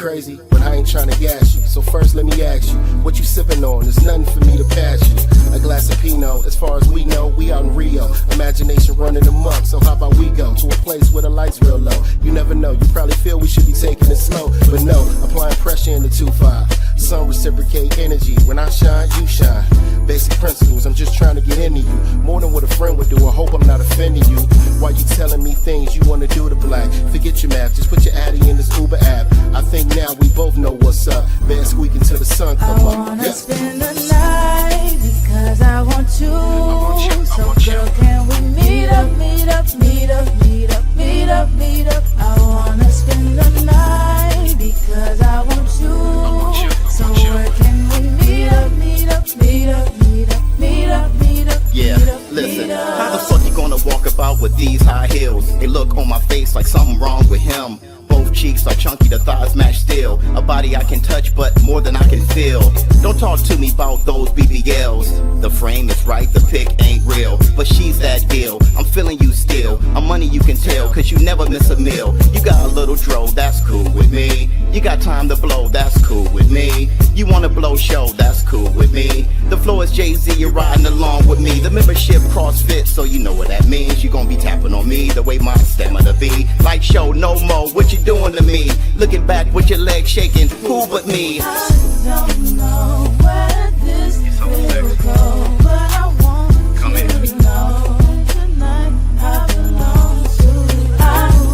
crazy, but I ain't trying to gas you. So first let me ask you, what you sipping on? There's nothing for me to pass you. A glass of Pinot, as far as we know, we out in Rio. Imagination running amok, so how about we go to a place where the lights real low? You never know, you probably feel we should be taking it slow, but no, applying pressure in the 2-5. Sun reciprocate energy, when I shine, you shine. Basic principles, I'm just trying to get into you. More than what a friend would do, I hope I'm not offending you. Why you telling me things you wanna do to black? Forget your math, just put your Addy in this Uber app. I think now we both know what's up. Bed squeaking till the sun come up. I wanna spend the night because I want you. So girl, can we meet up, meet up, meet up, meet up, meet up, meet up? I wanna spend the night because I want you. So where can we meet up, meet up, meet up, meet up, meet up, meet up? Yeah, listen, how the fuck you gonna walk about with these high heels? They look on my face like something wrong with him. Both cheeks are chunky, the thighs match still. A body I can touch, but more than I can feel. Don't talk to me about those BBLs. The frame is right, the pic ain't real, but she's that deal. I'm feeling you still. I'm money you can tell, cause you never miss a meal. You got a little dro, that's cool with me. You got time to blow, that's cool with me. You wanna blow show, that's cool with me. The flow is Jay-Z, you're riding along with me. The membership CrossFit, so you know what that means. You gon' be tapping on me the way my stamina be. Like show, no more, what you doing to me? Looking back with your legs shaking, who but me? I don't know where this will go, but I want you to know tonight I belong to you. I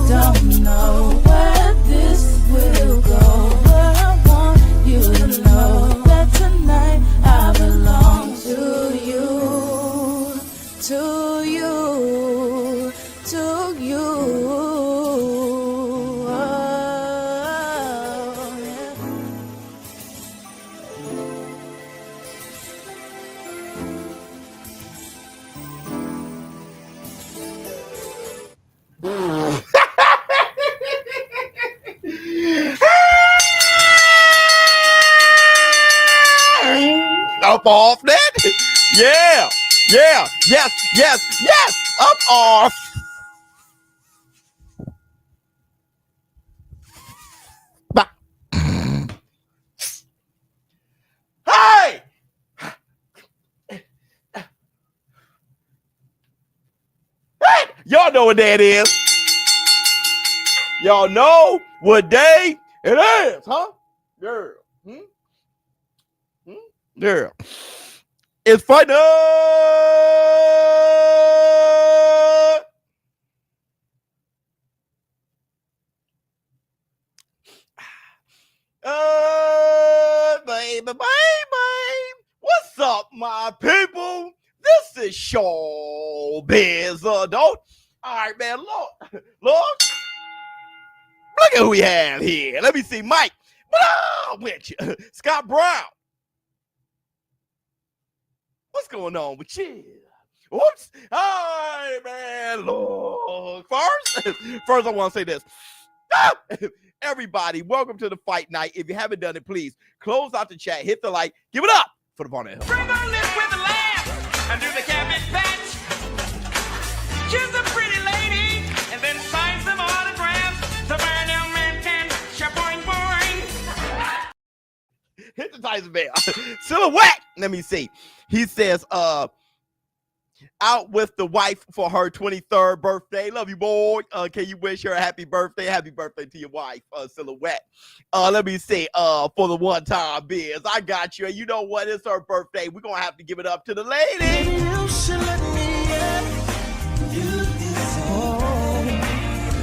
don't know where this will go, but I want you to know that tonight I belong to you, to you, to you. Up off that? Yeah, yeah, yes, yes, yes, up off. Hey! Hey! Y'all know what that is. Y'all know what day it is, huh? Yeah. Yeah. It's final. Baby, baby. What's up, my people? This is ShowBizz, don't. All right, man. Look. Look at who we have here. Let me see, Mike. What with you? Scott Brown. What's going on with you? Whoops. Hi, man. Look. First, I want to say this. Everybody, welcome to the fight night. If you haven't done it, please close out the chat, hit the like, give it up for the Barnett. Bring on this with the laugh and do the cabbage patch. She's a pretty lady and then sign some autographs. The burn young man can shaboing boing. Hit the Tyson bell. Silhouette. Let me see. He says, out with the wife for her 23rd birthday. Love you, boy. Can you wish her a happy birthday? Happy birthday to your wife, Silhouette. Let me see, for the one time biz. I got you. And you know what? It's her birthday. We're going to have to give it up to the lady. You should let me in. You deserve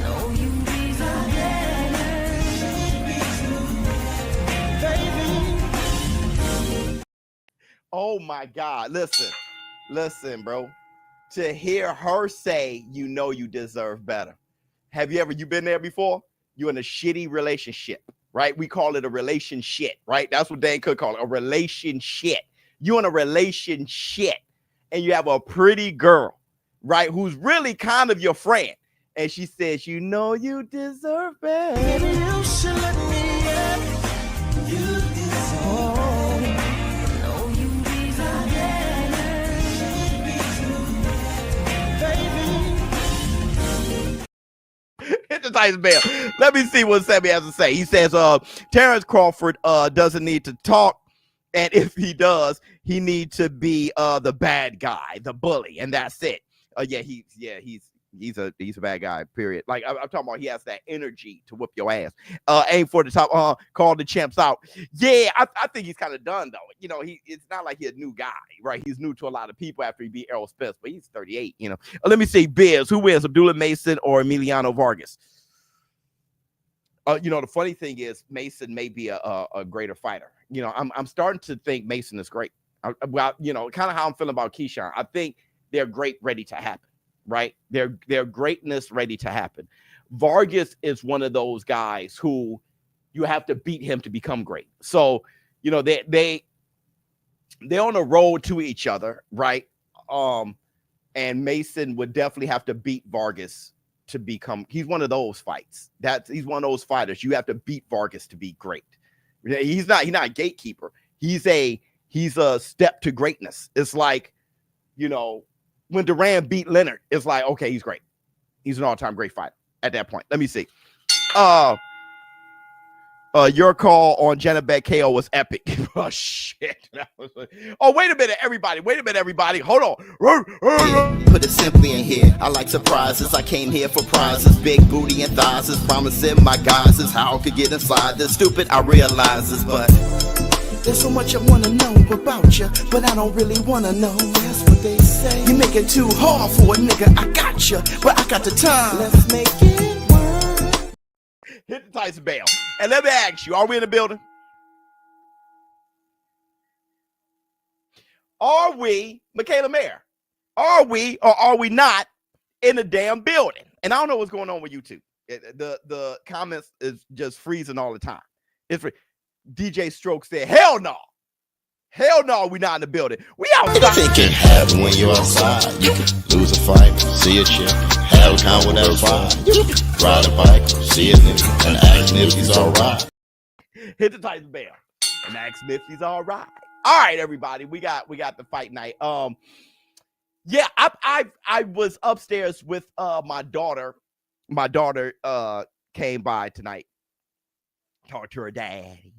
no, you deserve better. Oh, my God. Listen, bro. To hear her say, you know you deserve better. Have you been there before? You're in a shitty relationship, right? We call it a relationship, right? That's what Dan Cook called it, a relationship. You're in a relationship and you have a pretty girl, right? Who's really kind of your friend. And she says, you know you deserve better. You should let me in. You deserve no, you deserve Hit the Tyson Bell. Let me see what Sammy has to say. He says, Terrence Crawford doesn't need to talk. And if he does, he needs to be the bad guy, the bully, and that's it. He's a bad guy, period. Like I'm talking about, he has that energy to whoop your ass. Aim for the top, call the champs out. Yeah, I think he's kind of done though. You know, it's not like he's a new guy, right? He's new to a lot of people after he beat Errol Spence, but he's 38, you know. Let me see, Biz, who wins, Abdullah Mason or Emiliano Vargas? You know, the funny thing is Mason may be a greater fighter. You know, I'm starting to think Mason is great. Well, you know, kind of how I'm feeling about Keyshawn. I think they're great, ready to happen, right? They're greatness ready to happen. Vargas is one of those guys who you have to beat him to become great. So, you know, they're on a road to each other, right? And Mason would definitely have to beat Vargas to become. He's one of those fights. He's one of those fighters. You have to beat Vargas to be great. He's not a gatekeeper. He's a step to greatness. It's like, you know, when Duran beat Leonard, it's like, okay, he's great. He's an all-time great fighter at that point. Let me see. Your call on Janabek KO was epic. Oh, shit. Oh, wait a minute, everybody. Hold on. Put it simply in here. I like surprises. I came here for prizes. Big booty and thighs is promising my guys is how I could get inside this. Stupid, I realize this, but there's so much I wanna know about you, but I don't really wanna know. That's what they say. You make it too hard for a nigga. I got you, but I got the time. Let's make it work. Hit the Tyson Bell. And let me ask you, are we in the building? Are we, Michaela Mayer, are we or are we not in the damn building? And I don't know what's going on with YouTube. The comments is just freezing all the time. It's free. DJ Stroke said, hell no. Hell no, we not in the building. We outside. I think it happen when you're outside. You can lose a fight, see a chick, have a con with that vibe. You can ride a bike, see a nigga, and ask him if he's alright. Hit the Tyson Bell and ask him if he's all right. All right, everybody, we got the fight night. Yeah, I was upstairs with my daughter. My daughter came by tonight. Talked to her daddy.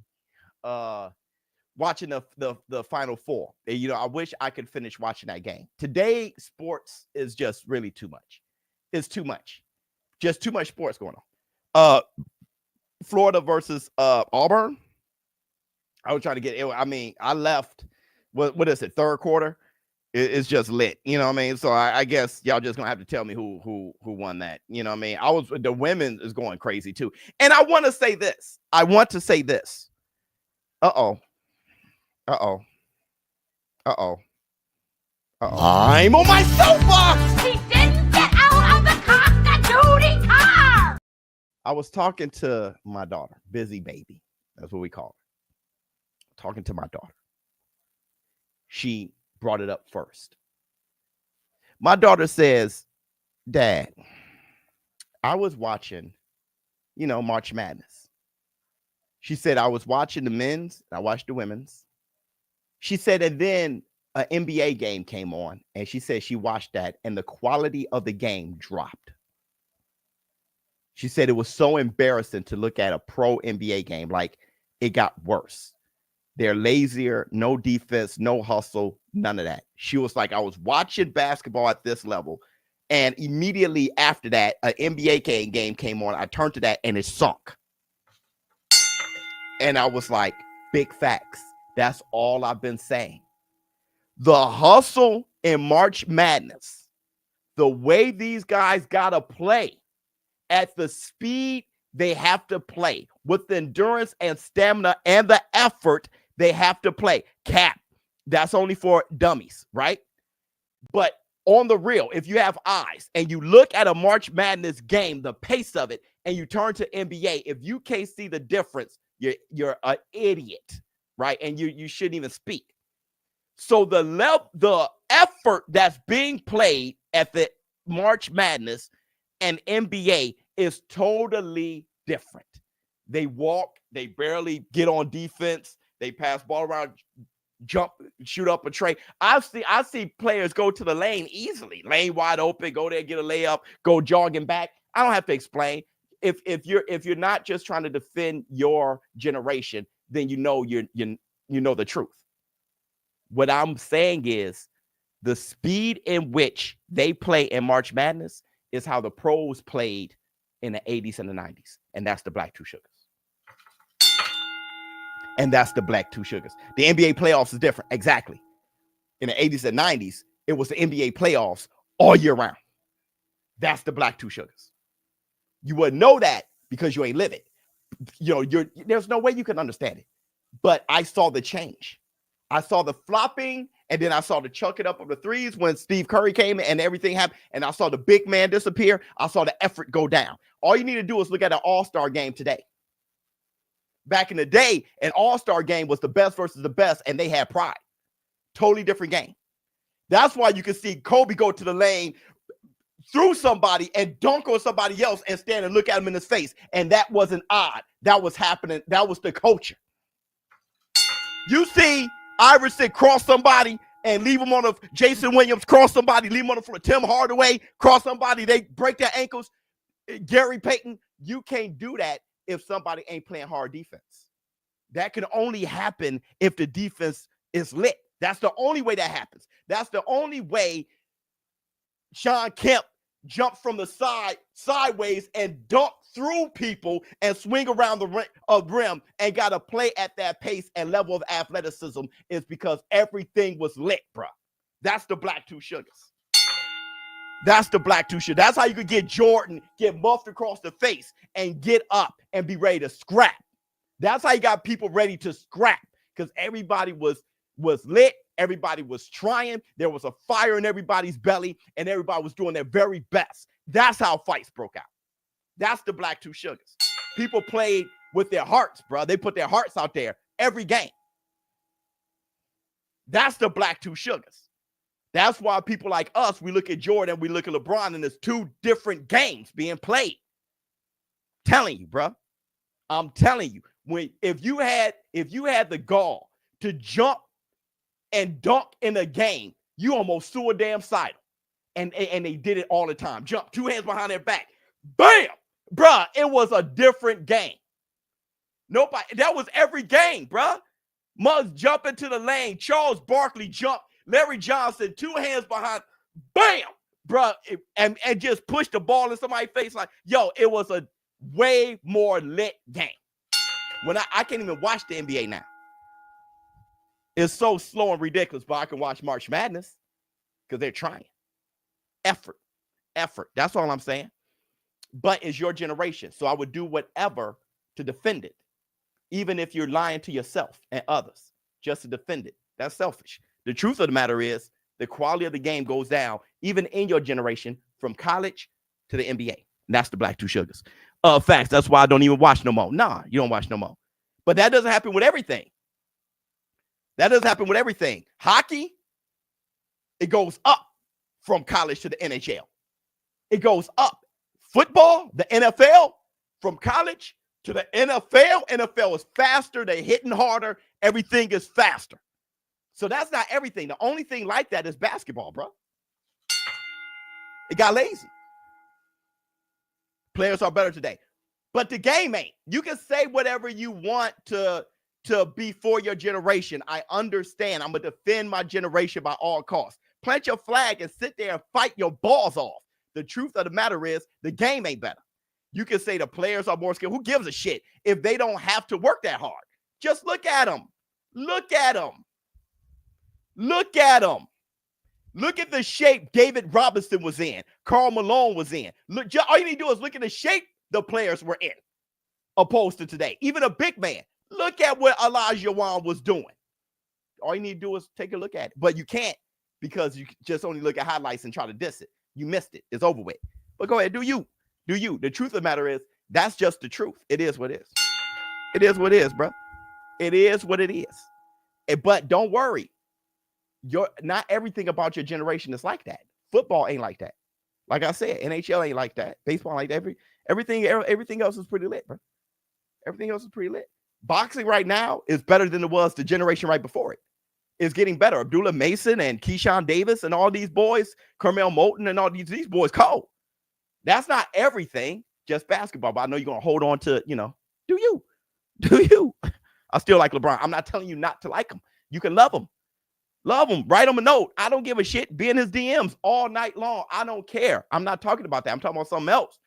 Watching the Final Four. You know, I wish I could finish watching that game. Today, sports is just really too much. It's too much. Just too much sports going on. Florida versus Auburn. I was trying to get it. I mean, I left. What is it? Third quarter. It's just lit. You know what I mean? So I guess y'all just gonna have to tell me who won that. You know what I mean? The women is going crazy too. And I want to say this. Uh-oh. I'm on my soapbox. He didn't get out of the cock-a-doodle car. I was talking to my daughter, busy baby. That's what we call her. Talking to my daughter. She brought it up first. My daughter says, Dad, I was watching, March Madness. She said, I was watching the men's, I watched the women's. She said, and then an NBA game came on, and she said she watched that, and the quality of the game dropped. She said it was so embarrassing to look at a pro NBA game. Like, it got worse. They're lazier, no defense, no hustle, none of that. She was like, I was watching basketball at this level, and immediately after that, an NBA game came on. I turned to that, and it sunk. And I was like, big facts. That's all I've been saying. The hustle in March Madness, the way these guys got to play at the speed they have to play with the endurance and stamina and the effort they have to play. Cap, that's only for dummies, right? But on the real, if you have eyes and you look at a March Madness game, the pace of it, and you turn to NBA, if you can't see the difference, you're an idiot, right? And you shouldn't even speak. So the effort that's being played at the March Madness and NBA is totally different. They walk, they barely get on defense, they pass ball around, jump, shoot up a tray. I see players go to the lane easily, lane wide open, go there, get a layup, go jogging back. I don't have to explain. if you're not just trying to defend your generation, then you know the truth. What I'm saying is the speed in which they play in March Madness is how the pros played in the 80s and the 90s. And that's the Black Two Sugars. And that's the Black Two Sugars. The NBA playoffs is different. Exactly. In the 80s and 90s, it was the NBA playoffs all year round. That's the Black Two Sugars. You wouldn't know that because you ain't live it. There's no way you can understand it. But I saw the change. I saw the flopping, and then I saw the chuck it up of the threes when Steve Curry came and everything happened, and I saw the big man disappear. I saw the effort go down. All you need to do is look at an all-star game today. Back in the day, an all-star game was the best versus the best, and they had pride. Totally different game. That's why you can see Kobe go to the lane through somebody and dunk on somebody else and stand and look at him in his face. And that wasn't odd. That was happening. That was the culture. You see Iverson cross somebody and leave him on the Jason Williams, cross somebody, leave him on the floor. Tim Hardaway, cross somebody, they break their ankles. Gary Payton, you can't do that if somebody ain't playing hard defense. That can only happen if the defense is lit. That's the only way that happens. That's the only way Sean Kemp jumped from the sideways and dunked through people and swing around the rim and got to play at that pace and level of athleticism is because everything was lit, bro. That's the Black Two Sugars. That's the Black Two Sugars. That's how you could get Jordan, get muffed across the face and get up and be ready to scrap. That's how you got people ready to scrap because everybody was lit. Everybody was trying. There was a fire in everybody's belly and everybody was doing their very best. That's how fights broke out. That's the Black Two Sugars. People played with their hearts, bro. They put their hearts out there every game. That's the Black Two Sugars. That's why people like us, we look at Jordan, we look at LeBron, and there's two different games being played. Telling you, bro. I'm telling you, if you had the gall to jump and dunk in a game, you almost suicidal damn. And they did it all the time. Jump, two hands behind their back. Bam! Bruh, it was a different game. Nobody, that was every game, bruh. Muggs jump into the lane. Charles Barkley jumped. Larry Johnson, two hands behind. Bam! Bruh, and just pushed the ball in somebody's face like, yo, it was a way more lit game. When I can't even watch the NBA now. It's so slow and ridiculous, but I can watch March Madness because they're trying. Effort. That's all I'm saying. But it's your generation. So I would do whatever to defend it. Even if you're lying to yourself and others, just to defend it. That's selfish. The truth of the matter is the quality of the game goes down, even in your generation, from college to the NBA. And that's the Black Two Sugars. Facts. That's why I don't even watch no more. Nah, you don't watch no more. But that doesn't happen with everything. Hockey, it goes up from college to the NHL. It goes up. Football, the NFL, from college to the NFL. NFL is faster. They're hitting harder. Everything is faster. So that's not everything. The only thing like that is basketball, bro. It got lazy. Players are better today. But the game ain't. You can say whatever you want to be for your generation. I understand. I'm going to defend my generation by all costs. Plant your flag and sit there and fight your balls off. The truth of the matter is the game ain't better. You can say the players are more skilled. Who gives a shit if they don't have to work that hard? Just look at them. Look at the shape David Robinson was in. Karl Malone was in. Look, all you need to do is look at the shape the players were in, opposed to today. Even a big man. Look at what Elijah Wan was doing. All you need to do is take a look at it. But you can't because you just only look at highlights and try to diss it. You missed it. It's over with. But go ahead. Do you. The truth of the matter is that's just the truth. It is what it is. It is what it is, bro. It is what it is. But don't worry. Not everything about your generation is like that. Football ain't like that. Like I said, NHL ain't like that. Baseball ain't like that. Everything else is pretty lit, bro. Everything else is pretty lit. Boxing right now is better than it was the generation right before it. It's getting better. Abdullah Mason and Keyshawn Davis and all these boys, Carmel Moulton and all these boys cold. That's not everything, just basketball, but I know you're gonna hold on to, do you? I still like LeBron. I'm not telling you not to like him. You can love him. Love him. Write him a note. I don't give a shit. Be in his DMs all night long. I don't care. I'm not talking about that. I'm talking about something else.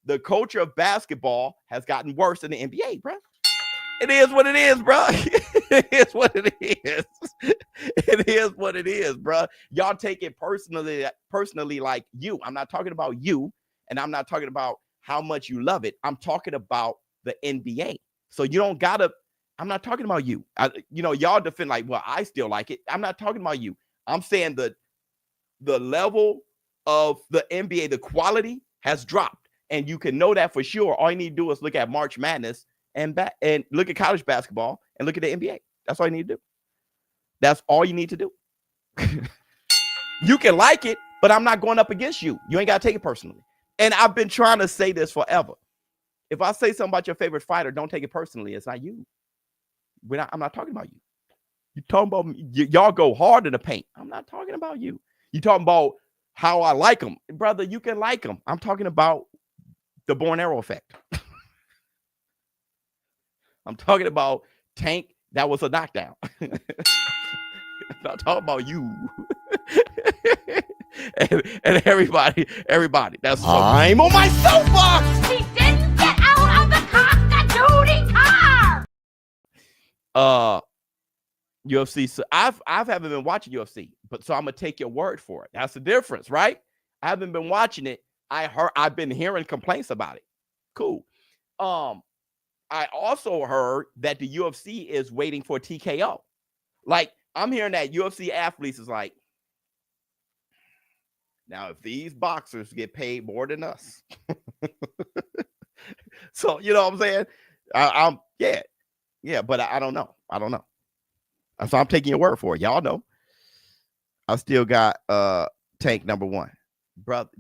The culture of basketball has gotten worse in the NBA, bro. It is what it is, bro. It is what it is. It is what it is, bro. Y'all take it personally like you. I'm not talking about you, and I'm not talking about how much you love it. I'm talking about the NBA. So you don't gotta. I'm not talking about you. Y'all defend like, well, I still like it. I'm not talking about you. I'm saying the level of the NBA, the quality has dropped, and you can know that for sure. All you need to do is look at March Madness and look at college basketball and look at the NBA. That's all you need to do. That's all you need to do. You can like it, but I'm not going up against you. You ain't got to take it personally. And I've been trying to say this forever. If I say something about your favorite fighter, don't take it personally. It's not you. I'm not talking about you. You talking about y'all go hard in the paint. I'm not talking about you. You talking about how I like them, brother. You can like them. I'm talking about the Born Arrow effect. I'm talking about Tank. That was a knockdown. I'm not talking about you. and everybody. That's I'm on my soapbox. He didn't get out of the cock-a-doodle car! UFC. So I haven't been watching UFC, but so I'm gonna take your word for it. That's the difference, right? I haven't been watching it. I've been hearing complaints about it. Cool. I also heard that the UFC is waiting for TKO. Like, I'm hearing that UFC athletes is like, now if these boxers get paid more than us, so you know what I'm saying? Yeah, but I don't know. So I'm taking your word for it. Y'all know. I still got Tank number one, brother.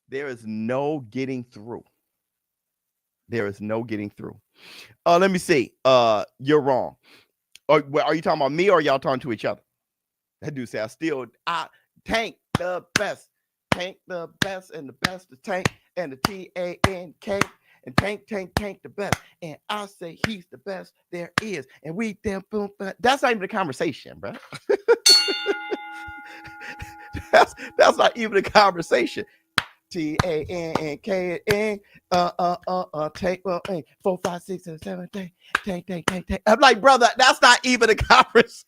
There is no getting through. There is no getting through. Let me see. You're wrong. Are you talking about me or y'all talking to each other? That dude say Tank the best. Tank the best, and the best is Tank, and the TANK, and Tank the best. And I say he's the best there is. And we damn boom. That's not even a conversation, bro. That's not even a conversation. TANK, Tank, 4, 5, 6, 7, 7, Tank. I'm like, brother, that's not even a conversation.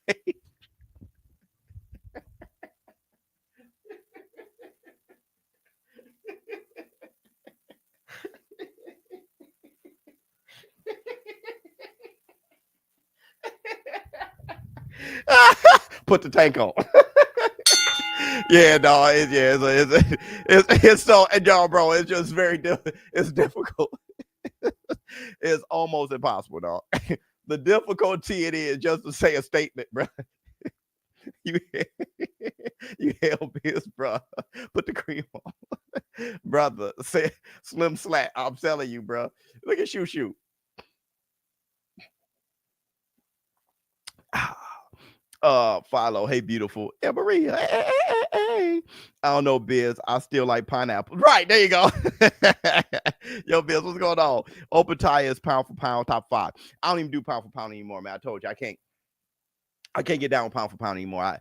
Put the tank on. Yeah, no, it's so, and y'all, bro, it's just very it's difficult. It's almost impossible, dog. The difficulty it is just to say a statement, bro. You ELVIS, bro. Put the cream on, brother. Say slim slat. I'm telling you, bro. Look at shoot. Follow. Hey, beautiful. Yeah, Maria. Hey. I don't know, Biz. I still like pineapple. Right, there you go. Yo, Biz, what's going on? Open Tire is pound for pound, top 5. I don't even do pound for pound anymore, man. I told you I can't get down with pound for pound anymore.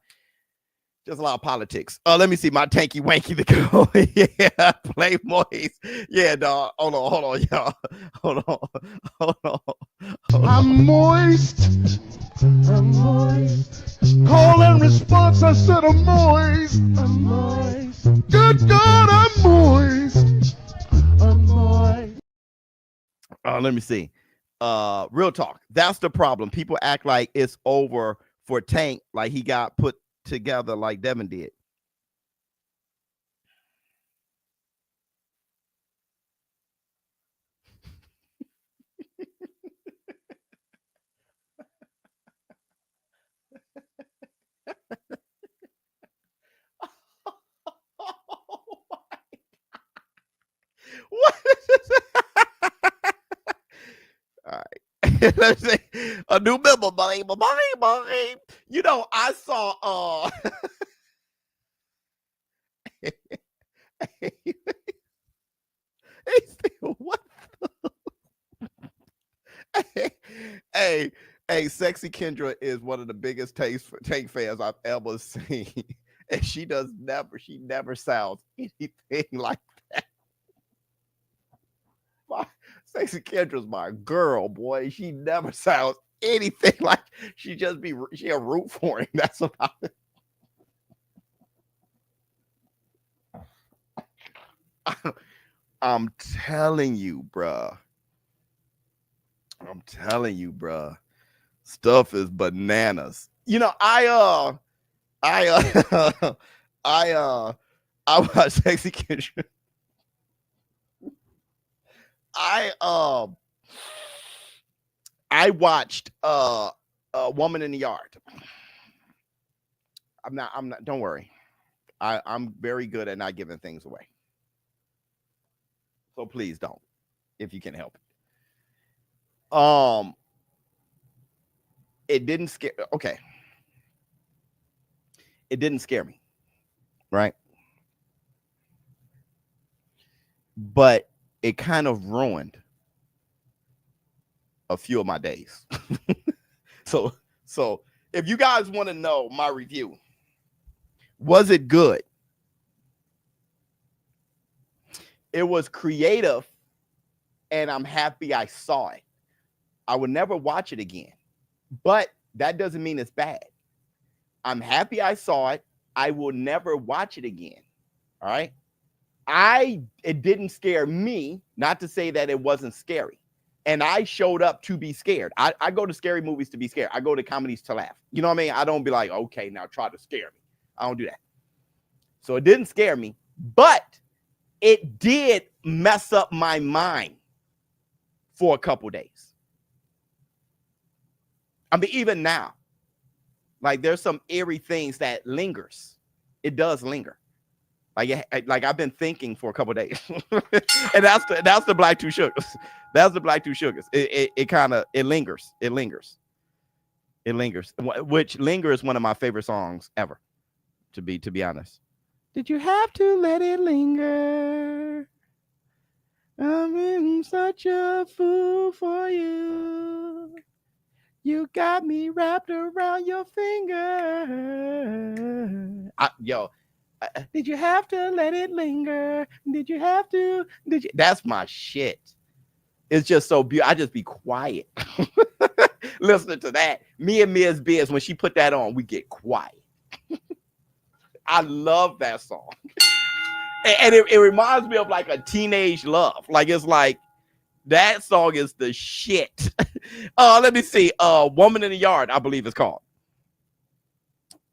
Just a lot of politics. Let me see my tanky wanky to go. Yeah, play moist. Yeah, dog. Hold on, y'all. Hold on. I'm moist. Call and response, I said I'm moist. Good God, I'm moist. Let me see. Real talk. That's the problem. People act like it's over for Tank, like he got put together like Devin did. What is this? All right. Let's say a new member, baby. You know, I saw what? hey, Sexy Kendra is one of the biggest Tank fans I've ever seen, and she never sounds anything like that. Sexy Kendra's my girl, boy. She never sounds anything like she a root for him. That's about it. I'm telling you, bruh. Stuff is bananas. You know, I watch Sexy Kendra. I watched a Woman in the Yard. I'm not, don't worry. I'm very good at not giving things away. So please don't, if you can help it. It didn't scare. Okay. It didn't scare me. Right. But it kind of ruined a few of my days. So if you guys want to know my review, was it good? It was creative, and I'm happy I saw it. I would never watch it again, but that doesn't mean it's bad. I'm happy I saw it. I will never watch it again. All right. It didn't scare me, not to say that it wasn't scary. And I showed up to be scared. I go to scary movies to be scared. I go to comedies to laugh. You know what I mean? I don't be like, okay, now try to scare me. I don't do that. So it didn't scare me, but it did mess up my mind for a couple days. I mean, even now, like there's some eerie things that lingers. It does linger. Like I've been thinking for a couple of days, and that's the Black Two Sugars. That's the Black Two Sugars. It lingers. It lingers. Which Linger is one of my favorite songs ever. To be honest. Did you have to let it linger? I'm such a fool for you. You got me wrapped around your finger. Did you have to let it linger? Did you have to? That's my shit. It's just so beautiful. I just be quiet listening to that. Me and Ms. Biz, when she put that on, we get quiet. I love that song. And it reminds me of like a teenage love. Like it's like that song is the shit. Let me see. Woman in the Yard, I believe it's called.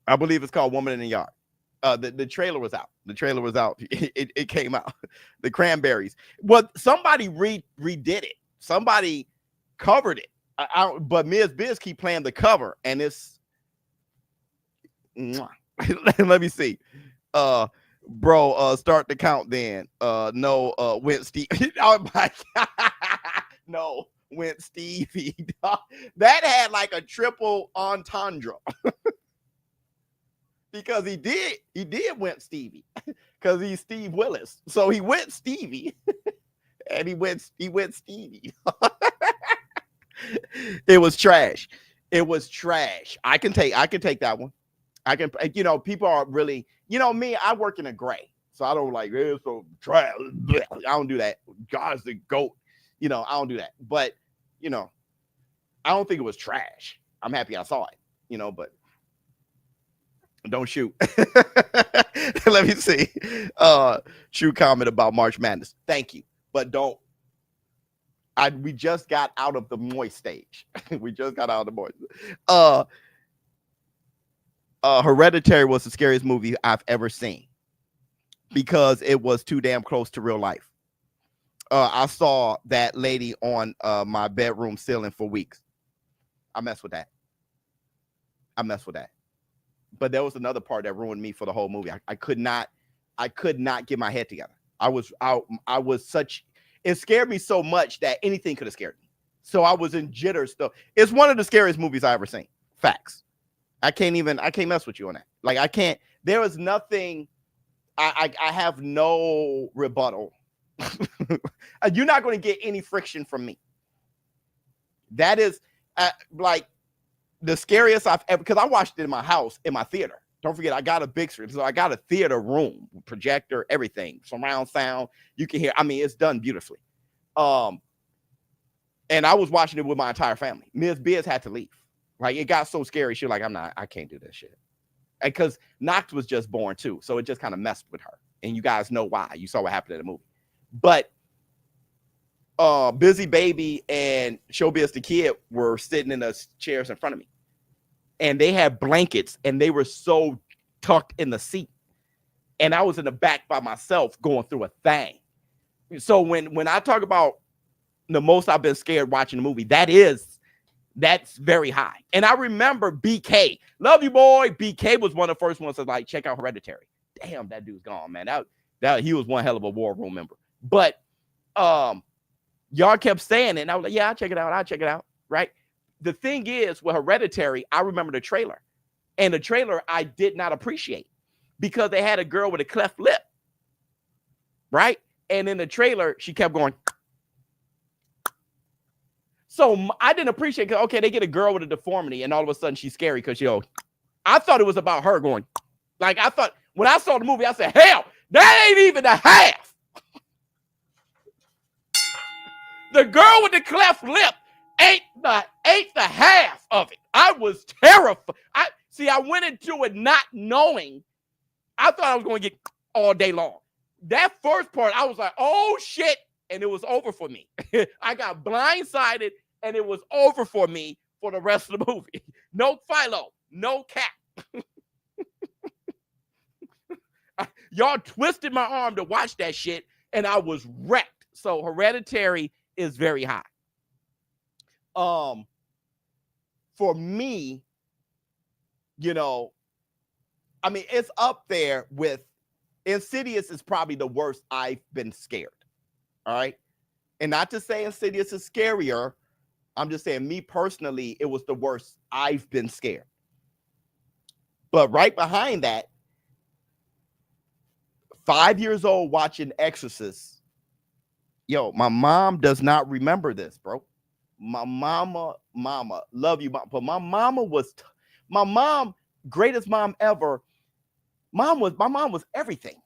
Woman in the Yard. The trailer was out. It came out. The Cranberries. Well, somebody redid it. Somebody covered it. But Ms. Biz keep playing the cover, and it's. Let me see. Bro, start the count then. No, went Steve. Oh my God. No, went Stevie. That had like a triple entendre. Because he did went Stevie. Because he's Steve Willis. So he went Stevie. And he went Stevie. It was trash. I can take that one. People are really, me, I work in a gray. So I don't like, so trash. I don't do that. God's the GOAT. I don't do that. But, I don't think it was trash. I'm happy I saw it, but don't shoot. Let me see. True comment about March Madness. Thank you. But don't. We just got out of the moist stage. Hereditary was the scariest movie I've ever seen because it was too damn close to real life. I saw that lady on my bedroom ceiling for weeks. I messed with that. But there was another part that ruined me for the whole movie. I could not get my head together. It scared me so much that anything could have scared me. So I was in jitters still. It's one of the scariest movies I ever seen. Facts. I can't mess with you on that. Like, I can't. There is nothing. I have no rebuttal. You're not going to get any friction from me. That is like the scariest I've ever, because I watched it in my house, in my theater. Don't forget, I got a big screen. So I got a theater room, projector, everything, surround sound. You can hear, I mean, it's done beautifully. And I was watching it with my entire family. Ms. Biz had to leave. Like, it got so scary. She was like, I can't do this shit. Because Knox was just born too. So it just kind of messed with her. And you guys know why. You saw what happened in the movie. But Busy Baby and ShowBizz the Kid were sitting in the chairs in front of me. And they had blankets and they were so tucked in the seat. And I was in the back by myself going through a thing. So when I talk about the most I've been scared watching the movie, that's very high. And I remember BK, love you, boy. BK was one of the first ones to like check out Hereditary. Damn, that dude's gone, man. That he was one hell of a war room member. But y'all kept saying it, and I was like, yeah, I'll check it out, right? The thing is, with Hereditary, I remember the trailer. And the trailer I did not appreciate because they had a girl with a cleft lip, right? And in the trailer, she kept going. So I didn't appreciate it. Okay, they get a girl with a deformity, and all of a sudden she's scary because, I thought it was about her going. Like, I thought, when I saw the movie, I said, hell, that ain't even the half. The girl with the cleft lip ain't the half of it. I was terrified. I went into it not knowing. I thought I was going to get all day long. That first part, I was like, oh, shit. And it was over for me. I got blindsided, and it was over for me for the rest of the movie. No Philo, no Cap. Y'all twisted my arm to watch that shit, and I was wrecked. So Hereditary is very high. For me, I mean, it's up there with Insidious is probably the worst I've been scared. All right. And not to say Insidious is scarier. I'm just saying, me personally, it was the worst I've been scared. But right behind that, 5 years old watching Exorcist. My mom does not remember this, bro. My mama, love you, mom. But my mama was, my mom, greatest mom ever. My mom was everything.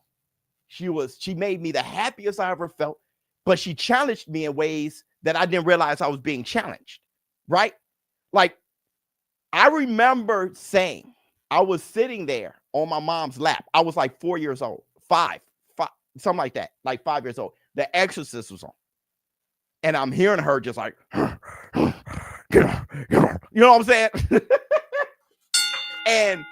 She made me the happiest I ever felt. But she challenged me in ways that I didn't realize I was being challenged, right? Like, I remember saying, I was sitting there on my mom's lap. I was like 4 years old, five, something like that, like 5 years old. The Exorcist was on. And I'm hearing her just like, you know what I'm saying? And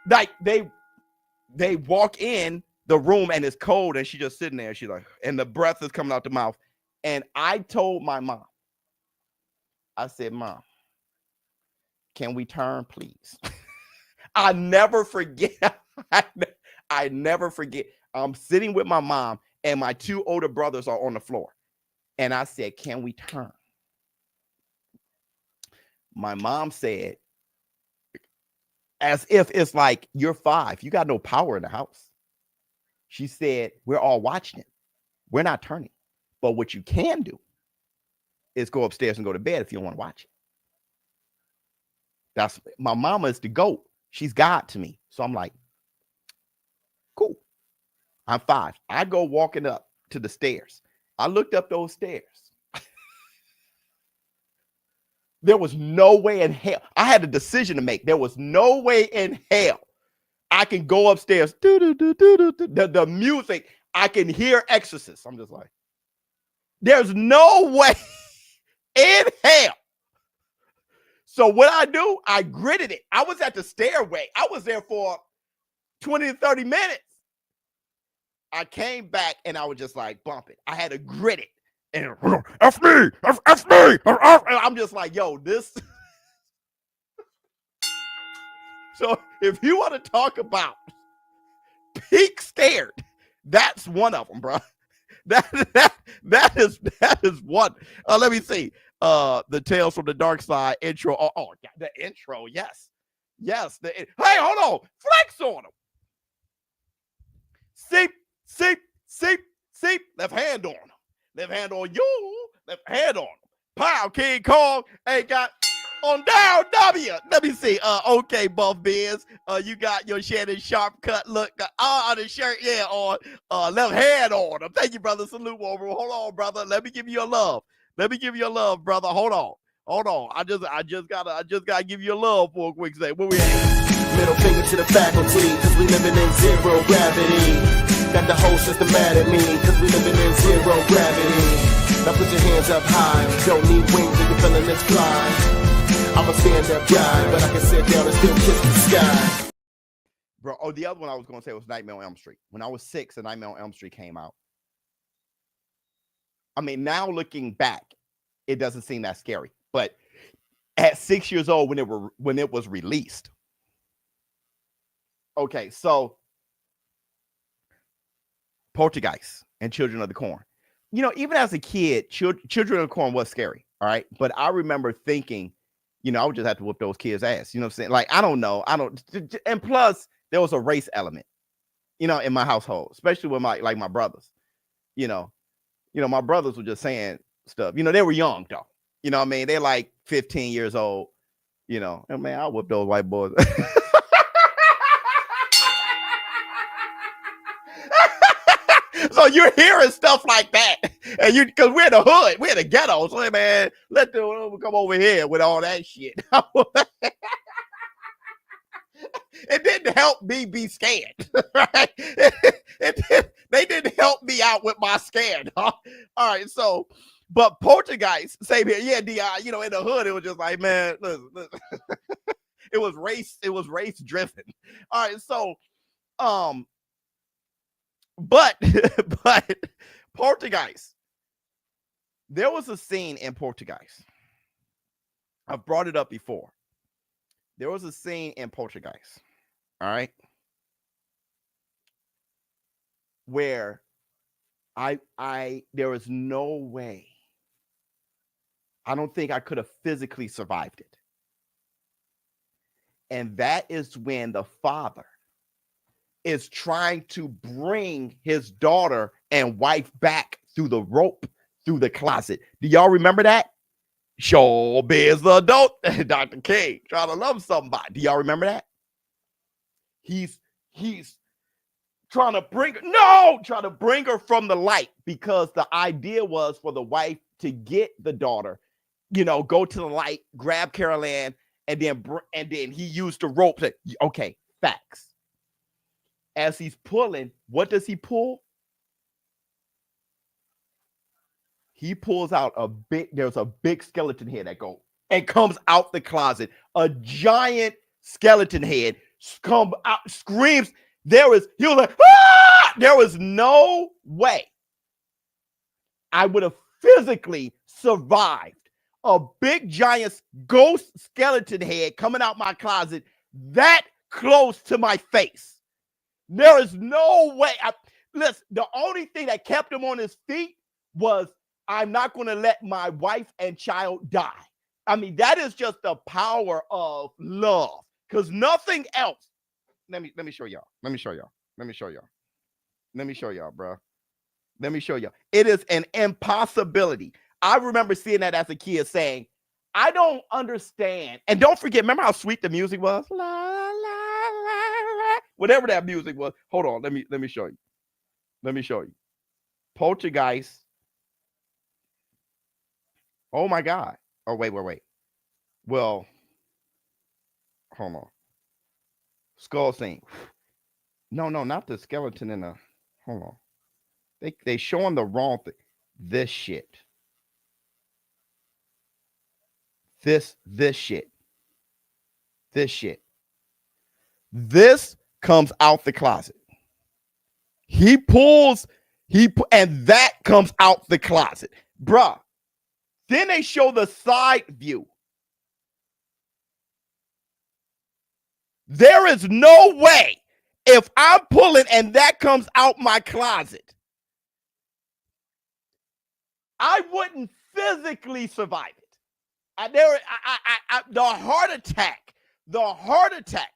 like, they walk in the room and it's cold and she's just sitting there. She's like, and the breath is coming out the mouth. And I told my mom, I said, Mom, can we turn, please? I never forget. I never forget. I'm sitting with my mom and my two older brothers are on the floor. And I said, can we turn? My mom said, as if it's like, you're 5. You got no power in the house. She said, we're all watching it. We're not turning. But what you can do is go upstairs and go to bed if you don't want to watch it. That's my mama is the GOAT. She's God to me. So I'm like, cool. I'm 5. I go walking up to the stairs. I looked up those stairs. There was no way in hell. I had a decision to make. There was no way in hell I can go upstairs. The music, I can hear Exorcist. I'm just like, there's no way in hell. So what I do, I gritted it. I was at the stairway. I was there for 20 to 30 minutes. I came back and I was just like, bump it. I had to grit it. And F me. I'm just like, yo, this. So if you want to talk about peak scared, that's one of them, bro. That is one. Let me see. the Tales from the Dark Side intro. Oh, the intro, yes. Hey, hold on. Flex on him. Seep. Left hand on him. Left hand on you. Left hand on him. Pow, King Kong. Hey, got on down W. Let me see. Okay, Buff Biz. You got your Shannon Sharp cut look on the shirt. Yeah, on left hand on him. Thank you, brother. Salute over. Hold on, brother. Let me give you a love. Brother. Hold on. I just gotta give you a love for a quick second. Where we at? Middle finger to the faculty, cause we living in zero gravity. Got the whole system mad at me, cause we living in zero gravity. Now put your hands up high, don't need wings if you're feeling this fly. I'm a stand-up guy, but I can sit down and still kiss the sky. Bro, the other one I was gonna say was Nightmare on Elm Street. When I was 6 and Nightmare on Elm Street came out. I mean, now looking back, it doesn't seem that scary. But at 6 years old, when it was released. Okay, so Poltergeist and Children of the Corn. You know, even as a kid, Children of the Corn was scary. All right. But I remember thinking, you know, I would just have to whoop those kids' ass. You know what I'm saying? Like, I don't know. And plus, there was a race element, you know, in my household, especially with my brothers. You know, my brothers were just saying stuff. You know, they were young, though. You know what I mean? They're like 15 years old, you know. And man, I'll whoop those white boys. So you're hearing stuff like that. And because we're in the hood, we're in the ghetto. So, hey, man, let them come over here with all that shit. It didn't help me be scared, right? They didn't help me out with my scared. Huh? All right, so, but Poltergeist, same here. Yeah, DI, you know, in the hood, it was just like, man, listen. It was race driven. All right, so, but Poltergeist, there was a scene in Poltergeist. I've brought it up before. There was a scene in Poltergeist, all right, where there was no way. I don't think I could have physically survived it. And that is when the father is trying to bring his daughter and wife back through the rope, through the closet. Do y'all remember that? ShowBizz adult, Dr. King, trying to love somebody. Do y'all remember that? He's trying to bring her from the light, because the idea was for the wife to get the daughter, you know, go to the light, grab Carol Ann, and then he used the rope to, okay, facts. As he's pulling, what does he pull? He pulls out there's a big skeleton head that goes and comes out the closet. A giant skeleton head comes out, screams. He was like, ah! There was no way I would have physically survived a big giant ghost skeleton head coming out my closet that close to my face. There is no way. Listen, the only thing that kept him on his feet was, I'm not going to let my wife and child die. I mean, that is just the power of love, because nothing else. Let me show y'all. Let me show y'all, bro. Let me show y'all. It is an impossibility. I remember seeing that as a kid, saying, I don't understand. And don't forget, remember how sweet the music was? La, la, la, la. Whatever that music was. Hold on. Let me show you. Let me show you. Poltergeist. Oh my God. Oh, wait. Well, hold on. Skull scene. No, not the skeleton in the. Hold on. They showing the wrong thing. This shit. This shit. This comes out the closet. And that comes out the closet. Bruh. Then they show the side view. There is no way, if I'm pulling and that comes out my closet, I wouldn't physically survive it. The heart attack.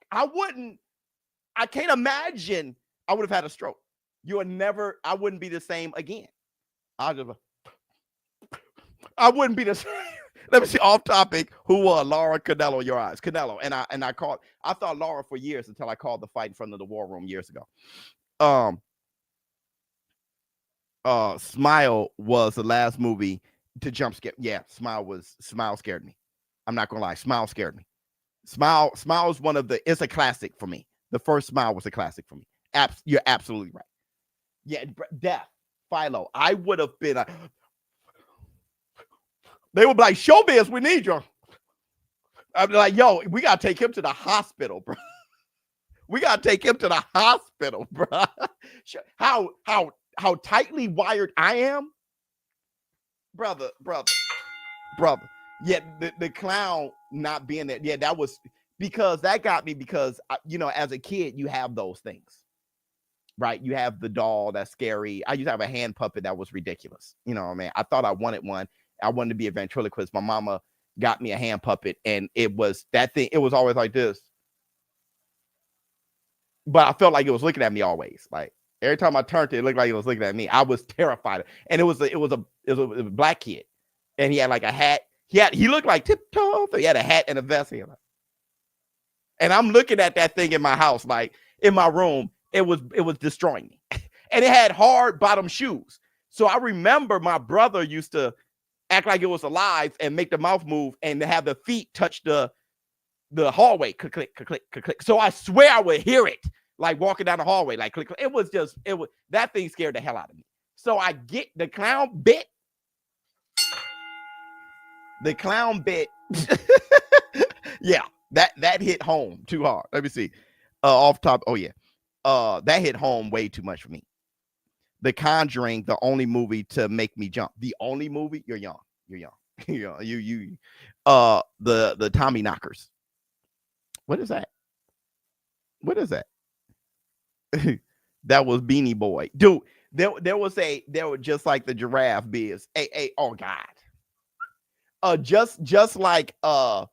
I can't imagine I would have had a stroke. I wouldn't be the same again. I wouldn't be the same. Let me see, off topic. Who Laura Canelo, your eyes? Canelo. And I thought Laura for years until I called the fight in front of the War Room years ago. Smile was the last movie to jump scare. Yeah, Smile scared me. I'm not gonna lie, Smile scared me. Smile is it's a classic for me. The first Smile was a classic for me. You're absolutely right. Yeah, Death, Philo. I would have been they would be like, ShowBizz, we need you. I'd be like, yo, we gotta take him to the hospital, bro. We gotta take him to the hospital, bro. How tightly wired I am, brother. Yeah, the clown not being there. Yeah, that was because that got me because as a kid you have those things, right? You have the doll that's scary. I used to have a hand puppet that was ridiculous. You know what I mean? I thought I wanted one. I wanted to be a ventriloquist. My mama got me a hand puppet, and it was that thing. It was always like this, but I felt like it was looking at me always. Like every time I turned it looked like it was looking at me. I was terrified, and it was a black kid, and he had like a hat. He looked like Tiptoe. He had a hat and a vest. And I'm looking at that thing in my house, like in my room. It was destroying me, and it had hard bottom shoes. So I remember my brother used to act like it was alive and make the mouth move and have the feet touch the hallway. Click, click, click, click, click. So I swear I would hear it like walking down the hallway, like click, click. It was that thing scared the hell out of me. So I get the clown bit. The clown bit. Yeah, that hit home too hard. Let me see. Off top. Oh yeah. That hit home way too much for me. The Conjuring, the only movie to make me jump. The only movie? You're young. You the Tommy Knockers. What is that? That was Beanie Boy. Dude, there was just like the giraffe biz. Hey, oh God. Just like there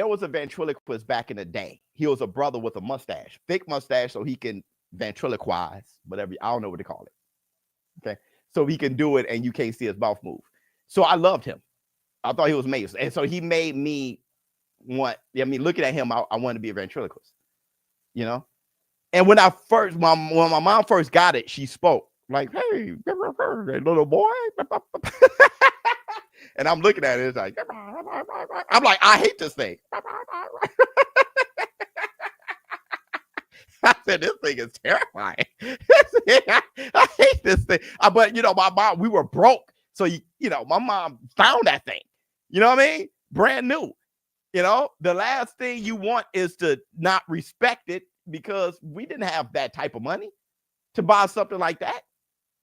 was a ventriloquist back in the day. He was a brother with a mustache, thick mustache, so he can ventriloquize, whatever. I don't know what to call it. Okay, so he can do it, and you can't see his mouth move. So I loved him. I thought he was amazing, and so he made me want. I mean, looking at him, I wanted to be a ventriloquist. And when my mom first got it, she spoke like, "Hey, little boy." And I'm looking at it, it's like, I'm like, I hate this thing. I said, this thing is terrifying. I hate this thing. But my mom, we were broke. So my mom found that thing. You know what I mean? Brand new. The last thing you want is to not respect it, because we didn't have that type of money to buy something like that.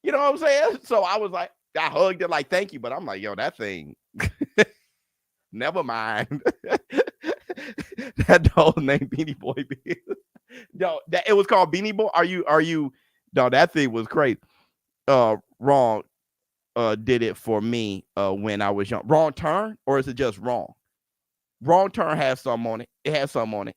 You know what I'm saying? So I was like, I hugged it like, thank you. But I'm like, yo, that thing, never mind. That dog named Beanie Boy. No, it was called Beanie Boy. Are you? No, that thing was great. Wrong did it for me when I was young. Wrong Turn, or is it just Wrong? Wrong Turn has some on it. It has some on it.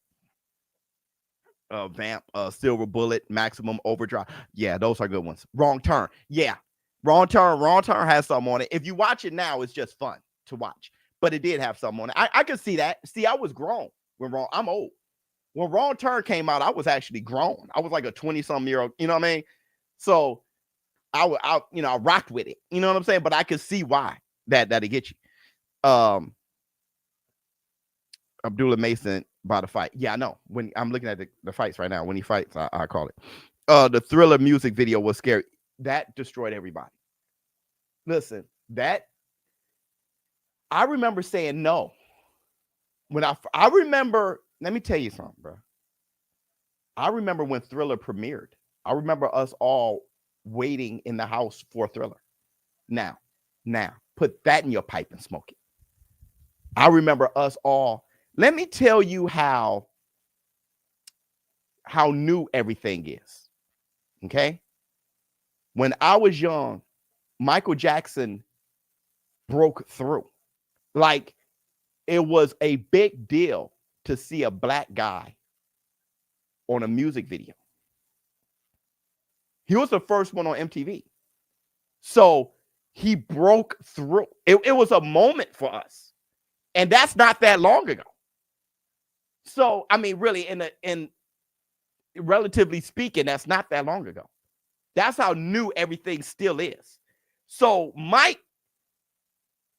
Vamp, Silver Bullet, Maximum Overdrive. Yeah, those are good ones. Wrong Turn. Yeah. Wrong Turn has something on it. If you watch it now, it's just fun to watch. But it did have something on it. I could see that. See, I was grown when I'm old. When Wrong Turn came out, I was actually grown. I was like a 20-some-year-old, you know what I mean? So I rocked with it. You know what I'm saying? But I could see why that'll get you. Abdullah Mason bought a fight. Yeah, I know. When I'm looking at the fights right now, when he fights, I call it. The Thriller music video was scary. That destroyed everybody. Listen, I remember saying no. When I remember, let me tell you something, bro. I remember when Thriller premiered. I remember us all waiting in the house for Thriller. Now, put that in your pipe and smoke it. I remember us all. Let me tell you how new everything is. Okay? When I was young, Michael Jackson broke through. Like, it was a big deal to see a black guy on a music video. He was the first one on MTV. So he broke through. It was a moment for us. And that's not that long ago. So, I mean, really, in relatively speaking, that's not that long ago. That's how new everything still is. So Mike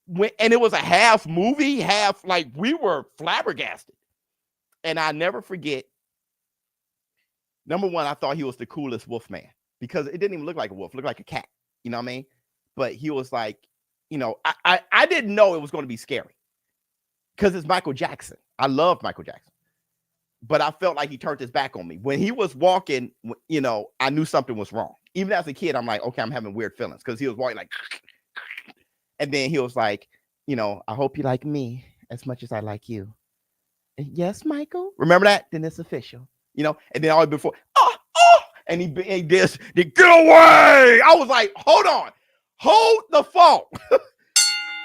went, and it was a half movie, half, like, we were flabbergasted. And I never forget, number one, I thought he was the coolest Wolfman because it didn't even look like a wolf, it looked like a cat. You know what I mean? But he was like, you know, I didn't know it was going to be scary because it's Michael Jackson. I love Michael Jackson. But I felt like he turned his back on me. When he was walking, you know, I knew something was wrong. Even as a kid, I'm like, okay, I'm having weird feelings because he was walking like, and then he was like, you know, I hope you like me as much as I like you. And yes, Michael. Remember that? Then it's official. You know, and then all before, and he did, get away. I was like, hold on, hold the phone,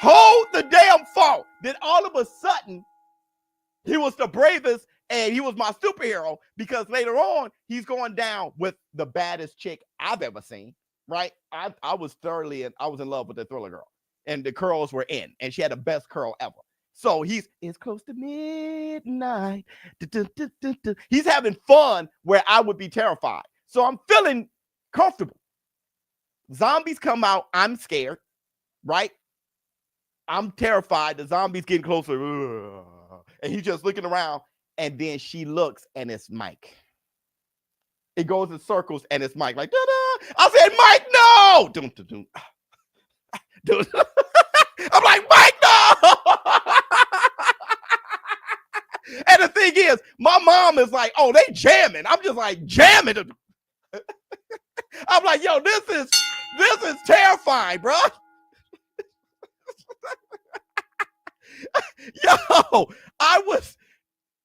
hold the damn phone. Then all of a sudden, he was the bravest and he was my superhero because later on, he's going down with the baddest chick I've ever seen, right? I was in love with the Thriller girl and the curls were in and she had the best curl ever. So it's close to midnight. He's having fun where I would be terrified. So I'm feeling comfortable. Zombies come out. I'm scared, right? I'm terrified. The zombies getting closer. And he's just looking around. And then she looks and it's Mike. It goes in circles and it's Mike. Like, da-da. I said, Mike, no. I'm like, Mike, no. And the thing is, my mom is like, oh, they jamming. I'm just like, jamming. I'm like, yo, this is terrifying, bro. Yo, I was,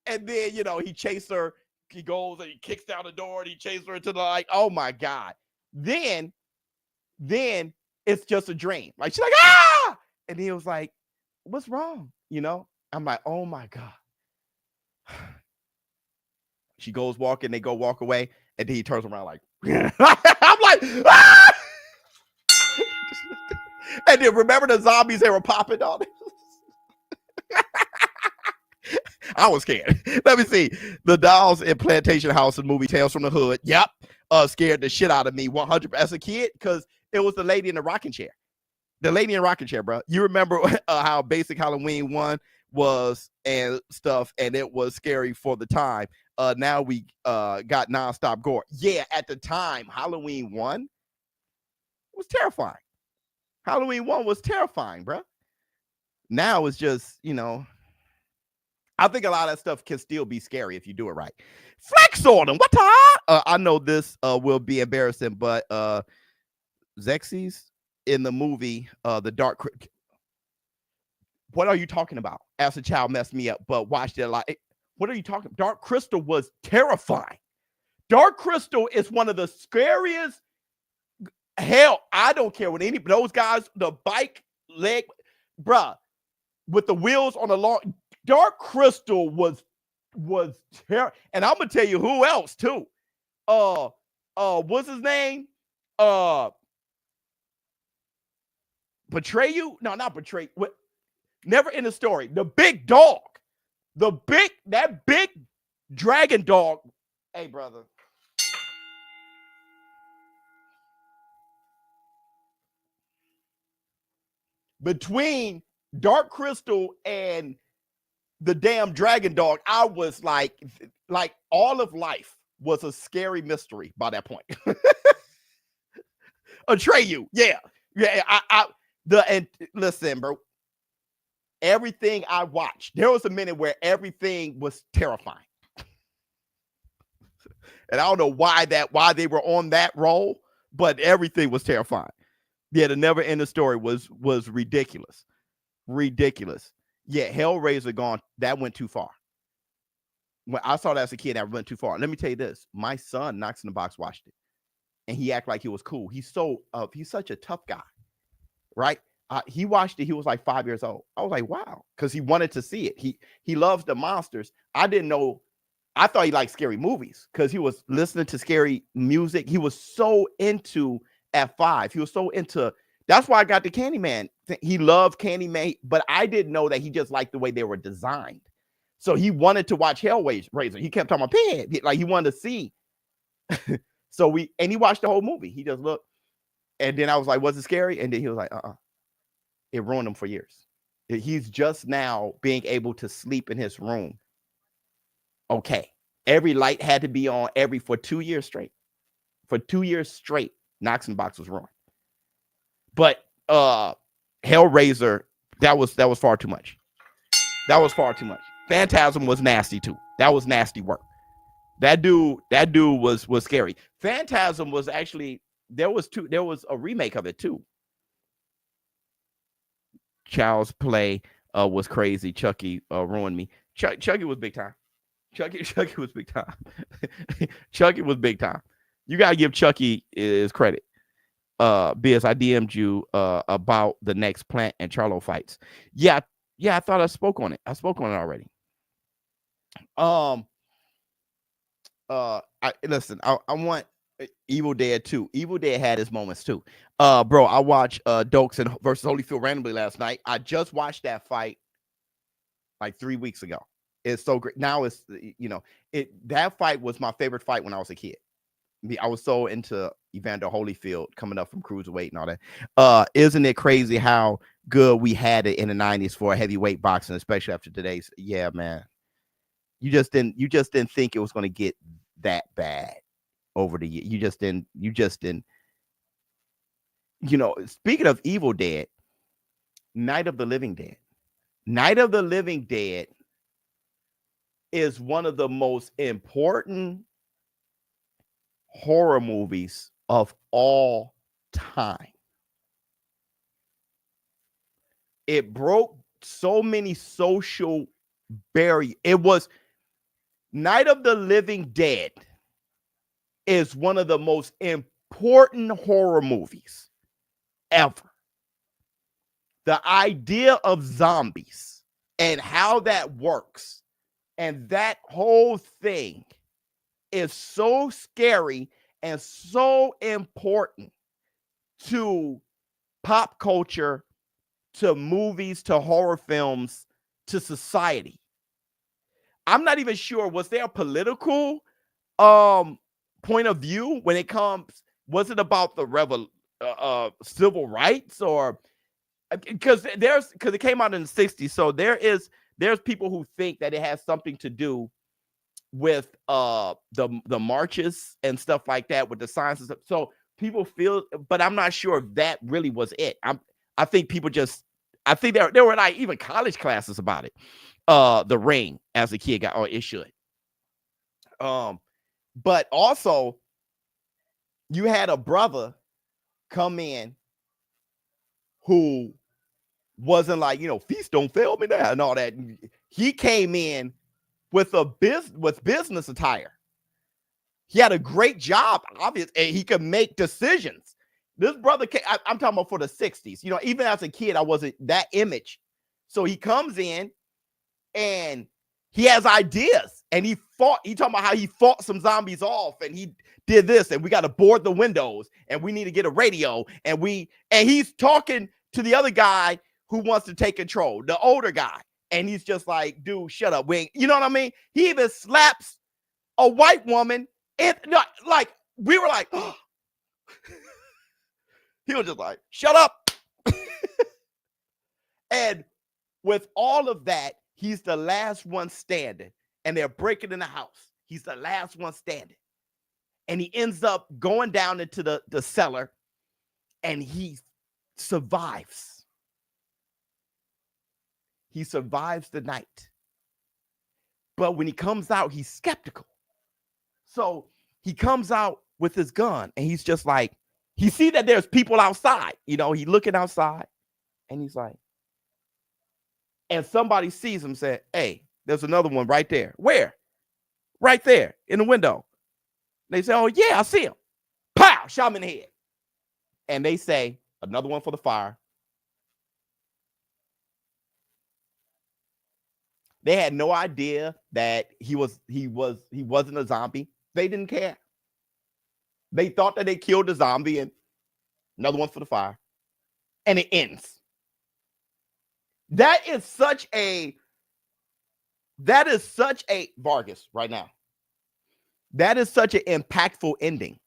and then, you know, he chased her. He goes and he kicks down the door and he chases her to the, like, oh my God. Then it's just a dream. Like, she's like, ah! And he was like, what's wrong? You know? I'm like, oh my God. She goes walking, they go walk away, and then he turns around like, I'm like, ah! And then remember the zombies they were popping on it? I was scared. Let me see. The dolls in Plantation House and movie Tales from the Hood. Yep. Scared the shit out of me 100 as a kid because it was the lady in the rocking chair. The lady in the rocking chair, bro. You remember how basic Halloween 1 was and stuff, and it was scary for the time. Now we got nonstop gore. Yeah, at the time, Halloween 1 was terrifying. Halloween 1 was terrifying, bro. Now it's just, you know, I think a lot of that stuff can still be scary if you do it right. Flex on them. What time? I know this will be embarrassing, but Xerxes in the movie, The Dark. What are you talking about? As a child, messed me up, but watched it a lot. What are you talking about? Dark Crystal was terrifying. Dark Crystal is one of the scariest. Hell, I don't care what any those guys, the bike leg, bruh, with the wheels on the long. Dark Crystal was terrible. And I'm gonna tell you who else too. What's his name? Betray You? No, not betray. What? Never in the story. The big dog. That big dragon dog. Hey, brother. Between Dark Crystal and the damn dragon dog, I was like all of life was a scary mystery by that point. Atreyu, yeah. And listen, bro. Everything I watched, there was a minute where everything was terrifying. And I don't know why they were on that roll, but everything was terrifying. Yeah, the never ending story was ridiculous. Ridiculous. Yeah, Hellraiser gone, that went too far. When I saw that as a kid, that went too far. Let me tell you this. My son, Knox in the Box, watched it. And he acted like he was cool. He's such a tough guy. Right? He watched it. He was like 5 years old. I was like, wow, because he wanted to see it. He loves the monsters. I didn't know. I thought he liked scary movies because he was listening to scary music. He was so into at 5. He was so into. That's why I got the Candyman. He loved Candyman, but I didn't know that he just liked the way they were designed. So he wanted to watch Hellraiser. He kept talking about Pinhead. Like he wanted to see. So he watched the whole movie. He just looked. And then I was like, was it scary? And then he was like, It ruined him for years. He's just now being able to sleep in his room. Okay. Every light had to be on for 2 years straight. For 2 years straight, Knox and Box was ruined. But Hellraiser, that was far too much. That was far too much. Phantasm was nasty too. That was nasty work. That dude was scary. Phantasm was actually there was a remake of it too. Child's Play was crazy. Chucky ruined me. Chucky was big time. Chucky was big time. Chucky was big time. You gotta give Chucky his credit. Biz, I DM'd you about the next Plant and Charlo fights. Yeah, I thought I spoke on it. I spoke on it already. Listen, I want Evil Dead 2. Evil Dead had his moments too. Bro, I watched Dokes and versus Holyfield randomly last night. I just watched that fight like 3 weeks ago. It's so great. Now it's that fight was my favorite fight when I was a kid. I was so into Evander Holyfield coming up from cruiserweight and all that. Isn't it crazy how good we had it in the 90s for heavyweight boxing, especially after today's? Yeah, man. You just didn't think it was going to get that bad over the year. You just didn't. Speaking of Evil Dead, Night of the Living Dead. Night of the Living Dead is one of the most important horror movies of all time. It broke so many social barriers. It was Night of the Living Dead is one of the most important horror movies ever. The idea of zombies and how that works and that whole thing is so scary and so important to pop culture, to movies, to horror films, to society. I'm not even sure, was there a political point of view when it comes, was it about the civil rights, or because it came out in the 60s, so there's people who think that it has something to do with the marches and stuff like that, with the signs and stuff. So people feel, but I'm not sure if that really was it. I think people just, I think there were like even college classes about it. The Ring as a kid got, or it should. But also you had a brother come in who wasn't like, feast don't fail me now and all that. He came in with business attire. He had a great job, obviously, and he could make decisions. This brother I'm talking about for the 60s. Even as a kid, I wasn't that image. So he comes in and he has ideas, and he talking about how he fought some zombies off, and he did this, and we got to board the windows, and we need to get a radio, and he's talking to the other guy who wants to take control, the older guy. And he's just like, dude, shut up. You know what I mean? He even slaps a white woman. And like, we were like, oh. He was just like, shut up. And with all of that, he's the last one standing. And they're breaking in the house. He's the last one standing. And he ends up going down into the cellar. And he survives. He survives the night. But when he comes out, he's skeptical. So he comes out with his gun, and he's just like, he see that there's people outside. He looking outside, and he's like, and somebody sees him, said, hey, there's another one right there. Where? Right there in the window. They say, oh, yeah, I see him. Pow, shot him in the head. And they say, another one for the fire. They had no idea that he wasn't a zombie. They didn't care. They thought that they killed the zombie and another one for the fire. And it ends. That is such a Vargas right now. That is such an impactful ending.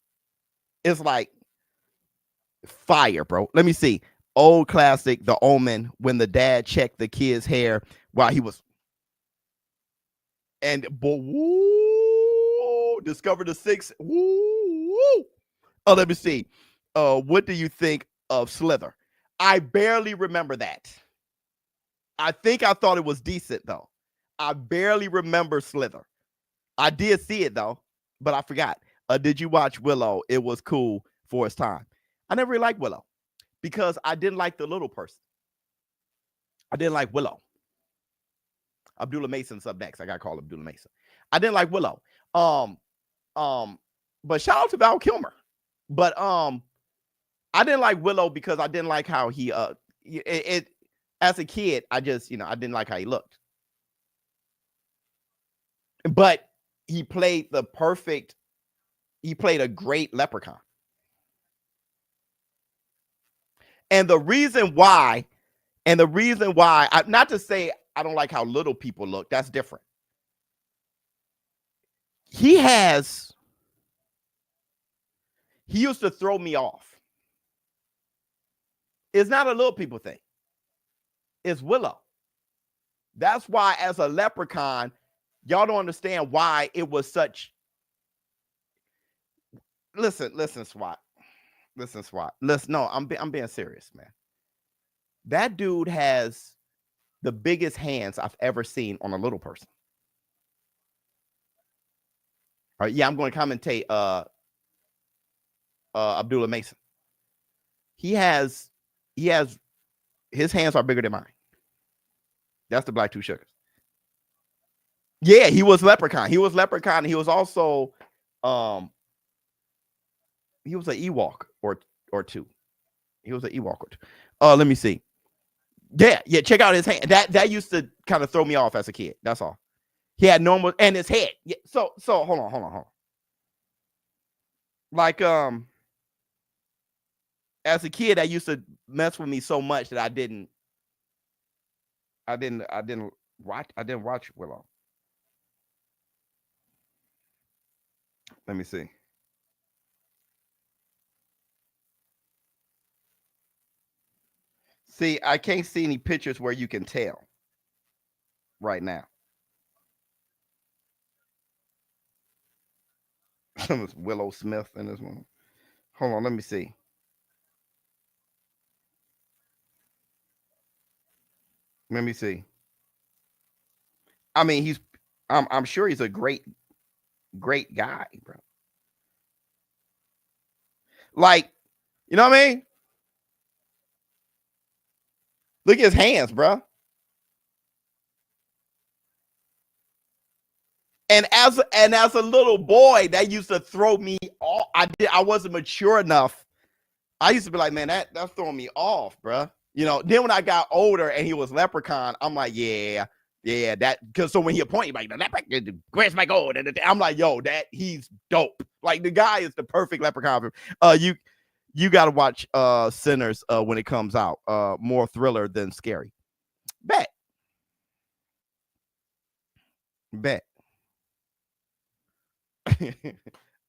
It's like fire, bro. Let me see. Old classic, The Omen, when the dad checked the kid's hair while he was discovered the six. Oh, let me see. What do you think of Slither? I barely remember that. I think I thought it was decent though. I barely remember Slither. I did see it though, but I forgot. Did you watch Willow? It was cool for its time. I never really liked Willow because I didn't like the little person. I didn't like Willow. Abdullah Mason's up next. I gotta call Abdullah Mason. I didn't like Willow. But shout out to Val Kilmer. But I didn't like Willow because I didn't like how he as a kid, I just, I didn't like how he looked. But he played a great leprechaun. And the reason why, not to say I don't like how little people look, that's different. He used to throw me off. It's not a little people thing. It's Willow. That's why as a leprechaun, y'all don't understand why it was such. Listen, SWAT. No, I'm being serious, man. That dude has the biggest hands I've ever seen on a little person. All right, yeah, I'm going to commentate Abdullah Mason. His hands are bigger than mine. That's the Black Two Sugars. Yeah, he was leprechaun. He was also he was an Ewok or two. He was an Ewok or two. Let me see. Yeah, check out his hand. That used to kind of throw me off as a kid. That's all. He had normal and his head. Yeah, so hold on. Like as a kid, that used to mess with me so much that I didn't watch Willow. Let me see. See, I can't see any pictures where you can tell right now. Willow Smith in this one. Hold on, let me see. Let me see. I mean, I'm sure he's a great guy, bro. Like, you know what I mean? Look at his hands, bro. And as a little boy, that used to throw me off. I wasn't mature enough. I used to be like, man, that's throwing me off, bro. Then when I got older and he was leprechaun, I'm like, yeah, that, because so when he appointed, like, where's my gold? And I'm like, yo, he's dope. Like, the guy is the perfect leprechaun. You got to watch Sinners when it comes out. More thriller than scary. Bet.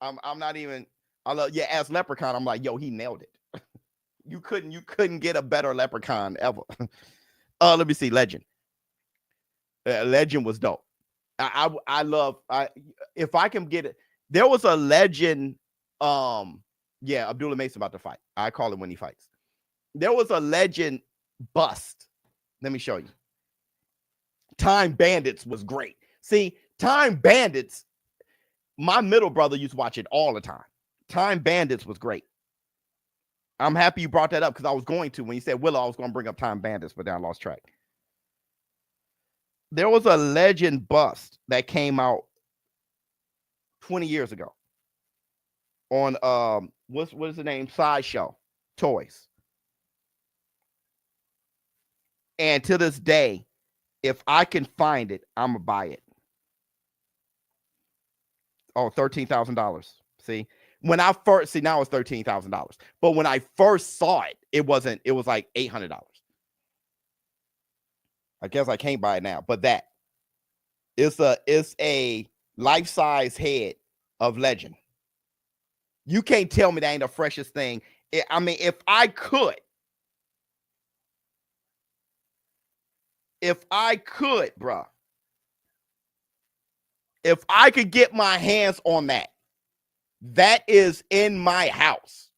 I'm not even. As Leprechaun, I'm like, yo, he nailed it. You couldn't get a better Leprechaun ever. Let me see, Legend. Legend was dope. I love. If I can get it, there was a Legend. Abdullah Mason about to fight. I call it when he fights. There was a Legend bust. Let me show you. Time Bandits was great. See, Time Bandits. My middle brother used to watch it all the time. Time Bandits was great. I'm happy you brought that up because I was going to. When you said Willow, I was going to bring up Time Bandits, but then I lost track. There was a Legend bust that came out 20 years ago on what is the name? Sideshow Toys. And to this day, If I can find it, I'm gonna buy it. Oh, $13,000. See, when I first see now it's $13,000. But when I first saw it, it was like $800. I guess I can't buy it now, but that it's a life-size head of Legend. You can't tell me that ain't the freshest thing. I mean, if I could, bruh, if I could get my hands on that, that is in my house.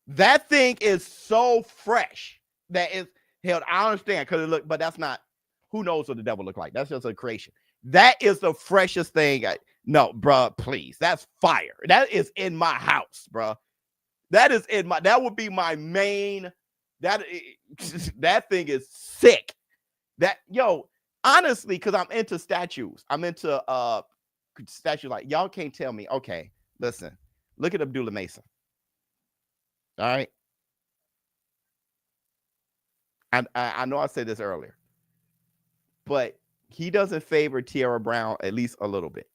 That thing is so fresh that is held. I understand because it look, but that's not. Who knows what the devil look like? That's just a creation. That is the freshest thing. No, bruh, please. That's fire. That is in my house, bruh. That is in my. That would be my main. That thing is sick. That honestly, because I'm into statues. I'm into statues. Like y'all can't tell me. Okay, listen. Look at Abdullah Mason. All right. I know I said this earlier, but he doesn't favor Tiara Brown at least a little bit.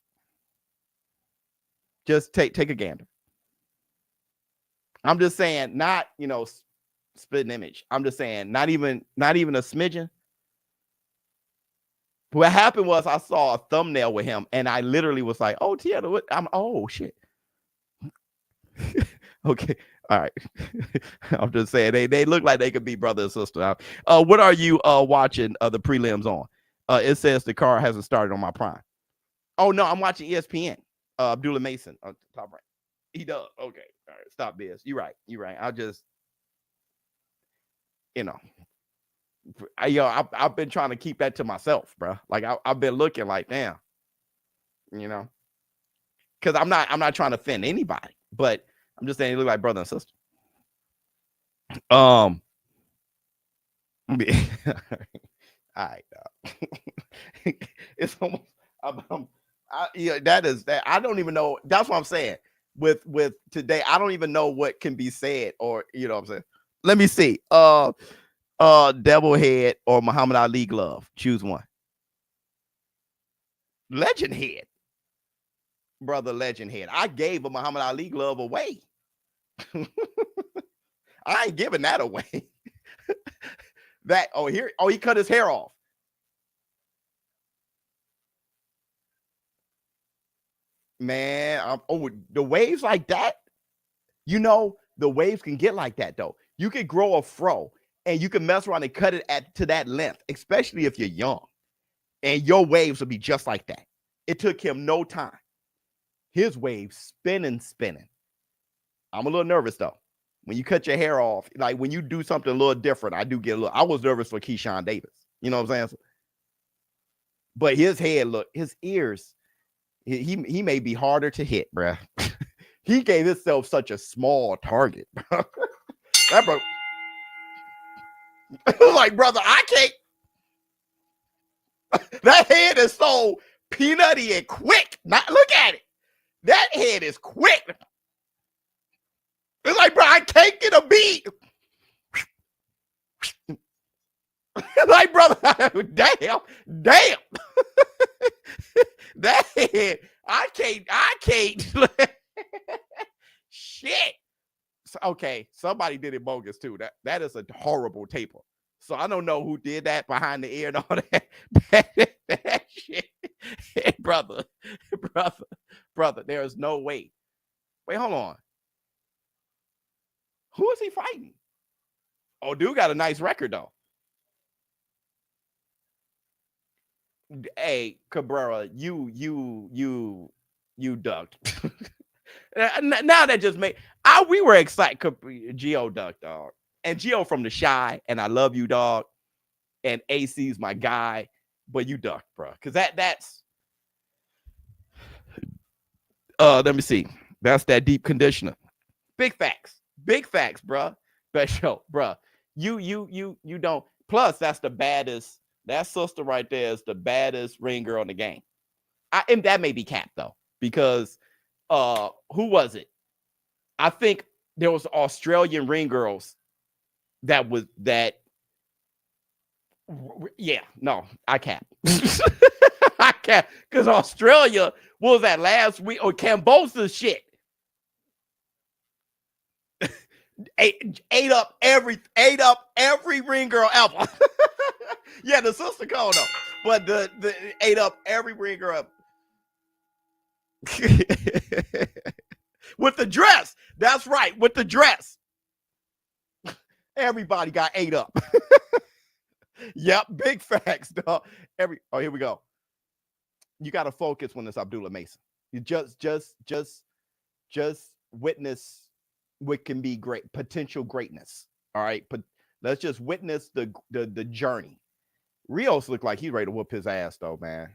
Just take a gander. I'm just saying, not split an image. I'm just saying, not even a smidgen. What happened was I saw a thumbnail with him, and I literally was like, "Oh, Tiara, what?" Oh shit. Okay, all right. I'm just saying they look like they could be brother and sister. What are you watching the prelims on? It says the car hasn't started on my Prime. Oh no, I'm watching ESPN. Abdullah Mason top right. He does. Okay, all right. Stop this. You're right. I'll just I've been trying to keep that to myself, bro. Like I've been looking like, damn, because I'm not trying to offend anybody, but I'm just saying they look like brother and sister. All right, it's almost. That is that. I don't even know. That's what I'm saying. With today, I don't even know what can be said, or what I'm saying. Let me see. Devil head or Muhammad Ali glove. Choose one. Legend head, brother. Legend head. I gave a Muhammad Ali glove away. I ain't giving that away. He cut his hair off. Man, the waves like that, the waves can get like that though. You could grow a fro and you can mess around and cut it to that length, especially if you're young, and your waves will be just like that. It took him no time. His waves spinning. I'm a little nervous though. When you cut your hair off, like when you do something a little different, I do get a little. I was nervous for Keyshawn Davis. You know what I'm saying? But his head, his ears. He may be harder to hit, bro. He gave himself such a small target, bro. That bro, like, brother, I can't. That head is so peanutty and quick. Look at it. That head is quick. It's like, bro, I can't get a beat. Like, brother, damn. That head, I can't. Shit. Okay, somebody did it bogus too. That is a horrible taper. So I don't know who did that behind the ear and all that. That shit. Hey, brother, there is no way. Wait, hold on. Who is he fighting? Oh, dude got a nice record though. Hey, Cabrera, you ducked. Now that just made we were excited. Gio ducked, dog, and Gio from the Shy, and I love you, dog. And AC's my guy, but you ducked, bro, because that's. Let me see. That's that deep conditioner. Big facts, bro. Special, bro. You don't. Plus, that's the baddest. That sister right there is the baddest ring girl in the game. And that may be cap though, because who was it? I think there was Australian ring girls that Yeah, no, I can't. I can't, because Australia, what was that last week? Or Cambodia shit. ate up every ring girl ever. Yeah, the sister called though, but the ate up every ring girl ever. With the dress. That's right, with the dress. Everybody got ate up. Yep, big facts, dog. Oh, here we go. You got to focus when it's Abdullah Mason. You just witness what can be great potential greatness. All right, but let's just witness the journey. Rios looked like he's ready to whoop his ass, though, man.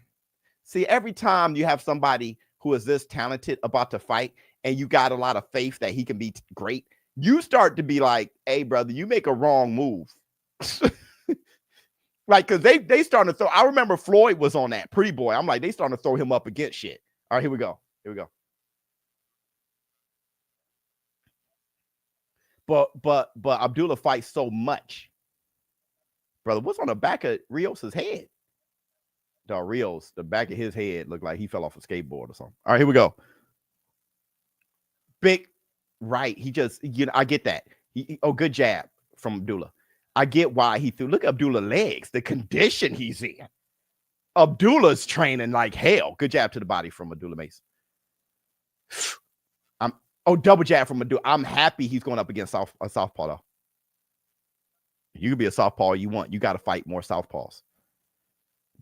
See, every time you have somebody who is this talented about to fight, and you got a lot of faith that he can be great, you start to be like, "Hey, brother, you make a wrong move." Like, because they starting to throw. I remember Floyd was on that Pretty Boy. I'm like, they starting to throw him up against shit. All right, here we go. Here we go. But Abdullah fights so much, brother. What's on the back of Rios's head? Dog, Rios, the back of his head looked like he fell off a skateboard or something. All right, here we go. Big right. He just, I get that. Good jab from Abdullah. I get why he threw. Look at Abdullah's legs, the condition he's in. Abdullah's training like hell. Good jab to the body from Abdullah Mason. Double jab from Abdullah. I'm happy he's going up against a southpaw, though. You can be a southpaw you want. You got to fight more southpaws.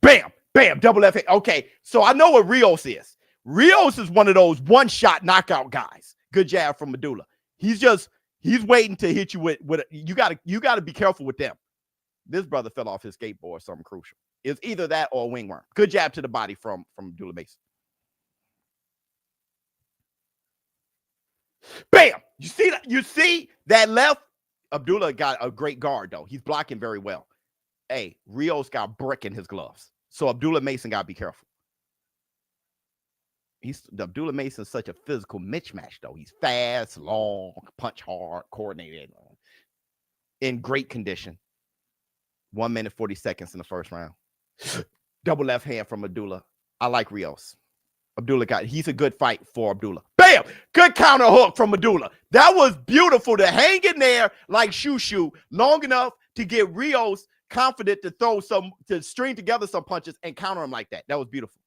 Bam, bam, double left hand. Okay, so I know what Rios is. Rios is one of those one-shot knockout guys. Good jab from Abdullah. He's waiting to hit you with you gotta be careful with them. This brother fell off his skateboard or something crucial. It's either that or a wingworm. Good jab to the body from Abdullah Mason. Bam! You see that left? Abdullah got a great guard, though. He's blocking very well. Hey, Rios got brick in his gloves. So Abdullah Mason got to be careful. Abdullah Mason's such a physical mismatch, though. He's fast, long, punch hard, coordinated, in great condition. 1 minute, 40 seconds in the first round. Double left hand from Abdullah. I like Rios. He's a good fight for Abdullah. Bam! Good counter hook from Abdullah. That was beautiful to hang in there like shoo long enough to get Rios confident to string together some punches and counter him like that. That was beautiful.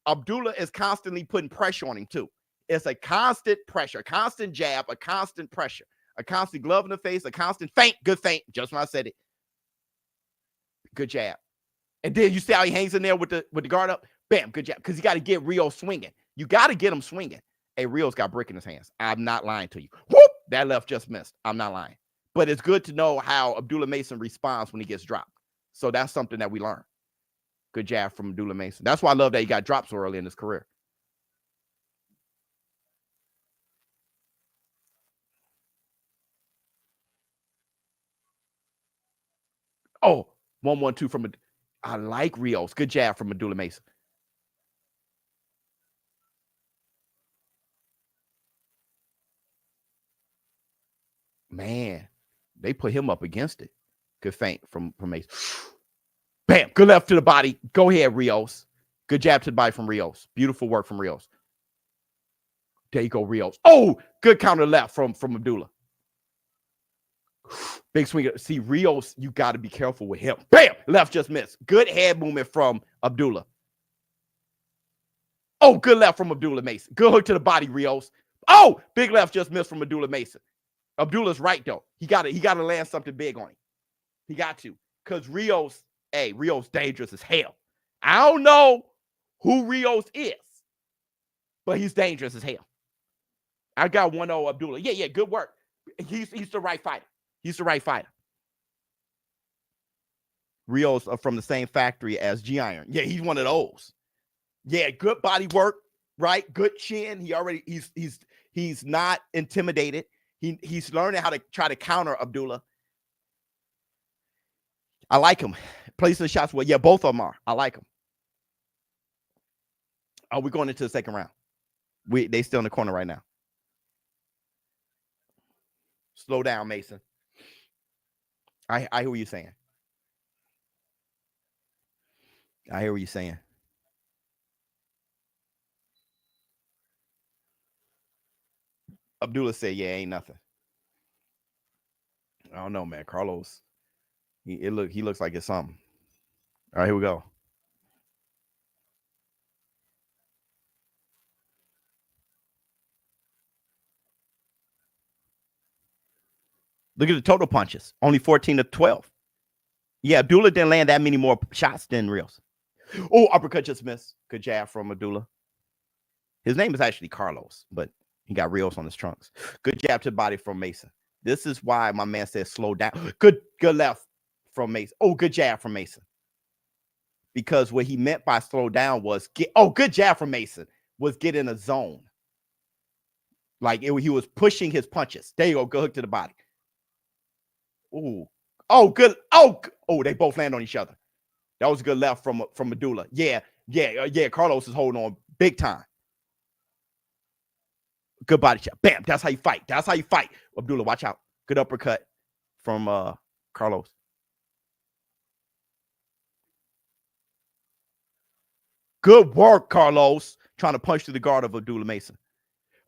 Abdullah is constantly putting pressure on him, too. It's a constant pressure, a constant jab, a constant pressure, a constant glove in the face, a constant feint. Good feint. Just when I said it. Good jab. And then you see how he hangs in there with the guard up? Bam, good jab. Because you got to get Rios swinging. You got to get him swinging. Hey, Rios got brick in his hands. I'm not lying to you. Whoop! That left just missed. I'm not lying. But it's good to know how Abdullah Mason responds when he gets dropped. So that's something that we learn. Good jab from Abdullah Mason. That's why I love that he got dropped so early in his career. Oh, 1-1-2 from I like Rios. Good jab from Abdullah Mason. Man, they put him up against it. Good feint from Mason. Bam, good left to the body. Go ahead, Rios. Good jab to the body from Rios. Beautiful work from Rios. There you go, Rios. Oh, good counter left from Abdullah. Big swing. See, Rios, you got to be careful with him. Bam, left just missed. Good head movement from Abdullah. Oh, good left from Abdullah Mason. Good hook to the body, Rios. Oh, big left just missed from Abdullah Mason. Abdullah's right, though. He got to land something big on him. He got to. Because Rios dangerous as hell. I don't know who Rios is, but he's dangerous as hell. I got 1-0 Abdullah. Yeah, good work. He's the right fighter. He's the right fighter. Rios are from the same factory as G-Iron. Yeah, he's one of those. Yeah, good body work, right? Good chin. He's not intimidated. He's learning how to try to counter Abdullah. I like him. Placing the shots well. Yeah, both of them are. I like him. Oh, we're going into the second round. They still in the corner right now. Slow down, Mason. I hear what you're saying. I hear what you're saying. Abdullah said, yeah, ain't nothing. I don't know, man. Carlos, he looks like it's something. All right, here we go. Look at the total punches. Only 14 to 12. Yeah, Abdullah didn't land that many more shots than Rios. Oh, uppercut just missed. Good jab from Abdullah. His name is actually Carlos, but he got Rios on his trunks. Good jab to the body from Mason. This is why my man says slow down. Good left from Mason. Oh, good jab from Mason. Because what he meant by slow down was good jab from Mason was get in a zone. Like he was pushing his punches. There you go. Good hook to the body. Ooh. Oh, good. Oh, they both land on each other. That was a good left from Abdullah. Yeah. Carlos is holding on big time. Good body shot. Bam. That's how you fight. That's how you fight. Abdullah, watch out. Good uppercut from Carlos. Good work, Carlos. Trying to punch through the guard of Abdullah Mason.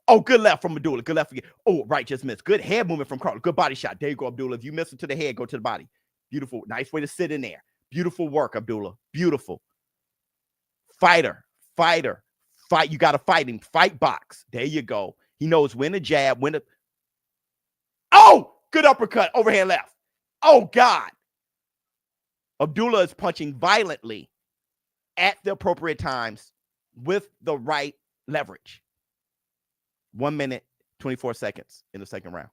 Oh, good left from Abdullah. Good left again. Oh, right, just missed. Good head movement from Carlos. Good body shot. There you go, Abdullah. If you miss it to the head, go to the body. Beautiful. Nice way to sit in there. Beautiful work, Abdullah. Beautiful. Fighter. Fight. You got to fight him. Fight box. There you go. He knows when to jab, when to. Oh, good uppercut. Overhand left. Oh, God. Abdullah is punching violently at the appropriate times with the right leverage. 1 minute, 24 seconds in the second round.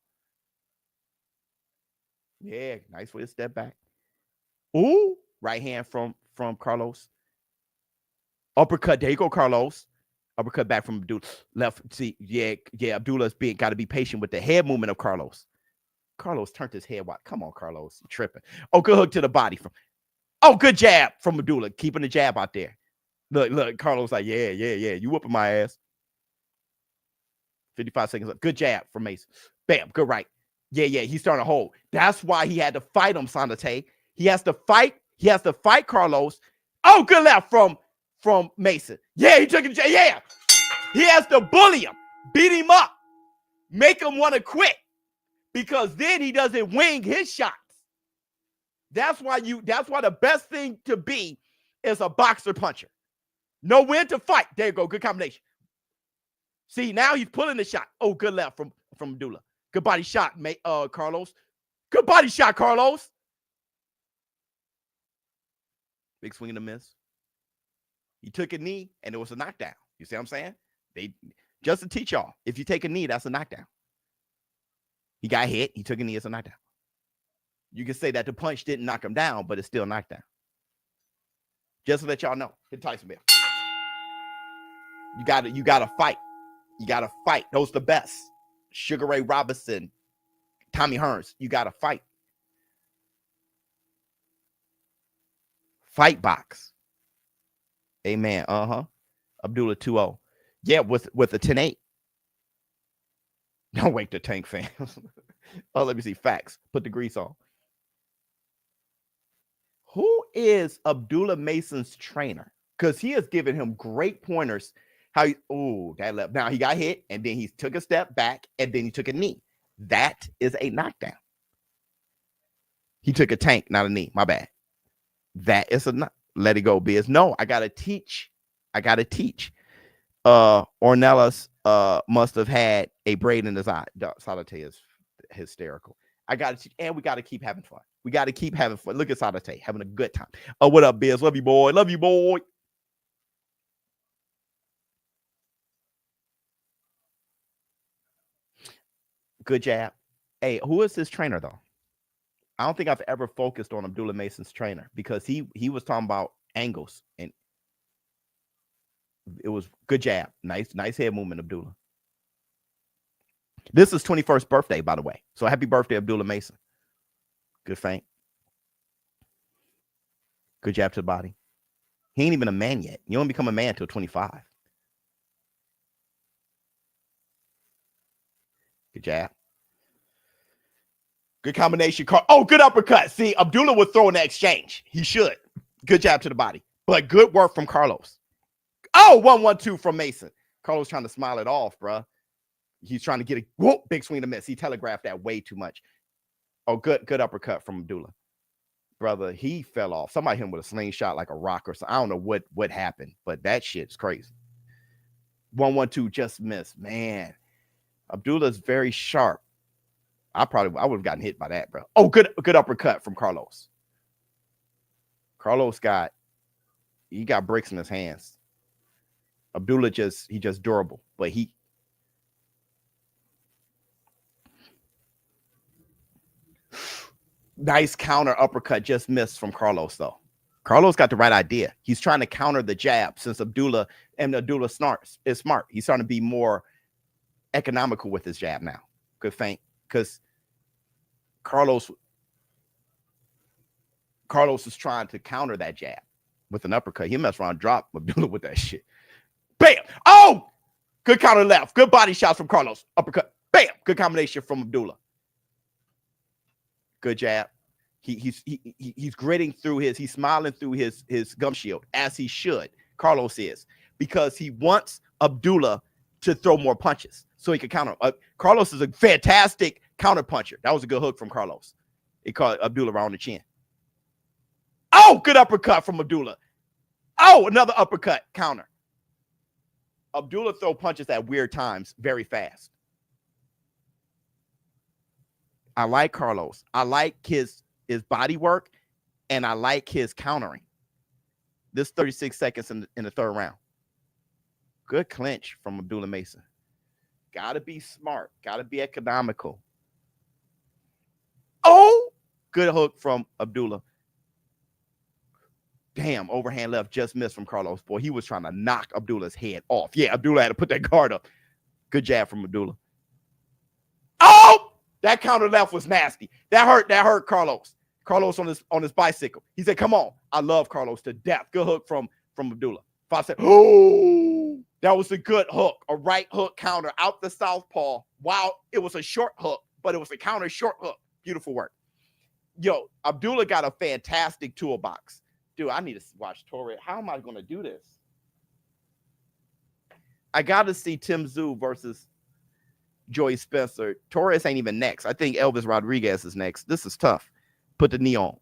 Yeah, nice way to step back. Ooh, right hand from Carlos. Uppercut. There you go, Carlos. Uppercut back from Abdullah. Left. See, yeah. Abdullah's got to be patient with the head movement of Carlos. Carlos turned his head wide. Come on, Carlos. You're tripping. Oh, good hook to the body from. Oh, good jab from Abdullah. Keeping the jab out there. Look. Carlos like, yeah. You whooping my ass. 55 seconds up. Good jab from Mason. Bam. Good right. Yeah. He's starting to hold. That's why he had to fight him, Sanate. He has to fight. He has to fight Carlos. Oh, good left from Mason. Yeah, he took it. Yeah. He has to bully him, beat him up, make him want to quit, because then he doesn't wing his shots. That's why the best thing to be is a boxer puncher. Know when to fight. There you go. Good combination. See, now he's pulling the shot. Oh, good left from Abdullah. Good body shot, Carlos. Good body shot, Carlos. Big swing and a miss. He took a knee, and it was a knockdown. You see what I'm saying? Just to teach y'all, if you take a knee, that's a knockdown. He got hit. He took a knee. It's a knockdown. You can say that the punch didn't knock him down, but it's still a knockdown. Just to let y'all know. Hit Tyson Bell. You gotta fight. You gotta fight. Those are the best. Sugar Ray Robinson, Tommy Hearns. You gotta fight. Fight box. Amen. Abdullah 2-0. Yeah, with a 10-8. Don't wake the tank fans. Oh, let me see. Facts. Put the grease on. Who is Abdullah Mason's trainer? Because he has given him great pointers. That left. Now he got hit, and then he took a step back, and then he took a knee. That is a knockdown. He took a tank, not a knee. My bad. That is a let it go, Biz. No, I gotta teach. Ornelas must have had a braid in his eye. Sadate is hysterical. I gotta teach, and we gotta keep having fun. We gotta keep having fun. Look at Sadate having a good time. Oh, what up, Biz? Love you, boy. Love you, boy. Good jab. Hey, who is his trainer, though? I don't think I've ever focused on Abdullah Mason's trainer, because he was talking about angles, and it was good jab. Nice head movement, Abdullah. This is 21st birthday, by the way. So happy birthday, Abdullah Mason. Good feint. Good jab to the body. He ain't even a man yet. You don't become a man until 25. Good jab. Good combination. Oh, good uppercut. See, Abdullah would throw in the exchange. He should. Good jab to the body. But good work from Carlos. Oh, 1-1-2 from Mason. Carlos trying to smile it off, bruh. He's trying to get a whoop, big swing to miss. He telegraphed that way too much. Oh, good uppercut from Abdullah. Brother, he fell off. Somebody hit him with a slingshot like a rock or something. I don't know what happened, but that shit's crazy. 1-1-2 just missed. Man, Abdullah's very sharp. I would have gotten hit by that, bro. Oh, good uppercut from Carlos. Carlos got bricks in his hands. Abdullah just durable, but he nice counter uppercut just missed from Carlos though. Carlos got the right idea. He's trying to counter the jab since Abdullah is smart. He's starting to be more economical with his jab now. Good feint because Carlos is trying to counter that jab with an uppercut. He messed around, drop Abdullah with that shit. Bam! Oh, good counter left. Good body shots from Carlos. Uppercut. Bam! Good combination from Abdullah. Good jab. He's gritting through he's smiling through his gum shield as he should. Carlos is because he wants Abdullah to throw more punches so he can counter. Carlos is a fantastic counter puncher. That was a good hook from Carlos. He caught Abdullah around the chin. Oh, good uppercut from Abdullah. Oh, another uppercut counter. Abdullah throw punches at weird times very fast. I like Carlos. I like his body work, and I like his countering. This 36 seconds in the third round. Good clinch from Abdullah Mason. Got to be smart. Got to be economical. Oh, good hook from Abdullah. Damn, overhand left just missed from Carlos. Boy, he was trying to knock Abdullah's head off. Yeah, Abdullah had to put that guard up. Good jab from Abdullah. Oh, that counter left was nasty. That hurt Carlos. Carlos on his bicycle. He said, come on. I love Carlos to death. Good hook from Abdullah. 5 seconds. Oh, that was a good hook. A right hook counter out the southpaw. Wow, it was a short hook, but it was a counter short hook. Beautiful work. Yo, Abdullah got a fantastic toolbox. Dude, I need to watch TORREZ. How am I going to do this? I got to see Tszyu versus Joey Spencer. TORREZ ain't even next. I think Elvis Rodriguez is next. This is tough. Put the knee on.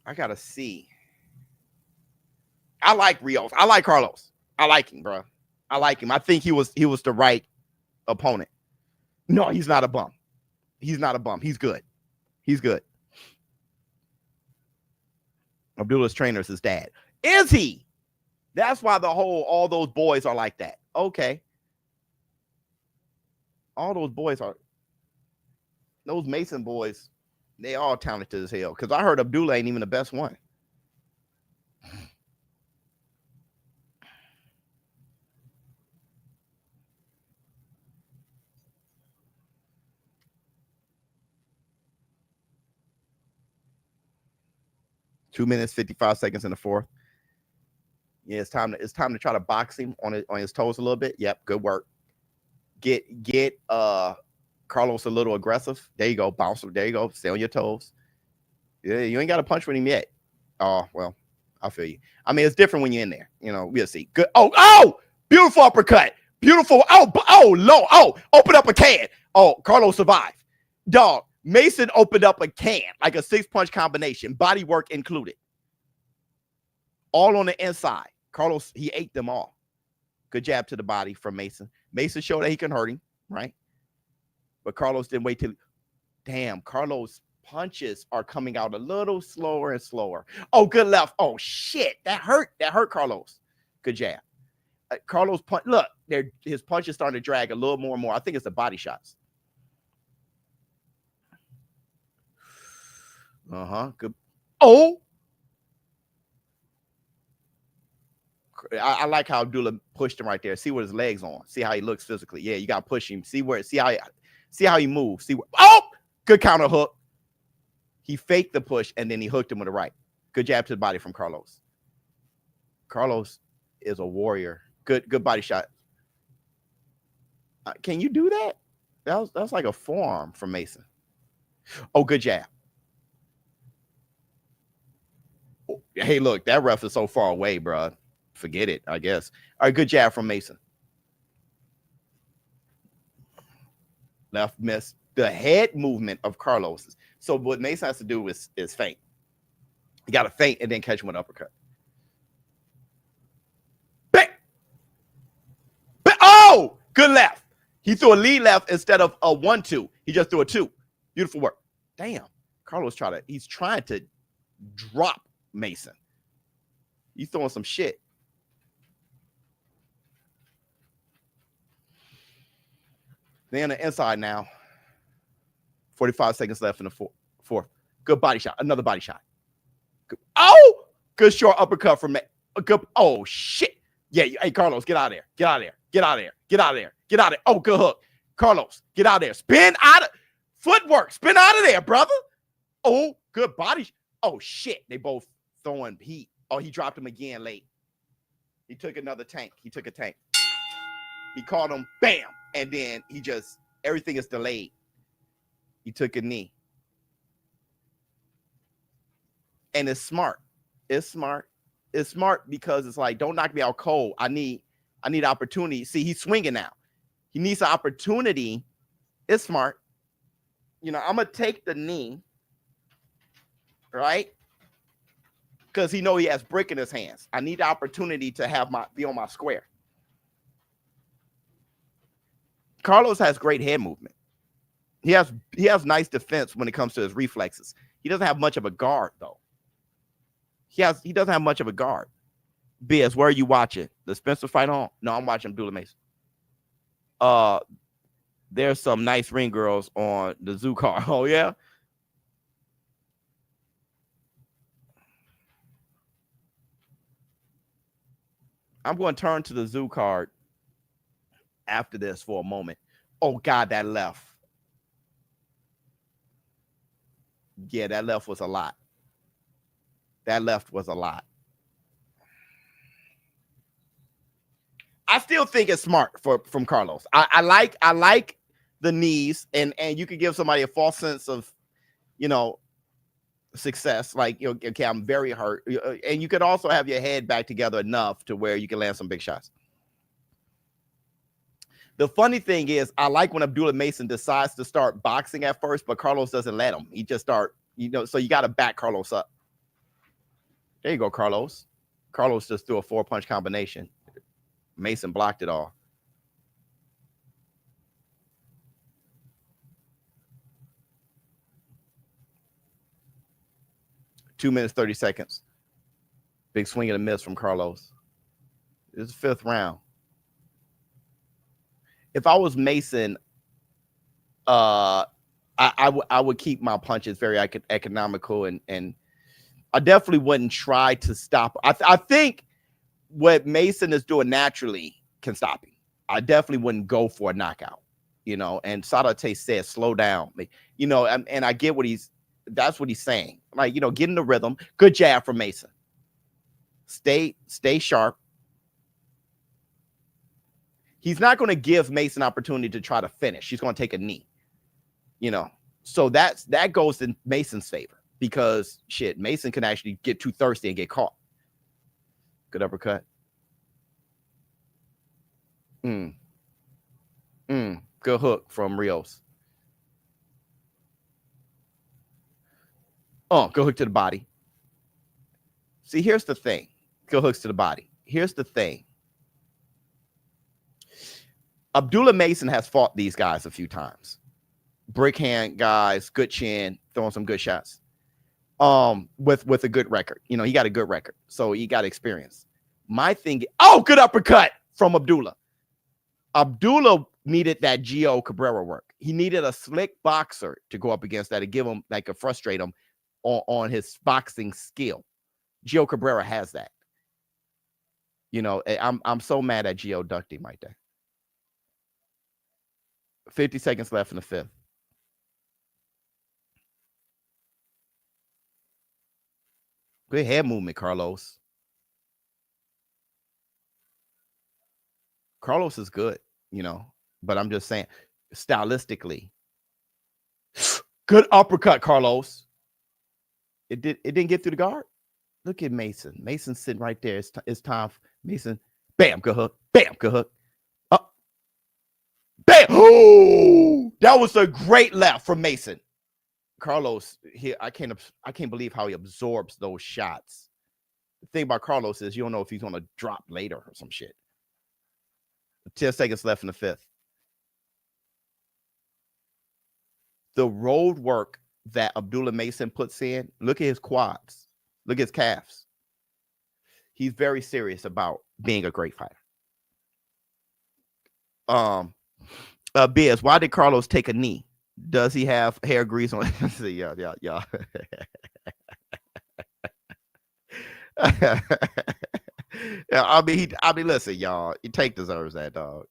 I got to see. I like Rios. I like Carlos. I like him, bro. I like him. I think he was the right opponent. No, he's not a bum. He's not a bum. He's good. He's good. Abdullah's trainer is his dad. Is he? That's why all those boys are like that. Okay. All those boys are, those Mason boys, they all talented as hell. Because I heard Abdullah ain't even the best one. Two minutes, 55 seconds in the fourth. Yeah, it's time to try to box him on his toes a little bit. Yep, good work. Get Carlos a little aggressive. There you go. Bounce. There you go. Stay on your toes. Yeah, you ain't got to punch with him yet. Oh, well, I feel you. I mean, it's different when you're in there. You know, we'll see. Good. Oh, beautiful uppercut. Beautiful. Oh, low. Oh, open up a can. Oh, Carlos survived. Dog. Mason opened up a can, like a 6-punch combination, body work included. All on the inside. Carlos, he ate them all. Good jab to the body from Mason. Mason showed that he can hurt him, right? But Carlos didn't wait till. Damn, Carlos' punches are coming out a little slower and slower. Oh, good left. Oh, shit. That hurt. That hurt Carlos. Good jab. Carlos punch. Look, his punches starting to drag a little more and more. I think it's the body shots. Good. Oh, I like how Abdullah pushed him right there. See what his legs on. See how he looks physically. Yeah, you got to push him. See how he moves. Oh, good counter hook. He faked the push and then he hooked him with the right. Good jab to the body from Carlos. Carlos is a warrior. Good body shot. Can you do that? That was like a forearm from Mason. Oh, good jab. Hey, look, that ref is so far away, bro. Forget it, I guess. All right, good jab from Mason. Left miss. The head movement of Carlos. So what Mason has to do is feint. You got to feint and then catch him with an uppercut. Bang! Bang! Oh, good left. He threw a lead left instead of a 1-2. He just threw a 2. Beautiful work. Damn. Carlos he's trying to drop Mason. He's throwing some shit. They're on the inside now. 45 seconds left in the fourth. Good body shot. Another body shot. Good. Oh! Good short uppercut from good. Oh, shit. Yeah. Hey, Carlos, get out of there. Get out of there. Get out of there. Get out of there. Get out of there. Oh, good hook. Carlos, get out of there. Spin out of footwork. Spin out of there, brother. Oh, good body. Oh, shit. They both throwing heat. Oh, he dropped him again late. He took another tank. He took a tank. He caught him. Bam. And then everything is delayed. He took a knee. And it's smart. It's smart. It's smart because it's like, don't knock me out cold. I need opportunity. See, he's swinging now. He needs an opportunity. It's smart. You know, I'm going to take the knee. Right? Because he knows he has brick in his hands. I need the opportunity to be on my square. Carlos has great head movement. He has nice defense when it comes to his reflexes. He doesn't have much of a guard, though. He doesn't have much of a guard. Biz, where are you watching? The Spencer fight on? No, I'm watching Abdullah Mason. There's some nice ring girls on the Tszyu card. Oh, yeah? I'm going to turn to the Tszyu card after this for a moment. Oh, God, that left. Yeah, that left was a lot. That left was a lot. I still think it's smart from Carlos. I like the knees, and you could give somebody a false sense of, success. Like, okay, I'm very hurt. And you could also have your head back together enough to where you can land some big shots. The funny thing is, I like when Abdullah Mason decides to start boxing at first, but Carlos doesn't let him. He just so you got to back Carlos up. There you go, Carlos. Carlos just threw a 4-punch combination. Mason blocked it all. Two minutes, 30 seconds. Big swing and a miss from Carlos. This is the 5th round. If I was Mason, I would keep my punches very economical, and I definitely wouldn't try to stop. I think what Mason is doing naturally can stop him. I definitely wouldn't go for a knockout, and Sadate said, slow down, and I get that's what he's saying. Like, get in the rhythm. Good jab from Mason. Stay sharp. He's not going to give Mason opportunity to try to finish. He's going to take a knee, so that goes in Mason's favor because shit, Mason can actually get too thirsty and get caught. Good uppercut. Good hook from Rios. Oh, good hook to the body. See, here's the thing. Good hooks to the body. Here's the thing. Abdullah Mason has fought these guys a few times. Brick hand guys, good chin, throwing some good shots. With a good record. He got a good record. So he got experience. My thing, good uppercut from Abdullah. Abdullah needed that Gio Cabrera work. He needed a slick boxer to go up against that to give him, like, frustrate him on his boxing skill. Gio Cabrera has that. I'm so mad at Gio ducked him right there. 50 seconds left in the 5th. Good head movement, Carlos. Carlos is good, but I'm just saying, stylistically, good uppercut, Carlos. It didn't get through the guard. Look at Mason. Mason's sitting right there. It's time for Mason. Bam, good hook. Bam, good hook. Up. Bam. Oh, that was a great left from Mason. Carlos here. I can't believe how he absorbs those shots. The thing about Carlos is you don't know if he's gonna drop later or some shit. 10 seconds left in the fifth. The road work that Abdullah Mason puts in, look at his quads, look at his calves. He's very serious about being a great fighter. Biz, why did Carlos take a knee? Does he have hair grease on? Yeah. Yeah, I mean, listen, y'all. Tank deserves that, dog.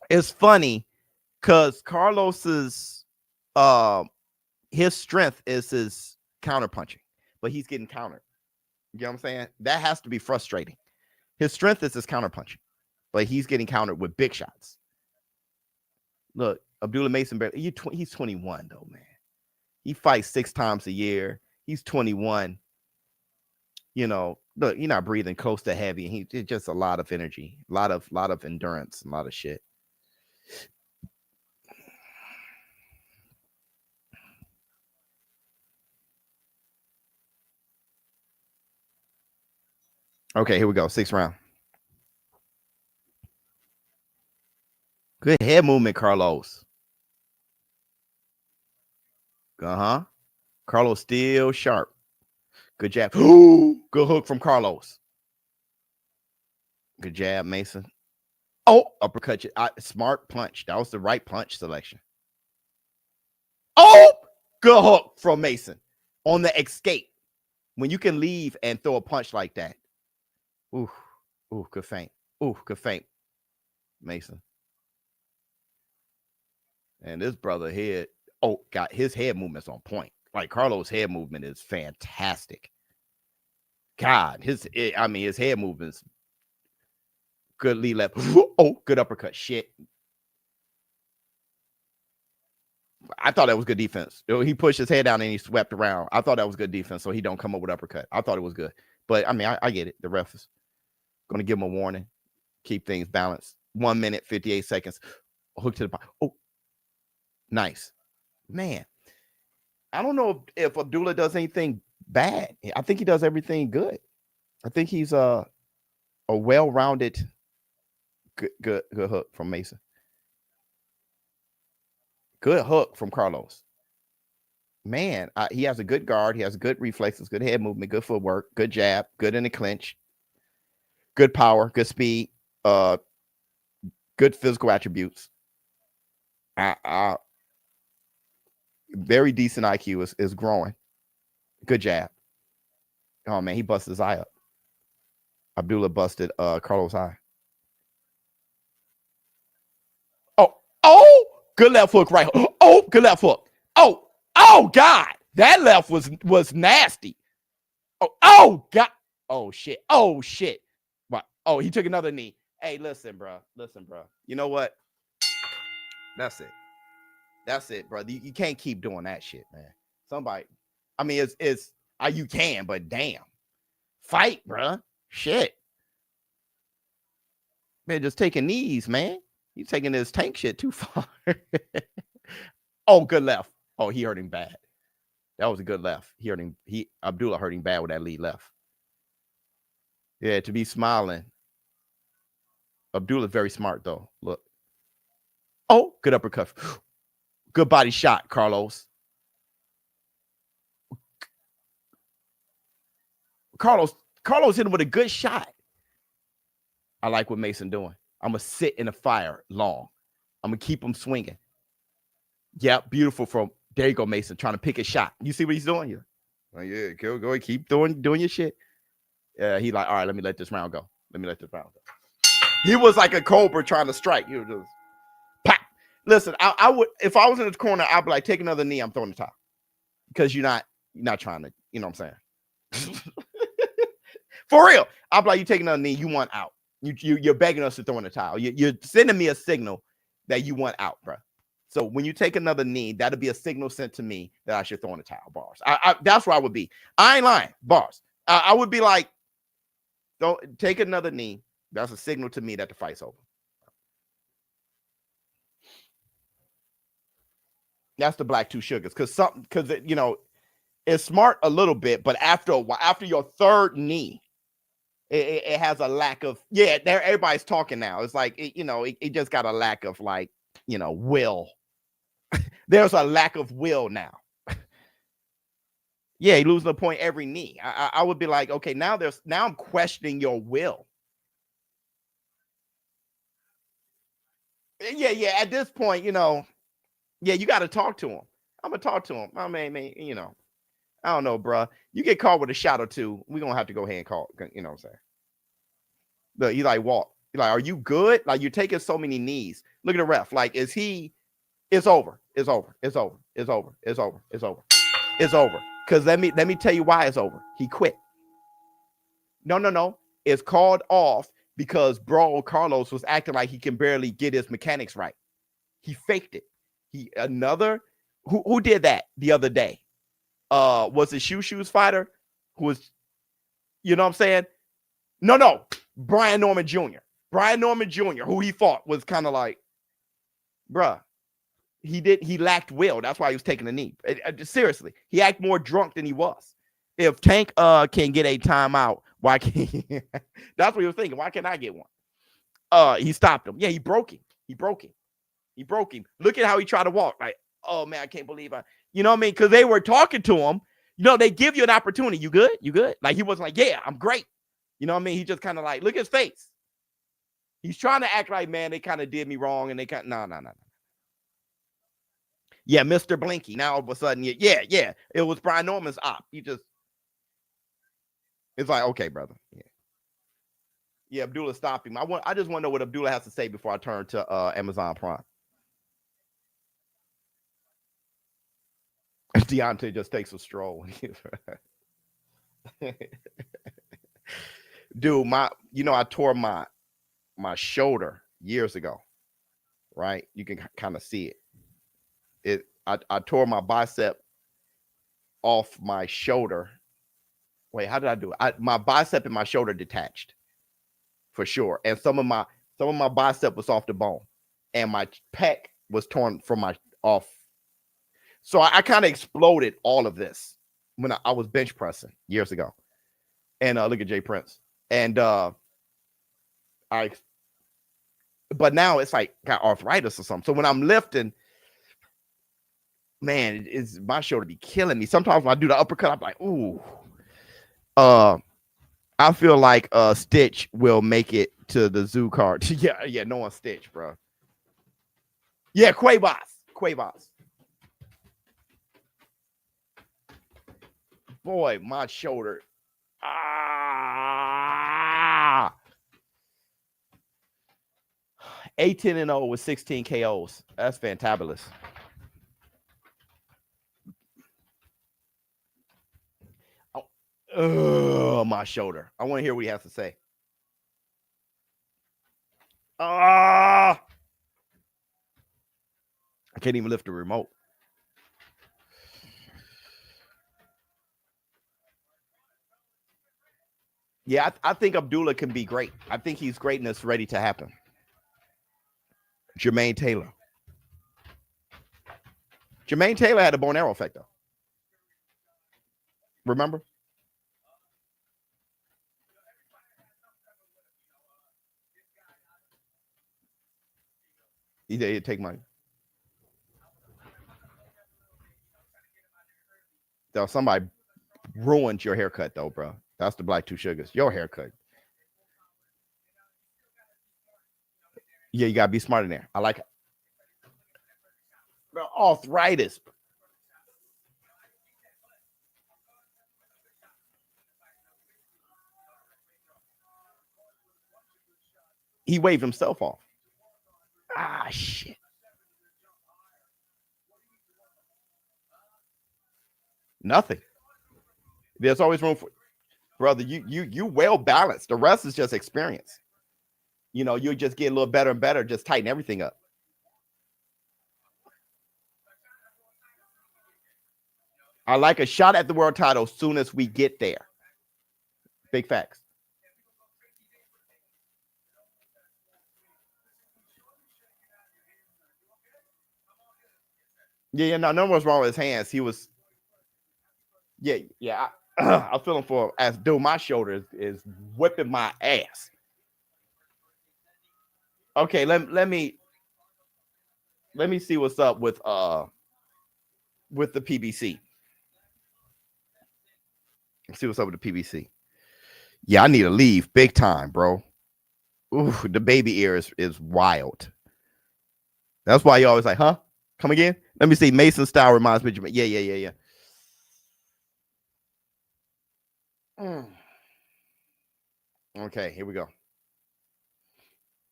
It's funny because Carlos's his strength is his counter punching, but he's getting countered. You know what I'm saying? That has to be frustrating. His strength is his counter punching, but he's getting countered with big shots. Look, Abdullah Mason, he's 21 though, man. He fights 6 times a year. He's 21. You know, look, you're not breathing close to heavy. He's just a lot of energy, a lot of endurance, a lot of shit. Okay, here we go. 6th round. Good head movement, Carlos. Carlos still sharp. Good jab. Ooh, good hook from Carlos. Good jab, Mason. Oh, uppercut. Smart punch. That was the right punch selection. Oh, good hook from Mason on the escape. When you can leave and throw a punch like that. Ooh, good feint. Ooh, good feint, Mason. And this brother here, got his head movements on point. Like Carlos' head movement is fantastic. God, his head movements. Good lead left. Oh, good uppercut. Shit. I thought that was good defense. He pushed his head down and he swept around. I thought that was good defense, so he don't come up with uppercut. I thought it was good. But, I mean, I get it. The ref is going to give him a warning. Keep things balanced. 1 minute, 58 seconds. Hook to the body. Oh, nice. Man, I don't know if Abdullah does anything bad. I think he does everything good. I think he's a well-rounded good hook from Mason. Good hook from Carlos. Man, he has a good guard. He has good reflexes, good head movement, good footwork, good jab, good in the clinch, good power, good speed, good physical attributes. Very decent IQ is growing. Good jab. Oh, man, he busted his eye up. Abdullah busted Carlos' eye. Oh, good left hook right. Oh, good left hook. Oh, God. That left was nasty. Oh, God. Oh, shit. What? Oh, he took another knee. Hey, listen, bro. You know what? That's it, bro. You can't keep doing that shit, man. Somebody, I mean, you can, but damn. Fight, bro. Shit. Man, just taking knees, man. He's taking this tank shit too far. Oh, good left. Oh, he hurt him bad. That was a good left. Abdullah hurt him bad with that lead left. Yeah, to be smiling. Abdullah's very smart, though. Look. Oh, good uppercut. Good body shot, Carlos. Carlos hit him with a good shot. I like what Mason doing. I'm going to sit in the fire long. I'm going to keep him swinging. Yeah, beautiful there you go, Mason, trying to pick a shot. You see what he's doing here? Oh, yeah, go ahead, keep doing your shit. Yeah, he like, all right, let me let this round go. He was like a cobra trying to strike. He was just pop. Listen, I would, if I was in the corner, I'd be like, take another knee, I'm throwing the towel. Because you're not trying to, you know what I'm saying? For real. I'd be like, you take another knee, you want out. You're begging us to throw in the towel. You're sending me a signal that you want out, bro. So when you take another knee, that'll be a signal sent to me that I should throw in the towel. Bars. That's where I would be. I ain't lying. Bars. I would be like, don't take another knee. That's a signal to me that the fight's over. That's the black two sugars. Because you know, it's smart a little bit, but after a while, after your third knee, it has a lack of, yeah, there everybody's talking now. It's like, it just got a lack of, like, will. There's a lack of will now. Yeah, he losing a point every knee. I would be like, okay, now I'm questioning your will. Yeah. At this point, yeah, you got to talk to him. I'm gonna talk to him. I mean, I don't know, bro. You get caught with a shot or two, we're gonna have to go ahead and call. You know what I'm saying? Look, he like walk. He like, are you good? Like, you're taking so many knees. Look at the ref. Like, is he? It's over. It's over. It's over. It's over. It's over. It's over. It's over. Because let me tell you why it's over. He quit. No. It's called off because bro Carlos was acting like he can barely get his mechanics right. He faked it. Who did that the other day? Was it Shoes fighter who was, you know what I'm saying? No. Brian Norman Jr. Who he fought was kind of like, bruh. He lacked will. That's why he was taking a knee. Seriously, he acted more drunk than he was. If Tank can get a timeout, why can't he? That's what he was thinking. Why can't I get one? He stopped him. Yeah, he broke him. Look at how he tried to walk. Like, oh man, I can't believe you know what I mean? Because they were talking to him. They give you an opportunity. You good? Like, he wasn't like, yeah, I'm great. You know what I mean? He just kind of like, look at his face. He's trying to act like, man, they kind of did me wrong, and they kind of no. Yeah, Mr. Blinky. Now all of a sudden, yeah. It was Brian Norman's op. It's like, okay, brother. Yeah, Abdullah stopped him. I just want to know what Abdullah has to say before I turn to Amazon Prime. Deontay just takes a stroll. Dude, I tore my shoulder years ago, right? You can kind of see it. I tore my bicep off my shoulder. Wait, how did I do it? My bicep and my shoulder detached, for sure. And some of my bicep was off the bone, and my pec was torn from my off. So I kind of exploded all of this when I was bench pressing years ago. And look at Jay Prince. And but now it's like got arthritis or something. So when I'm lifting, man, my shoulder be killing me. Sometimes when I do the uppercut, I'm like, ooh. I feel like Stitch will make it to the zoo card. yeah, no one Stitch, bro. Yeah, Quavos. Boy, my shoulder. 18-0 with 16 KOs. That's fantabulous. Oh, my shoulder. I want to hear what he has to say. I can't even lift the remote. Yeah, I think Abdullah can be great. I think he's great and it's ready to happen. Jermaine Taylor. Jermaine Taylor had a bow and arrow effect, though. Remember? He'd take money. Though somebody ruined your haircut, though, bro. That's the Black Two Sugars. Your haircut. Yeah, you gotta be smart in there. I like it. Bro, arthritis. He waved himself off. Ah, shit. Nothing. There's always room for, brother. You well balanced. The rest is just experience. You just get a little better and better. Just tighten everything up. I like a shot at the world title as soon as we get there. Big facts. Yeah, no, nothing was wrong with his hands. He was, yeah. I'm feeling for as dude. My shoulder is whipping my ass. Okay, let me see what's up with the PBC. Let's see what's up with the PBC. Yeah, I need to leave big time, bro. Ooh, the baby ear is wild. That's why you always like, huh? Come again? Let me see. Mason style reminds me of yeah. Okay, here we go.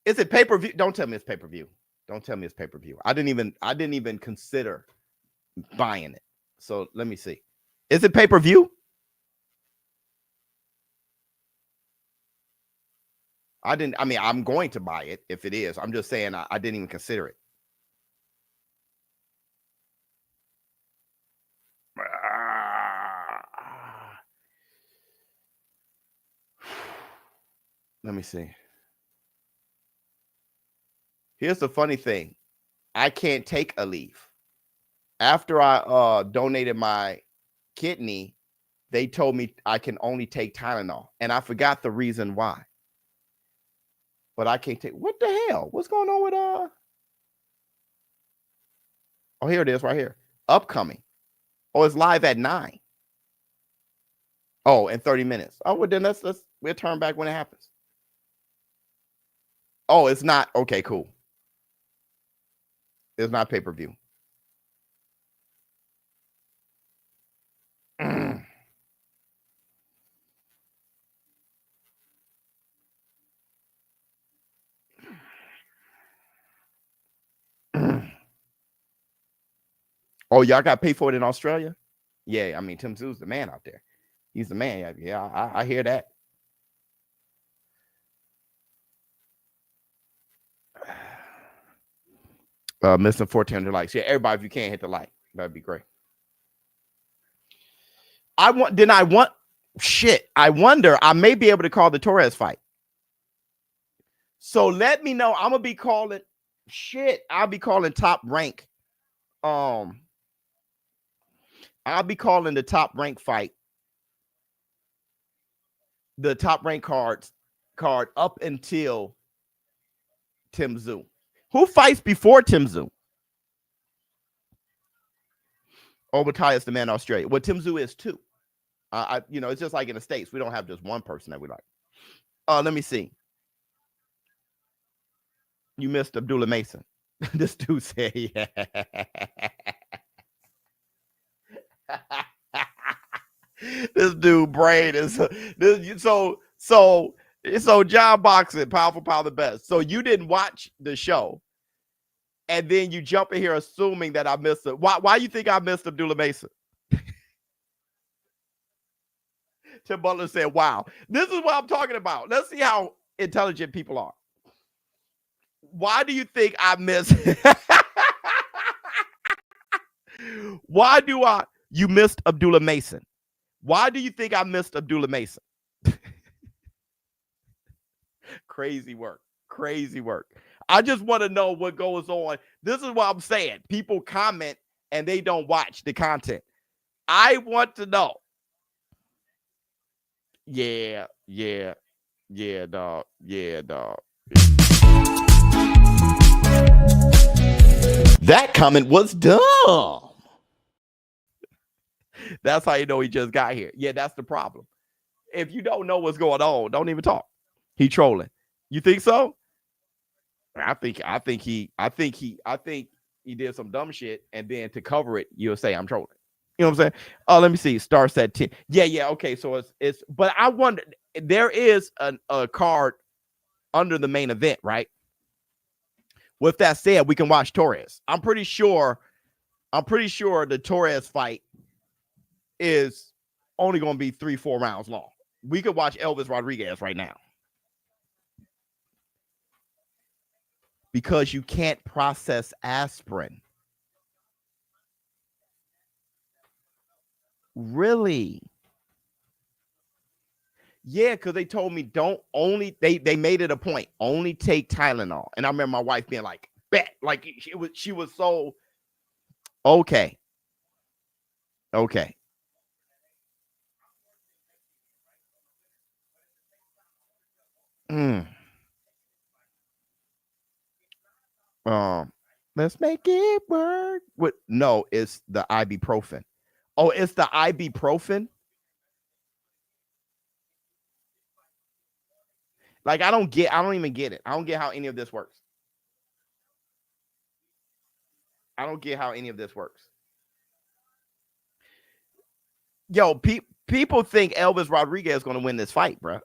Is it pay-per-view? Don't tell me it's pay-per-view. Don't tell me it's pay-per-view. I didn't even consider buying it. So let me see. Is it pay-per-view? I'm going to buy it if it is. I'm just saying I didn't even consider it. Let me see. Here's the funny thing. I can't take a leave. After I donated my kidney, they told me I can only take Tylenol. And I forgot the reason why. But I can't take. What the hell? What's going on with Oh, here it is right here. Upcoming. Oh, it's live at 9. Oh, in 30 minutes. Oh, well, then we'll turn back when it happens. Oh, it's not. Okay, cool. It's not pay-per-view. Oh, y'all got to pay for it in Australia? Yeah, I mean, Tim Tszyu's the man out there. He's the man. Yeah, I hear that. Missing 1,400 likes. Yeah, everybody, if you can't hit the like, that'd be great. I wonder, I may be able to call the TORREZ fight. So let me know. I'm going to be calling, I'll be calling Top Rank. I'll be calling the Top Rank fight. The Top Rank card up until Tim Tszyu. Who fights before Tim Tszyu? Obatai is the man in Australia. Well, Tim Tszyu is too. It's just like in the States. We don't have just one person that we like. Let me see. You missed Abdullah Mason. This dude said, yeah. This dude brain is so John Boxing, powerful, power the best. So you didn't watch the show, and then you jump in here assuming that I missed it. Why you think I missed Abdullah Mason? Tim Butler said, "Wow, this is what I'm talking about. Let's see how intelligent people are. Why do you think I missed? You missed Abdullah Mason? Why do you think I missed Abdullah Mason?" Crazy work. I just want to know what goes on. This is what I'm saying. People comment and they don't watch the content. I want to know. Yeah, dog. That comment was dumb. That's how you know he just got here. Yeah, that's the problem. If you don't know what's going on, don't even talk. He trolling. You think so? I think he did some dumb shit, and then to cover it, you'll say I'm trolling. You know what I'm saying? Oh, let me see. Star set 10. Yeah. Okay, so it's. But I wonder. There is a card under the main event, right? With that said, we can watch TORREZ. I'm pretty sure the TORREZ fight is only going to be 3-4 rounds long. We could watch Elvis Rodriguez right now. Because you can't process aspirin. Really? Yeah, because they told me don't only they made it a point, only take Tylenol. And I remember my wife being like, bet, like she was so okay. Okay. Let's make it work. What? No, it's the ibuprofen. Oh, it's the ibuprofen. Like I don't even get it. I don't get how any of this works. I don't get how any of this works. Yo, people think Elvis Rodriguez is going to win this fight, bro.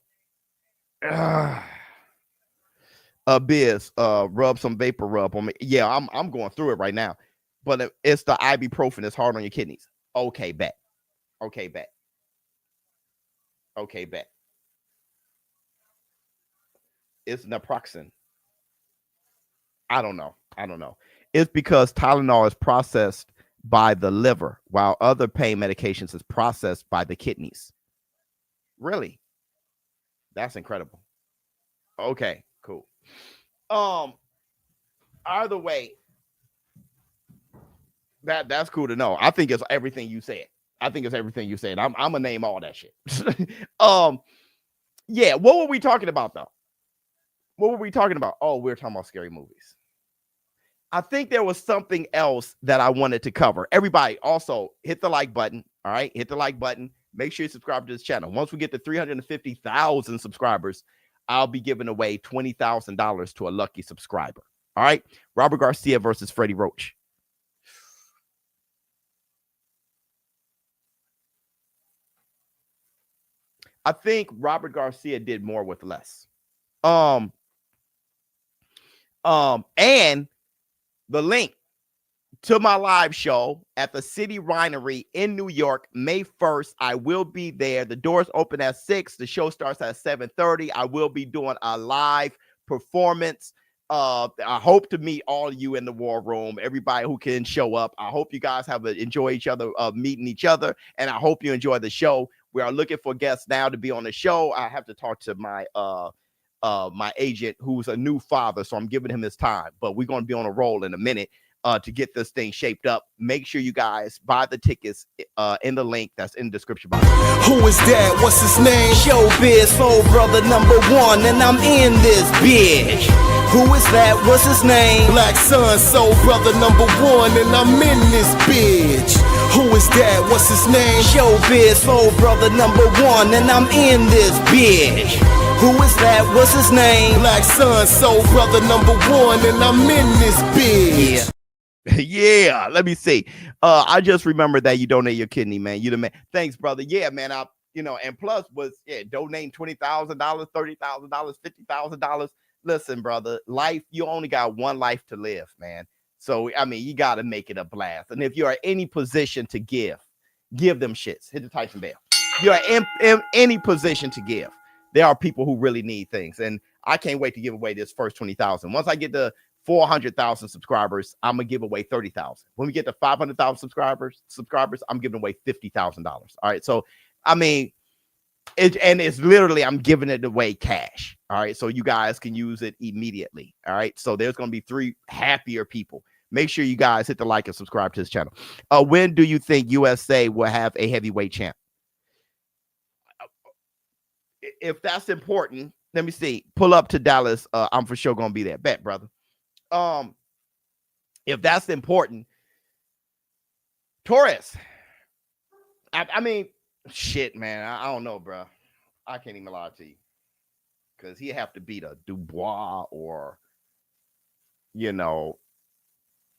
Biz, rub some vapor rub on me. Yeah, I'm going through it right now. But it's the ibuprofen. It's hard on your kidneys. Okay, bet. Okay, bet. Okay, bet. It's naproxen. I don't know. It's because Tylenol is processed by the liver, while other pain medications is processed by the kidneys. Really? That's incredible. Okay, cool. Either way, that's cool to know. I think it's everything you said. I'm gonna name all that shit. Yeah, what were we talking about though? Oh, we were talking about scary movies. I think there was something else that I wanted to cover. Everybody also hit the like button. All right, hit the like button. Make sure you subscribe to this channel. Once we get to 350,000 subscribers, I'll be giving away $20,000 to a lucky subscriber. All right, Robert Garcia versus Freddie Roach. I think Robert Garcia did more with less. And the link to my live show at the City Winery in New York, May 1st. I will be there. The doors open at 6. The show starts at 7:30. I will be doing a live performance. I hope to meet all of you in the war room, everybody who can show up. I hope you guys enjoy each other, meeting each other, and I hope you enjoy the show. We are looking for guests now to be on the show. I have to talk to my my agent, who's a new father, so I'm giving him his time, but we're going to be on a roll in a minute to get this thing shaped up. Make sure you guys buy the tickets in the link that's in the description box. Who is that? What's his name? ShowBizz, soul brother #1, and I'm in this bitch. Who is that? What's his name? Black Sun, soul brother #1, and I'm in this bitch. Who is that? What's his name? ShowBizz, soul brother #1, and I'm in this bitch. Who is that? What's his name? Black Sun, soul brother #1, and I'm in this bitch. Yeah, let me see. I just remembered that you donate your kidney, man. You the man. Thanks, brother. Yeah, man. And plus was donating $20,000, $30,000, $50,000. Listen, brother, life, you only got one life to live, man. So I mean, you got to make it a blast. And if you are in any position to give them shits. Hit the Tyson bell. You are in any position to give. There are people who really need things, and I can't wait to give away this first 20,000. Once I get to 400,000 subscribers, I'm gonna give away 30,000. When we get to 500,000 subscribers, I'm giving away $50,000. All right, so I mean, it's literally I'm giving it away cash. All right, so you guys can use it immediately. All right, so there's gonna be 3 happier people. Make sure you guys hit the like and subscribe to this channel. When do you think USA will have a heavyweight champ? If that's important, let me see. Pull up to Dallas. I'm for sure gonna be there. Bet, brother. If that's important, TORREZ. I mean, shit, man. I don't know, bro. I can't even lie to you, because he have to beat a Dubois or,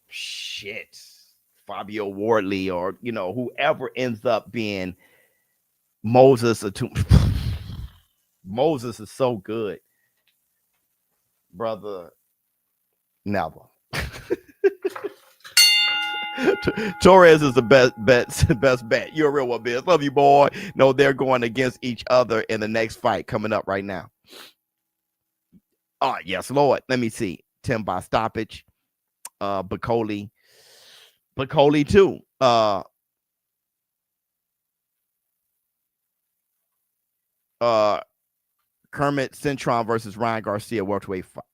shit, Fabio Wardley, or whoever ends up being Moses. Moses is so good, brother. Never. TORREZ is the best bet. You're a real one, Biz. Love you, boy. No, they're going against each other in the next fight coming up right now. Oh, yes, Lord. Let me see. Tim by stoppage. Bacoli too. Kermit Cintron versus Ryan Garcia welterweight fight.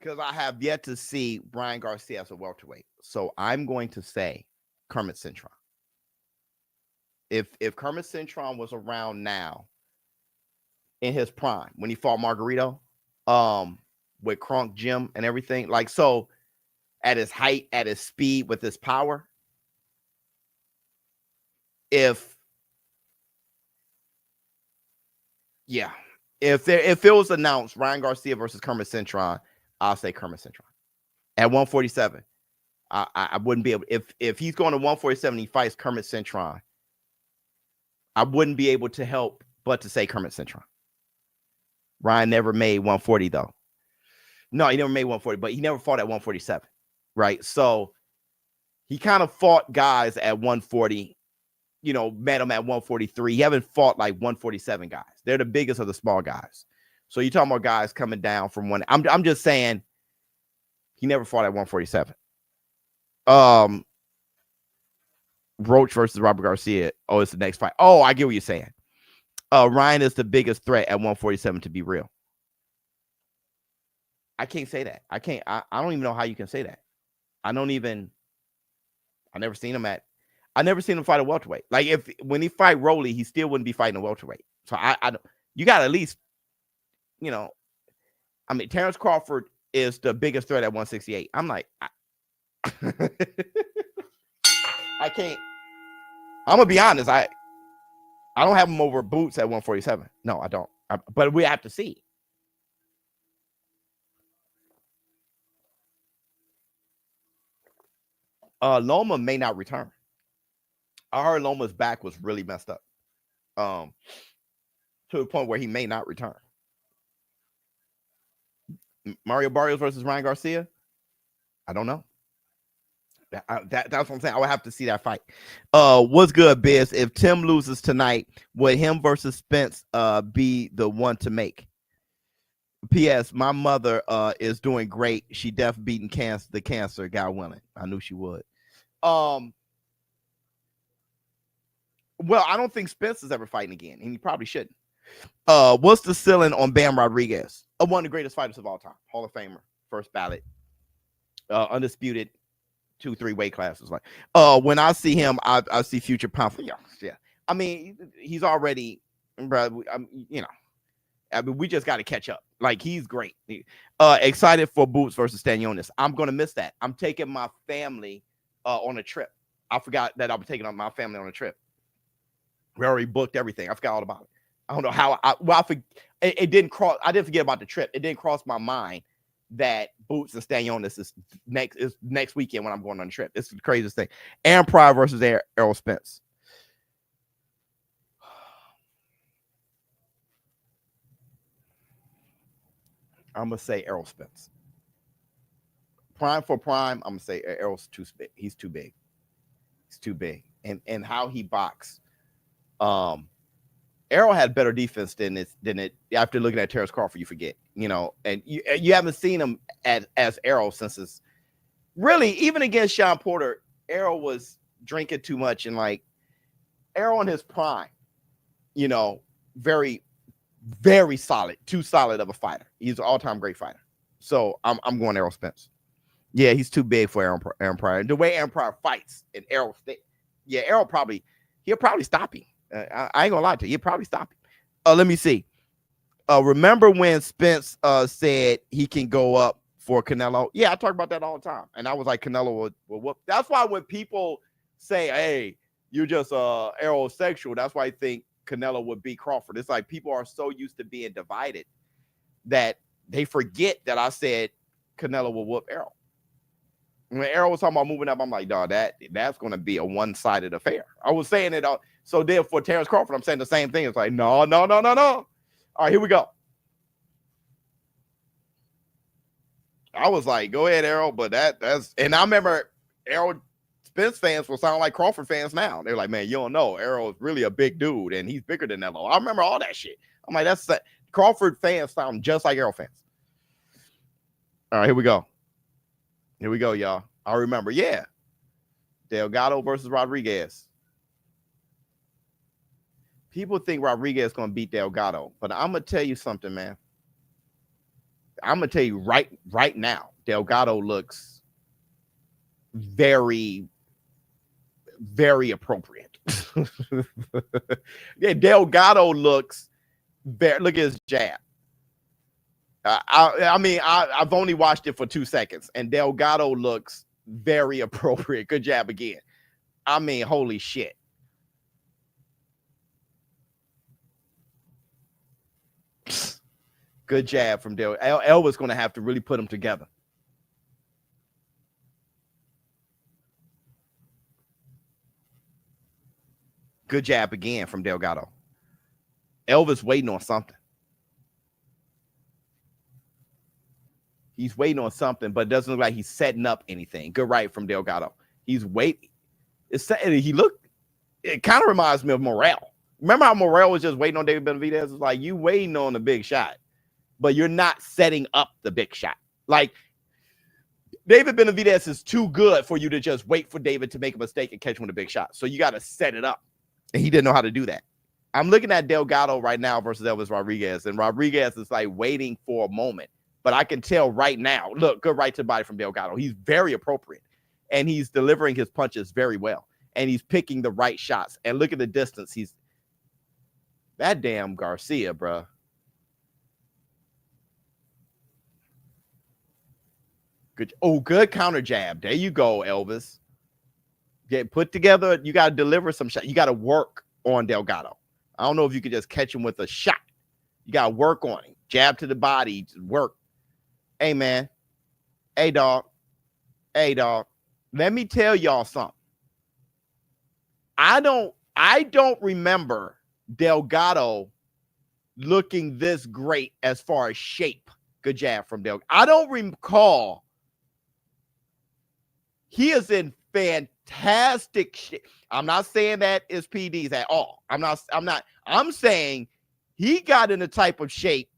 Because I have yet to see Brian Garcia as a welterweight. So I'm going to say Kermit Cintron. If Kermit Cintron was around now in his prime, when he fought Margarito, with Kronk Jim and everything, like, so at his height, at his speed, with his power, if it was announced Ryan Garcia versus Kermit Cintron, I'll say Kermit Cintron. At 147, I wouldn't be able, if he's going to 147, he fights Kermit Cintron, I wouldn't be able to help but to say Kermit Cintron. Ryan never made 140 though. No, he never made 140, but he never fought at 147, right? So he kind of fought guys at 140, you know, met him at 143. He haven't fought like 147 guys. They're the biggest of the small guys. So you're talking about guys coming down from one. I'm just saying he never fought at 147. Roach versus Robert Garcia. Oh, it's the next fight. Oh, I get what you're saying. Ryan is the biggest threat at 147 to be real. I can't say that. I don't even know how you can say that. I never seen him fight a welterweight. Like when he fight Rolly, he still wouldn't be fighting a welterweight. So you got to at least, you know, I mean, Terrence Crawford is the biggest threat at 168. I'm like, I can't. I'm gonna be honest. I don't have him over Boots at 147. No, I don't. But we have to see. Loma may not return. I heard Loma's back was really messed up. To the point where he may not return. Mario Barrios versus Ryan Garcia? I don't know. That's what I'm saying. I would have to see that fight. What's good, Biz? If Tim loses tonight, would him versus Spence be the one to make? P.S. My mother is doing great. She deaf beating the cancer, God willing. I knew she would. Well, I don't think Spence is ever fighting again, and he probably shouldn't. What's the ceiling on Bam Rodriguez? One of the greatest fighters of all time. Hall of Famer, first ballot, undisputed 2-3 weight classes. Like, when I see him, I see future pound for yeah. I mean, he's already, bro. You know, I mean, we just got to catch up. Like, he's great. Excited for Boots versus Stanionis. I'm gonna miss that. I'm taking my family on a trip. I forgot that I was taking my family on a trip. We already booked everything. I forgot all about it. I don't know how. It didn't cross. I didn't forget about the trip. It didn't cross my mind that Boots and Stanionis is next weekend when I'm going on the trip. It's the craziest thing. Aaron Pryor versus Errol Spence. I'm gonna say Errol Spence. Prime for prime, I'm gonna say Errol's too big. He's too big. He's too big. And how he boxed. Errol had better defense than it. After looking at Terrence Crawford, you forget, you know, and you haven't seen him as Errol since his really, even against Sean Porter. Errol was drinking too much, and like Errol in his prime, you know, very, very solid, too solid of a fighter. He's an all-time great fighter. So I'm going Errol Spence. Yeah, he's too big for Aaron Pryor. The way Aaron Pryor fights and Errol, he'll probably stop him. I ain't gonna lie to you. He'll probably stop him. Let me see. Remember when Spence said he can go up for Canelo? Yeah, I talk about that all the time. And I was like, Canelo will whoop. That's why when people say, hey, you're just aerosexual, that's why I think Canelo would beat Crawford. It's like people are so used to being divided that they forget that I said Canelo will whoop Errol. When Errol was talking about moving up, I'm like, dog, that's going to be a one-sided affair. I was saying it. So then for Terrence Crawford, I'm saying the same thing. It's like, no. All right, here we go. I was like, go ahead, Errol. But that's and I remember Errol Spence fans will sound like Crawford fans now. They're like, man, you don't know. Errol is really a big dude, and he's bigger than Elo. I remember all that shit. I'm like, that's Crawford fans sound just like Errol fans. All right, here we go. Here we go, y'all. I remember, yeah. Delgado versus Rodriguez. People think Rodriguez is going to beat Delgado, but I'm going to tell you something, man. I'm going to tell you right now, Delgado looks very, very appropriate. Yeah, Delgado looks very, look at his jab. I mean, I've only watched it for 2 seconds, and Delgado looks very appropriate. Good jab again. I mean, holy shit. Good jab from Delgado. Elvis going to have to really put them together. Good jab again from Delgado. Elvis waiting on something. He's waiting on something, but it doesn't look like he's setting up anything. Good right from Delgado. He's waiting. It kind of reminds me of Morrell. Remember how Morrell was just waiting on David Benavidez? It's like you waiting on the big shot, but you're not setting up the big shot. Like David Benavidez is too good for you to just wait for David to make a mistake and catch him with a big shot. So you got to set it up. And he didn't know how to do that. I'm looking at Delgado right now versus Elvis Rodriguez, and Rodriguez is like waiting for a moment. But I can tell right now, look, good right to the body from Delgado. He's very appropriate, and he's delivering his punches very well, and he's picking the right shots. And look at the distance. He's that damn Garcia, bro. Good. Oh, good counter jab. There you go, Elvis. Get put together. You got to deliver some shot. You got to work on Delgado. I don't know if you could just catch him with a shot. You got to work on him. Jab to the body. Just work. Hey, man. Hey, dog. Hey, dog. Let me tell y'all something. I don't remember Delgado looking this great as far as shape. Good jab from Delgado. I don't recall. He is in fantastic shape. I'm not saying that is PD's at all. I'm saying he got in a type of shape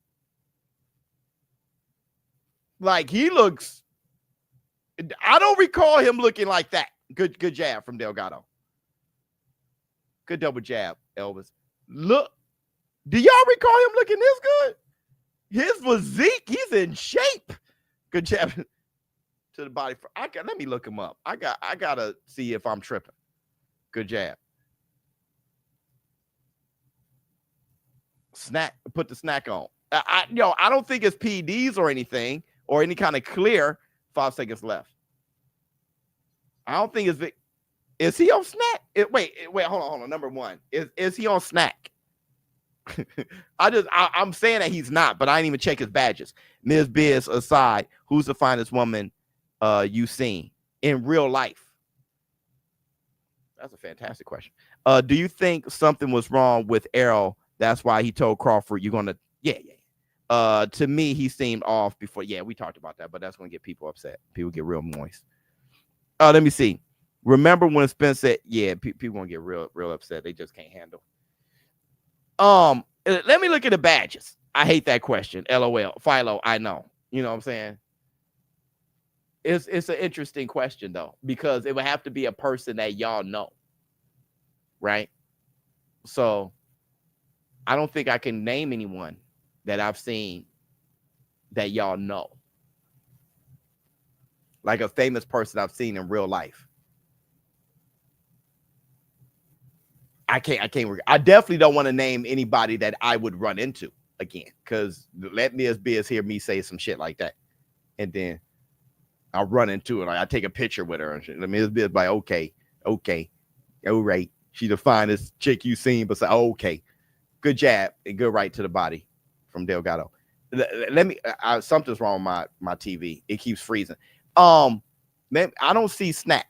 like he looks. I don't recall him looking like that. Good jab from Delgado. Good double jab, Elvis. Look, do y'all recall him looking this good? His physique, he's in shape. Good jab to the body. Let me look him up. I gotta see if I'm tripping. Good jab. Snack, put the snack on. I don't think it's PDs or anything or any kind of clear. 5 seconds left. I don't think it's. Is he on snack? Wait, hold on. Number one, is he on snack? I'm saying that he's not, but I didn't even check his badges. Ms. Biz aside, who's the finest woman you've seen in real life? That's a fantastic question. Do you think something was wrong with Errol? That's why he told Crawford, you're gonna, yeah. To me, he seemed off before. Yeah, we talked about that, but that's gonna get people upset. People get real moist. Let me see. Remember when Spence said, yeah, people gonna get real upset. They just can't handle. Let me look at the badges. I hate that question. LOL. Philo, I know. You know what I'm saying? It's an interesting question though, because it would have to be a person that y'all know. Right? So I don't think I can name anyone that I've seen that y'all know. Like a famous person I've seen in real life. I definitely don't want to name anybody that I would run into again, because let me as Biz hear me say some shit like that, and then I'll run into it. Like I take a picture with her and shit. Let me as Biz like, okay, all right. She the finest chick you seen, but say, okay, good jab and good right to the body from Delgado. Let me. Something's wrong with my TV. It keeps freezing. Man, I don't see snack.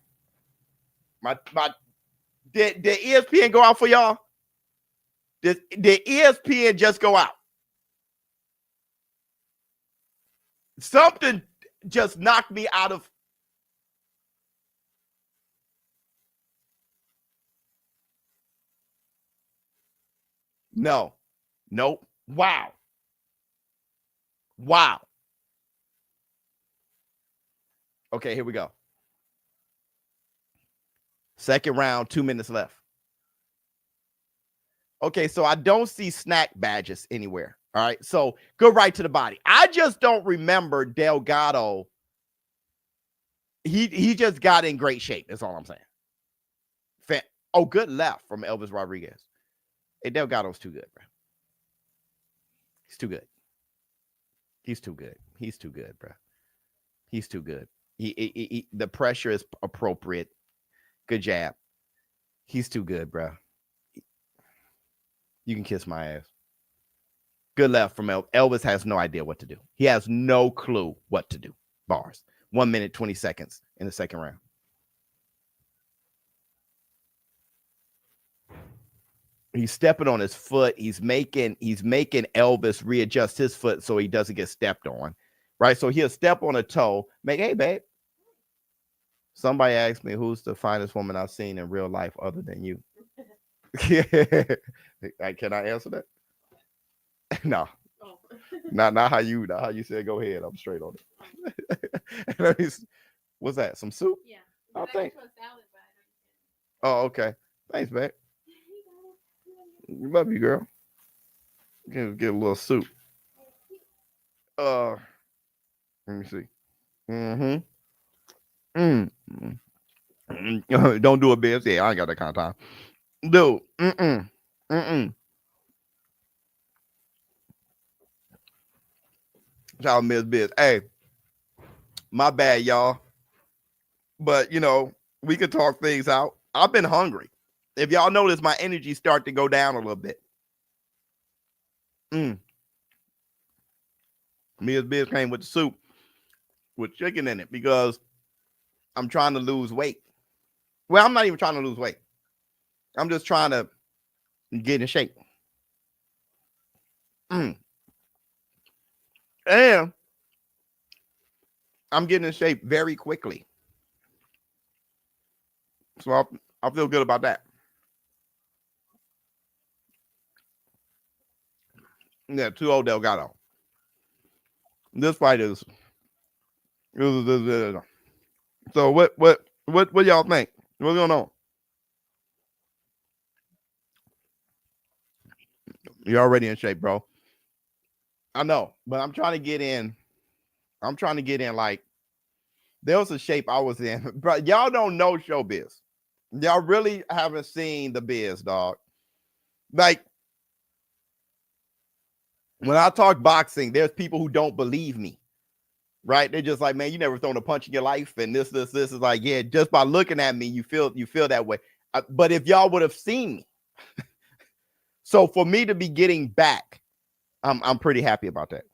Did ESPN go out for y'all? Did ESPN just go out? Something. just knocked me out of. No. Nope. Wow. Wow. Okay, here we go. Second round, 2 minutes left. Okay, so I don't see snack badges anywhere. All right, so go right to the body. I just don't remember Delgado. He just got in great shape. That's all I'm saying. Oh, good left from Elvis Rodriguez. Hey, Delgado's too good, bro. He's too good. He's too good. He's too good, bro. He's too good. The pressure is appropriate. Good jab. He's too good, bro. You can kiss my ass. Good left from Elvis. Elvis has no idea what to do. He has no clue what to do. Bars. 1 minute, 20 seconds in the second round. He's stepping on his foot. He's making Elvis readjust his foot so he doesn't get stepped on. Right? So he'll step on a toe. Hey, babe. Somebody asked me who's the finest woman I've seen in real life other than you. Can I answer that? No. Oh. not how you said go ahead. I'm straight on it. What's that? Some soup? Yeah. I think. Oh, okay. Thanks, man. Love you, girl. Get a little soup. Let me see. Don't do a biz. Yeah, I ain't got that kind of time. Dude. Shout out Miss Biz. Hey, my bad, y'all. But we could talk things out. I've been hungry. If y'all notice, my energy start to go down a little bit. Miss Biz came with the soup with chicken in it because I'm trying to lose weight. Well, I'm not even trying to lose weight. I'm just trying to get in shape. And I'm getting in shape very quickly. So I feel good about that. Yeah, 2-0 Delgado. This fight is. So what y'all think? What's going on? You're already in shape, bro. I know, but I'm trying to get in. Like, there was a shape I was in. Bro, y'all don't know ShowBizz. Y'all really haven't seen the biz, dog. Like, when I talk boxing, there's people who don't believe me. Right? They're just like, man, you never thrown a punch in your life. And this is like, yeah, just by looking at me, you feel that way. But if y'all would have seen me. So for me to be getting back, I'm pretty happy about that.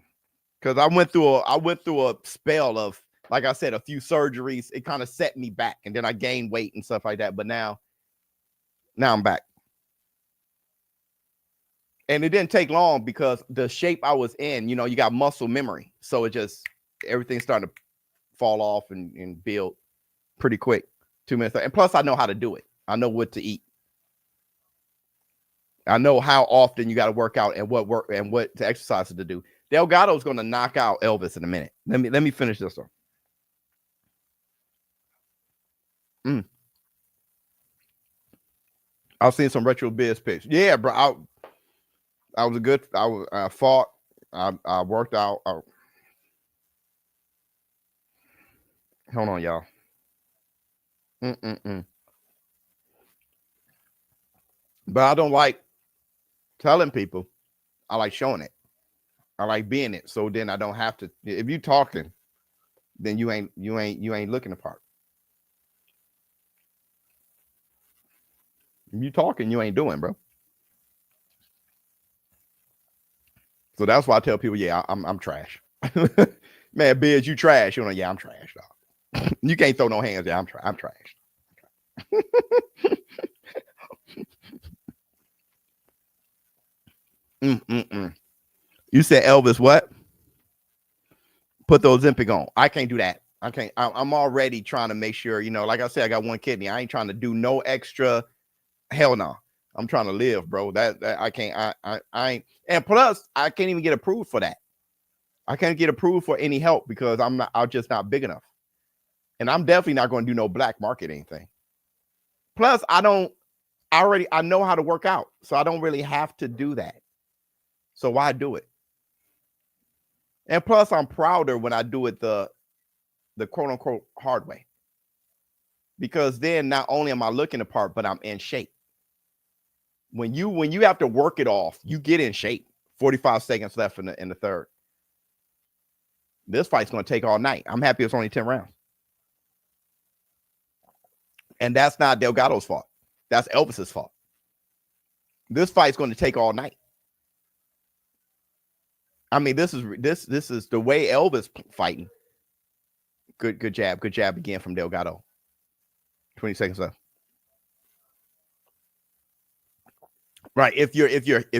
Because I went through a spell of, like I said, a few surgeries. It kind of set me back. And then I gained weight and stuff like that. But now I'm back. And it didn't take long because the shape I was in, you got muscle memory. So it just, everything's starting to fall off and build pretty quick. 2 minutes. And plus I know how to do it. I know what to eat. I know how often you got to work out and what exercises to do. Delgado's going to knock out Elvis in a minute. Let me finish this one. I've seen some retro biz pics. Yeah, bro. I fought. I worked out. Hold on, y'all. But I don't like telling people. I like showing it. I like being it. So then I don't have to. If you talking, then you ain't looking the part. If you talking, you ain't doing, bro. So that's why I tell people, yeah, I'm trash. Man, Biz, you trash. Yeah, I'm trash, dog. You can't throw no hands. Yeah, I'm trash. You said Elvis what? Put those Ozempic on. I can't do that. I can't. I'm already trying to make sure, you know, like I said, I got one kidney. I ain't trying to do no extra. Hell no. I'm trying to live, bro. That I can't. I ain't. And plus, I can't even get approved for that. I can't get approved for any help because I'm just not big enough. And I'm definitely not going to do no black market anything. Plus, I know how to work out, so I don't really have to do that. So why do it? And plus, I'm prouder when I do it the quote unquote hard way. Because then not only am I looking the part, but I'm in shape. When you have to work it off, you get in shape. 45 seconds left in the third. This fight's going to take all night. I'm happy it's only 10 rounds. And that's not Delgado's fault. That's Elvis's fault. This fight's going to take all night. I mean, this is the way Elvis fighting. Good jab again from Delgado. 20 seconds left. Right. If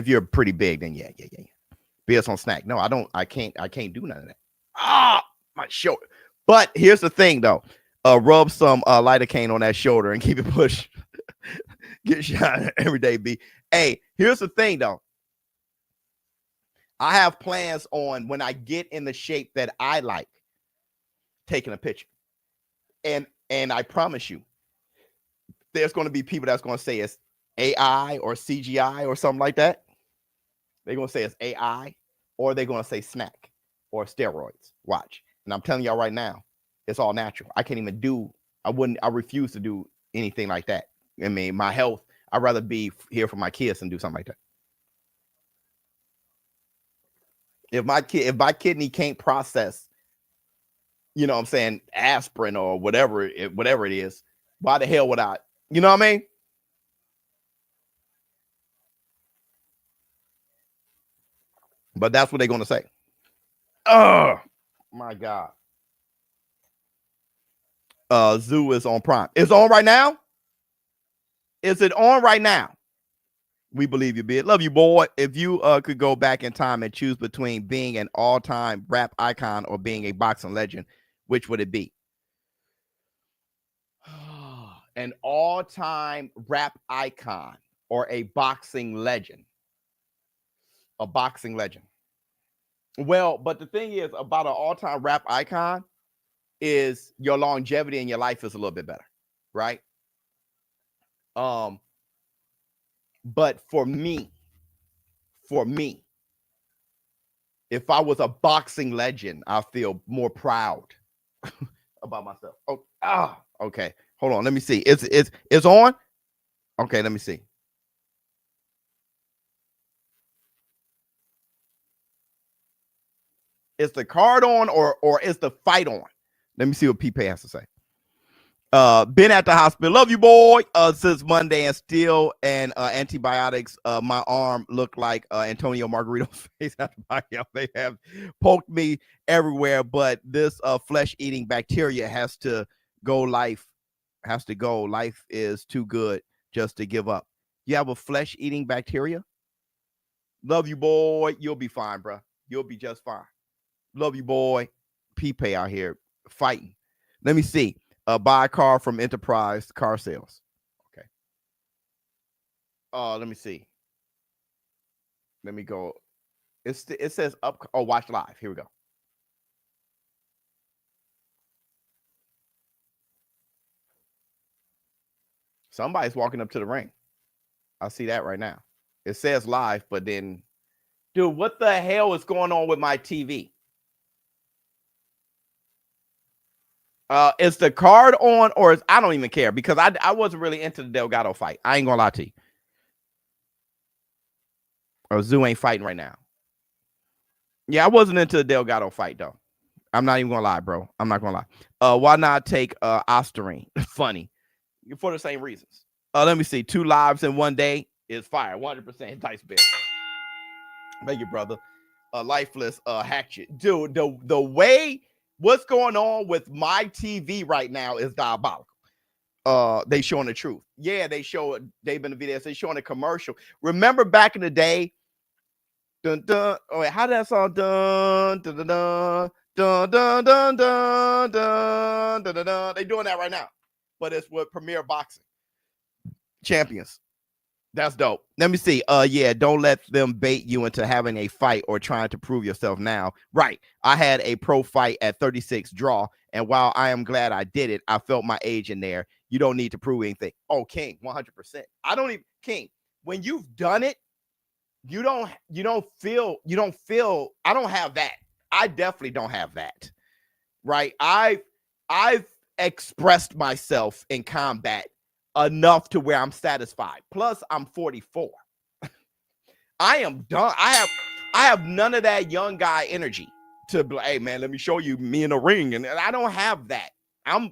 you're pretty big, then yeah. BS on snack. No, I can't do none of that. My shoulder. But here's the thing though. Rub some lidocaine on that shoulder and keep it pushed. Get shot every day, B. Hey, here's the thing though. I have plans on when I get in the shape that I like, taking a picture. And I promise you, there's going to be people that's going to say it's AI or CGI or something like that. They're going to say it's AI or they're going to say snack or steroids. Watch. And I'm telling y'all right now, it's all natural. I can't even I refuse to do anything like that. I mean, my health, I'd rather be here for my kids than do something like that. If my kidney can't process, you know what I'm saying, aspirin or whatever it is, why the hell would I, you know what I mean? But that's what they're going to say. Oh, my God. Zoo is on Prime. It's on right now? Is it on right now? We believe you, Bid. Love you, boy. If you could go back in time and choose between being an all-time rap icon or being a boxing legend, which would it be? An all-time rap icon or a boxing legend? A boxing legend. Well, but the thing is about an all-time rap icon is your longevity in your life is a little bit better, right? But for me, if I was a boxing legend, I feel more proud about myself. Okay. Hold on. Let me see. It's on. Okay. Let me see. Is the card on or is the fight on? Let me see what P-Pay has to say. Been at the hospital. Love you, boy. Since Monday and still and antibiotics. My arm looked like Antonio Margarito's face after they have poked me everywhere. But this flesh-eating bacteria has to go. Life has to go. Life is too good just to give up. You have a flesh-eating bacteria? Love you, boy. You'll be fine, bro. You'll be just fine. Love you, boy. P-Pay out here fighting. Let me see. Buy a car from Enterprise Car Sales. Okay. Let me see. Let me go. It says up. Oh, watch live. Here we go. Somebody's walking up to the ring. I see that right now. It says live, but then, dude, what the hell is going on with my TV? Is the card on or is I don't even care because I wasn't really into the Delgado fight. I ain't gonna lie to you. Or Zoo ain't fighting right now. Yeah, I wasn't into the Delgado fight though. I'm not even gonna lie, bro. I'm not gonna lie. Why not take Ostarine? Funny. For the same reasons. Let me see. 2 lives in one day is fire. 100% dice bet. Thank you, brother. Lifeless hatchet. Dude, the way what's going on with my TV right now is diabolical. They showing the truth. Yeah, they show it. They've been the videos. They showing a commercial. Remember back in the day? Dun dun. Oh, wait, how did that song? Dun dun dun dun Dun, dun, dun, dun, dun, dun, dun, dun. They doing that right now, but it's with Premier Boxing Champions. That's dope. Let me see. Yeah, don't let them bait you into having a fight or trying to prove yourself now. Right. I had a pro fight at 36 draw, and while I am glad I did it, I felt my age in there. You don't need to prove anything. Oh, King, 100%. I don't even, King, when you've done it, you don't feel, I don't have that. I definitely don't have that. Right. I've expressed myself in combat enough to where I'm satisfied. Plus, I'm 44. I am done. I have none of that young guy energy to be like, hey man, let me show you me in the ring. And I don't have that. I'm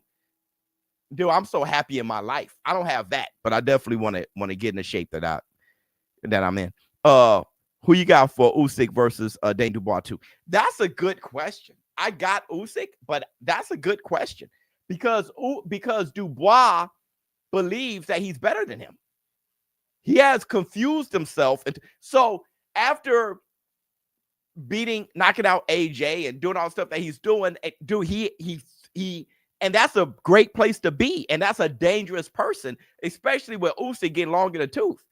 so happy in my life. I don't have that, but I definitely want to get in the shape that I'm in. Who you got for Usyk versus Dane Dubois 2? That's a good question. I got Usyk, but that's a good question because Dubois believes that he's better than him. He has confused himself. And so after knocking out AJ and doing all the stuff that he's doing, and that's a great place to be. And that's a dangerous person, especially with Usyk getting long in the tooth.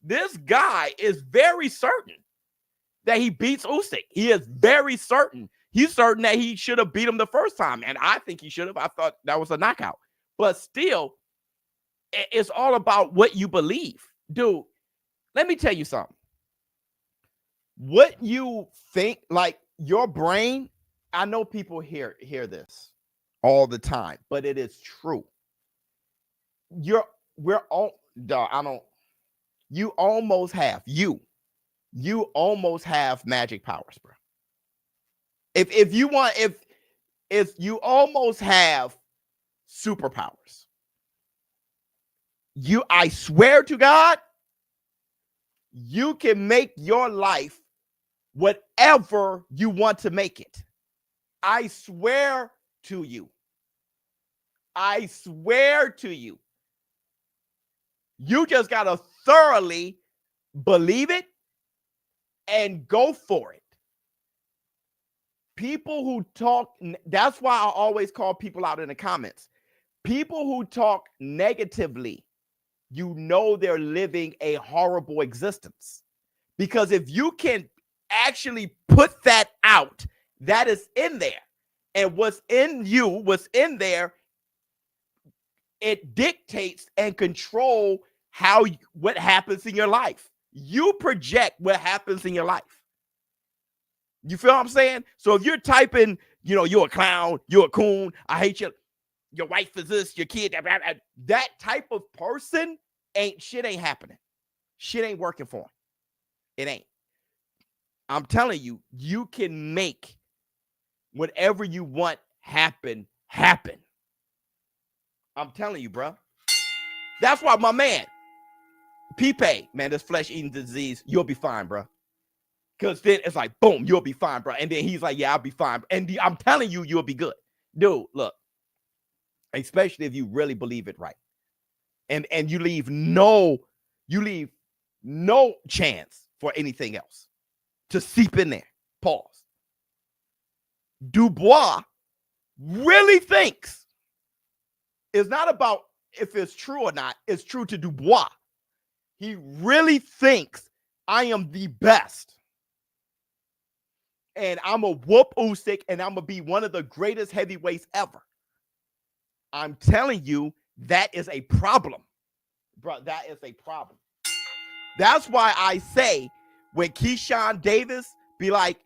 This guy is very certain that he beats Usyk. He is very certain. He's certain that he should have beat him the first time. And I think he should have. I thought that was a knockout. But still, it's all about what you believe. Dude, let me tell you something. What you think, like your brain, I know people hear this all the time, but it is true. You almost have magic powers, bro. If you almost have superpowers. I swear to God, you can make your life whatever you want to make it. I swear to you. I swear to you. You just got to thoroughly believe it and go for it. People who talk, that's why I always call people out in the comments. People who talk negatively, you know they're living a horrible existence. Because if you can actually put that out, that is in there. And what's in you, what's in there, it dictates and control what happens in your life. You project what happens in your life. You feel what I'm saying? So if you're typing, you're a clown, you're a coon, I hate you, your wife is this, your kid, that type of person shit ain't happening. Shit ain't working for him. It ain't. I'm telling you, you can make whatever you want happen. I'm telling you, bro. That's why my man, Pipe, man, this flesh-eating disease, you'll be fine, bro. Because then it's like, boom, you'll be fine, bro. And then he's like, yeah, I'll be fine. And I'm telling you, you'll be good. Dude, look, especially if you really believe it right. And you leave no chance for anything else to seep in there. Pause. Dubois really thinks it's not about if it's true or not. It's true to Dubois. He really thinks I am the best. And I'm going to whoop Usyk, and I'm going to be one of the greatest heavyweights ever. I'm telling you, that is a problem. Bro, that is a problem. That's why I say when Keyshawn Davis be like,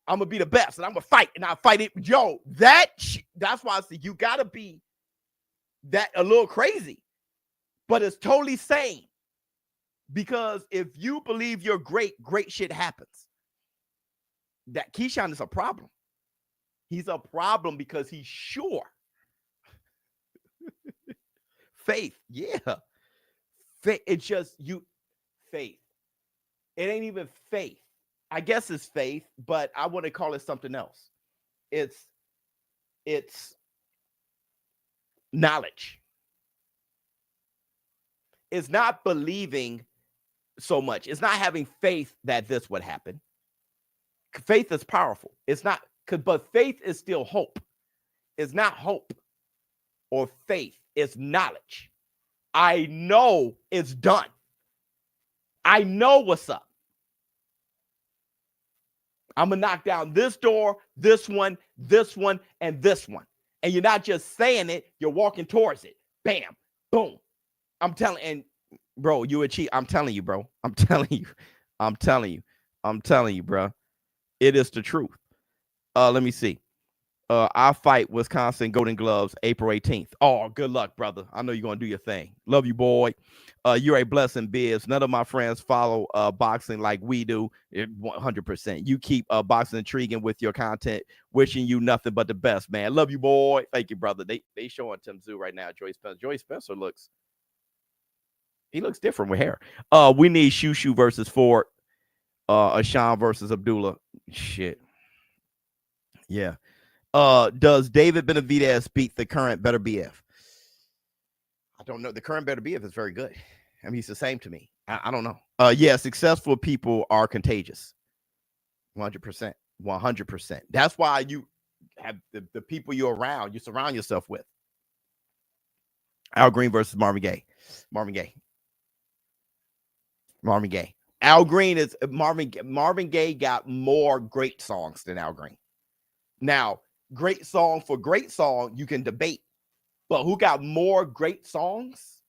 I'm going to be the best, and I'm going to fight, and I'll fight it. Yo, that's why I say you got to be that a little crazy. But it's totally sane. Because if you believe you're great, great shit happens. That Keyshawn is a problem. He's a problem because he's sure. Faith, yeah. Faith, it's just faith. It ain't even faith. I guess it's faith, but I want to call it something else. It's knowledge. It's not believing so much. It's not having faith that this would happen. Faith is powerful. It's not But faith is still hope. It's not hope or faith. It's knowledge. I know it's done. I know what's up. I'm going to knock down this door, this one, and this one. And you're not just saying it, you're walking towards it. Bam, boom. I'm telling, and bro, you achieve. I'm telling you, bro. I'm telling you. I'm telling you. I'm telling you, bro. It is the truth. Let me see. I fight Wisconsin Golden Gloves April 18th. Oh, good luck, brother. I know you're going to do your thing. Love you, boy. You're a blessing, Biz. None of my friends follow boxing like we do. 100%. You keep boxing intriguing with your content. Wishing you nothing but the best, man. Love you, boy. Thank you, brother. They showing Tszyu right now. Joey Spencer looks different with hair. We need Tszyu versus Ford. Ashan versus Abdullah. Shit. Yeah. Does David Benavidez beat the current Better BF? I don't know. The current Better BF is very good. I mean, he's the same to me. I don't know. Yeah, successful people are contagious. 100%. 100%. That's why you have the people you're around, you surround yourself with. Al Green versus Marvin Gaye. Marvin Gaye. Al Green is Marvin Gaye got more great songs than Al Green. Now, great song for great song, you can debate. But who got more great songs?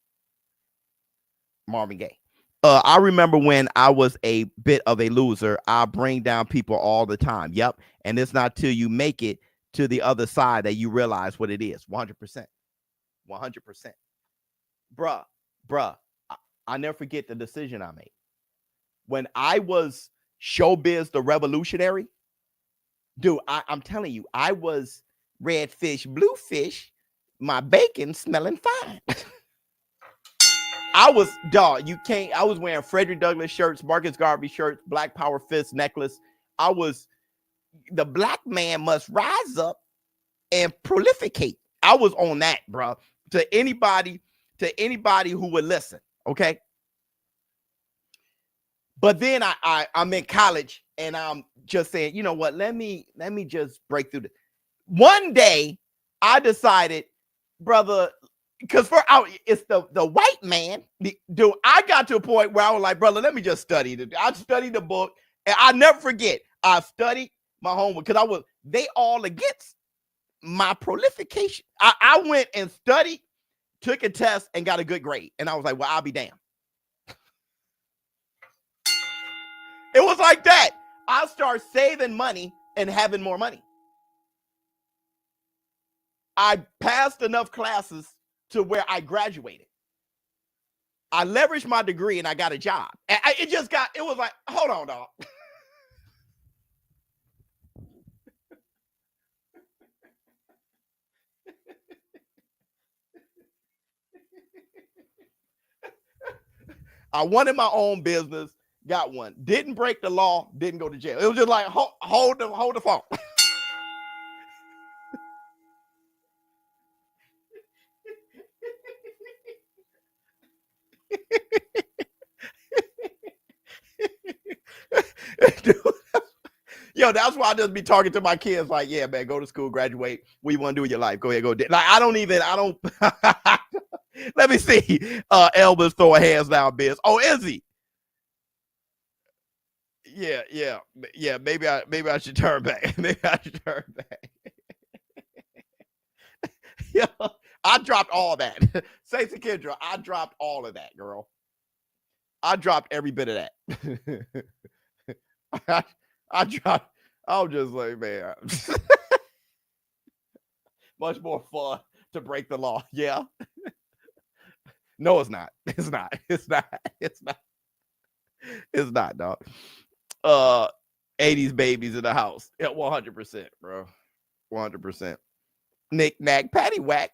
Marvin Gaye. I remember when I was a bit of a loser, I bring down people all the time. Yep. And it's not till you make it to the other side that you realize what it is. 100%. 100%. Bruh, I never forget the decision I made. When I was ShowBizz the Revolutionary, dude, I'm telling you, I was red fish, blue fish, my bacon smelling fine. I was wearing Frederick Douglass shirts, Marcus Garvey shirts, Black Power fist necklace. The black man must rise up and prolificate. I was on that, bro. To anybody who would listen, okay? But then I'm in college and I'm just saying, you know what? Let me just break through. One day I decided, brother, because it's the white man. Dude, I got to a point where I was like, brother, let me just study. I studied the book, and I never forget. I studied my homework because they all against my prolification. I went and studied, took a test, and got a good grade. And I was like, well, I'll be damned. It was like that. I start saving money and having more money. I passed enough classes to where I graduated. I leveraged my degree and I got a job. And it was like, hold on, dog. I wanted my own business, got one. Didn't break the law, didn't go to jail. It was just like, hold the phone. Dude, yo, that's why I just be talking to my kids like, yeah, man, go to school, graduate. What you want to do with your life? Go ahead, go. Like, I don't. Let me see. Elvis throwing hands down, Biz. Oh, is he? Yeah. Maybe I should turn back. Yeah, I dropped all that. Stacey Kendra, I dropped all of that, girl. I dropped every bit of that. I was just like, man, much more fun to break the law. Yeah. No, it's not. It's not, dog. 80s babies in the house. Yeah, 100%, bro. 100%. Knick knack, patty whack.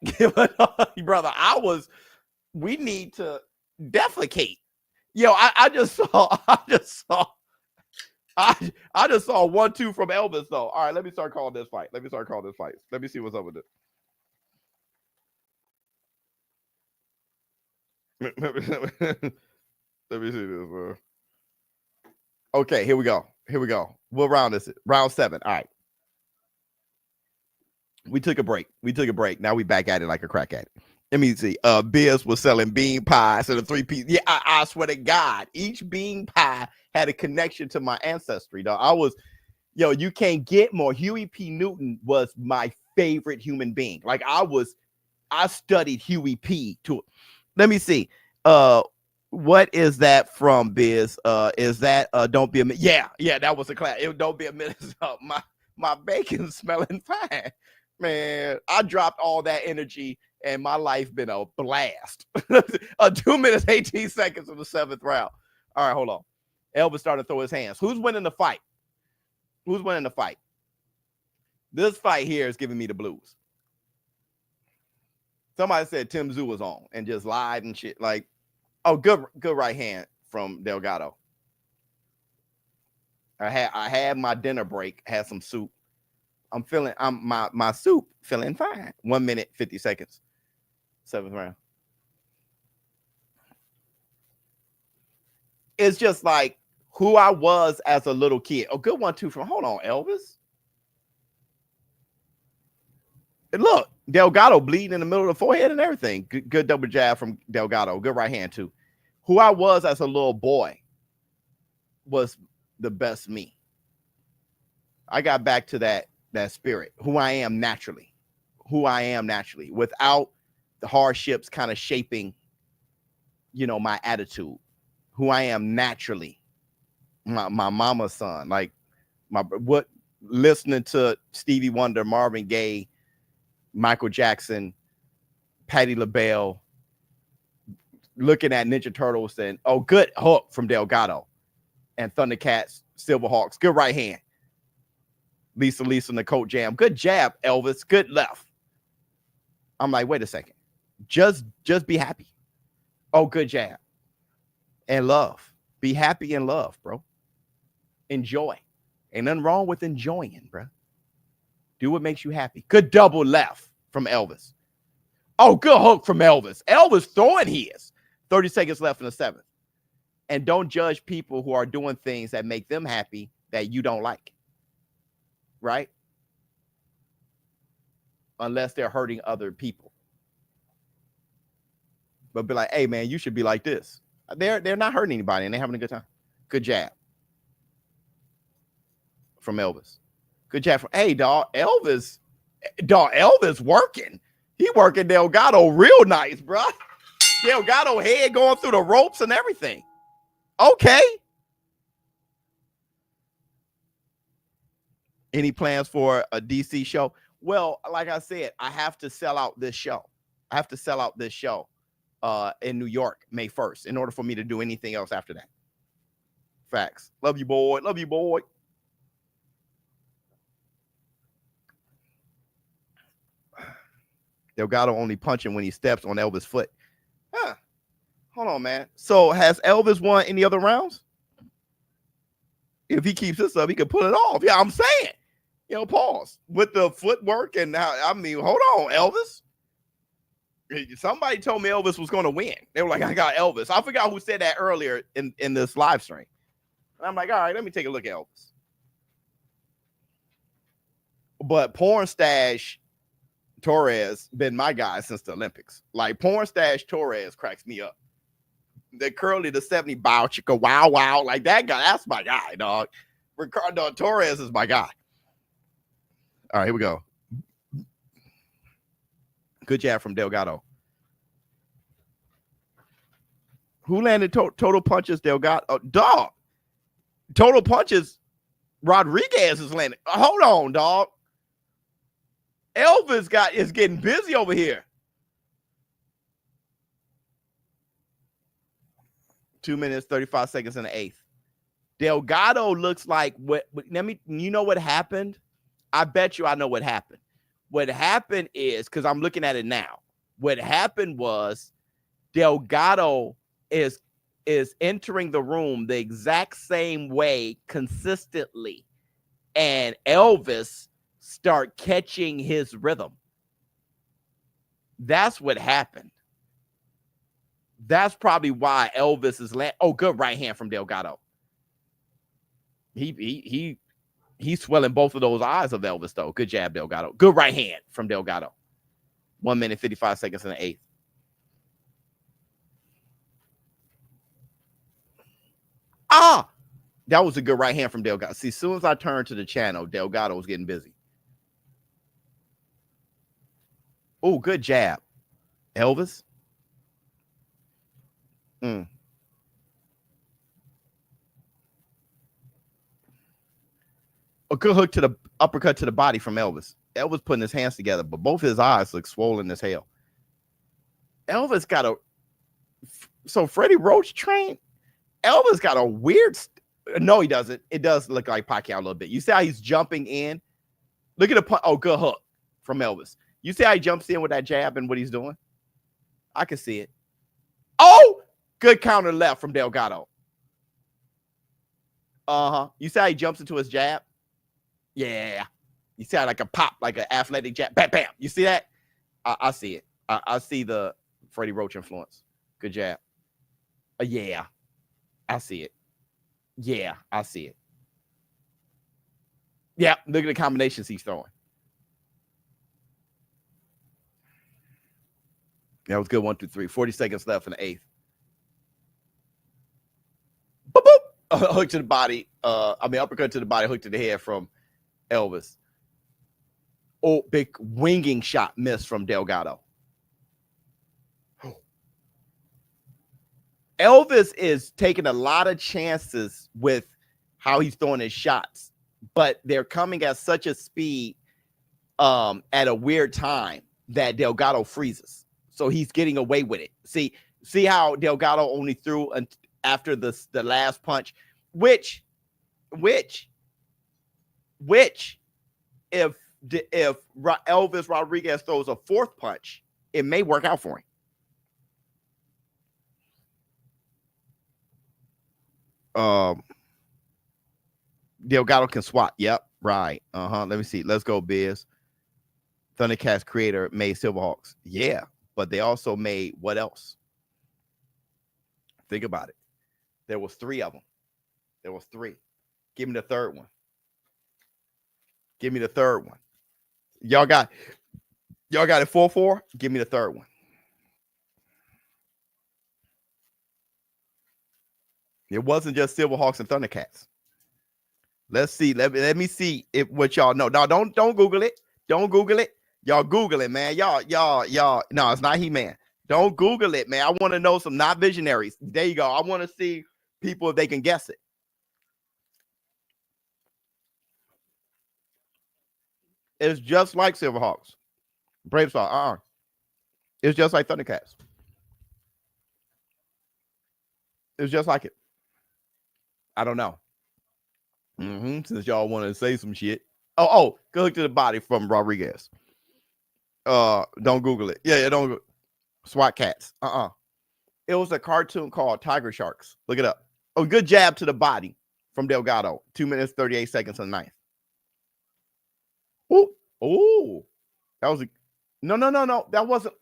Brother, we need to defecate. Yo, I just saw 1-2 from Elvis though. All right, let me start calling this fight. Let me see what's up with it. Let me see this, bro. Okay, here we go. What round is it? Round 7. All right. We took a break. Now we back at it like a crack addict. Let me see. Biz was selling bean pies and a 3-piece. Yeah, I swear to God, each bean pie had a connection to my ancestry. Dog. I was, you can't get more. Huey P. Newton was my favorite human being. Like I studied Huey P. to. Let me see. What is that from, Biz? Is that Don't Be a Minute? Yeah, that was a class. Don't Be a Minute. My bacon's smelling fine. Man, I dropped all that energy and my life been a blast. 2 minutes, 18 seconds of the 7th round. All right, hold on. Elvis started to throw his hands. Who's winning the fight? This fight here is giving me the blues. Somebody said Tim Tszyu was on and just lied and shit. Like, oh, good right hand from Delgado. I had my dinner break, had some soup. My soup feeling fine. 1 minute, 50 seconds. 7th round. It's just like who I was as a little kid. Oh, good one too from, hold on, Elvis. And look, Delgado bleeding in the middle of the forehead and everything. Good double jab from Delgado. Good right hand too. Who I was as a little boy was the best me. I got back to that spirit, who I am naturally, without the hardships kind of shaping, my attitude, who I am naturally, my mama's son, like listening to Stevie Wonder, Marvin Gaye, Michael Jackson, Patti LaBelle, looking at Ninja Turtles and, oh, good hook from Delgado and Thundercats, Silverhawks, good right hand. Lisa in the coat jam. Good jab, Elvis. Good left. I'm like, wait a second. Just be happy. Oh, good jab. And love. Be happy and love, bro. Enjoy. Ain't nothing wrong with enjoying, bro. Do what makes you happy. Good double left from Elvis. Oh, good hook from Elvis. Elvis throwing his. 30 seconds left in the 7th. And don't judge people who are doing things that make them happy that you don't like. Right? Unless they're hurting other people. But be like, hey, man, you should be like this. They're not hurting anybody and they're having a good time. Good jab from Elvis. Good jab from, hey, dog, Elvis working. He working Delgado real nice, bro. Delgado head going through the ropes and everything. Okay. Any plans for a DC show? Well, like I said, I have to sell out this show. In New York, May 1st, in order for me to do anything else after that. Facts. Love you, boy. Delgado only punching when he steps on Elvis' foot. Huh. Hold on, man. So has Elvis won any other rounds? If he keeps this up, he could pull it off. Yeah, I'm saying. Pause. With the footwork and how, hold on, Elvis. Somebody told me Elvis was going to win. They were like, I got Elvis. I forgot who said that earlier in this live stream. And I'm like, all right, let me take a look at Elvis. But Porn Stash TORREZ been my guy since the Olympics. Like Porn Stash TORREZ cracks me up. The curly, the 70 bow chicka wow. Like that guy, that's my guy, dog. Ricardo TORREZ is my guy. All right, here we go. Good jab from Delgado. Who landed total punches? Delgado. Oh, dog. Total punches. Rodriguez is landing. Hold on, dog. Elvis is getting busy over here. 2 minutes, 35 seconds in the 8th. Delgado looks like you know what happened? I bet you I know what happened. What happened is, because I'm looking at it now, what happened was Delgado is entering the room the exact same way consistently, and Elvis start catching his rhythm. That's what happened. That's probably why Elvis is good right hand from Delgado. He He's swelling both of those eyes of Elvis, though. Good jab, Delgado. Good right hand from Delgado. 1 minute, 55 seconds in the 8th. Ah! That was a good right hand from Delgado. See, as soon as I turned to the channel, Delgado was getting busy. Oh, good jab. Elvis. A good hook to the uppercut to the body from Elvis. Elvis putting his hands together, but both his eyes look swollen as hell. Elvis got a... So Freddie Roach trained? Elvis got a weird... No, he doesn't. It does look like Pacquiao a little bit. You see how he's jumping in? Look at the punch. Oh, good hook from Elvis. You see how he jumps in with that jab and what he's doing? I can see it. Oh, good counter left from Delgado. You see how he jumps into his jab? Yeah. You see how like a pop, like an athletic jab. Bam, bam. You see that? I see it. I see the Freddie Roach influence. Good jab. Yeah. I see it. Yeah, I see it. Yeah, look at the combinations he's throwing. That was good. 1, 2, 3. 40 seconds left in the 8th. Boop, boop. Hook to the body. Uppercut to the body, hook to the head from Elvis. Oh, big winging shot missed from Delgado. Elvis is taking a lot of chances with how he's throwing his shots, but they're coming at such a speed at a weird time that Delgado freezes. So he's getting away with it. See how Delgado only threw after the last punch, which if Elvis Rodriguez throws a 4th punch, it may work out for him. Delgado can swat. Yep, right. Let me see. Let's go, Biz. Thundercats creator made Silverhawks. Yeah, but they also made what else? Think about it. There was 3 of them. There was 3. Give me the 3rd one. Give me the 3rd one. Y'all got it 4-4. Give me the 3rd one. It wasn't just Silverhawks and Thundercats. Let's see. Let me see if what y'all know. No, don't Google it. Don't Google it. Y'all Google it, man. Y'all. No, it's not He-Man. Don't Google it, man. I want to know some not visionaries. There you go. I want to see people if they can guess it. It's just like Silverhawks. Brave Star. It's just like Thundercats. It's just like it. I don't know. Since y'all want to say some shit. Oh, go look to the body from Rodriguez. Don't Google it. Yeah, don't. SWAT cats. It was a cartoon called Tiger Sharks. Look it up. Oh, good jab to the body from Delgado. 2 minutes, 38 seconds in the 9th. Oh, that was a no. That wasn't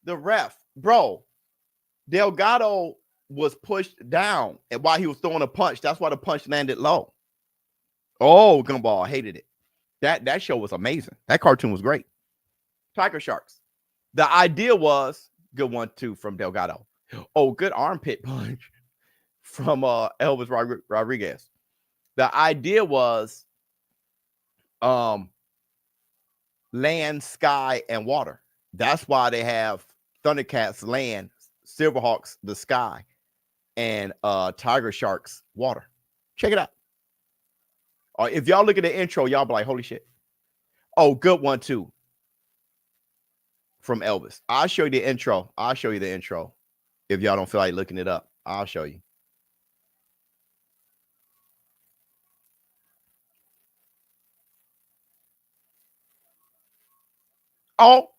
the ref, bro. Delgado was pushed down, and while he was throwing a punch, that's why the punch landed low. Oh, Gumball hated it. That show was amazing. That cartoon was great. Tiger Sharks. The idea was good 1-2 from Delgado. Oh, good armpit punch from Elvis Rodriguez. The idea was land, sky, and water. That's why they have Thundercats land, Silverhawks the sky, and Tiger Sharks water. Check it out. If y'all look at the intro, y'all be like, holy shit. Oh, good 1-2 from Elvis. I'll show you the intro. I'll show you the intro. If y'all don't feel like looking it up, I'll show you. Oh,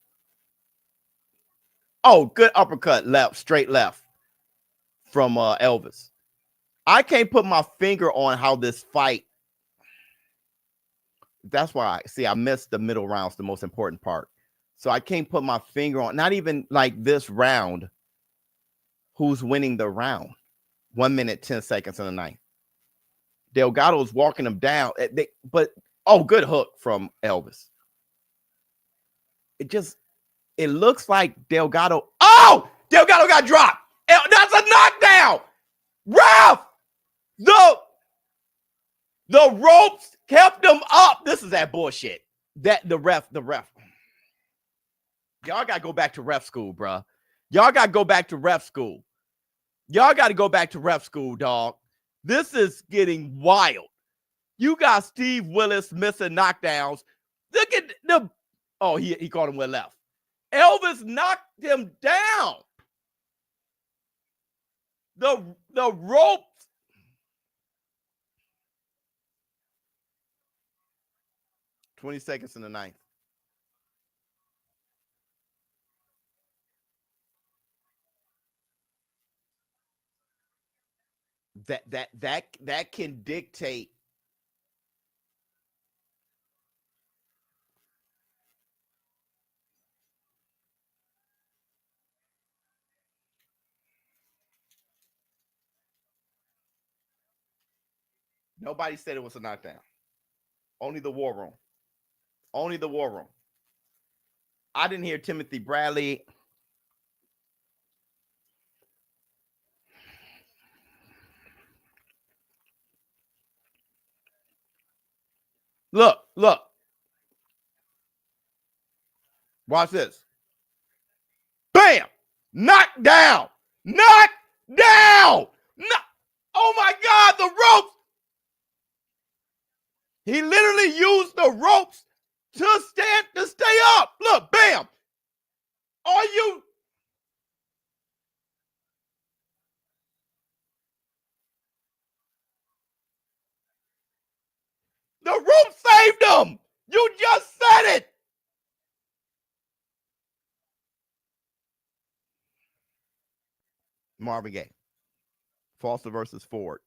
good uppercut left, straight left from Elvis. I can't put my finger on how this fight. That's why I missed the middle rounds, the most important part. So I can't put my finger on, not even like this round, who's winning the round. 1 minute, 10 seconds in the 9th. Delgado's walking him down. But good hook from ELVIS. It looks like Delgado. Oh, Delgado got dropped. That's a knockdown. Ref, the ropes kept him up. This is that bullshit. That the ref. Y'all got to go back to ref school, bruh. Y'all got to go back to ref school. Y'all got to go back to ref school, dog. This is getting wild. You got Steve Willis missing knockdowns. Look at the... Oh, he caught him with left. ELVIS knocked him down. The ropes. $20 seconds in the ninth. That can dictate. Nobody said it was a knockdown. Only the war room. Only the war room. I didn't hear Timothy Bradley. Look. Watch this. Bam! Knocked down. Oh my God, the ropes. He literally used the ropes to stay up. Look, bam. The rope saved him. You just said it. Marvin Gaye. Foster versus Ford.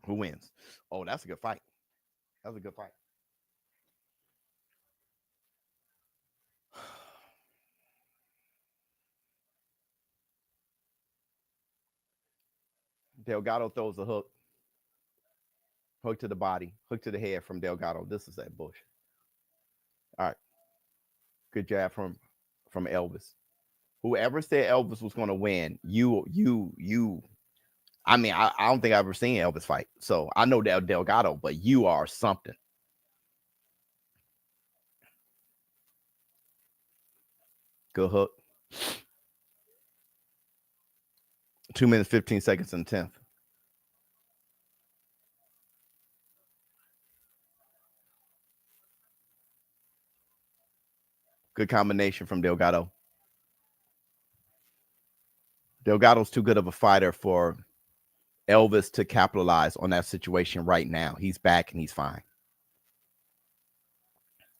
Who wins? Oh, that's a good fight. That was a good fight. Delgado throws a hook. Hook to the body. Hook to the head from Delgado. This is that bush. All right. Good jab from ELVIS. Whoever said ELVIS was going to win, I mean, I don't think I've ever seen ELVIS fight. So I know Delgado, but you are something. Good hook. 2 minutes, 15 seconds in the 10th. Good combination from Delgado. Delgado's too good of a fighter for ELVIS to capitalize on that situation right now. He's back and he's fine.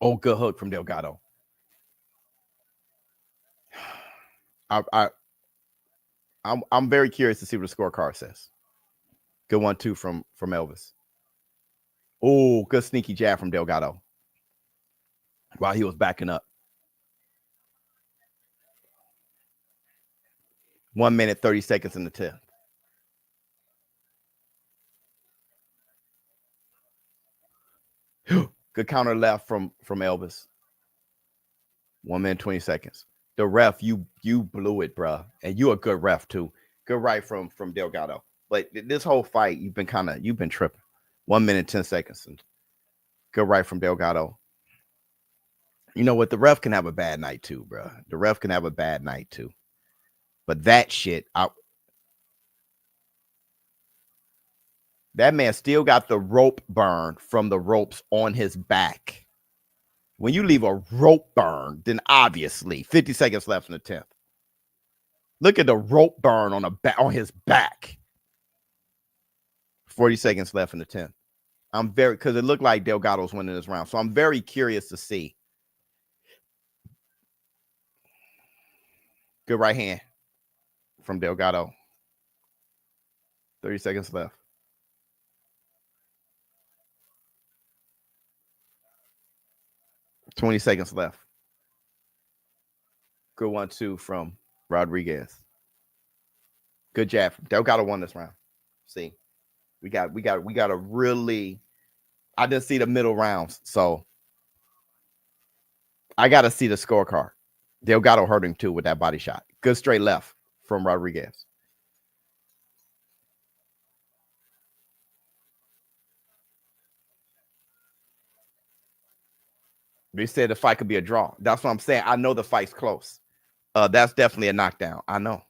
Oh, good hook from Delgado. I'm very curious to see what the scorecard says. Good 1-2 from ELVIS. Oh, good sneaky jab from Delgado while he was backing up. 1 minute, 30 seconds in the 10th. Good counter left from ELVIS. 1 minute, 20 seconds. The ref, you blew it, bruh. And you a good ref, too. Good right from Delgado. But this whole fight, you've been tripping. 1 minute, 10 seconds. Good right from Delgado. You know what? The ref can have a bad night, too, bruh. The ref can have a bad night, too. But that shit, that man still got the rope burn from the ropes on his back. When you leave a rope burn, then obviously 50 seconds left in the 10th. Look at the rope burn on his back. 40 seconds left in the 10th. Because it looked like Delgado's winning this round. So I'm very curious to see. Good right hand from Delgado. 30 seconds left. $20 seconds left. Good 1-2 from Rodriguez. Good jab. Delgado won this round. See. We got to really. I didn't see the middle rounds, so I got to see the scorecard. Delgado hurt him too with that body shot. Good straight left from Rodriguez. They said the fight could be a draw. That's what I'm saying. I know the fight's close. That's definitely a knockdown. I know.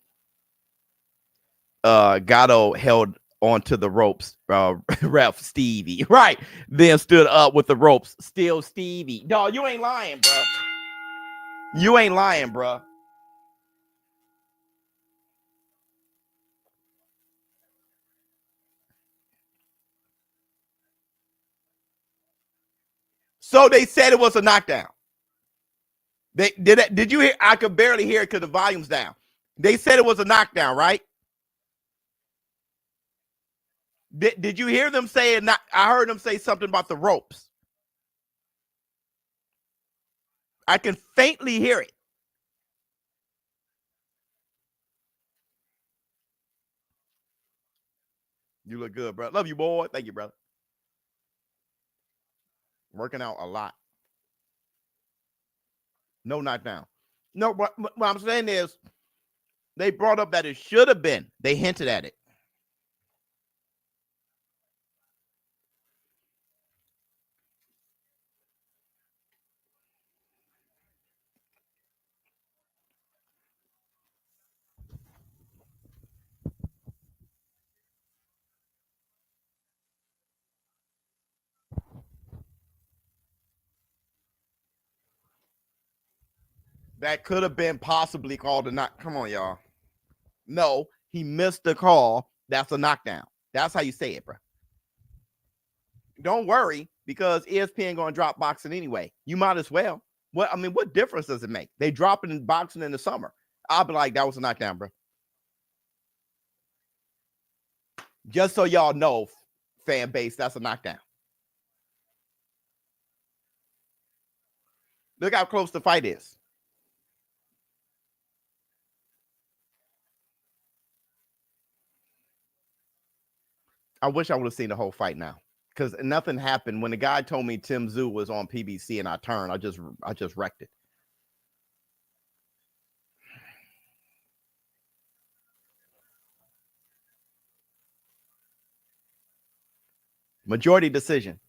Gatto held onto the ropes. Ref Stevie, right? Then stood up with the ropes. Still Stevie. Dog, you ain't lying, bro. You ain't lying, bro. So they said it was a knockdown. They did it. Did you hear? I could barely hear it because the volume's down. They said it was a knockdown, right? Did you hear them say it? I heard them say something about the ropes. I can faintly hear it. You look good, bro. Love you, boy. Thank you, brother. Working out a lot. No knockdown. No, what I'm saying is they brought up that it should have been. They hinted at it. That could have been possibly called a knock. Come on, y'all. No, he missed the call. That's a knockdown. That's how you say it, bro. Don't worry, because ESPN going to drop boxing anyway. You might as well. What I mean, what difference does it make? They drop it in boxing in the summer. I'll be like, that was a knockdown, bro. Just so y'all know, fan base, that's a knockdown. Look how close the fight is. I wish I would have seen the whole fight now, because nothing happened. When the guy told me Tszyu was on PBC and I turned, I just wrecked it. Majority decision.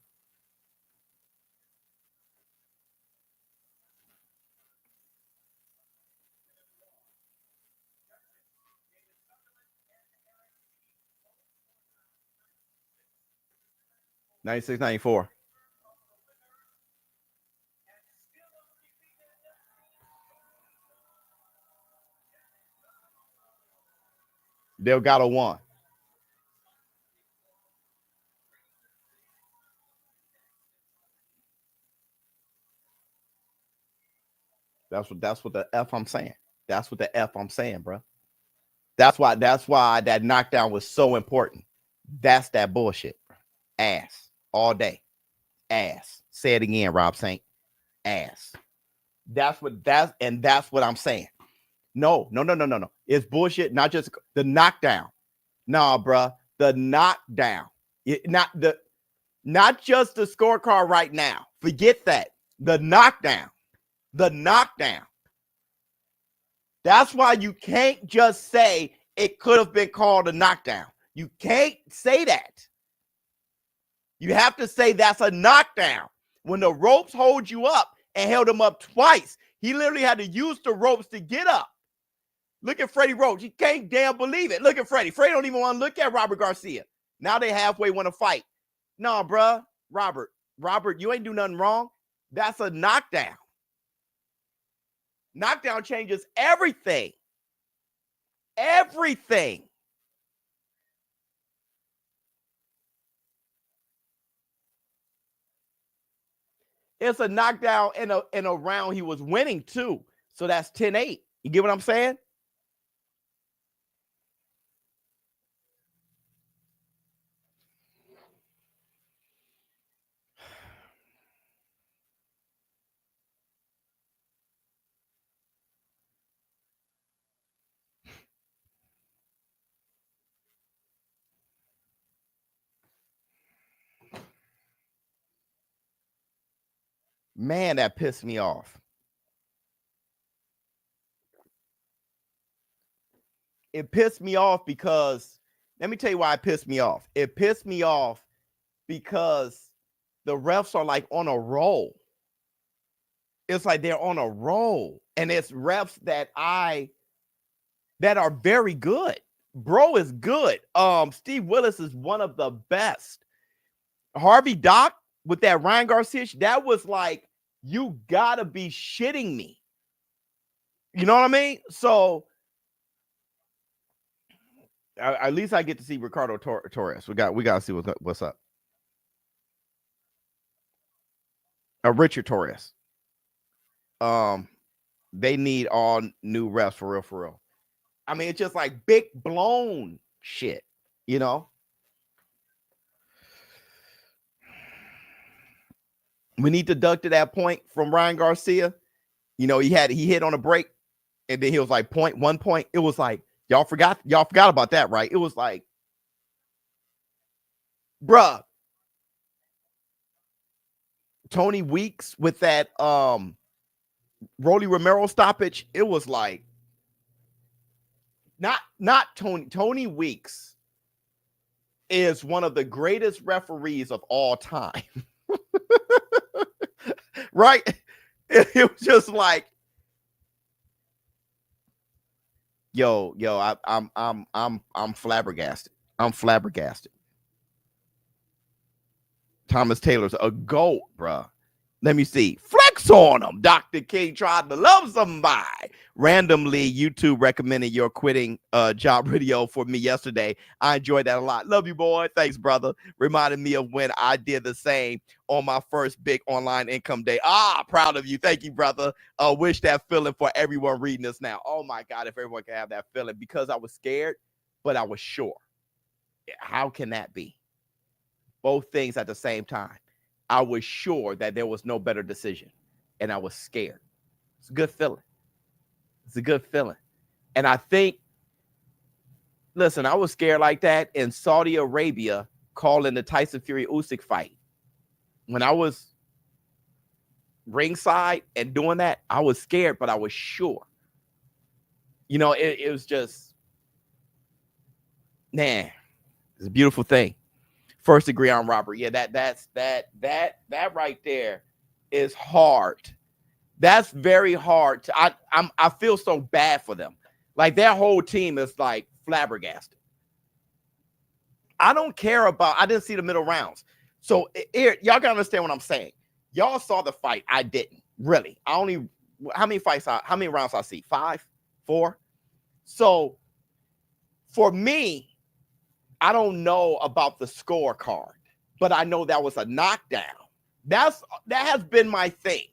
$96, $94. Delgado won. That's what the F I'm saying. That's what the F I'm saying, bro. That's why that knockdown was so important. That's that bullshit. Ass all day. Ass. Say it again, Rob Saint. Ass. That's what I'm saying. No. It's bullshit. Not just the knockdown. Nah, bro. The knockdown. Not just the scorecard right now. Forget that. The knockdown. The knockdown. That's why you can't just say it could have been called a knockdown. You can't say that. You have to say that's a knockdown. When the ropes hold you up and held him up twice, he literally had to use the ropes to get up. Look at Freddie Roach. He can't damn believe it. Look at Freddie. Freddie don't even want to look at Robert Garcia. Now they halfway want to fight. No, bruh. Robert, you ain't do nothing wrong. That's a knockdown. Knockdown changes everything. Everything. It's a knockdown in a round he was winning too. So that's 10-8. You get what I'm saying? Man, that pissed me off. It pissed me off because, let me tell you why it pissed me off. It pissed me off because the refs are like on a roll. It's like they're on a roll. And it's refs that are very good. Bro is good. Steve Willis is one of the best. Harvey Dock with that Ryan Garcia, that was like, you gotta be shitting me. You know what I mean? So at least I get to see Ricardo Torres. We got to see what's up. Richard Torres. They need all new refs for real. I mean, it's just like big blown shit, you know. We need to duck to that point from Ryan Garcia. You know, he hit on a break, and then he was like 1 point. It was like, y'all forgot about that, right? It was like, bruh. Tony Weeks with that Rolly Romero stoppage. It was like, not Tony Weeks is one of the greatest referees of all time. Right? It was just like, yo, I'm flabbergasted. I'm flabbergasted. Thomas Taylor's a GOAT, bruh. Let me see. Flex on him. Dr. King tried to love somebody. Randomly, YouTube recommended your quitting job video for me yesterday. I enjoyed that a lot. Love you, boy. Thanks, brother. Reminded me of when I did the same on my first big online income day. Proud of you. Thank you, brother. Wish that feeling for everyone reading this now. Oh, my God, if everyone can have that feeling. Because I was scared, but I was sure. How can that be? Both things at the same time. I was sure that there was no better decision, and I was scared. It's a good feeling. It's a good feeling. And I think, listen, I was scared like that in Saudi Arabia calling the Tyson Fury Usyk fight. When I was ringside and doing that, I was scared, but I was sure. You know, it was just, man, it's a beautiful thing. First degree armed robbery. Yeah, that right there is hard. That's very hard. I feel so bad for them. Like, their whole team is like flabbergasted. I don't care about, I didn't see the middle rounds. So y'all gotta understand what I'm saying. Y'all saw the fight. I didn't. Really. How many rounds I see? 5? 4? So for me, I don't know about the scorecard, but I know that was a knockdown. That has been my thing.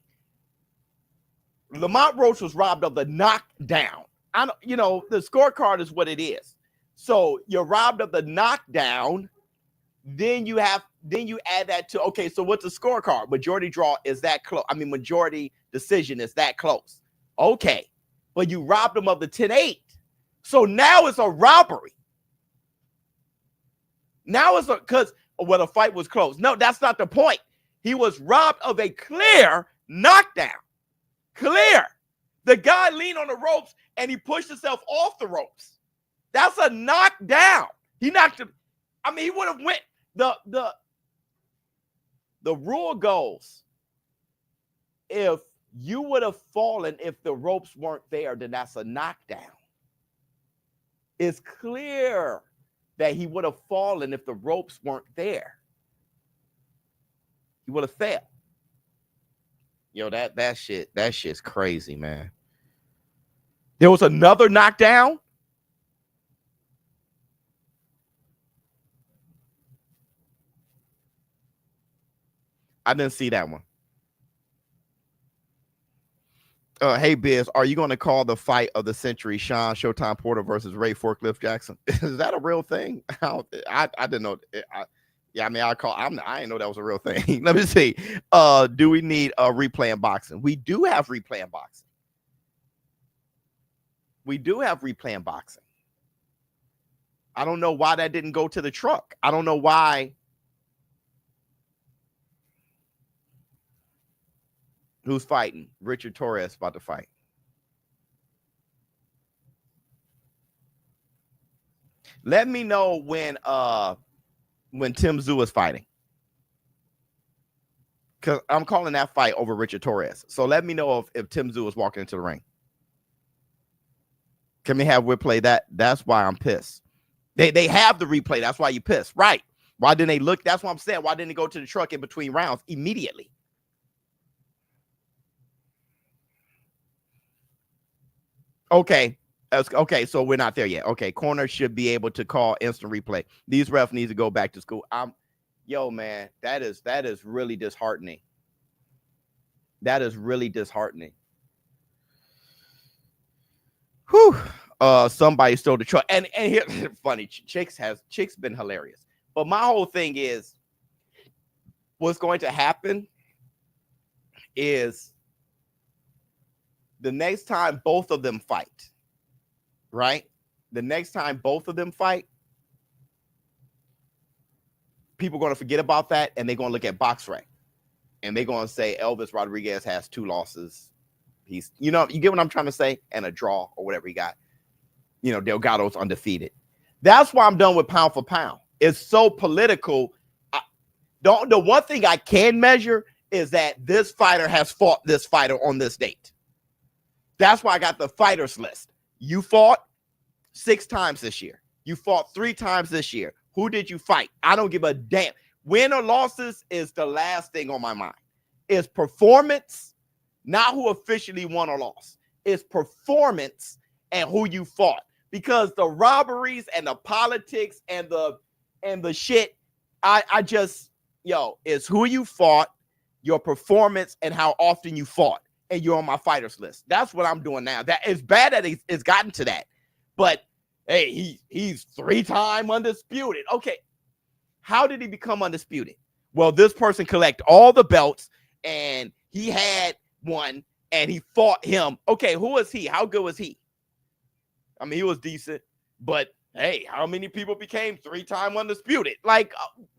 Lamont Roach was robbed of the knockdown. The scorecard is what it is. So you're robbed of the knockdown. Then you add that to, okay, so what's the scorecard? Majority draw is that close. I mean, majority decision is that close. Okay, but you robbed him of the 10-8. So now it's a robbery. Now it's because the fight was close. No, that's not the point. He was robbed of a clear knockdown. Clear. The guy leaned on the ropes and he pushed himself off the ropes. That's a knockdown. He knocked him. I mean, he would have went. The rule goes, if you would have fallen if the ropes weren't there, then that's a knockdown. It's clear that he would have fallen if the ropes weren't there. He would have failed. Yo, that shit's crazy, man. There was another knockdown. I didn't see that one. Hey, Biz, are you going to call the fight of the century Sean Showtime Porter versus Ray Forklift Jackson? Is that a real thing? I didn't know. I didn't know that was a real thing. Let me see. Do we need a replay in boxing? We do have replay in boxing. We do have replay in boxing. I don't know why that didn't go to the truck. I don't know why. Who's fighting? Richard Torres about to fight. Let me know when Tim Tszyu is fighting. Because I'm calling that fight over Richard Torres. So let me know if Tim Tszyu is walking into the ring. Can we have replay that? That's why I'm pissed. They have the replay. That's why you pissed. Right. Why didn't they look? That's what I'm saying. Why didn't they go to the truck in between rounds immediately? Okay. Okay, so we're not there yet. Okay, corner should be able to call instant replay. These refs need to go back to school. Yo, man, that is really disheartening. That is really disheartening. Whew. Somebody stole the truck. And here's funny. Chicks been hilarious. But my whole thing is, what's going to happen is the next time both of them fight, right? The next time both of them fight, people are going to forget about that, and they're going to look at BoxRec, and they're going to say Elvis Rodriguez has 2 losses. He's, you get what I'm trying to say, and a draw or whatever he got. Delgado's undefeated. That's why I'm done with pound for pound. It's so political. The one thing I can measure is that this fighter has fought this fighter on this date. That's why I got the fighters list. You fought 6 times this year. You fought 3 times this year. Who did you fight? I don't give a damn. Win or losses is the last thing on my mind. It's performance, not who officially won or lost. It's performance and who you fought. Because the robberies and the politics and the shit, I just, it's who you fought, your performance, and how often you fought. And you're on my fighters list. That's what I'm doing now. That is bad that it's gotten to that. But hey, he's 3-time undisputed. Okay. How did he become undisputed? Well, this person collect all the belts, and he had one, and he fought him. Okay, who was he? How good was he? I mean, he was decent, but hey, how many people became 3-time undisputed? Like,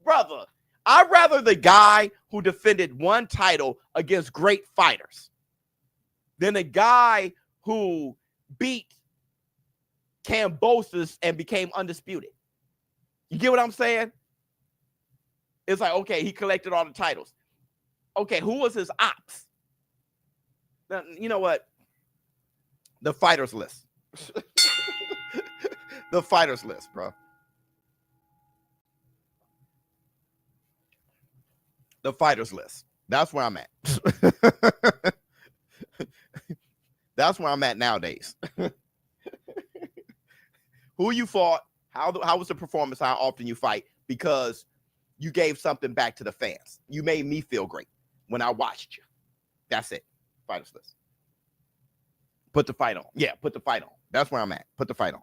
brother, I'd rather the guy who defended 1 title against great fighters than a guy who beat Cambosis and became undisputed. You get what I'm saying? It's like, okay, he collected all the titles. Okay, who was his ops? Now, you know what? The fighters list. The fighters list, bro. The fighters list. That's where I'm at. That's where I'm at nowadays. Who you fought, how was the performance, how often you fight, because you gave something back to the fans. You made me feel great when I watched you. That's it. Fighters list. Put the fight on. Yeah, put the fight on. That's where I'm at. Put the fight on.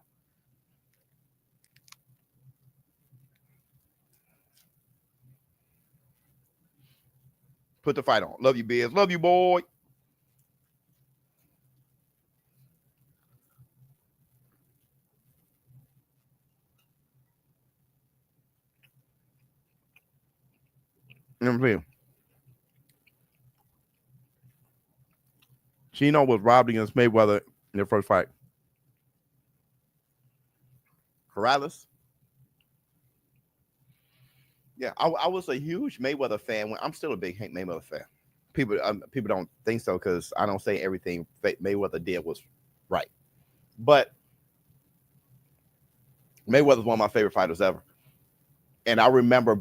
Put the fight on. Love you, Biz. Love you, boy. Chino was robbed against Mayweather in their first fight. Corrales. Yeah, I was a huge Mayweather fan. I'm still a big Mayweather fan. People don't think so because I don't say everything Mayweather did was right. But Mayweather's one of my favorite fighters ever. And I remember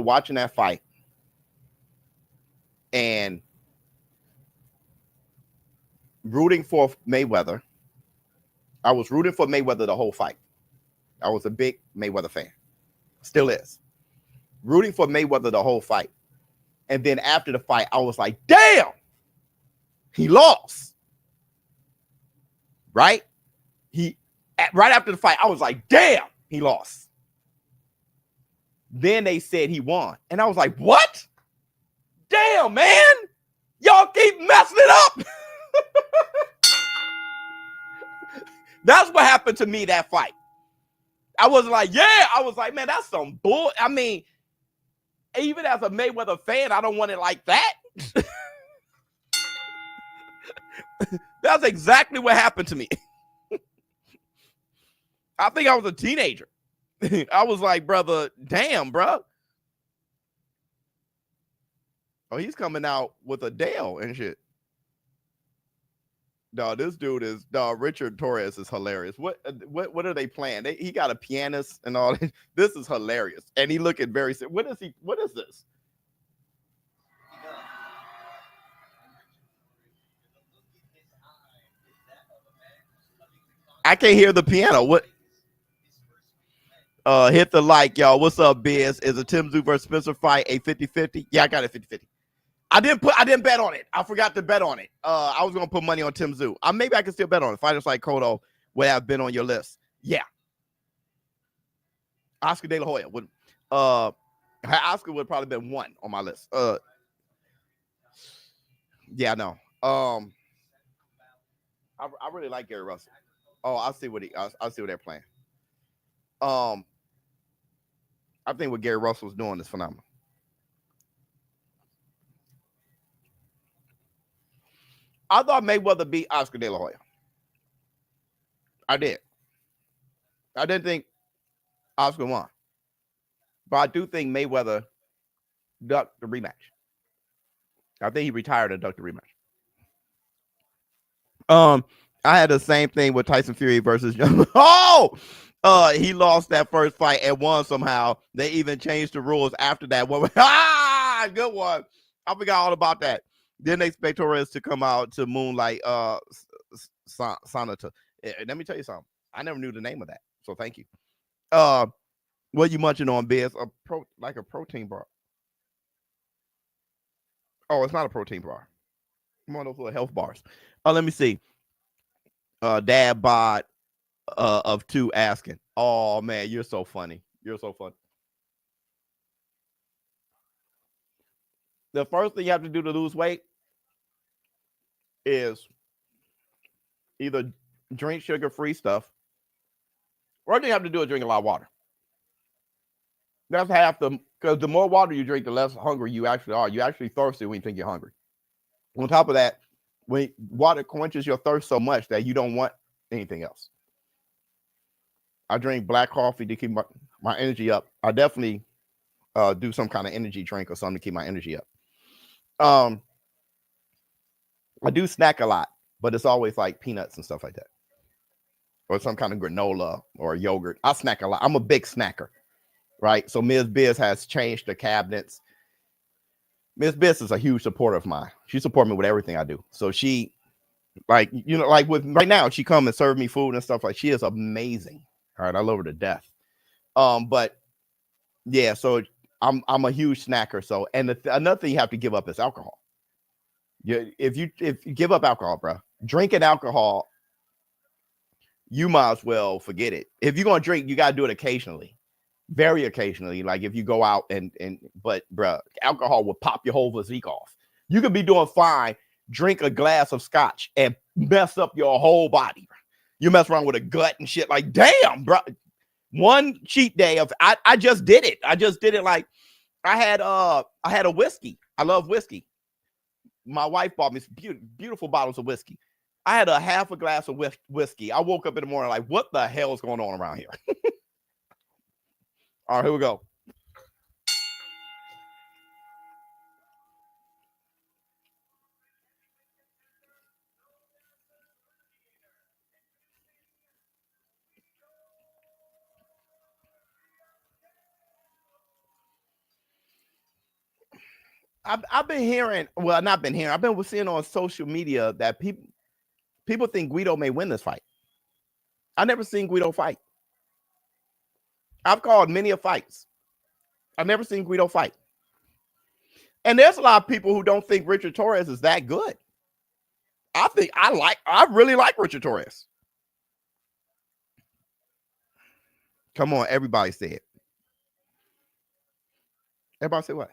watching that fight and rooting for Mayweather. I was rooting for Mayweather the whole fight. I was a big Mayweather fan. Still is. Rooting for Mayweather the whole fight. And then after the fight, I was like, damn, he lost. Right? Right after the fight, I was like, damn, he lost. Then they said he won. And I was like, what? Damn, man. Y'all keep messing it up. That's what happened to me that fight. I was like, yeah. I was like, man, that's some bull. I mean, even as a Mayweather fan, I don't want it like that. That's exactly what happened to me. I think I was a teenager. I was like, brother, damn, bro. Oh, he's coming out with a Dale and shit. No, this dude is Richard Torres is hilarious. What are they playing? He got a pianist and all. This is hilarious. And he looking very sick. What is this? I can't hear the piano. What? Hit the like, y'all. What's up, Biz? Is a Tszyu versus Spencer fight a 50-50? Yeah, I got it 50-50. I didn't bet on it. I forgot to bet on it. I was gonna put money on Tszyu. Maybe I can still bet on it. Fighters like Cotto would have been on your list. Yeah. Oscar De La Hoya would. Oscar would have probably been one on my list. Yeah, no. I really like Gary Russell. Oh, I see what they're playing. I think what Gary Russell's doing is phenomenal. I thought Mayweather beat Oscar De La Hoya. I did. I didn't think Oscar won. But I do think Mayweather ducked the rematch. I think he retired and ducked the rematch. I had the same thing with Tyson Fury versus he lost that first fight and won somehow. They even changed the rules after that. Good one. I forgot all about that. Didn't expect Torres to come out to moonlight Sonata. Let me tell you something. I never knew the name of that. So thank you. What you munching on, Biz? Like a protein bar. Oh, it's not a protein bar. One of those little health bars. Let me see. Dad bod of 2 asking. Oh man, you're so funny. You're so funny. The first thing you have to do to lose weight is either drink sugar-free stuff, or you have to do is drink a lot of water. That's half because the more water you drink, the less hungry you actually are. You're actually thirsty when you think you're hungry. On top of that, when water quenches your thirst so much that you don't want anything else. I drink black coffee to keep my energy up. I definitely do some kind of energy drink or something to keep my energy up. I do snack a lot, but it's always like peanuts and stuff like that, or some kind of granola or yogurt. I snack a lot. I'm a big snacker, right? So Ms. Biz has changed the cabinets. Ms. Biz is a huge supporter of mine. She supports me with everything I do. So she, like with right now, she come and serve me food and stuff. Like, she is amazing. All right, I love her to death. But yeah, so I'm a huge snacker. So, and another thing you have to give up is alcohol. If you give up alcohol, bro, drinking alcohol, you might as well forget it. If you're gonna drink, you gotta do it occasionally, very occasionally. Like if you go out but bro, alcohol will pop your whole physique off. You could be doing fine, drink a glass of scotch and mess up your whole body. You mess around with a gut and shit. Like, damn, bro. One cheat day of I just did it. Like I had a whiskey. I love whiskey. My wife bought me some beautiful bottles of whiskey. I had a half a glass of whiskey. I woke up in the morning like, what the hell is going on around here? All right, here we go. I've been hearing, well, not been hearing, I've been seeing on social media that people think Guido may win this fight. I never seen Guido fight. I've called many of fights. I've never seen Guido fight. And there's a lot of people who don't think Richard Torres is that good. I really like Richard Torres. Come on, everybody say it. Everybody say what?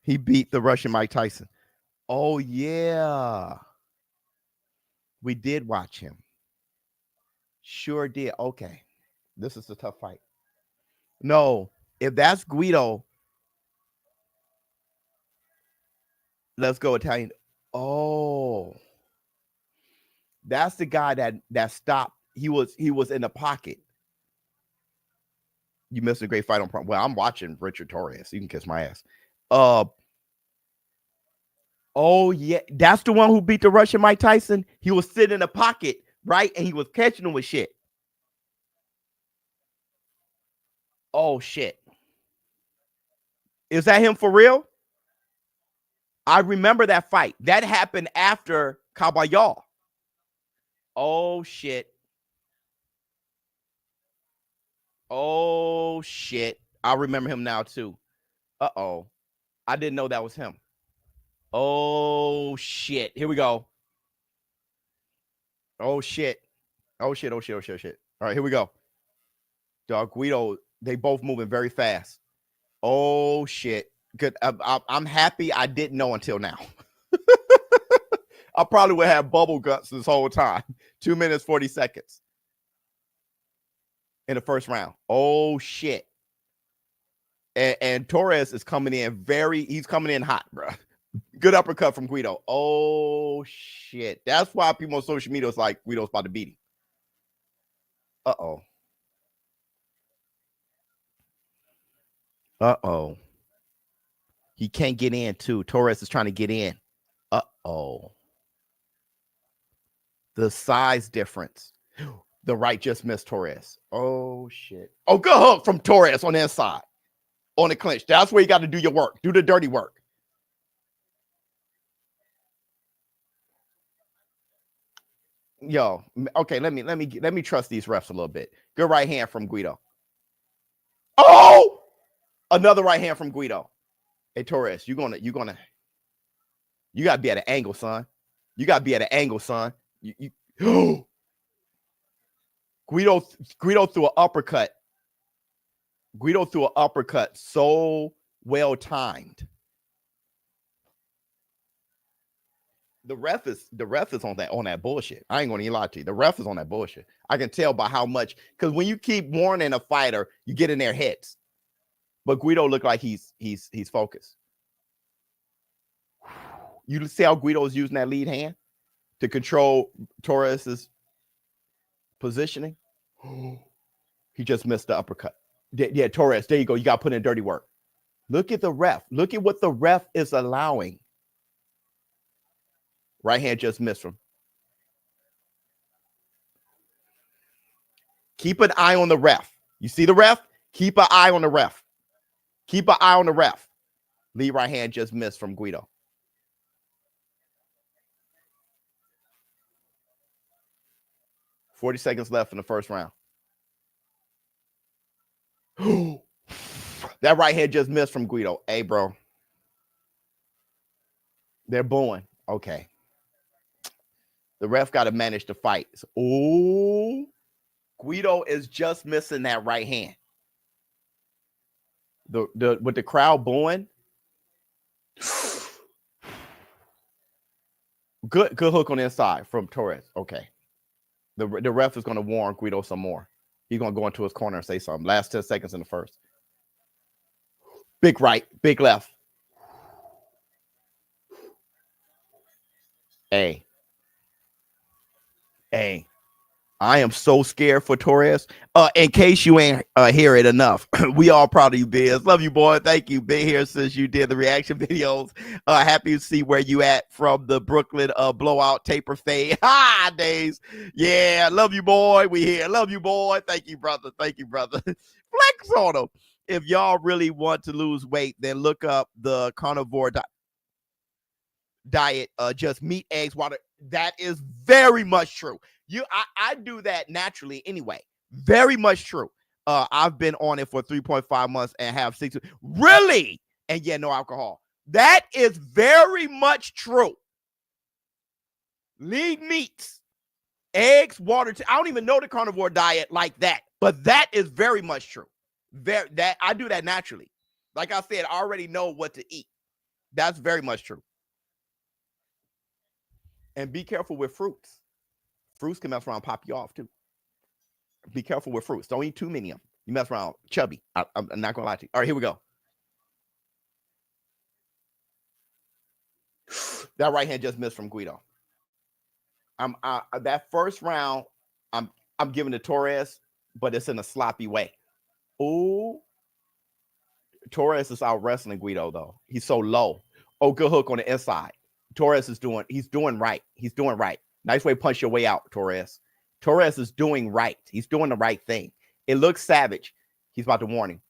He beat the Russian Mike Tyson. Oh yeah. We did watch him. Sure did. Okay. This is a tough fight. No, if that's Guido, let's go Italian. Oh, that's the guy that stopped. He was in the pocket. You missed a great fight on Prime. Well, I'm watching Richard Torres. You can kiss my ass. Oh yeah, that's the one who beat the Russian Mike Tyson. He was sitting in the pocket, right? And he was catching him with shit. Oh shit. Is that him for real? I remember that fight. That happened after Caballal. Oh shit. Oh shit. I remember him now too. Uh-oh. I didn't know that was him. Oh shit. Here we go. Oh shit. Oh shit. Oh shit. Oh shit. Oh shit. All right, here we go. Dog, Guido, they both moving very fast. Oh shit. Good. I'm happy I didn't know until now. I probably would have bubble guts this whole time. 2 minutes, 40 seconds in the first round. Oh shit. And Torres is coming in he's coming in hot, bro. Good uppercut from Guido. Oh shit. That's why people on social media is like Guido's about to beat him. Uh-oh. Uh-oh. He can't get in too. Torres is trying to get in. Uh-oh. The size difference. The right just missed Torres. Oh shit. Oh, good hook from Torres on the inside. On the clinch. That's where you got to do your work. Do the dirty work. Yo, okay, let me trust these refs a little bit. Good right hand from Guido. Oh! Another right hand from Guido. Hey Torres, you gotta be at an angle, son. You gotta be at an angle, son. Guido threw an uppercut. Guido threw an uppercut so well timed. The ref is on that bullshit. I ain't gonna lie to you. The ref is on that bullshit. I can tell by how much, because when you keep warning a fighter, you get in their heads. But Guido looked like he's focused. You see how Guido is using that lead hand to control Torres's positioning. He just missed the uppercut. Yeah, Torres, there you go. You got to put in dirty work. Look at the ref. Look at what the ref is allowing. Right hand just missed him. Keep an eye on the ref. You see the ref? Keep an eye on the ref. Keep an eye on the ref. Lead right hand just missed from Guido. $40 seconds left in the first round. That right hand just missed from Guido. Hey, bro. They're booing. Okay. The ref got to manage the fight. Oh, Guido is just missing that right hand. With the crowd booing. Good hook on the inside from Torres. Okay. The ref is going to warn Guido some more. He's going to go into his corner and say something. Last 10 seconds in the first. Big right, big left. Hey, I am so scared for Torres. In case you ain't hear it enough, we all proud of you, Biz. Love you, boy. Thank you. Been here since you did the reaction videos. Happy to see where you at from the Brooklyn blowout taper fade days. Yeah, love you, boy. We here. Love you, boy. Thank you, brother. Thank you, brother. Flex on them. If y'all really want to lose weight, then look up the carnivore diet. Just meat, eggs, water. That is very much true. I do that naturally anyway. Very much true. I've been on it for 3.5 months and have 6. Really? And yeah, no alcohol. That is very much true. Lean meats, eggs, water. I don't even know the carnivore diet like that, but that is very much true. That I do that naturally. Like I said, I already know what to eat. That's very much true. And be careful with fruits. Fruits can mess around, pop you off too. Be careful with fruits. Don't eat too many of them. You mess around, chubby. I'm not gonna lie to you. All right, here we go. That right hand just missed from Guido. That first round, I'm giving to TORREZ, but it's in a sloppy way. Ooh, TORREZ is out wrestling Guido though. He's so low. Oh, good hook on the inside. TORREZ is doing. He's doing right. He's doing right. Nice way to punch your way out, TORREZ. TORREZ is doing right. He's doing the right thing. It looks savage. He's about to warn him.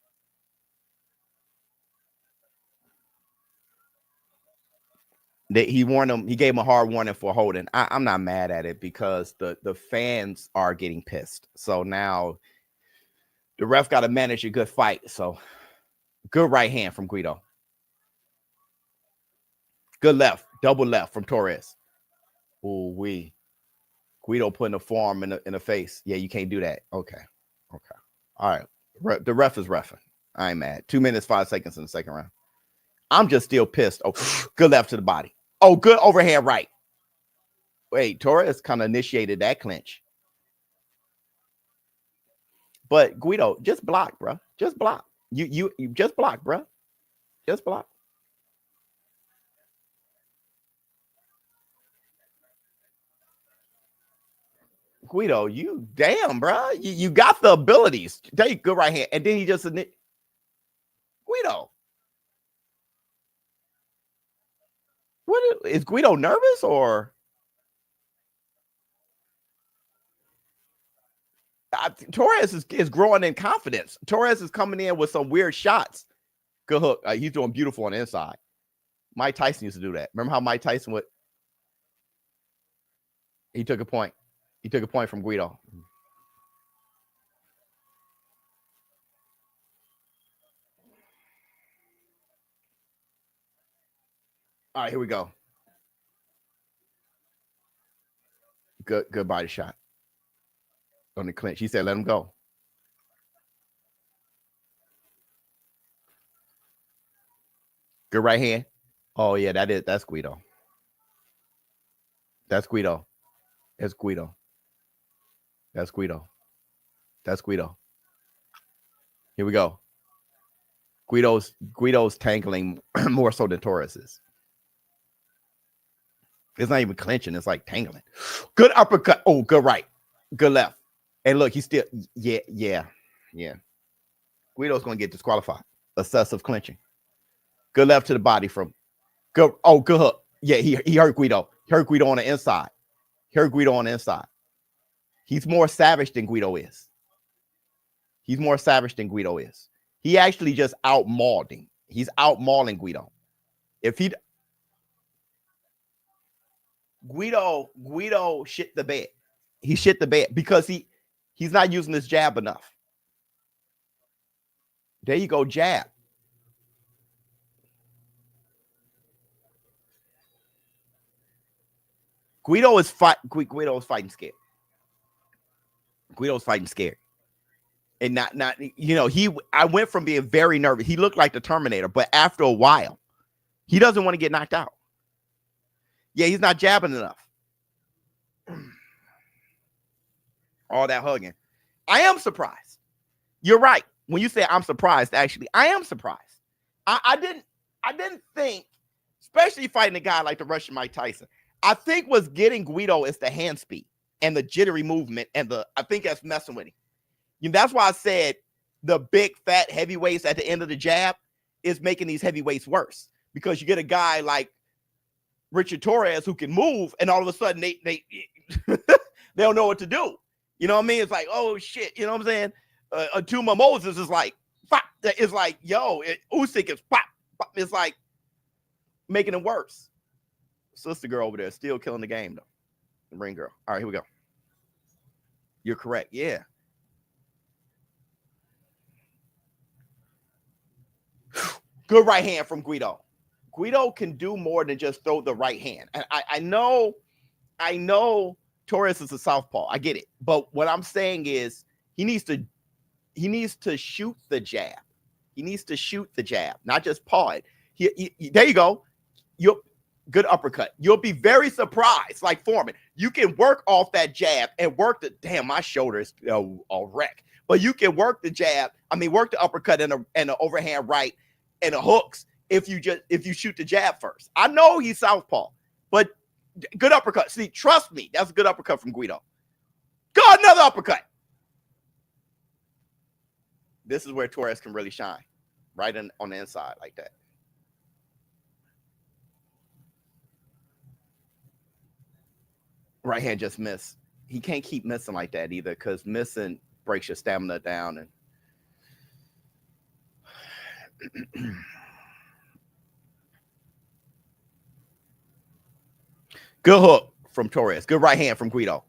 He warned him. He gave him a hard warning for holding. I'm not mad at it because the fans are getting pissed. So now the ref got to manage a good fight. So good right hand from Guido. Good left. Double left from TORREZ. Ooh, wee. Guido putting a forearm in the face. Yeah, you can't do that. Okay. All right. The ref is reffing. I ain't mad. 2 minutes, 5 seconds in the second round. I'm just still pissed. Oh, good left to the body. Oh, good overhand right. Wait, TORREZ kind of initiated that clinch. But Guido, just block, bro. Just block. You just block, bro. Just block. Guido, you damn, bro. You got the abilities. Take good right hand. And then he just Guido. What is Guido nervous or TORREZ is growing in confidence. TORREZ is coming in with some weird shots. Good hook. He's doing beautiful on the inside. Mike Tyson used to do that. Remember how Mike Tyson would? He took a point. He took a point from Guido. All right, here we go. Good body shot on the clinch. He said, "Let him go." Good right hand. Oh yeah, that's Guido. That's Guido. That's Guido. That's Guido. That's Guido. Here we go. Guido's tangling more so than TORREZ is. It's not even clinching. It's like tangling. Good uppercut. Oh, good right. Good left. And look, he's still, yeah. Guido's going to get disqualified. Excessive clinching. Good left to the body from, good. Oh, good hook. Yeah, he hurt Guido. He hurt Guido on the inside. He's more savage than Guido is. He actually just out-mauled him. He's out-mauling Guido. Guido shit the bed. He shit the bed because he's not using his jab enough. There you go, jab. Guido's fighting scared. Guido's fighting scared. And not I went from being very nervous. He looked like the Terminator, but after a while, he doesn't want to get knocked out. Yeah, he's not jabbing enough. All that hugging. I am surprised. You're right. When you say I'm surprised, actually, I am surprised. I didn't think, especially fighting a guy like the Russian Mike Tyson. I think what's getting Guido is the hand speed and the jittery movement, and I think that's messing with him. That's why I said the big fat heavyweights at the end of the jab is making these heavyweights worse, because you get a guy like Richard TORREZ who can move, and all of a sudden they they don't know what to do. You know what I mean? It's like, oh shit. You know what I'm saying? Tuma Moses is like, pop. It's like, yo, Usyk is pop. It's like making it worse. Sister girl over there still killing the game though. The ring girl. All right, here we go. You're correct. Yeah. Good right hand from Guido. Guido can do more than just throw the right hand. And I know TORREZ is a southpaw. I get it. But what I'm saying is he needs to shoot the jab. He needs to shoot the jab, not just paw it. There you go. Good uppercut. You'll be very surprised, like Foreman. You can work off that jab and work the damn. My shoulder is a wreck, but you can work the jab. I mean, work the uppercut and the overhand right and the hooks if you shoot the jab first. I know he's southpaw, but good uppercut. See, trust me, that's a good uppercut from Guido. Go another uppercut. This is where Torres can really shine, right on the inside like that. Right hand just missed. He can't keep missing like that either, because missing breaks your stamina down. And good hook from Torres. Good right hand from Guido.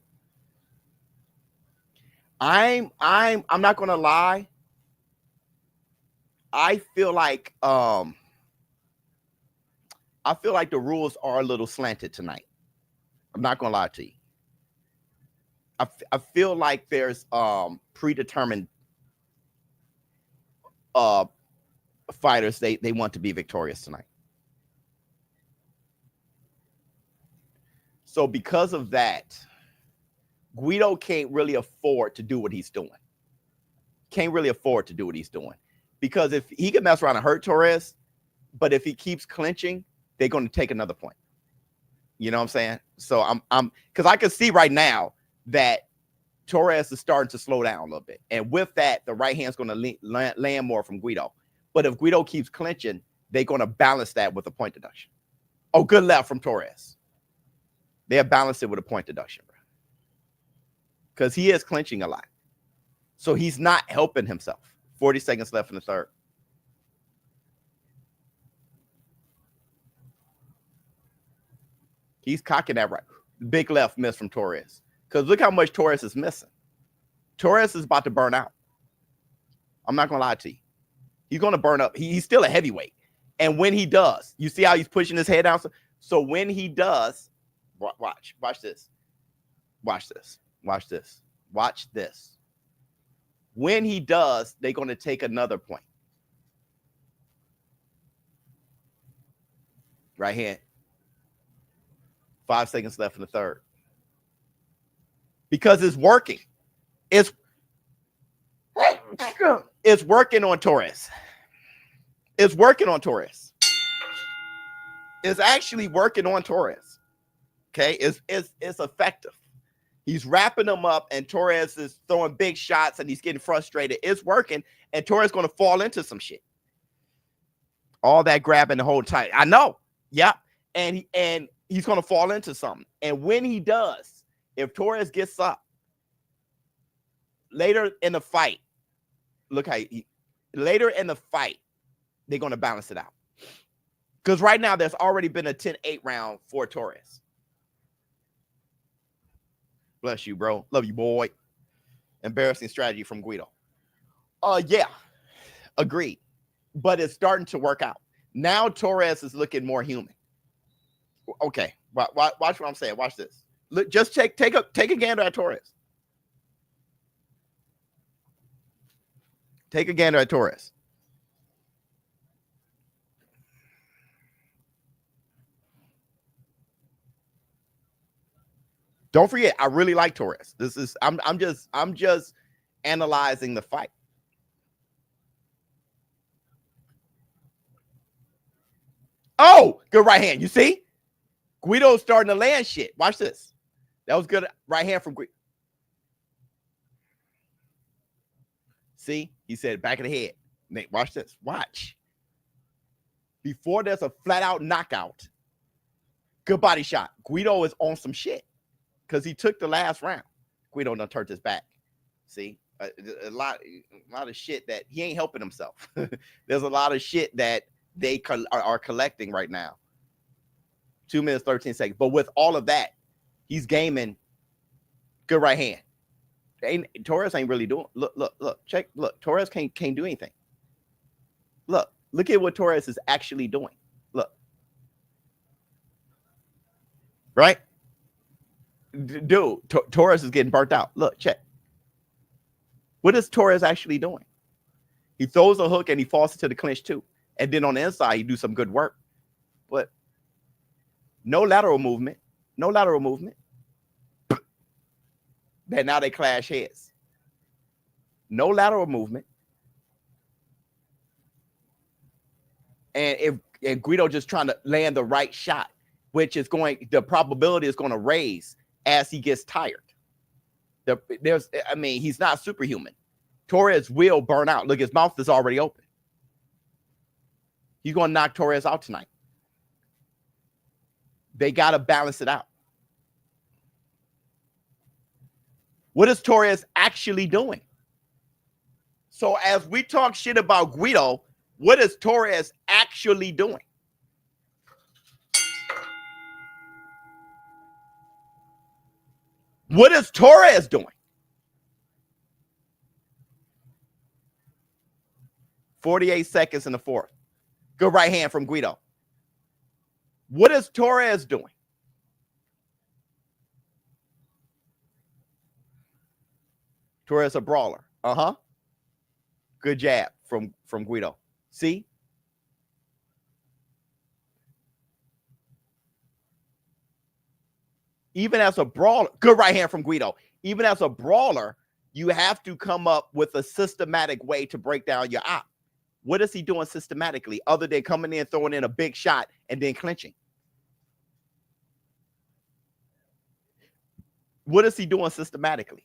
I'm not gonna lie. I feel like the rules are a little slanted tonight. I'm not gonna lie to you. I feel like there's predetermined fighters they want to be victorious tonight. So because of that, Guido can't really afford to do what he's doing. Can't really afford to do what he's doing. Because if he can mess around and hurt Torres, but if he keeps clinching, they're going to take another point. You know what I'm saying? So I'm because I can see right now that Torres is starting to slow down a little bit. And with that, the right hand's going to land more from Guido. But if Guido keeps clinching, they're going to balance that with a point deduction. Oh, good left from Torres. They'll balance it with a point deduction, bro. Because he is clinching a lot. So he's not helping himself. 40 seconds left in the third. He's cocking that right. Big left miss from Torres. Because look how much Torres is missing. Torres is about to burn out. I'm not going to lie to you. He's going to burn up. He's still a heavyweight. And when he does, you see how he's pushing his head down? So when he does, watch this. Watch this. Watch this. Watch this. When he does, they're going to take another point. Right hand. 5 seconds left in the third. Because it's working. It's working on Torres. It's working on Torres. It's actually working on Torres. Okay? It's effective. He's wrapping them up, and Torres is throwing big shots, and he's getting frustrated. It's working, and Torres is going to fall into some shit. All that grabbing the whole time. I know. Yeah. And he's going to fall into something. And when he does, if Torres gets up later in the fight, look how later in the fight, they're going to balance it out. Because right now, there's already been a 10-8 round for Torres. Bless you, bro. Love you, boy. Embarrassing strategy from Guido. Yeah, agreed. But it's starting to work out. Now Torres is looking more human. Okay, watch what I'm saying. Watch this. Look, just take a gander at Torres. Take a gander at Torres. Don't forget, I really like Torres. This is I'm just analyzing the fight. Oh, good right hand. You see? Guido's starting to land shit. Watch this. That was good right hand from Guido. See? He said back of the head. Nate, watch this. Watch. Before there's a flat out knockout, good body shot. Guido is on some shit. Because he took the last round. Guido done turned his back. See? A lot of shit that he ain't helping himself. There's a lot of shit that they are collecting right now. 2 minutes, 13 seconds. But with all of that, he's gaming good right hand. Torres ain't really doing. Look, check. Look, Torres can't do anything. Look at what Torres is actually doing. Look. Right? Dude, Torres is getting burnt out. Look, check. What is Torres actually doing? He throws a hook and he falls into the clinch too. And then on the inside, he do some good work. But No lateral movement. No lateral movement. Then now they clash heads. No lateral movement. And Guido just trying to land the right shot, which is the probability is going to raise as he gets tired. He's not superhuman. Torres will burn out. Look, his mouth is already open. He's going to knock Torres out tonight. They got to balance it out. What is Torres actually doing? So as we talk shit about Guido, what is Torres actually doing? What is Torres doing? 48 seconds in the fourth. Good right hand from Guido. What is Torres doing? Torres a brawler. Uh-huh. Good jab from Guido. See? Even as a brawler, good right hand from Guido. Even as a brawler, you have to come up with a systematic way to break down your op. What is he doing systematically other than coming in, throwing in a big shot, and then clinching? What is he doing systematically?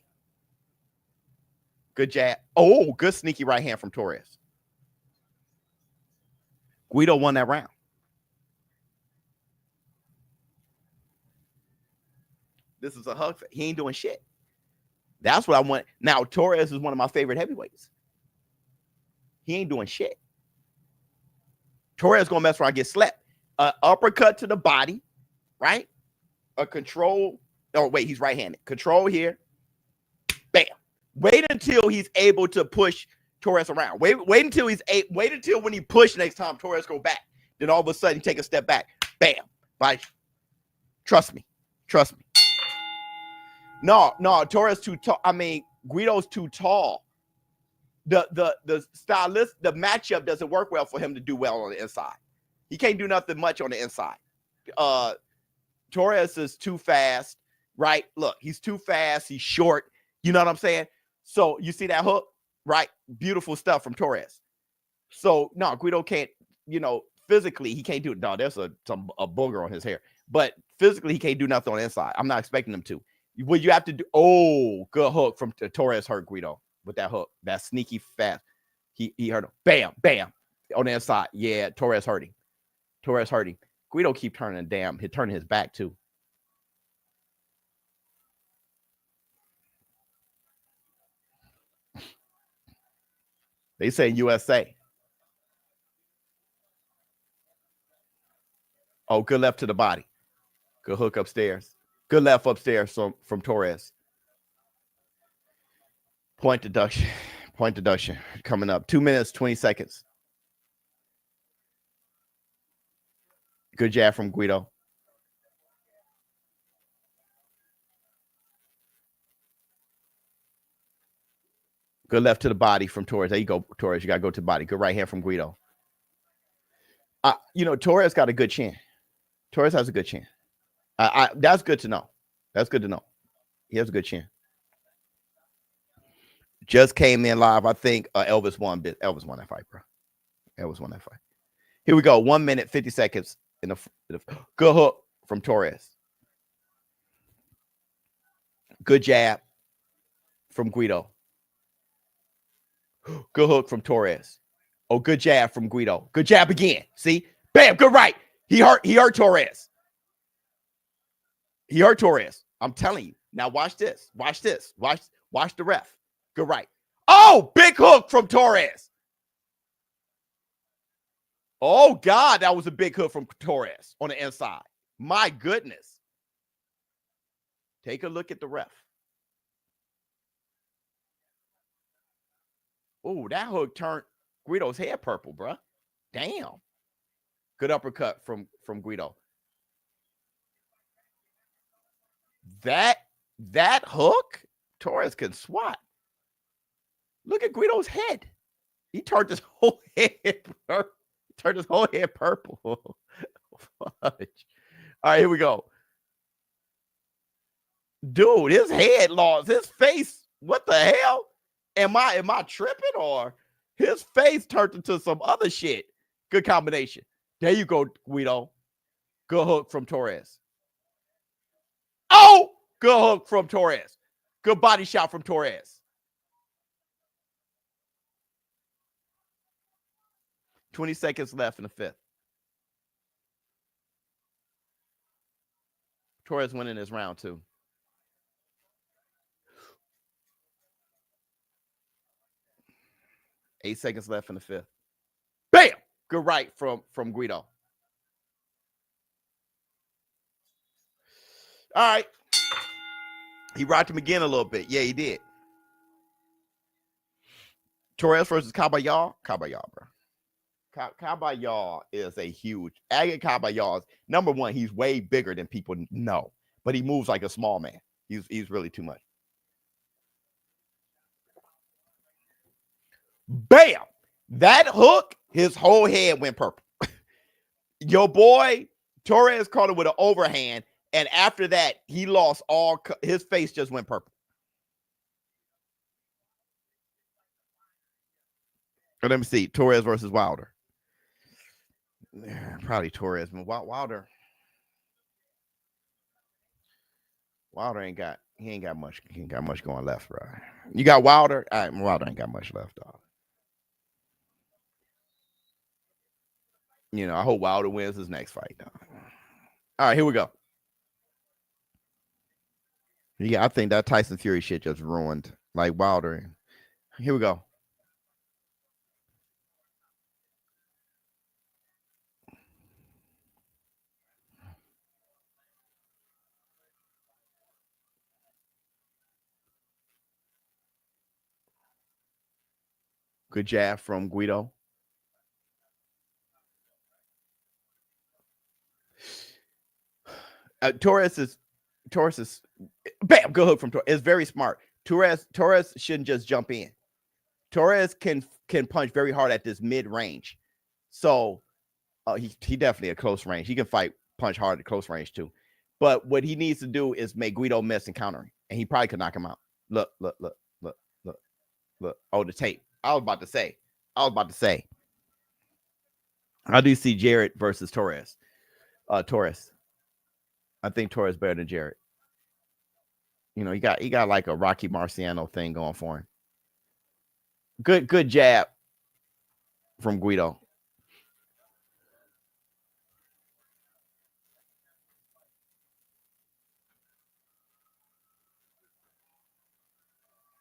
Good jab. Oh, good sneaky right hand from Torres. Guido won that round. This is a hug. He ain't doing shit. That's what I want. Now, Torres is one of my favorite heavyweights. He ain't doing shit. Torres gonna mess around, get slapped. Uppercut to the body, right? A control. Oh, wait, he's right-handed. Control here. Bam. Wait until he's able to push Torres around. Wait until wait until when he push next time Torres go back. Then all of a sudden take a step back. Bam. Bye. Trust me. Trust me. No, Torres too tall. I mean, Guido's too tall. The stylist, the matchup doesn't work well for him to do well on the inside. He can't do nothing much on the inside. Torres is too fast, right? Look, he's too fast. He's short. You know what I'm saying? So you see that hook, right? Beautiful stuff from Torres. So no, Guido can't. Physically he can't do it. No, there's a booger on his hair, but physically he can't do nothing on the inside. I'm not expecting him to. What you have to do? Oh, good hook from Torres. Hurt Guido with that hook. That sneaky fast. He hurt him. Bam, bam on the inside. Yeah, Torres hurting. Torres hurting. Guido keep turning turning his back too. They say USA. Oh, good left to the body. Good hook upstairs. Good left upstairs from Torres. Point deduction. Point deduction coming up. 2 minutes, 20 seconds. Good jab from Guido. Good left to the body from Torres. There you go, Torres. You got to go to the body. Good right hand from Guido. Torres got a good chin. Torres has a good chin. That's good to know. That's good to know. He has a good chin. Just came in live. I think Elvis won that fight, bro. Elvis won that fight. Here we go. 1 minute, 50 seconds. In the good hook from Torres. Good jab from Guido. Good hook from Torres. Oh, good jab from Guido. Good jab again. See? Bam, good right. He hurt Torres. He hurt Torres. I'm telling you. Now watch this. Watch this. Watch the ref. Good right. Oh, big hook from Torres. Oh, God, that was a big hook from Torres on the inside. My goodness. Take a look at the ref. Oh, that hook turned Guido's hair purple, bro. Damn. Good uppercut from Guido. That hook, Torres can swat. Look at Guido's head. He turned his whole head purple. All right, here we go. Dude, his head lost. His face. What the hell? Am I tripping, or his face turned into some other shit? Good combination. There you go, Guido. Good hook from TORREZ. Oh, good hook from TORREZ. Good body shot from TORREZ. 20 seconds left in the fifth. TORREZ winning this round too. Eight seconds left in the fifth. Bam! Good right from Guido. All right. He rocked him again a little bit. Yeah, he did. TORREZ versus Caballero. Caballero, bro. Caballero is a huge. Agate Caballero, number one, he's way bigger than people know, but he moves like a small man. He's really too much. Bam! That hook, his whole head went purple. Your boy TORREZ caught it with an overhand, and after that, he lost all. His face just went purple. Let me see. TORREZ versus Wilder. Probably TORREZ, but Wilder ain't got much. He ain't got much going left, bro. You got Wilder. All right, Wilder ain't got much left, dog. You know, I hope Wilder wins his next fight, dog. All right, here we go. Yeah, I think that Tyson Fury shit just ruined like Wilder. Here we go. Good jab from Guido. TORREZ is bam, good hook from TORREZ. It's very smart. TORREZ shouldn't just jump in. TORREZ can punch very hard at this mid range. So he definitely a close range. He can punch hard at close range too. But what he needs to do is make Guido miss and countering, and he probably could knock him out. Look. Oh, the tape. I was about to say. How do you see Jarrett versus TORREZ? TORREZ. I think TORREZ better than Jarrett. You know, he got like a Rocky Marciano thing going for him. Good jab from Guido.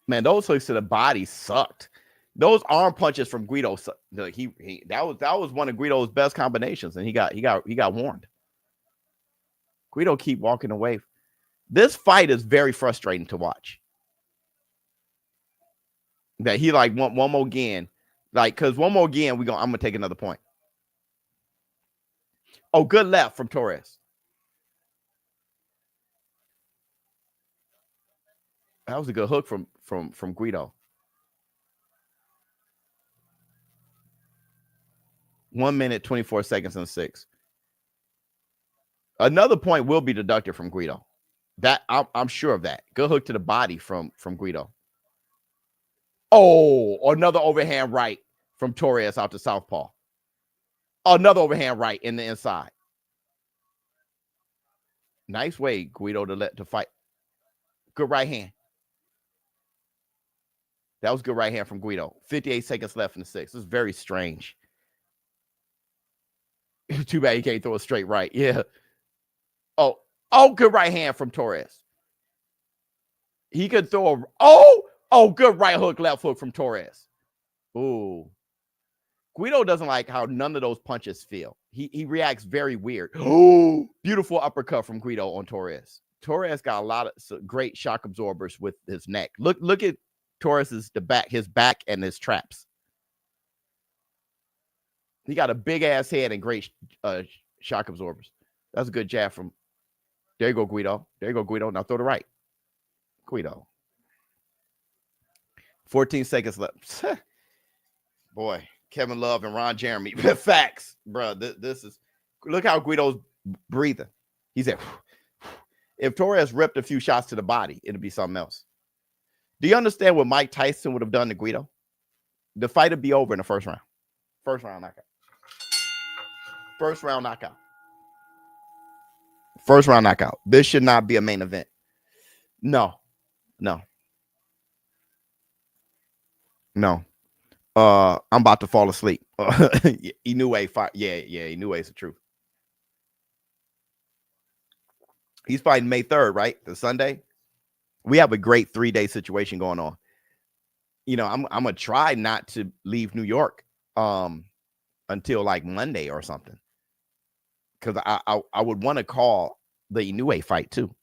Man, those hooks to the body sucked. Those arm punches from Guido sucked. That was one of Guido's best combinations, and he got warned. Guido keep walking away. This fight is very frustrating to watch. That he like one more again, like because one more again I'm gonna take another point. Oh, good left from TORREZ. That was a good hook from Guido. 1 minute 24 seconds and 6. Another point will be deducted from Guido. That I'm sure of that. Good hook to the body from Guido. Oh, another overhand right from TORREZ out to southpaw. Another overhand right in the inside. Nice way, Guido, to fight. Good right hand. That was good right hand from Guido. 58 seconds left in the 6th. This is very strange. Too bad he can't throw a straight right. Yeah. Oh, good right hand from TORREZ. He could throw a good right hook, left hook from TORREZ. Ooh. Guido doesn't like how none of those punches feel. He reacts very weird. Oh, beautiful uppercut from Guido on TORREZ. TORREZ got a lot of great shock absorbers with his neck. Look at TORREZ's his back and his traps. He got a big ass head and great shock absorbers. That's a good jab from. There you go, Guido. There you go, Guido. Now throw the right. Guido. 14 seconds left. Boy, Kevin Love and Ron Jeremy. Facts, bro. This is. Look how Guido's breathing. He said, if Torres ripped a few shots to the body, it'd be something else. Do you understand what Mike Tyson would have done to Guido? The fight would be over in the first round. First round knockout. First round knockout. First round knockout. This should not be a main event. No. I'm about to fall asleep. Inoue fight. Yeah, Inoue's the truth. He's fighting May 3rd, right? The Sunday. We have a great 3-day situation going on. I'm gonna try not to leave New York until like Monday or something. Because I would want to call the Inoue fight too.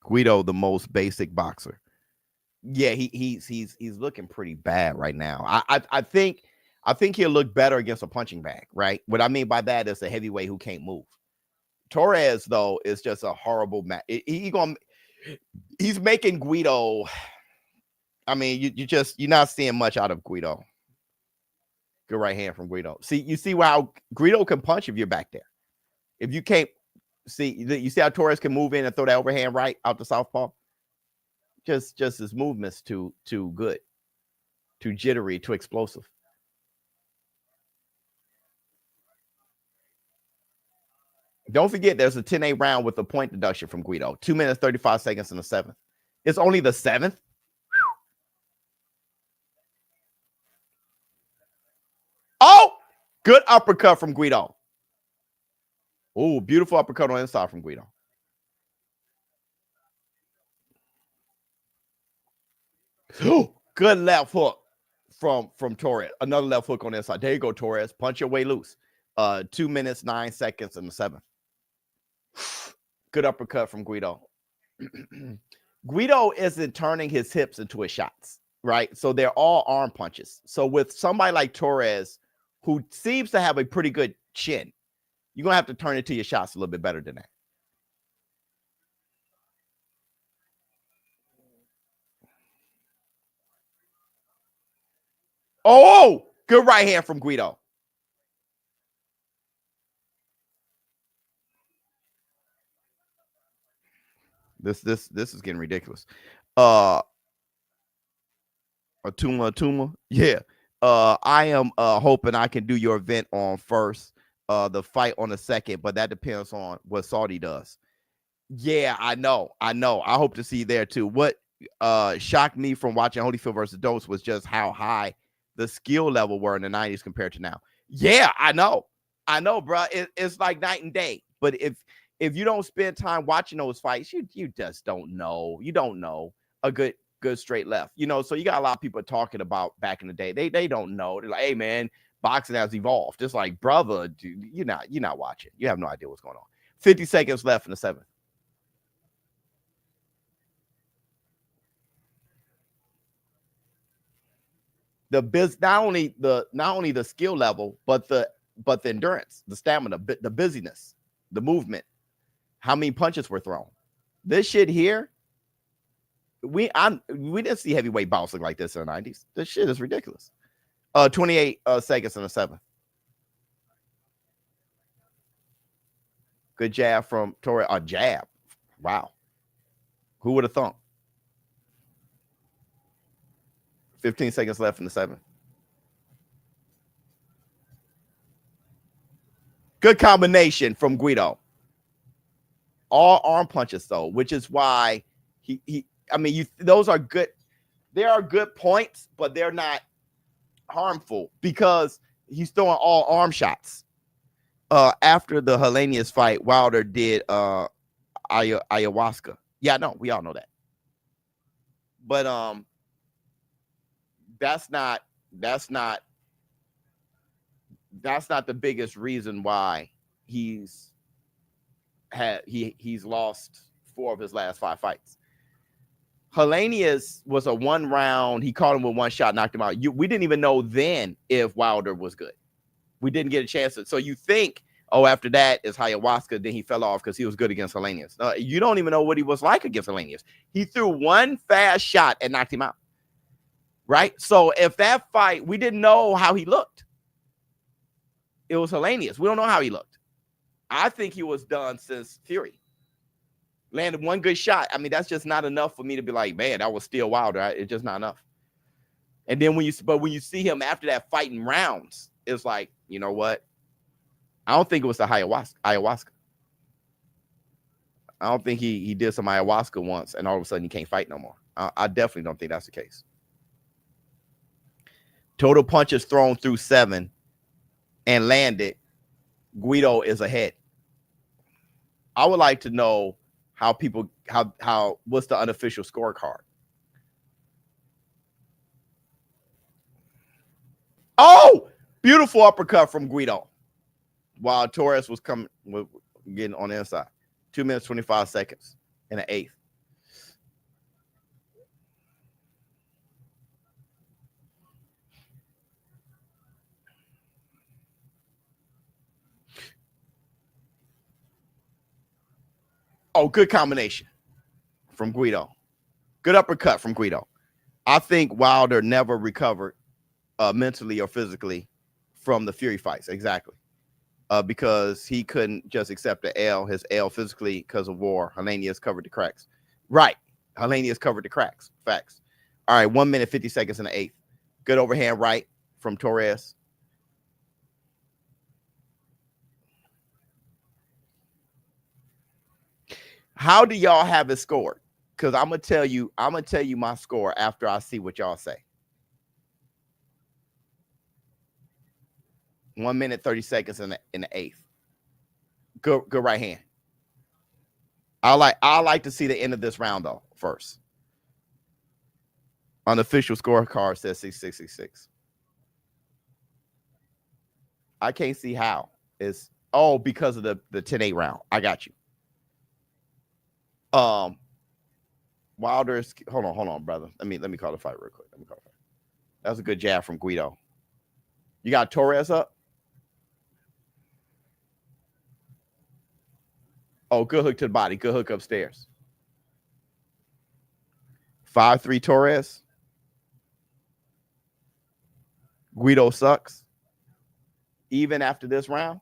Guido, the most basic boxer. Yeah, he's looking pretty bad right now. I think he'll look better against a punching bag, right? What I mean by that is a heavyweight who can't move. Torres, though, is just a horrible match. He's making Guido. I mean, you're not seeing much out of Guido. Good right hand from Guido. You see how Guido can punch if you're back there. If you can't you see how Torres can move in and throw that overhand right out the southpaw. Just his movements too good, too jittery, too explosive. Don't forget, there's a 10-8 round with a point deduction from Guido. 2 minutes, 35 seconds in the 7th. It's only the 7th. Oh, good uppercut from Guido. Oh, beautiful uppercut on the inside from Guido. Oh, good left hook from Torres. Another left hook on the inside. There you go, Torres. Punch your way loose. 2 minutes, 9 seconds in the 7th. Good uppercut from Guido. Guido isn't turning his hips into his shots, right? So they're all arm punches. So with somebody like Torres, who seems to have a pretty good chin, you're going to have to turn it to your shots a little bit better than that. Oh, good right hand from Guido. This is getting ridiculous. Atuma. Yeah. I am hoping I can do your event on first, the fight on the second, but that depends on what Saudi does. Yeah, I know. I hope to see you there too. What shocked me from watching Holyfield versus Dose was just how high the skill level were in the 90s compared to now. Yeah, I know, bro. It's like night and day. But if you don't spend time watching those fights, you just don't know. You don't know a good straight left. So you got a lot of people talking about back in the day. They don't know. They're like, hey man, boxing has evolved. It's like, brother, dude, you're not watching. You have no idea what's going on. 50 seconds left in the 7th. Not only the skill level, but the endurance, the stamina, the busyness, the movement, how many punches were thrown. This shit here, we didn't see heavyweight bouts look like this in the 90s. This shit is ridiculous. 28 seconds in the 7th. Good jab from Torres. A jab. Wow. Who would have thought? 15 seconds left in the 7th. Good combination from Guido. All arm punches, though, which is why those are good. They are good points, but they're not harmful because he's throwing all arm shots. After the Hellraiser fight, Wilder did ayahuasca. Yeah, no, we all know that. But that's not the biggest reason why he's lost 4 of his last 5 fights. Hellraiser was a 1-round. He caught him with 1 shot, knocked him out. We didn't even know then if Wilder was good. We didn't get a chance to. So you think, after that is ayahuasca, then he fell off because he was good against Hellraiser. You don't even know what he was like against Hellraiser. He threw 1 fast shot and knocked him out. Right? So if that fight, we didn't know how he looked. it was hilarious. We don't know how he looked. I think he was done since Fury. Landed one good shot. I mean, that's just not enough for me to be like, man, that was still Wilder. It's just not enough. And then when you see him after that fighting rounds, it's like, you know what? I don't think it was the ayahuasca. I don't think he did some ayahuasca once and all of a sudden he can't fight no more. I definitely don't think that's the case. Total punches thrown through 7 and landed. Guido is ahead. I would like to know how what's the unofficial scorecard? Oh, beautiful uppercut from Guido while Torres was getting on the inside. 2 minutes, 25 seconds in the 8th. Oh, good combination from Guido. Good uppercut from Guido. I think Wilder never recovered mentally or physically from the Fury fights. Exactly. Because he couldn't just accept the L, his L physically because of war. Helenius covered the cracks. Right. Helenius covered the cracks. Facts. All right. 1 minute, 50 seconds in the 8th. Good overhand right from Torres. How do y'all have it scored? Because I'm gonna tell you my score after I see what y'all say. 1 minute, 30 seconds in the 8th. Good right hand. I like to see the end of this round though first. Unofficial scorecard says 6666. I can't see how. It's because of the 10-8 round. I got you. Wilder's hold on, brother. Let me call the fight real quick. That was a good jab from Guido. You got Torres up. Oh, good hook to the body. Good hook upstairs. 5-3 Torres. Guido sucks. Even after this round.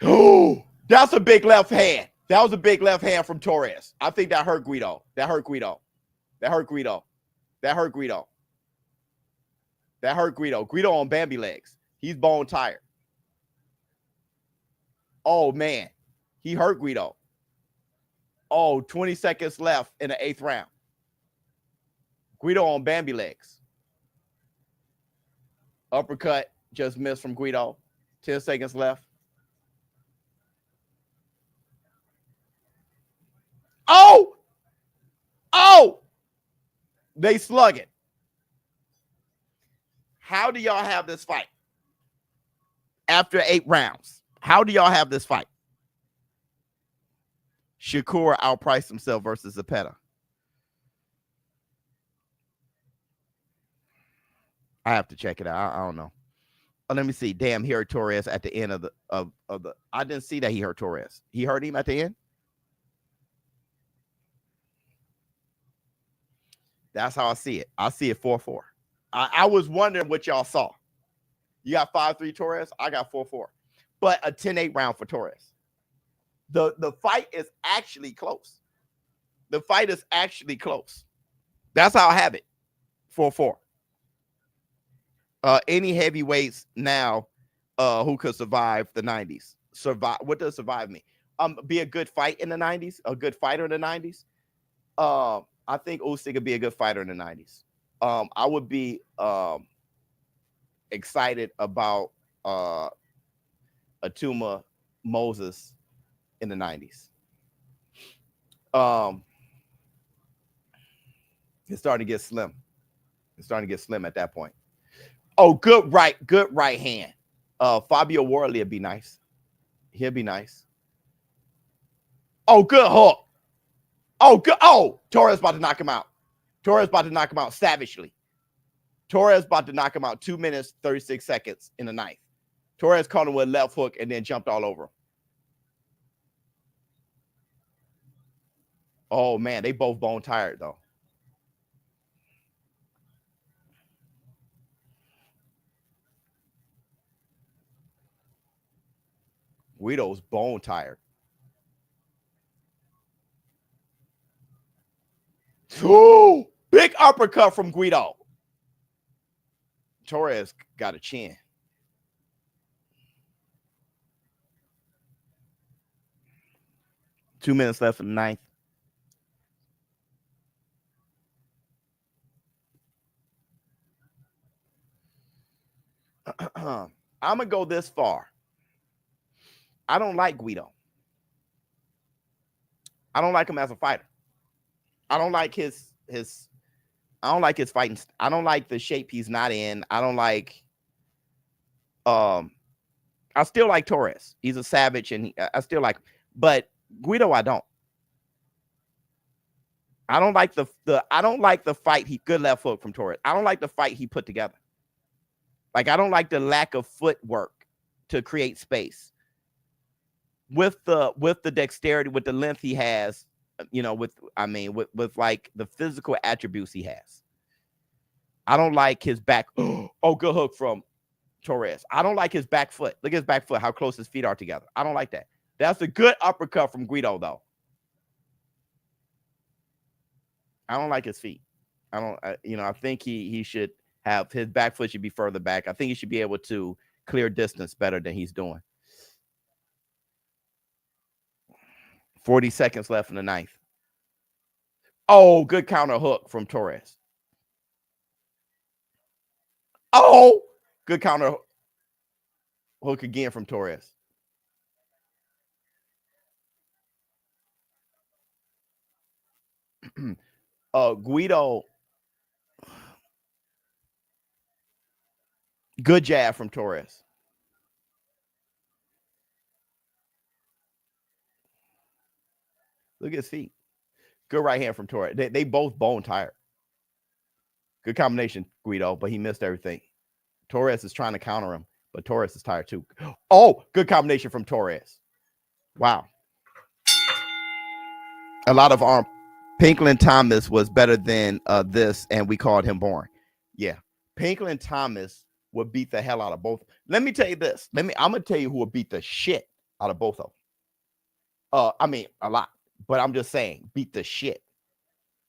Oh, that's a big left hand. That was a big left hand from Torres. I think that hurt Guido. Guido on Bambi legs. He's bone tired. Oh, man. He hurt Guido. 20 seconds left in the 8th round. Guido on Bambi legs. Uppercut just missed from Guido. 10 seconds left. Oh! They slug it. How do y'all have this fight? After 8 rounds. How do y'all have this fight? Shakur outpriced himself versus Zepeda. I have to check it out. I don't know. Let me see. Damn, he hurt Torres at the end of the. I didn't see that he hurt Torres. He hurt him at the end. That's how I see it. I see it 4-4. I was wondering what y'all saw. You got 5-3 Torres. I got 4-4. But a 10-8 round for Torres. The fight is actually close. The fight is actually close. That's how I have it. 4-4. Any heavyweights now who could survive the 90s? Survive. What does survive mean? Be a good fight in the 90s? A good fighter in the 90s? I think Usyk could be a good fighter in the 90s. I would be excited about Atuma Moses in the 90s. It's starting to get slim. It's starting to get slim at that point. Oh, good right hand. Fabio Worley would be nice. He'll be nice. Oh, good hook. Oh, good. Oh, Torres about to knock him out. Torres about to knock him out savagely. Torres about to knock him out 2 minutes, 36 seconds in the 9th. Torres caught him with a left hook and then jumped all over him. Oh, man, they both bone tired, though. Guido's bone tired. Ooh, big uppercut from Guido. Torres got a chin. Two minutes left in the ninth. I'm gonna go this far. I don't like Guido. I don't like him as a fighter. I don't like his I don't like his fighting. I don't like the shape he's not in. I don't like I still like Torres. He's a savage and I still like him. But Guido, I don't. I don't like the fight good left hook from Torres. I don't like the fight he put together. Like, I don't like the lack of footwork to create space. With the dexterity, with the length he has, you know, with like the physical attributes he has. I don't like his back. Oh, good hook from Torres. I don't like his back foot. Look at his back foot, how close his feet are together. I don't like that. That's a good uppercut from Guido, though. I don't like his feet. I think he should have his back foot should be further back. I think he should be able to clear distance better than he's doing. 40 seconds left in the ninth. Oh, good counter hook from Torres. Oh, good counter hook again from Torres. Guido, good jab from Torres. Look at his feet. Good right hand from Torres. They both bone tired. Good combination, Guido, but he missed everything. Torres is trying to counter him, but Torres is tired too. Oh, good combination from Torres. Wow. A lot of arm. Pinklin Thomas was better than this, and we called him boring. Yeah. Pinklin Thomas would beat the hell out of both. Let me tell you this. I'm going to tell you who would beat the shit out of both of them. I mean, a lot. But I'm just saying, beat the shit.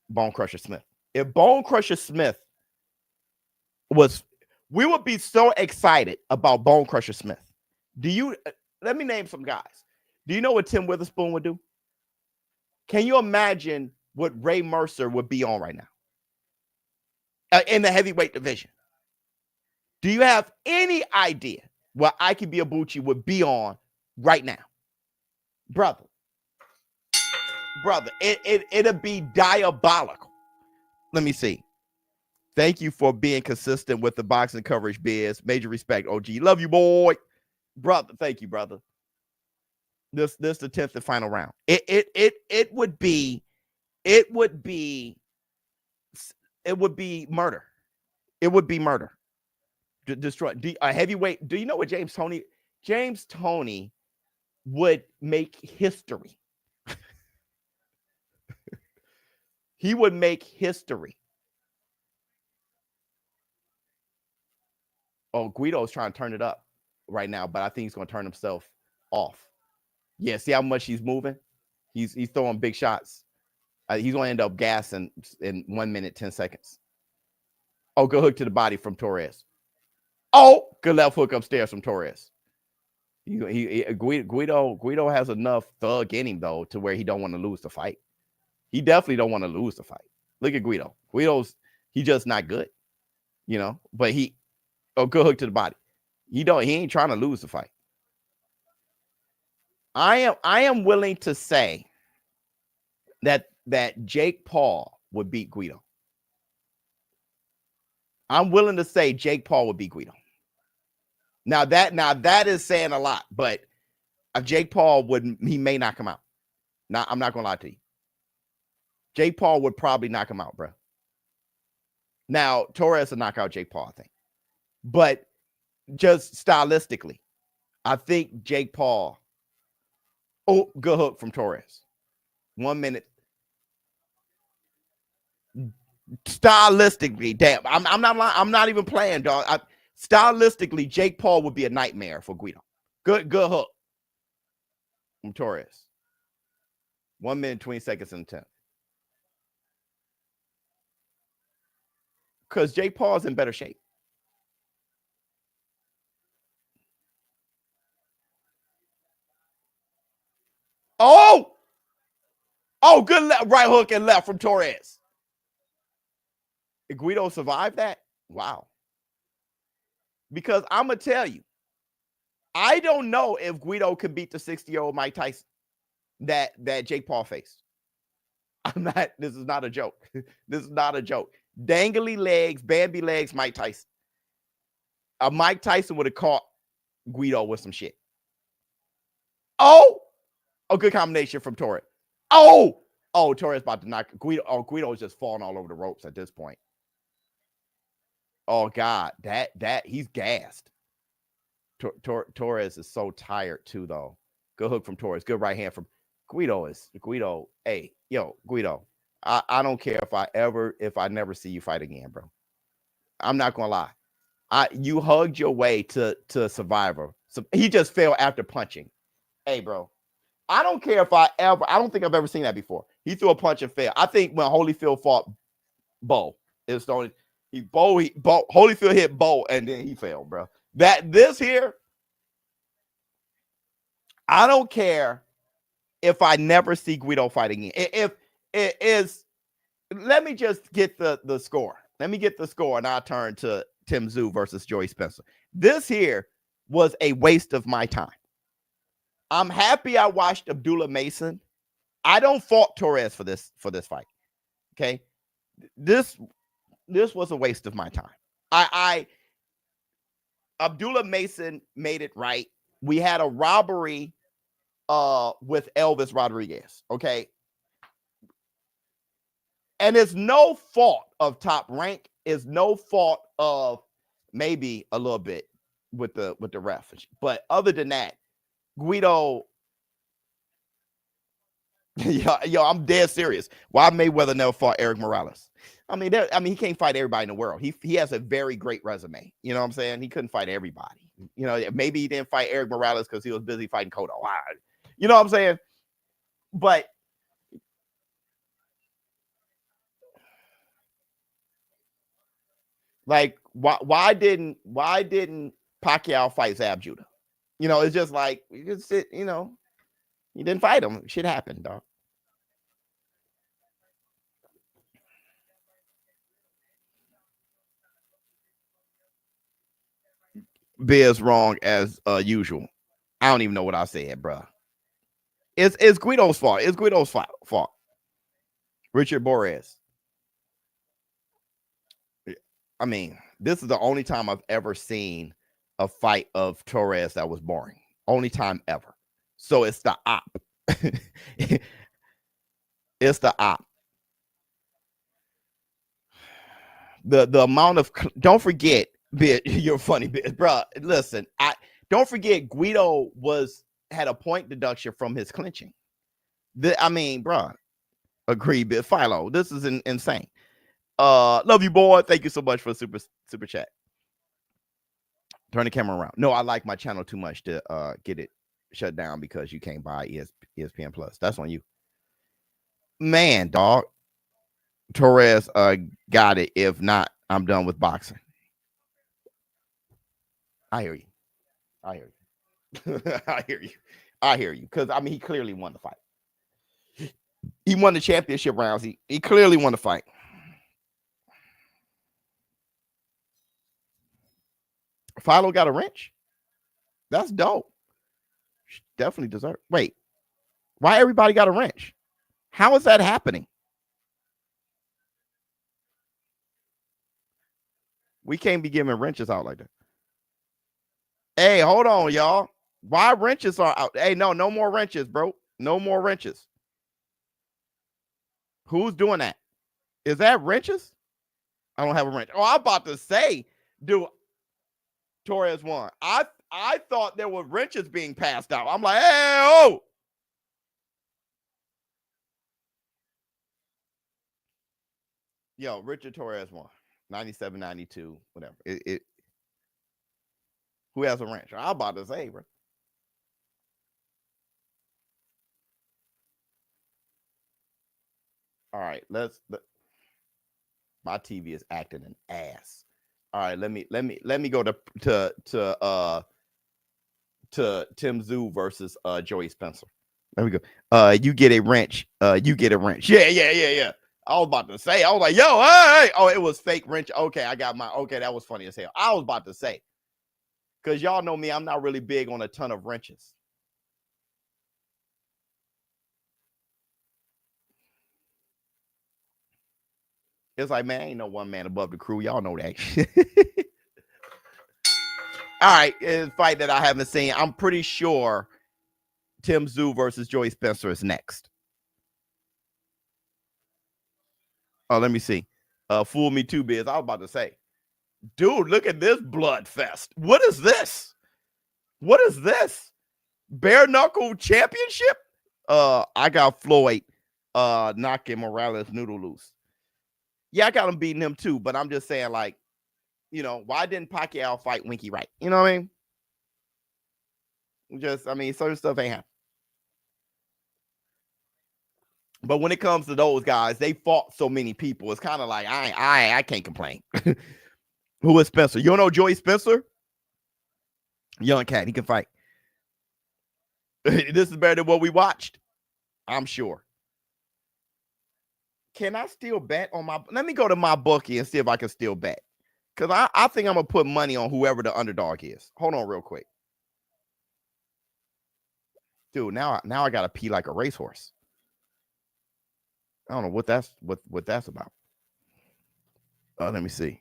Bone Crusher Smith. If Bone Crusher Smith was, we would be so excited about Bone Crusher Smith. Let me name some guys. Do you know what Tim Witherspoon would do? Can you imagine what Ray Mercer would be on right now? In the heavyweight division. Do you have any idea what Ike Biabuchi would be on right now? Brother, it'll be diabolical. Let me see. Thank you for being consistent with the boxing coverage, Biz. Major respect, OG. Love you, boy. Brother, thank you, brother. This the 10th and final round. It would be murder. It would be murder. Destroy a heavyweight. Do you know what James Toney would make history? He would make history. Oh, Guido's trying to turn it up right now, but I think he's going to turn himself off. Yeah, see how much he's moving? He's throwing big shots. He's going to end up gassing in 1 minute, 10 seconds. Oh, good hook to the body from Torres. Oh, good left hook upstairs from Torres. Guido has enough thug in him, though, to where he don't want to lose the fight. He definitely don't want to lose the fight. Look at Guido. He's just not good, you know. But good hook to the body. He ain't trying to lose the fight. I am willing to say that Jake Paul would beat Guido. I'm willing to say Jake Paul would beat Guido. Now that is saying a lot, but if Jake Paul he may knock him out. Now, I'm not gonna lie to you. Jake Paul would probably knock him out, bro. Now, Torres will knock out Jake Paul, I think. But just stylistically, I think Jake Paul. Oh, good hook from Torres. 1 minute. Stylistically, damn. I'm not lying. I'm not even playing, dog. Stylistically, Jake Paul would be a nightmare for Guido. Good hook. from Torres. 1 minute, 20 seconds in the 10th. Because Jake Paul's in better shape. Oh! Oh, good right hook and left from Torres. Did Guido survive that? Wow. Because I'm going to tell you, I don't know if Guido could beat the 60-year-old Mike Tyson that Jake Paul faced. This is not a joke. This is not a joke. Dangly legs, Bambi legs, Mike Tyson. Mike Tyson would have caught Guido with some shit. Oh, a good combination from Torres. Oh, Torres about to knock Guido. Oh, Guido is just falling all over the ropes at this point. Oh God, that he's gassed. Torres is so tired too, though. Good hook from Torres. Good right hand from Guido. Hey, yo, Guido. I don't care if I never see you fight again, bro. I'm not gonna lie. You hugged your way to Survivor. So he just fell after punching. Hey, bro. I don't care if I don't think I've ever seen that before. He threw a punch and fell. I think when Holyfield fought Bo, it's the only Holyfield hit Bo and then he fell, bro. This here, I don't care if I never see Guido fight again. If it is, let me just get the score. Let me get the score and I'll turn to Tim Tszyu versus Joey Spencer. This here was a waste of my time. I'm happy I watched Abdullah Mason. I don't fault Torres for this fight. Okay. This was a waste of my time. Abdullah Mason made it right. We had a robbery with ELVIS Rodriguez. Okay. And it's no fault of Top Rank. It's no fault of maybe a little bit with the ref. But other than that, Guido, yo, I'm dead serious. Why Mayweather never fought Eric Morales? I mean, he can't fight everybody in the world. He has a very great resume. You know what I'm saying? He couldn't fight everybody. You know, maybe he didn't fight Eric Morales because he was busy fighting Cotto. You know what I'm saying? But like, why didn't Pacquiao fight Zab Judah? You know, it's just like you just sit, you know, you didn't fight him. Shit happened, dog. Biz wrong as usual. I don't even know what I said, bro. It's Guido's fault. It's Guido's fault. Richard Borges. I mean, this is the only time I've ever seen a fight of Torres that was boring. Only time ever. So it's the op. It's the op. The amount of, don't forget, you're funny, bro. Listen, don't forget Guido had a point deduction from his clinching. I mean, bro, agree, bit Philo. This is insane. Love you, boy. Thank you so much for the super chat. Turn the camera around. No, I like my channel too much to get it shut down because you can't buy ESPN Plus. That's on you. Man, dog. Torres got it. If not, I'm done with boxing. I hear you. I hear you. I hear you. I hear you. Because I mean, he clearly won the fight. He won the championship rounds. He clearly won the fight. Philo got a wrench. That's dope. Definitely deserve. Wait, why everybody got a wrench? How is that happening? We can't be giving wrenches out like that. Hey, hold on, y'all. Why wrenches are out? Hey, no more wrenches, bro. No more wrenches. Who's doing that? Is that wrenches? I don't have a wrench. Oh, I'm about to say, dude, Torres won. I thought there were wrenches being passed out. I'm like, hey, oh. Yo, Richard Torres won. 97, 92, whatever. Who has a wrench? I'm about to say, bro. All right, my TV is acting an ass. All right, let me go to Tim Tszyu versus Joey Spencer. There we go. You get a wrench. You get a wrench. Yeah. I was about to say, I was like, yo, hey. Oh, it was fake wrench. Okay, I got my, okay, that was funny as hell. I was about to say, because y'all know me, I'm not really big on a ton of wrenches. It's like, man, ain't no one man above the crew. Y'all know that. All right, it's a fight that I haven't seen. I'm pretty sure Tim Tszyu versus Joey Spencer is next. Oh, let me see. Fool me too, Biz. I was about to say, dude, look at this blood fest. What is this? What is this? Bare knuckle championship? I got Floyd knocking Morales noodle loose. Yeah, I got him beating him too, but I'm just saying, like, you know, why didn't Pacquiao fight Winky Wright? You know what I mean? Just, I mean, certain stuff ain't happening. But when it comes to those guys, they fought so many people. It's kind of like, I can't complain. Who is Spencer? You don't know Joey Spencer? Young cat, he can fight. This is better than what we watched, I'm sure. Can I still bet on my... Let me go to my bookie and see if I can still bet. Because I think I'm going to put money on whoever the underdog is. Hold on real quick. Dude, now I got to pee like a racehorse. I don't know what that's about. Let me see.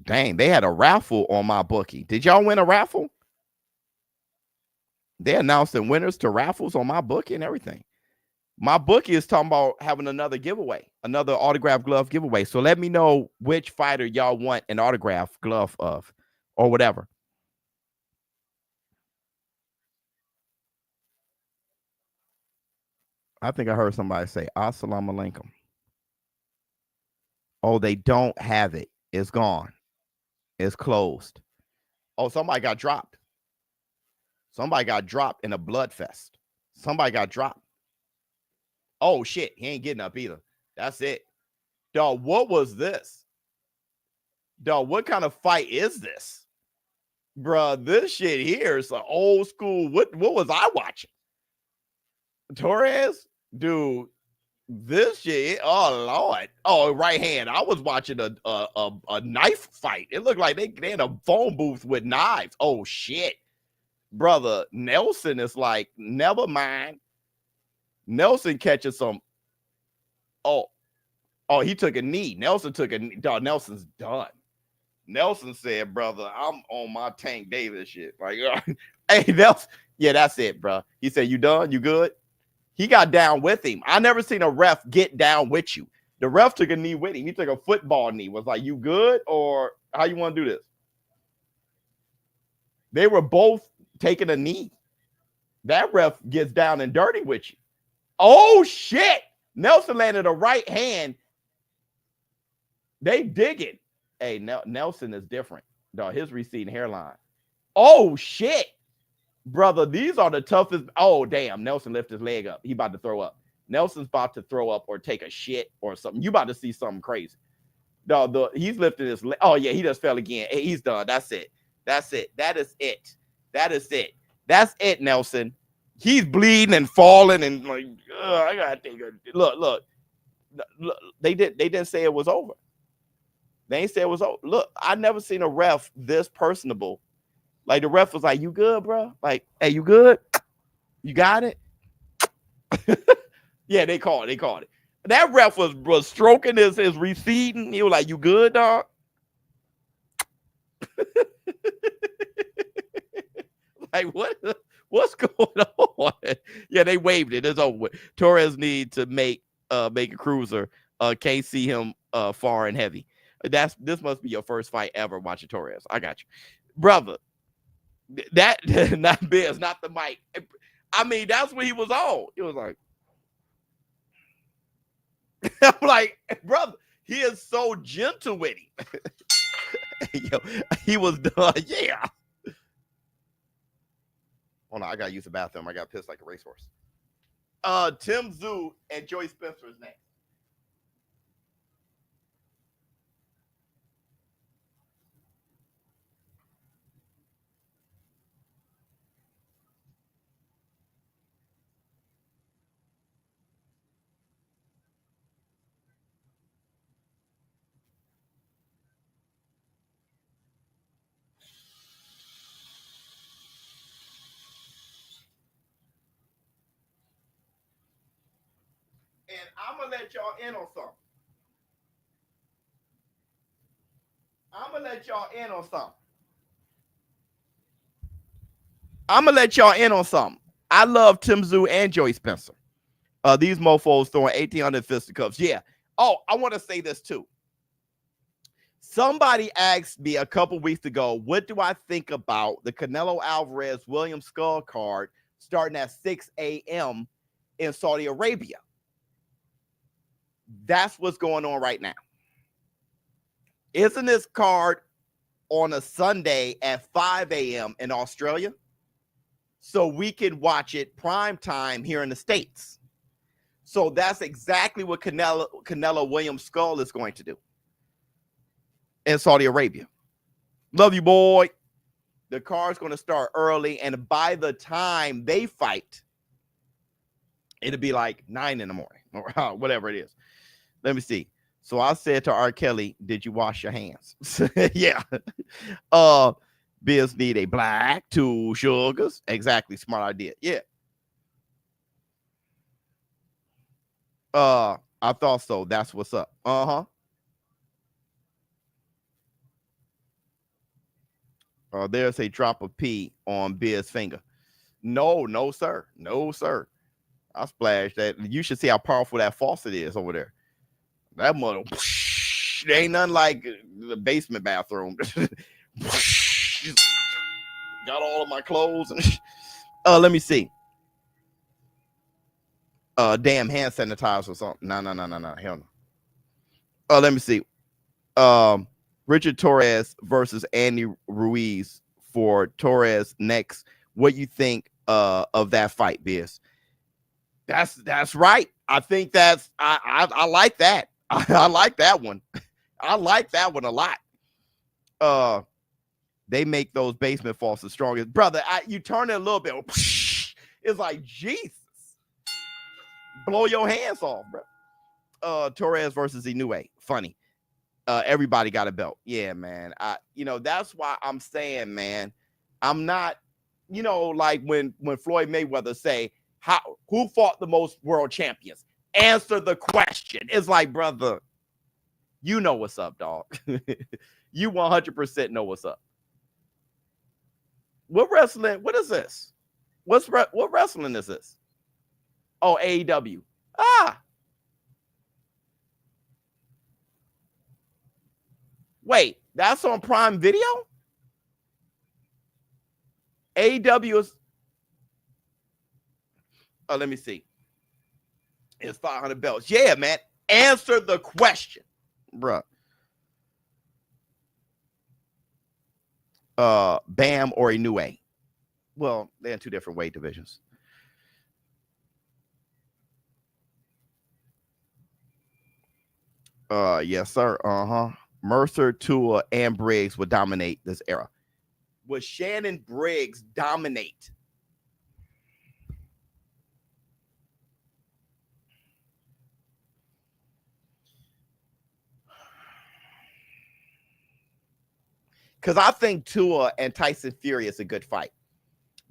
Dang, they had a raffle on my bookie. Did y'all win a raffle? They announcing winners to raffles on my bookie and everything. My bookie is talking about having another giveaway, another autograph glove giveaway. So let me know which fighter y'all want an autograph glove of or whatever. I think I heard somebody say, Assalamu alaikum. Oh, they don't have it. It's gone. It's closed. Oh, somebody got dropped. Somebody got dropped in a blood fest. Somebody got dropped. Oh, shit. He ain't getting up either. That's it. Dog, what was this? Dog, what kind of fight is this? Bruh, this shit here is an old school. What was I watching? TORREZ? Dude, this shit. Oh, Lord. Oh, right hand. I was watching a knife fight. It looked like they in a phone booth with knives. Oh, shit. Brother, Nelson is like, never mind. Nelson catches some. Oh, he took a knee. Nelson took a knee. Dog, Nelson's done. Nelson said, brother, I'm on my Tank Davis shit. Like, hey, Nelson. Yeah, that's it, bro. He said, you done? You good? He got down with him. I never seen a ref get down with you. The ref took a knee with him. He took a football knee. Was like, you good? Or how you want to do this? They were both taking a knee. That ref gets down and dirty with you. Oh, shit. Nelson landed a right hand. They dig it. Hey, Nelson is different. Dog, his receding hairline. Oh, shit. Brother, these are the toughest. Oh, damn. Nelson lifted his leg up. He about to throw up. Nelson's about to throw up or take a shit or something. You about to see something crazy. Dog, he's lifted his leg. Oh, yeah, he just fell again. Hey, he's done. That's it. That's it. That is it. That is it. That's it, Nelson. He's bleeding and falling and like, I gotta take a look. They didn't say it was over. They ain't say it was over. Look, I never seen a ref this personable. Like the ref was like, "You good, bro? Like, hey, you good? You got it?" Yeah, they called it. That ref was stroking his receding. He was like, "You good, dog?" Like, what's going on? Yeah, they waived it. It's over with. TORREZ need to make a cruiser. Can't see him far and heavy. This must be your first fight ever watching TORREZ. I got you, brother. That not Biz, not the mic. I mean, that's what he was on. He was like, I'm like, brother, he is so gentle with him. Yo, he was done. Yeah. Oh no, I gotta use the bathroom. I got pissed like a racehorse. Tszyu and Joey Spencer is next. And I'm gonna let y'all in on something. I'm gonna let y'all in on something. I love Tszyu and Joey Spencer. These mofos throwing 1,800 fisticuffs. Yeah. Oh, I want to say this too. Somebody asked me a couple weeks ago, what do I think about the Canelo Alvarez William Scull card starting at 6 a.m. in Saudi Arabia? That's what's going on right now. Isn't this card on a Sunday at 5 a.m. in Australia? So we can watch it prime time here in the States. So that's exactly what Canelo Williams Scull is going to do in Saudi Arabia. Love you, boy. The card's going to start early, and by the time they fight, it'll be like 9 in the morning or whatever it is. Let me see. So I said to R. Kelly, did you wash your hands? Yeah. Biz need a black, 2 sugars. Exactly. Smart idea. Yeah. I thought so. That's what's up. There's a drop of pee on Biz's finger. No, sir. No, sir. I splashed that. You should see how powerful that faucet is over there. That mother, there ain't nothing like the basement bathroom. Got all of my clothes. Let me see. Damn hand sanitizer or something. No. Hell no. Let me see. Richard Torrez versus Andy Ruiz for Torrez next. What you think of that fight, Biz? That's right. I think that's I like that. I like that one. I like that one a lot. They make those basement faucets strongest. Brother, you turn it a little bit. It's like, Jesus. Blow your hands off, bro. Torrez versus Inoue. Funny. Everybody got a belt. Yeah, man. That's why I'm saying, man, I'm not, like when Floyd Mayweather say, who fought the most world champions? Answer the question. It's like, brother, you know what's up, dog. You 100% know what's up. What wrestling? What is this? What wrestling is this? Oh, AEW. Wait, that's on Prime Video? AEW is. Oh, let me see. It's 500 belts. Yeah, man. Answer the question, bruh. Bam or Inoue? Well, they're in 2 different weight divisions. Yes, sir. Mercer, Tua, and Briggs would dominate this era. Would Shannon Briggs dominate? Because I think Tua and Tyson Fury is a good fight.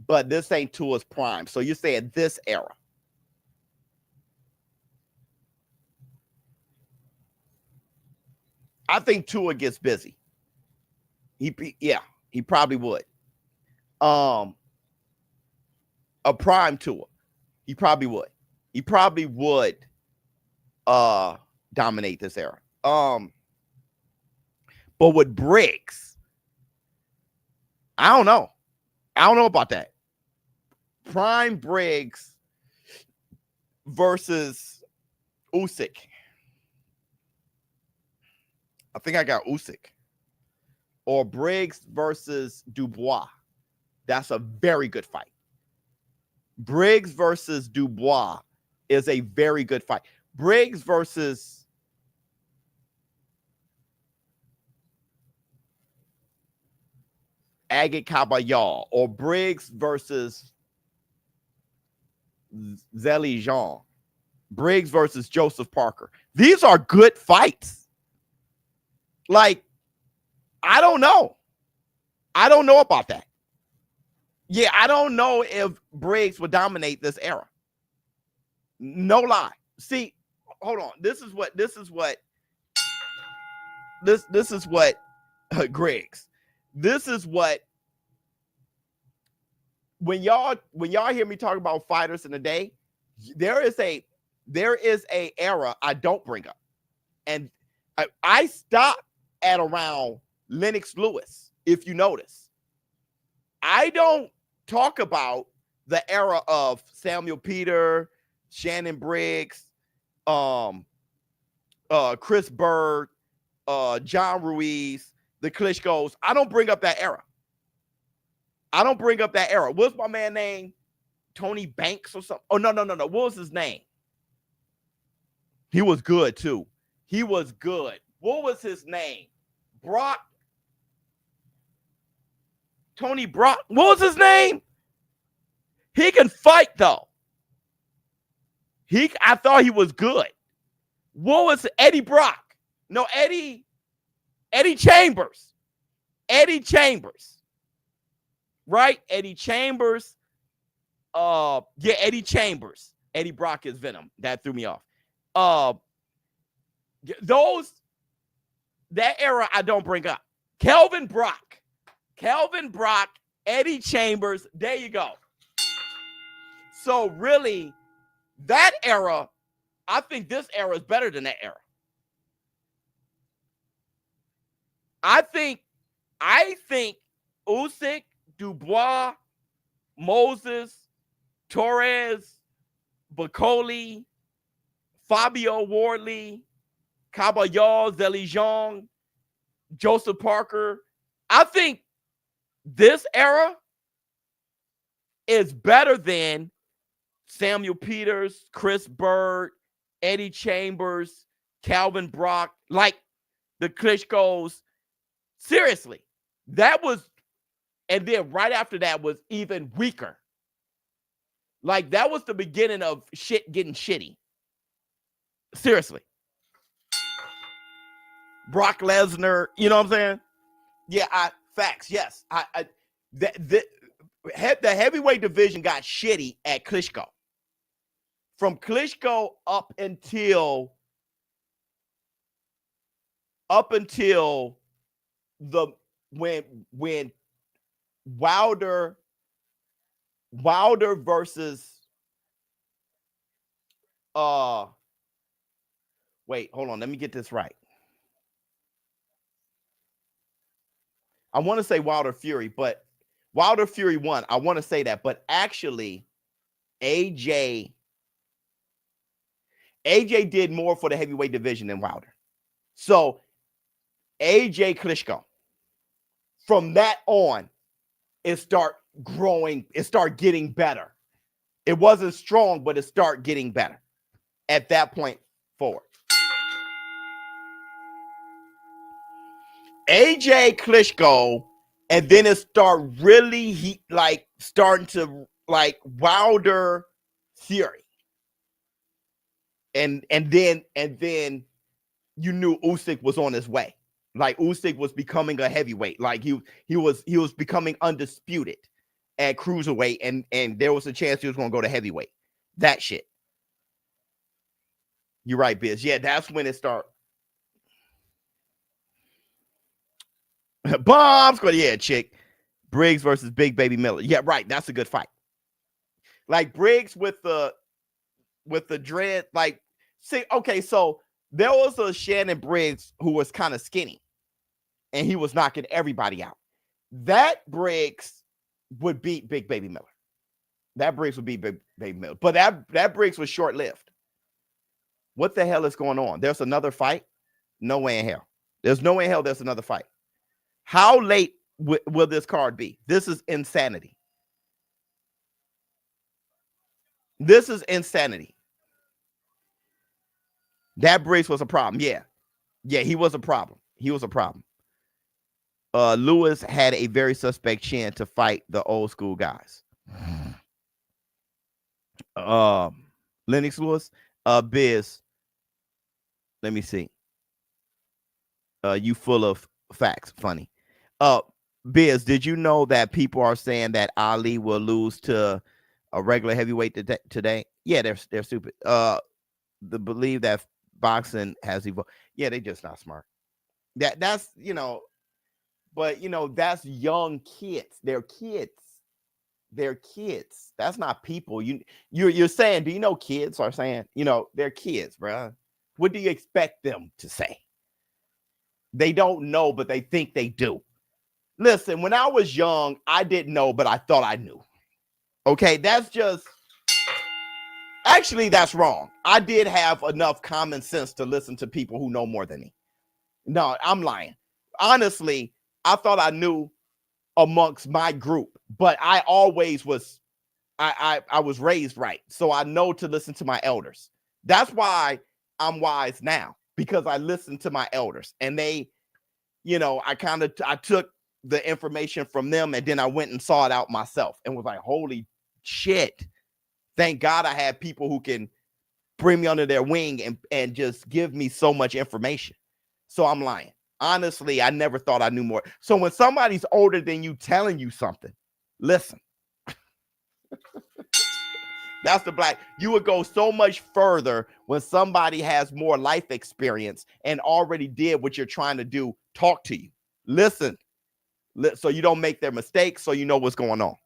But this ain't Tua's prime. So you're saying this era. I think Tua gets busy. He probably would. A prime Tua. He probably would. He probably would dominate this era. But with Briggs, I don't know. I don't know about that. Prime Briggs versus Usyk. I think I got Usyk. Or Briggs versus Dubois. That's a very good fight. Briggs versus Dubois is a very good fight. Briggs versus Agate Kabayal, or Briggs versus Zeli Jean, Briggs versus Joseph Parker. These are good fights. Like, I don't know. I don't know about that. Yeah, I don't know if Briggs would dominate this era. No lie. See, hold on. This is what Griggs. This is what, when y'all hear me talk about fighters in the day, there is a era I don't bring up. And I stop at around Lennox Lewis, if you notice. I don't talk about the era of Samuel Peter, Shannon Briggs, Chris Berg, John Ruiz, the Klitschko's. I don't bring up that era. What's my man name? Tony Banks or something? Oh, no. What was his name? He was good too. He was good. What was his name? Brock. Tony Brock. What was his name? He can fight though. I thought he was good. What was Eddie Brock? No, Eddie Chambers. Eddie Chambers. Right? Eddie Chambers. Yeah, Eddie Chambers. Eddie Brock is Venom. That threw me off. That era I don't bring up. Kelvin Brock, Eddie Chambers. There you go. So really, that era, I think this era is better than that era. I think Usyk, Dubois, Moses, Torres, Bacoli, Fabio Wardley, Caballal, Zeli Jean, Joseph Parker. I think this era is better than Samuel Peters, Chris Berg, Eddie Chambers, Calvin Brock, like the Klitschko's. Seriously, that was, and then right after that was even weaker. Like, that was the beginning of shit getting shitty. Seriously. Brock Lesnar, you know what I'm saying? Yeah, facts, yes. The heavyweight division got shitty at Klitschko. From Klitschko up until the when Wilder versus wait, hold on, let me get this right. I want to say Wilder Fury, but Wilder Fury won. I want to say that, but actually AJ did more for the heavyweight division than Wilder. So AJ Klitschko, from that on, it start growing, it start getting better. It wasn't strong, but it start getting better at that point forward. AJ Klitschko, and then it start really starting to like Wilder Fury. And then you knew Usyk was on his way. Like, Usyk was becoming a heavyweight. Like, he was becoming undisputed at cruiserweight, and there was a chance he was going to go to heavyweight. That shit. You're right, Biz. Yeah, that's when it started. Bombs. Yeah, chick. Briggs versus Big Baby Miller. Yeah, right. That's a good fight. Like, Briggs with the dread. Like, see, okay, so there was a Shannon Briggs who was kind of skinny, and he was knocking everybody out. That Briggs would beat Big Baby Miller. That Briggs would beat Big Baby Miller. But that Briggs was short-lived. What the hell is going on? There's another fight? No way in hell. There's no way in hell there's another fight. How late will this card be? This is insanity. This is insanity. That brace was a problem. Yeah. Yeah, he was a problem. He was a problem. Lewis had a very suspect chin to fight the old school guys. Lennox Lewis, Biz. Let me see. You full of facts. Funny. Biz, did you know that people are saying that Ali will lose to a regular heavyweight today? Yeah, they're stupid. The believe that boxing has evolved. Yeah, they just not smart. That's but that's young kids. They're kids. They're kids. That's not people. You're saying, do you know kids are saying, they're kids, bro. What do you expect them to say? They don't know, but they think they do. Listen, when I was young, I didn't know, but I thought I knew. Okay, that's wrong. I did have enough common sense to listen to people who know more than me. No, I'm lying. Honestly, I thought I knew amongst my group, but I always was, I was raised right. So I know to listen to my elders. That's why I'm wise now, because I listened to my elders and they, I took the information from them and then I went and saw it out myself and was like, holy shit. Thank God I had people who can bring me under their wing and just give me so much information. So I'm lying. Honestly, I never thought I knew more. So when somebody's older than you telling you something, listen. That's the black. You would go so much further when somebody has more life experience and already did what you're trying to do. Talk to you. Listen. So you don't make their mistakes, so you know what's going on.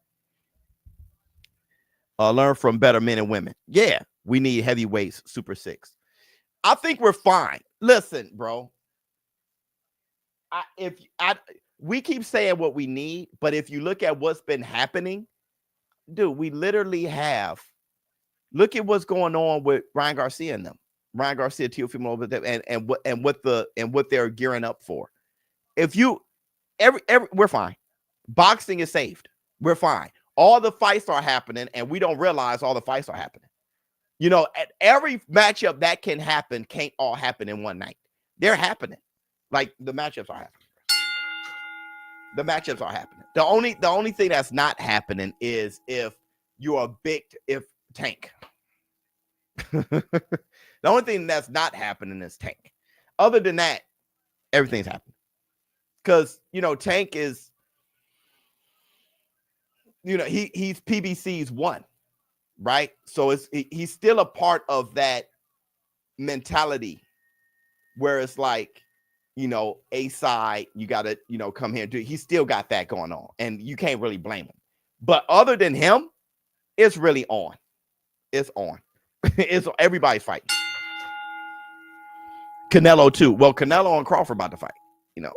Learn from better men and women. Yeah, we need heavyweights, Super 6. I think we're fine. Listen, bro. We keep saying what we need, but if you look at what's been happening, dude, we literally have. Look at what's going on with Ryan Garcia and them. Ryan Garcia, Teofimo over there, and what they're gearing up for. If you we're fine. Boxing is saved. We're fine. All the fights are happening, and we don't realize all the fights are happening. At every matchup that can happen can't all happen in one night. They're happening. Like the matchups are happening. The matchups are happening. The only thing that's not happening is if you're Tank. The only thing that's not happening is Tank. Other than that, everything's happening. Because Tank is, he's PBC's one, right? So he's still a part of that mentality where it's like, a side, you gotta, come here and do it. He still got that going on, and you can't really blame him. But other than him, it's really on. It's on. It's everybody's fighting. Canelo too. Well, Canelo and Crawford about to fight,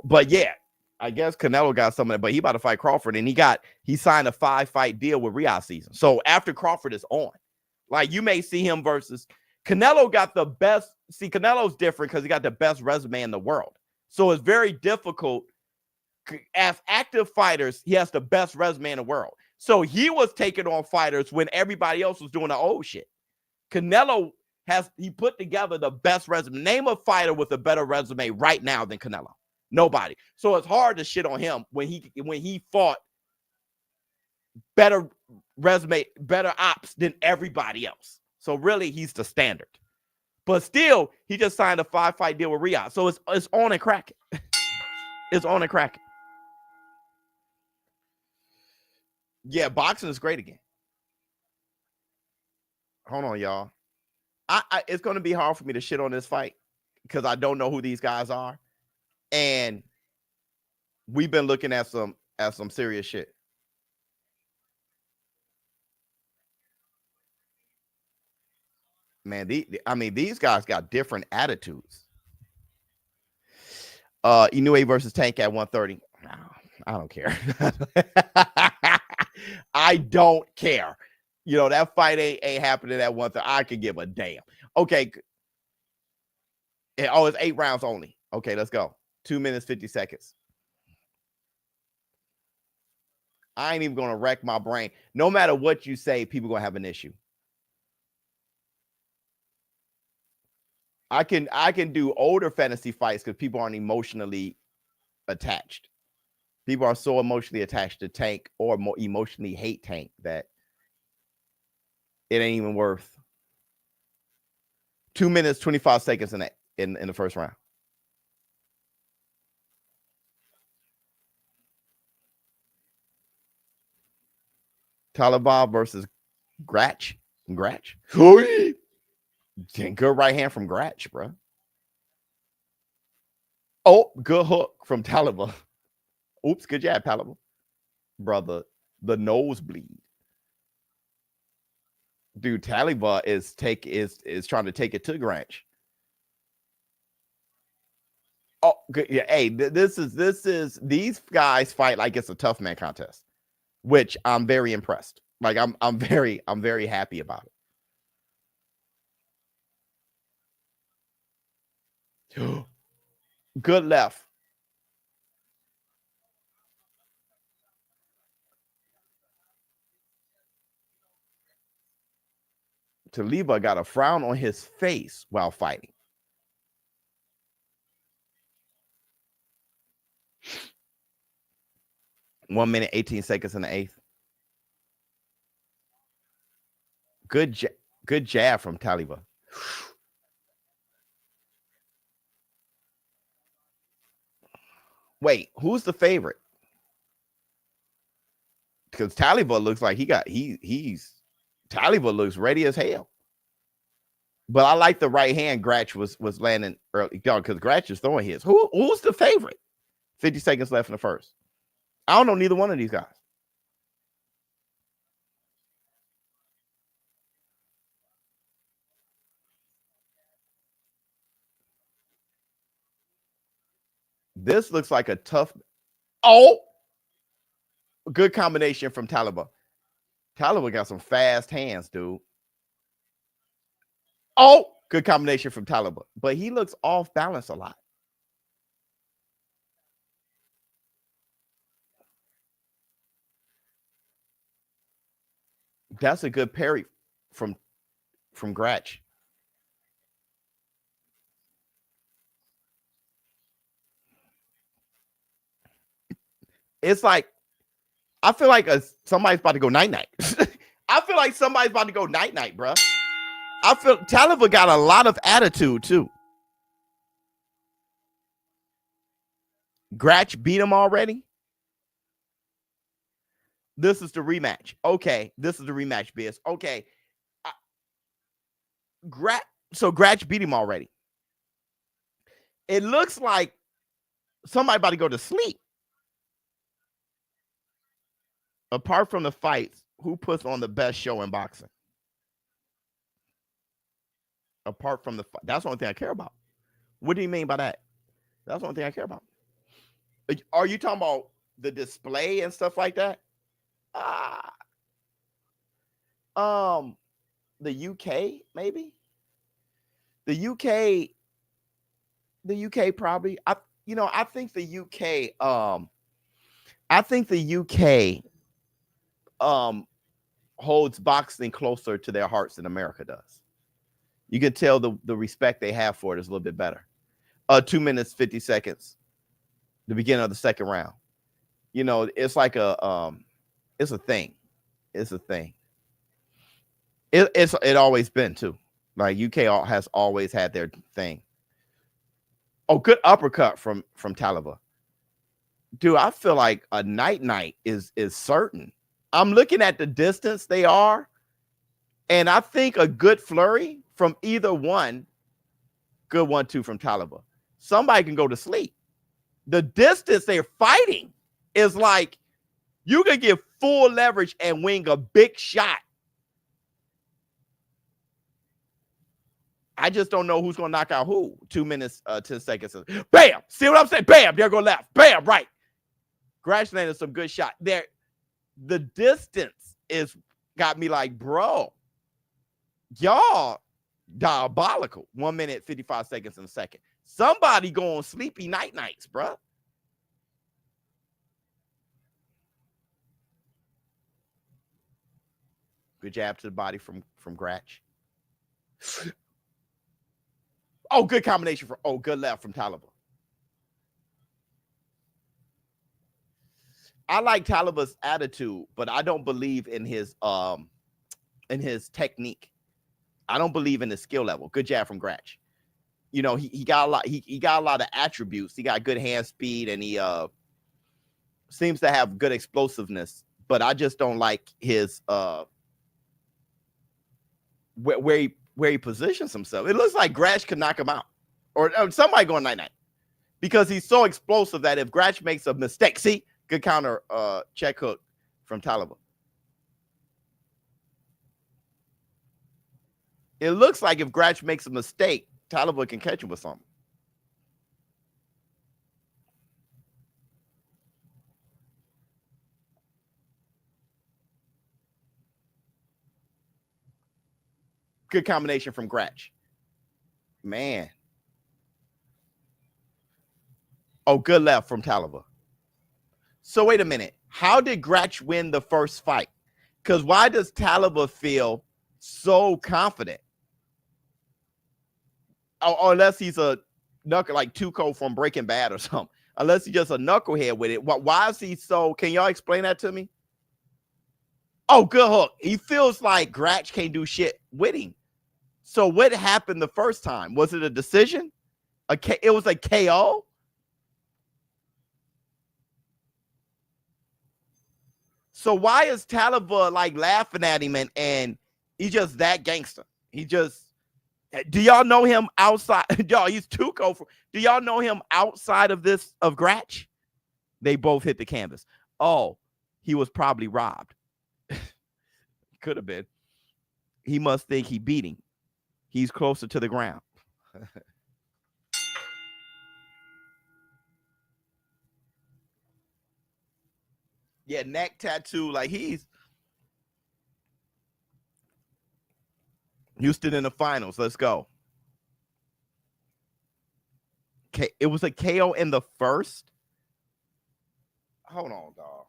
But yeah, I guess Canelo got some of that, but he about to fight Crawford, and he signed a 5-fight deal with Riyadh season. So after Crawford is on, like you may see him versus Canelo got the best. See, Canelo's different because he got the best resume in the world. So it's very difficult. As active fighters, he has the best resume in the world. So he was taking on fighters when everybody else was doing the old shit. Canelo he put together the best resume. Name a fighter with a better resume right now than Canelo. Nobody. So it's hard to shit on him when he fought better resume, better ops than everybody else. So really, he's the standard. But still, he just signed a 5-fight deal with Riyadh. So it's on and cracking. It's on and cracking. Yeah, boxing is great again. Hold on, y'all. It's going to be hard for me to shit on this fight because I don't know who these guys are. And we've been looking at some serious shit. Man, these guys got different attitudes. Inoue versus Tank at 130. No, I don't care. I don't care. That fight ain't happening at 130. I could give a damn. Okay. It's 8 rounds only. Okay, let's go. 2 minutes, 50 seconds. I ain't even going to wreck my brain. No matter what you say, people going to have an issue. I can do older fantasy fights because people aren't emotionally attached. People are so emotionally attached to Tank or more emotionally hate Tank that it ain't even worth 2 minutes, 25 seconds in the first round. Talivaa versus Gratch. Good right hand from Gratch, bro. Oh, good hook from Talivaa. Oops, good jab, Talivaa. Brother, the nosebleed. Dude, Talivaa is trying to take it to Gratch. Oh, good. Yeah, hey, this is these guys fight like it's a tough man contest, which I'm very impressed. Like I'm very happy about it. Good left. Talivaa got a frown on his face while fighting. One minute, 18 seconds in the eighth. Good jab from Talivaa. Wait, who's the favorite? Because Talivaa looks like he's Talivaa looks ready as hell. But I like the right hand Gratch was landing early because Gratch is throwing his. Who's the favorite? 50 seconds left in the first. I don't know neither one of these guys. This looks like a tough. Oh, good combination from Talivaa. Talivaa got some fast hands, dude. Oh, good combination from Talivaa. But he looks off balance a lot. That's a good parry from Gratch. It's like I feel like somebody's about to go night-night. I feel like somebody's about to go night-night, bro. I feel Talivaa got a lot of attitude too. Gratch beat him already. This is the rematch. Okay, this is the rematch, Biz. Okay. So Gratch beat him already. It looks like somebody about to go to sleep. Apart from the fights, who puts on the best show in boxing? Apart from the fight, that's the only thing I care about. What do you mean by that? That's the only thing I care about. Are you talking about the display and stuff like that? The UK maybe. The UK probably. I think the UK holds boxing closer to their hearts than America does. You can tell the respect they have for it is a little bit better. 2 minutes, 50 seconds, the beginning of the second round. It's like it's a thing. It's a thing. It always been too. Like UK has always had their thing. Oh, good uppercut from Talivaa. Dude, I feel like a night is certain. I'm looking at the distance they are, and I think a good flurry from either one, good 1-2 from Talivaa. Somebody can go to sleep. The distance they're fighting is like you can get full leverage and wing a big shot. I just don't know who's going to knock out who. 2 minutes, 10 seconds. Bam! See what I'm saying? Bam! There go left. Bam! Right. Gratch landed some good shot. There, the distance is got me like, bro, y'all diabolical. 1 minute, 55 seconds in a second. Somebody go on sleepy nights, bro. Good jab to the body from Gratch. Oh, good combination from, oh, good left from Talivaa. I like Talibah's attitude, but I don't believe in his technique. I don't believe in his skill level. Good jab from Gratch. You know, he got a lot, he got a lot of attributes. He got good hand speed, and he seems to have good explosiveness, but I just don't like his where he positions himself. It looks like Gratch could knock him out, or somebody going night-night, because he's so explosive that if Gratch makes a mistake, see, good counter check hook from Talivaa. It looks like if Gratch makes a mistake, Talivaa can catch him with something. Good combination from Gratch. Man. Oh, good left from Talivaa. So wait a minute. How did Gratch win the first fight? Because why does Talivaa feel so confident? Or unless he's a knuckle like Tuco from Breaking Bad or something. Unless he's just a knucklehead with it. Why is he so? Can y'all explain that to me? Oh, good hook. He feels like Gratch can't do shit with him. So what happened the first time? Was it a decision? It was a KO? So why is Talivaa like laughing at him and he's just that gangster? He just, do y'all know him outside? Y'all, he's Tuco. Do y'all know him outside of this, of Gratch? They both hit the canvas. Oh, he was probably robbed. Could have been. He must think he beat him. He's closer to the ground. Yeah, neck tattoo. Like he's Houston in the finals. Let's go. Okay, it was a KO in the first. Hold on, dog.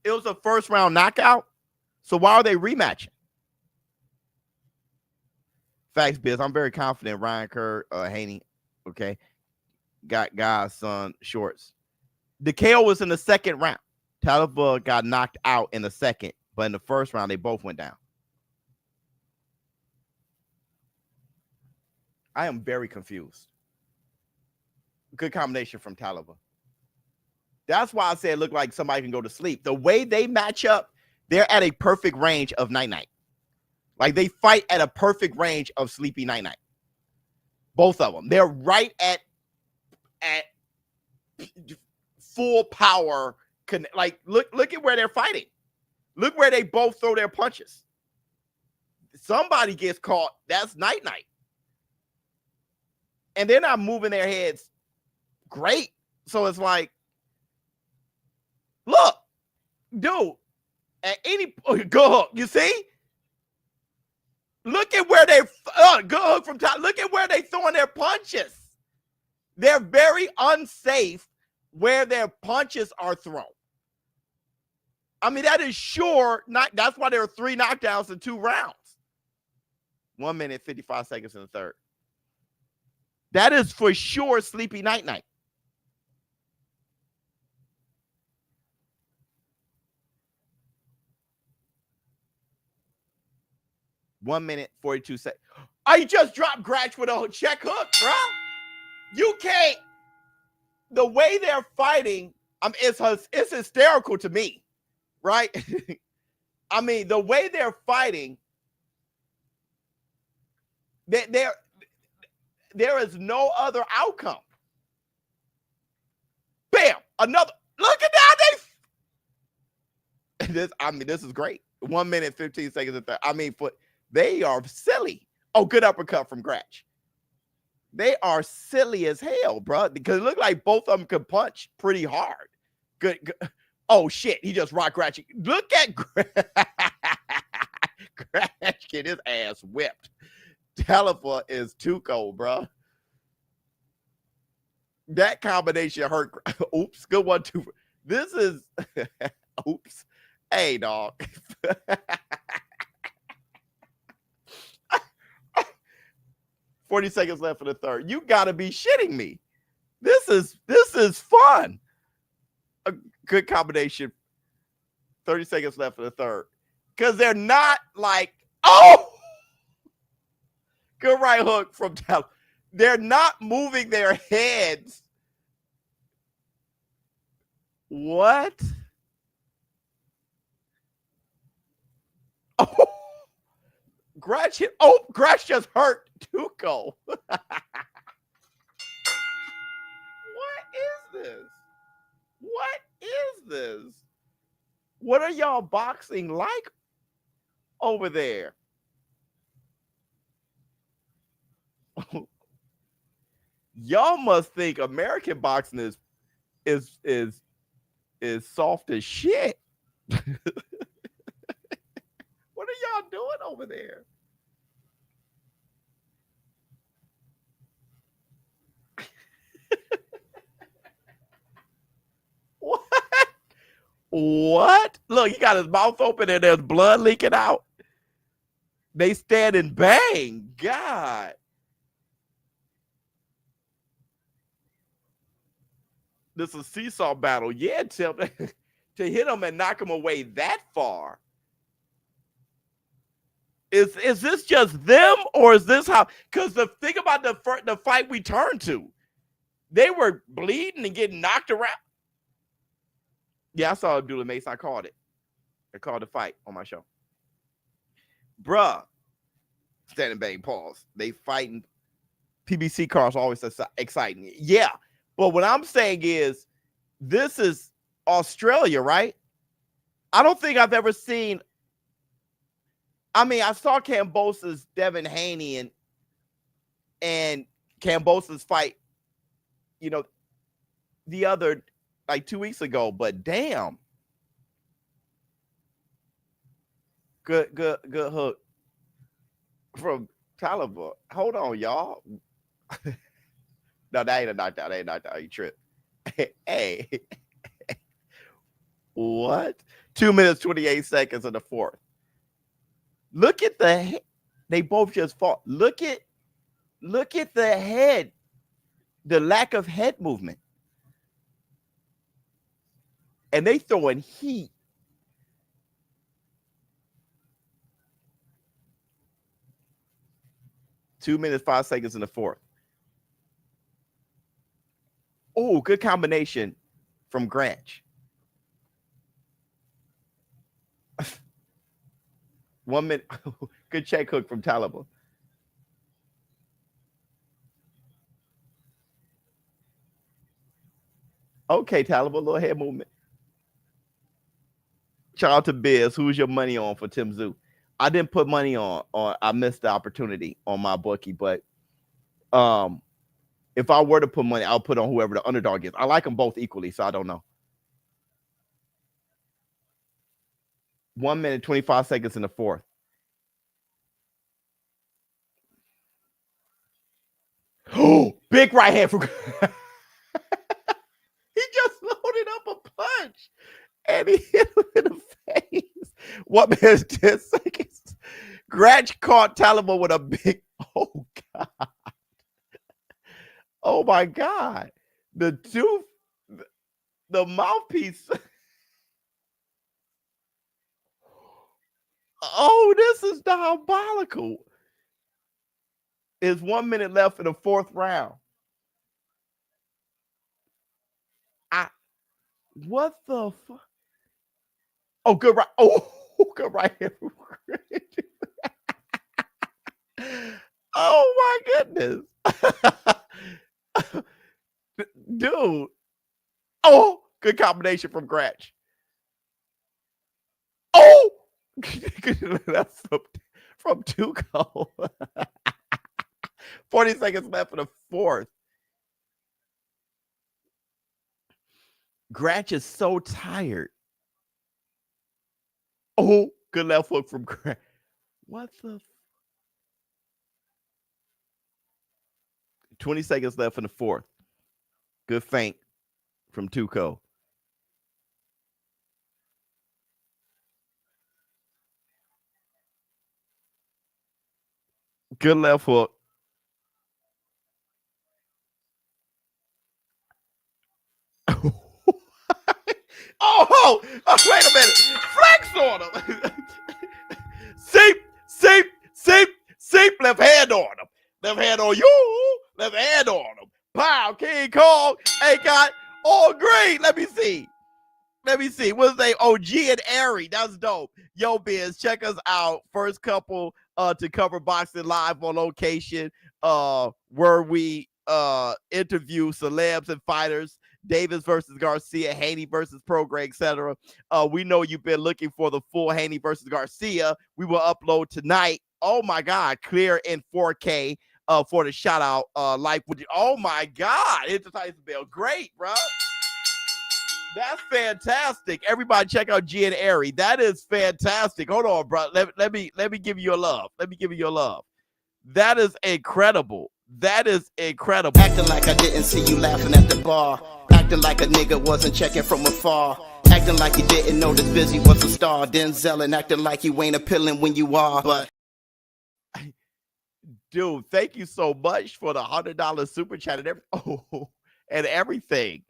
It was a first round knockout. So why are they rematching? Facts, Biz. I'm very confident. Ryan Kerr, Haney. Okay. Got guys, son, shorts. The KO was in the second round. Talivaa got knocked out in the second, but in the first round, they both went down. I am very confused. Good combination from Talivaa. That's why I said it looked like somebody can go to sleep. The way they match up, they're at a perfect range of night-night. Like they fight at a perfect range of sleepy night-night. Both of them. They're right at full power. Like look at where they're fighting. Look where they both throw their punches. Somebody gets caught. That's night-night. And they're not moving their heads great. So it's like, look, dude, at any go hook, you see? Look at where they go hook from top. Look at where they throwing their punches. They're very unsafe where their punches are thrown. I mean, that is sure not. That's why there are 3 knockdowns in 2 rounds. 1 minute, 55 seconds in the third. That is for sure sleepy night-night. One minute, 42 seconds. I just dropped Gratch with a check hook, bro. You can't. The way they're fighting, it's hysterical to me, right? I mean, the way they're fighting, there is no other outcome. Bam! Another. Look at that. This is great. 1 minute, 15 seconds. They are silly. Oh, good uppercut from Gratch. They are silly as hell, bro. Because it looked like both of them could punch pretty hard. Good. Oh, shit. He just rocked Gratch. Look at Gratch get his ass whipped. Talivaa is too cold, bro. That combination hurt. Oops. Good 1-2. This is. Oops. Hey, dog. 40 seconds left for the third. You gotta be shitting me. This is fun. A good combination. 30 seconds left for the third. Because they're not like, oh, good right hook from Talivaa. They're not moving their heads. What? Oh, Gratch hit. Oh, Gratch just hurt Tuco. What is this? What is this? What are y'all boxing like over there? Y'all must think American boxing is soft as shit. What are y'all doing over there? What? What? Look, he got his mouth open and there's blood leaking out. They stand and bang. God. This is a seesaw battle. Yeah, Tim, to hit him and knock him away that far. Is this just them, or is this how? Because the thing about the fight we turned to, they were bleeding and getting knocked around. Yeah, I saw Abdullah Mason. I called it. I called the fight on my show. Bruh. Standing bang, pause. They fighting. PBC cars always exciting. Yeah. But what I'm saying is, this is Australia, right? I don't think I've ever seen. I mean, I saw Kambosa's Devin Haney and Kambosa's fight, you know, the other, like 2 weeks ago, but damn. Good hook from Talivaa. Hold on, y'all. No, that ain't a knockdown. That ain't a knockdown. You trip. Hey. What? 2 minutes, 28 seconds in the fourth. Look at the, they both just fought. Look at the head, the lack of head movement. And they throwing heat. Two minutes, 5 seconds in the fourth. Oh, good combination from Granch. 1 minute. Good check hook from Talivaa. Okay, Talivaa, a little head movement. Shout out to Biz. Who's your money on for Tim Tszyu? I didn't put money on. I missed the opportunity on my bookie, but if I were to put money, I'll put on whoever the underdog is. I like them both equally, so I don't know. 1 minute, 25 seconds in the fourth. Oh, big right hand from. He just loaded up a punch and he hit him in the face. 1 minute, 10 seconds. Gratch caught Talivaa with a big. Oh, God. Oh, my God. The tooth, the mouthpiece. Oh, this is diabolical. There's 1 minute left in the fourth round. What the fuck? Oh, good right. Oh, good right here. Oh, my goodness. Dude. Oh, good combination from Gratch. Oh, that's from Tuco. 40 seconds left in the fourth. Gratch is so tired. Oh, good left hook from Gratch. What the? 20 seconds left in the fourth. Good feint from Tuco. Good left hook. Oh, wait a minute. Flex on him. Seep, left hand on him. Left hand on you. Left hand on him. Pow, King Kong. Hey, God. Oh, great. Let me see. What's his name? Oh, G and Ari. That's dope. Yo, Biz, check us out. First couple to cover boxing live on location. Where we interview celebs and fighters. Davis versus Garcia, Haney versus Prograis, etc. We know you've been looking for the full Haney versus Garcia. We will upload tonight. Oh my God, clear in 4K for the shout out life with you. Oh my God, it's Tyson Bell. Great, bro. That's fantastic. Everybody check out G and Ari. That is fantastic. Hold on, bro. Let me give you a love. That is incredible. Acting like I didn't see you laughing at the bar. Acting like a nigga wasn't checking from afar. Acting like you didn't know this Busy was a star. Denzel and acting like you ain't appealing when you are. But dude, thank you so much for the $100 super chat and everything.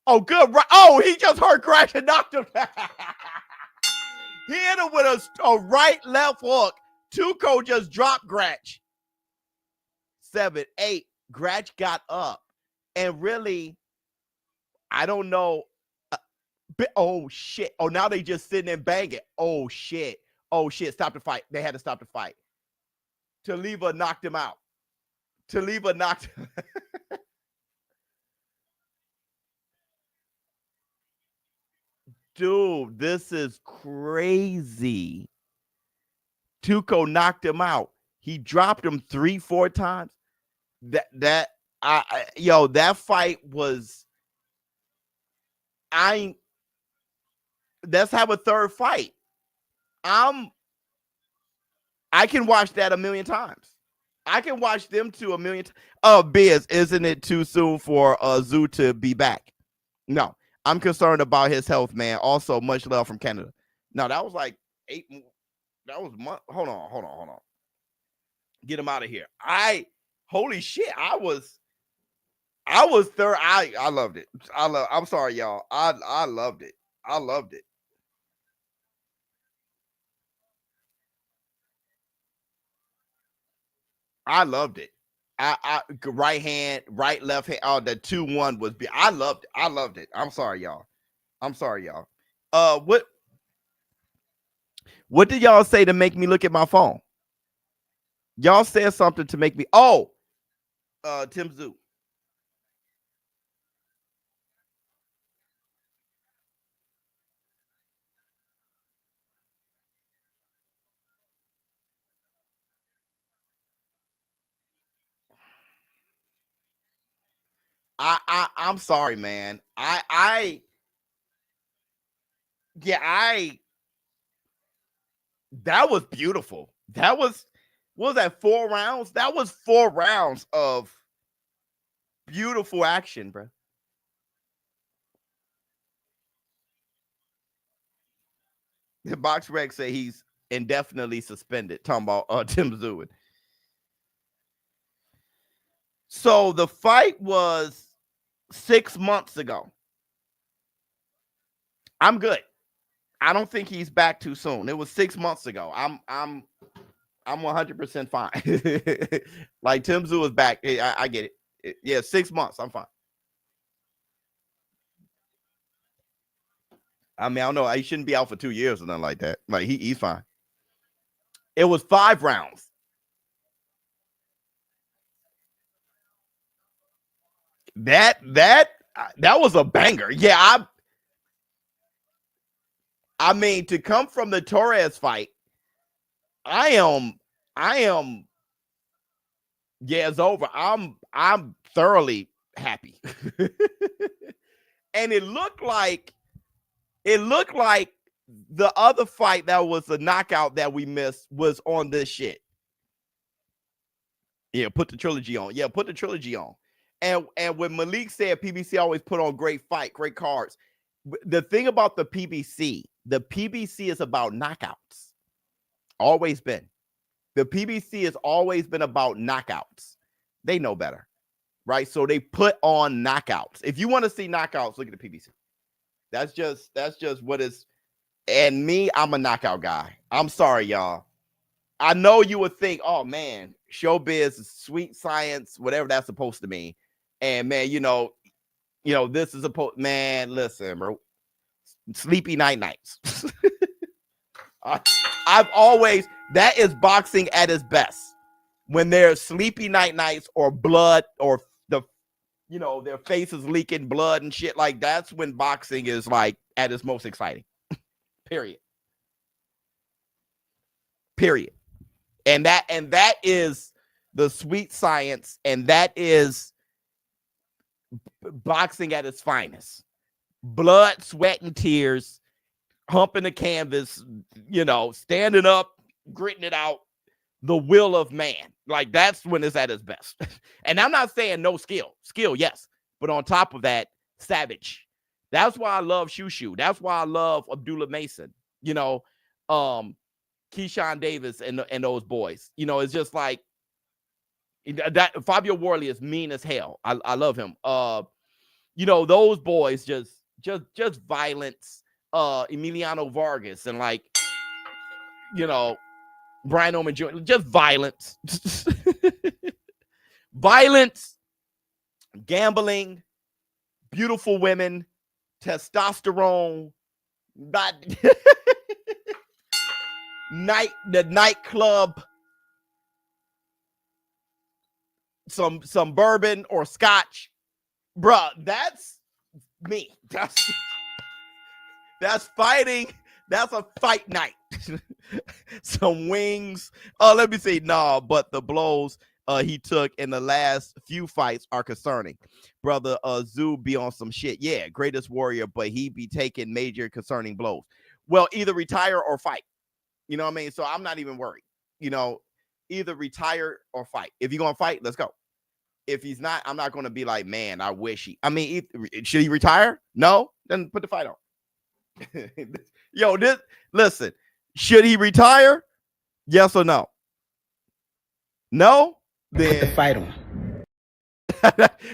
Oh, good. Oh, he just heard Gratch and knocked him. He hit him with a right left hook. Tuco just dropped Gratch. 7, 8. Gratch got up. And really, I don't know. Oh, shit. Oh, now they just sitting and banging. Oh, shit. Stop the fight. They had to stop the fight. Talivaa knocked him out. Dude, this is crazy. Tuco knocked him out. He dropped him 3-4 times. That fight was. Let's have a third fight. I can watch that 1,000,000 times. I can watch them two 1,000,000 times. Biz, isn't it too soon for Tszyu to be back? No, I'm concerned about his health, man. Also, much love from Canada. No, that was like 8. That was month. Hold on. Get him out of here. Holy shit. I was third. I loved it. I'm sorry, y'all. I loved it. I loved it. Right hand, right, left hand. Oh, the 2-1 was. I loved it. I'm sorry, y'all. What did y'all say to make me look at my phone? Y'all said something to make me. Oh, Tim Tszyu. I'm sorry, man. That was beautiful. That was, what was that, 4 rounds? That was 4 rounds of beautiful action, bro. The box rec say he's indefinitely suspended. Talking about Tim Tszyu. So the fight was 6 months ago. I'm good. I don't think he's back too soon. It was 6 months ago. I'm 100% fine. Like Tim Tszyu is back. I get it. Yeah, 6 months. I'm fine. I mean, I don't know. He shouldn't be out for 2 years or nothing like that. Like he's fine. It was 5 rounds. That was a banger. Yeah, I mean, to come from the TORREZ fight, I am yeah, it's over. I'm thoroughly happy. And it looked like the other fight that was a knockout that we missed was on this shit. Yeah, put the trilogy on. Yeah, put the trilogy on. And when Malik said PBC always put on great cards. The thing about the PBC is about knockouts. Always been. The PBC has always been about knockouts. They know better, right? So they put on knockouts. If you want to see knockouts, look at the PBC. That's just what is. And me, I'm a knockout guy. I'm sorry, y'all. I know you would think, oh man, showbiz, sweet science, whatever that's supposed to mean. And man, this is man, listen, bro. Sleepy nights. I've always, that is boxing at its best. When there's sleepy nights or blood or their faces leaking blood and shit, like that's when boxing is like at its most exciting. Period. And that is the sweet science, and that is boxing at its finest. Blood, sweat, and tears, humping the canvas, standing up, gritting it out, the will of man. Like that's when it's at its best. And I'm not saying no skill, yes, but on top of that, savage. That's why I love Tszyu. That's why I love Abdullah Mason, Keyshawn Davis and those boys. It's just like that. Fabio Worley is mean as hell. I love him. Those boys just violence. Emiliano Vargas and Brian Oman Jr. Just violence. Violence, gambling, beautiful women, testosterone, the nightclub, some bourbon or scotch. Bruh, that's me. That's fighting. That's a fight night. Some wings. Let me see. No, but the blows he took in the last few fights are concerning. Brother Tszyu be on some shit. Yeah, greatest warrior, but he be taking major concerning blows. Well, either retire or fight. You know what I mean? So I'm not even worried. Either retire or fight. If you're going to fight, let's go. If he's not, I'm not going to be like, man, I wish he. I mean, should he retire? No? Then put the fight on. Listen, should he retire? Yes or no? No? Then Put the fight on.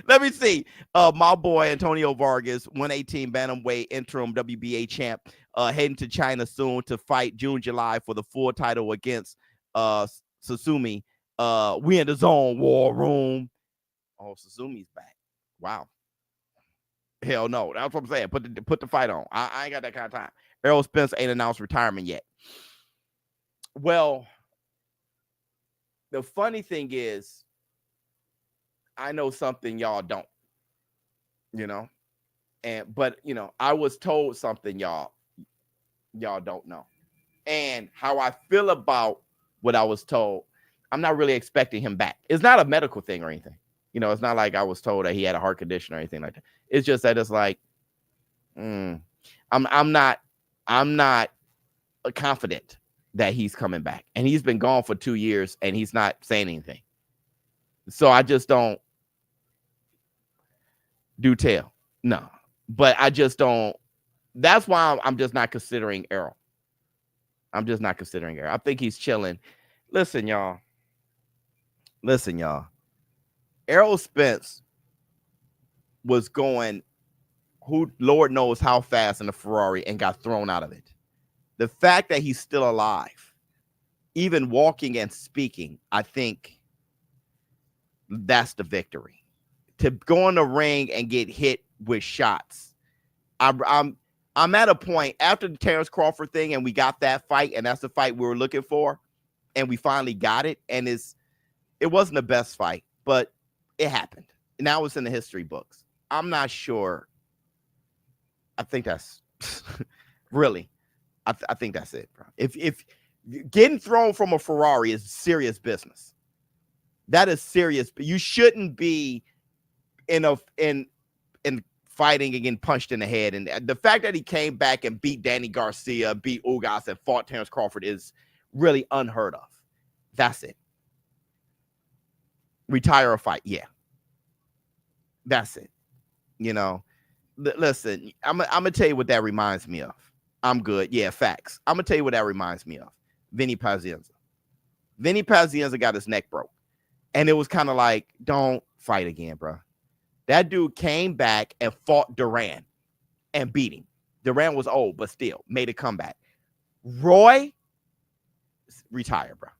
Let me see. My boy Antonio Vargas, 118 bantamweight interim WBA champ, heading to China soon to fight June, July for the full title against Suzume. We in the zone, war room. Oh, Suzume's back. Wow. Hell no. That's what I'm saying. Put the fight on. I ain't got that kind of time. Errol Spence ain't announced retirement yet. Well, the funny thing is, I know something y'all don't, but I was told something y'all don't know. And how I feel about what I was told, I'm not really expecting him back. It's not a medical thing or anything. It's not like I was told that he had a heart condition or anything like that. It's just that it's like, I'm not confident that he's coming back. And he's been gone for 2 years and he's not saying anything. So I just don't do tell. No, but I just don't. That's why I'm just not considering Errol. I'm just not considering Errol. I think he's chilling. Listen, y'all. Errol Spence was going, who Lord knows how fast in a Ferrari and got thrown out of it. The fact that he's still alive, even walking and speaking, I think that's the victory. To go in the ring and get hit with shots. I'm at a point after the Terrence Crawford thing and we got that fight, and that's the fight we were looking for, and we finally got it, and it wasn't the best fight, but it happened. Now it's in the history books. I'm not sure. I think that's really, I think that's it, bro. If getting thrown from a Ferrari is serious business. That is serious. But you shouldn't be in fighting and getting punched in the head. And the fact that he came back and beat Danny Garcia, beat Ugas, and fought Terrence Crawford is really unheard of. That's it. Retire or fight. Yeah. That's it. Listen, I'm going to tell you what that reminds me of. I'm good. Yeah, facts. I'm going to tell you what that reminds me of. Vinny Pazienza. Vinny Pazienza got his neck broke. And it was kind of like, don't fight again, bro. That dude came back and fought Duran and beat him. Durant was old, but still made a comeback. Roy, retire, bro.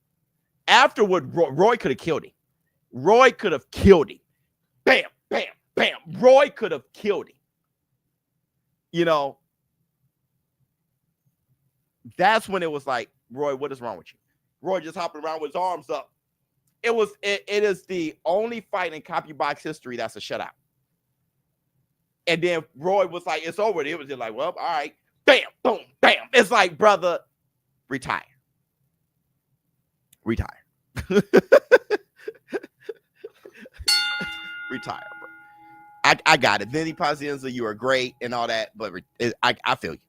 Afterward, Roy could have killed him. Roy could have killed him. Bam, bam, bam. Roy could have killed him. You know, that's when it was like, Roy, what is wrong with you? Roy just hopping around with his arms up. It is the only fight in CompuBox history that's a shutout. And then Roy was like, it's over. It was just like, well, all right. Bam, boom, bam. It's like, brother, retire. Retire. Retire, bro. I got it. Vinny Pazienza, you are great and all that, but I feel you.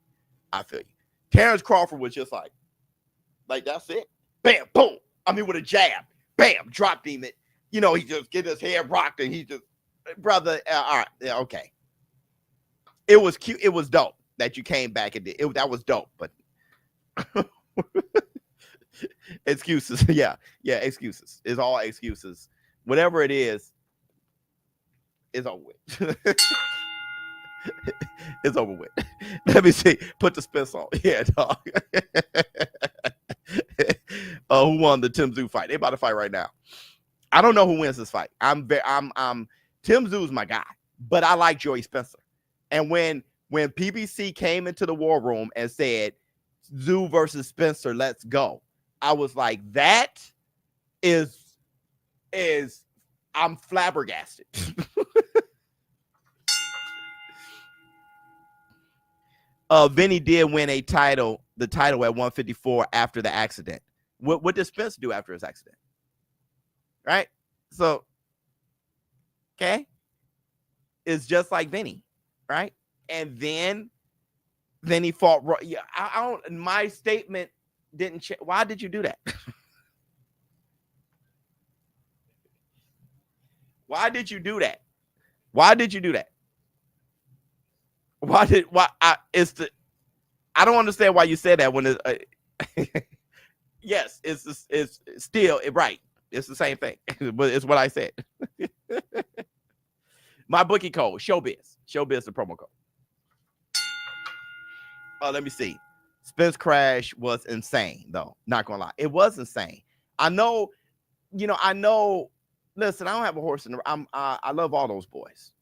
I feel you. Terrence Crawford was just like that's it. Bam, boom. I mean, with a jab. Bam, dropped him. You know, he just get his head rocked and he just, brother, all right, yeah, okay. It was cute. It was dope that you came back and did it. That was dope, but excuses. Yeah, excuses. It's all excuses. Whatever it is, it's over with. It's over with. Let me see. Put the Spence on. Yeah, dog. Who won the Tim Tszyu fight? They about to fight right now. I don't know who wins this fight. I'm Tim Tszyu is my guy, but I like Joey Spencer. And when PBC came into the war room and said Tszyu versus Spencer, let's go, I was like, that is I'm flabbergasted. Vinny did win the title at 154 after the accident. What did Spence do after his accident? Right? So, okay. It's just like Vinny, right? And then he fought. Yeah, I don't. My statement didn't change. Why did you do that? Why did you do that? Why did you do that? I don't understand why you said that when it's yes, it's still right. It's the same thing, but it's what I said. My bookie code, ShowBizz. ShowBizz, the promo code. Let me see. Spence crash was insane, though. Not gonna lie, it was insane. I know. Listen, I don't have a horse in the. I love all those boys.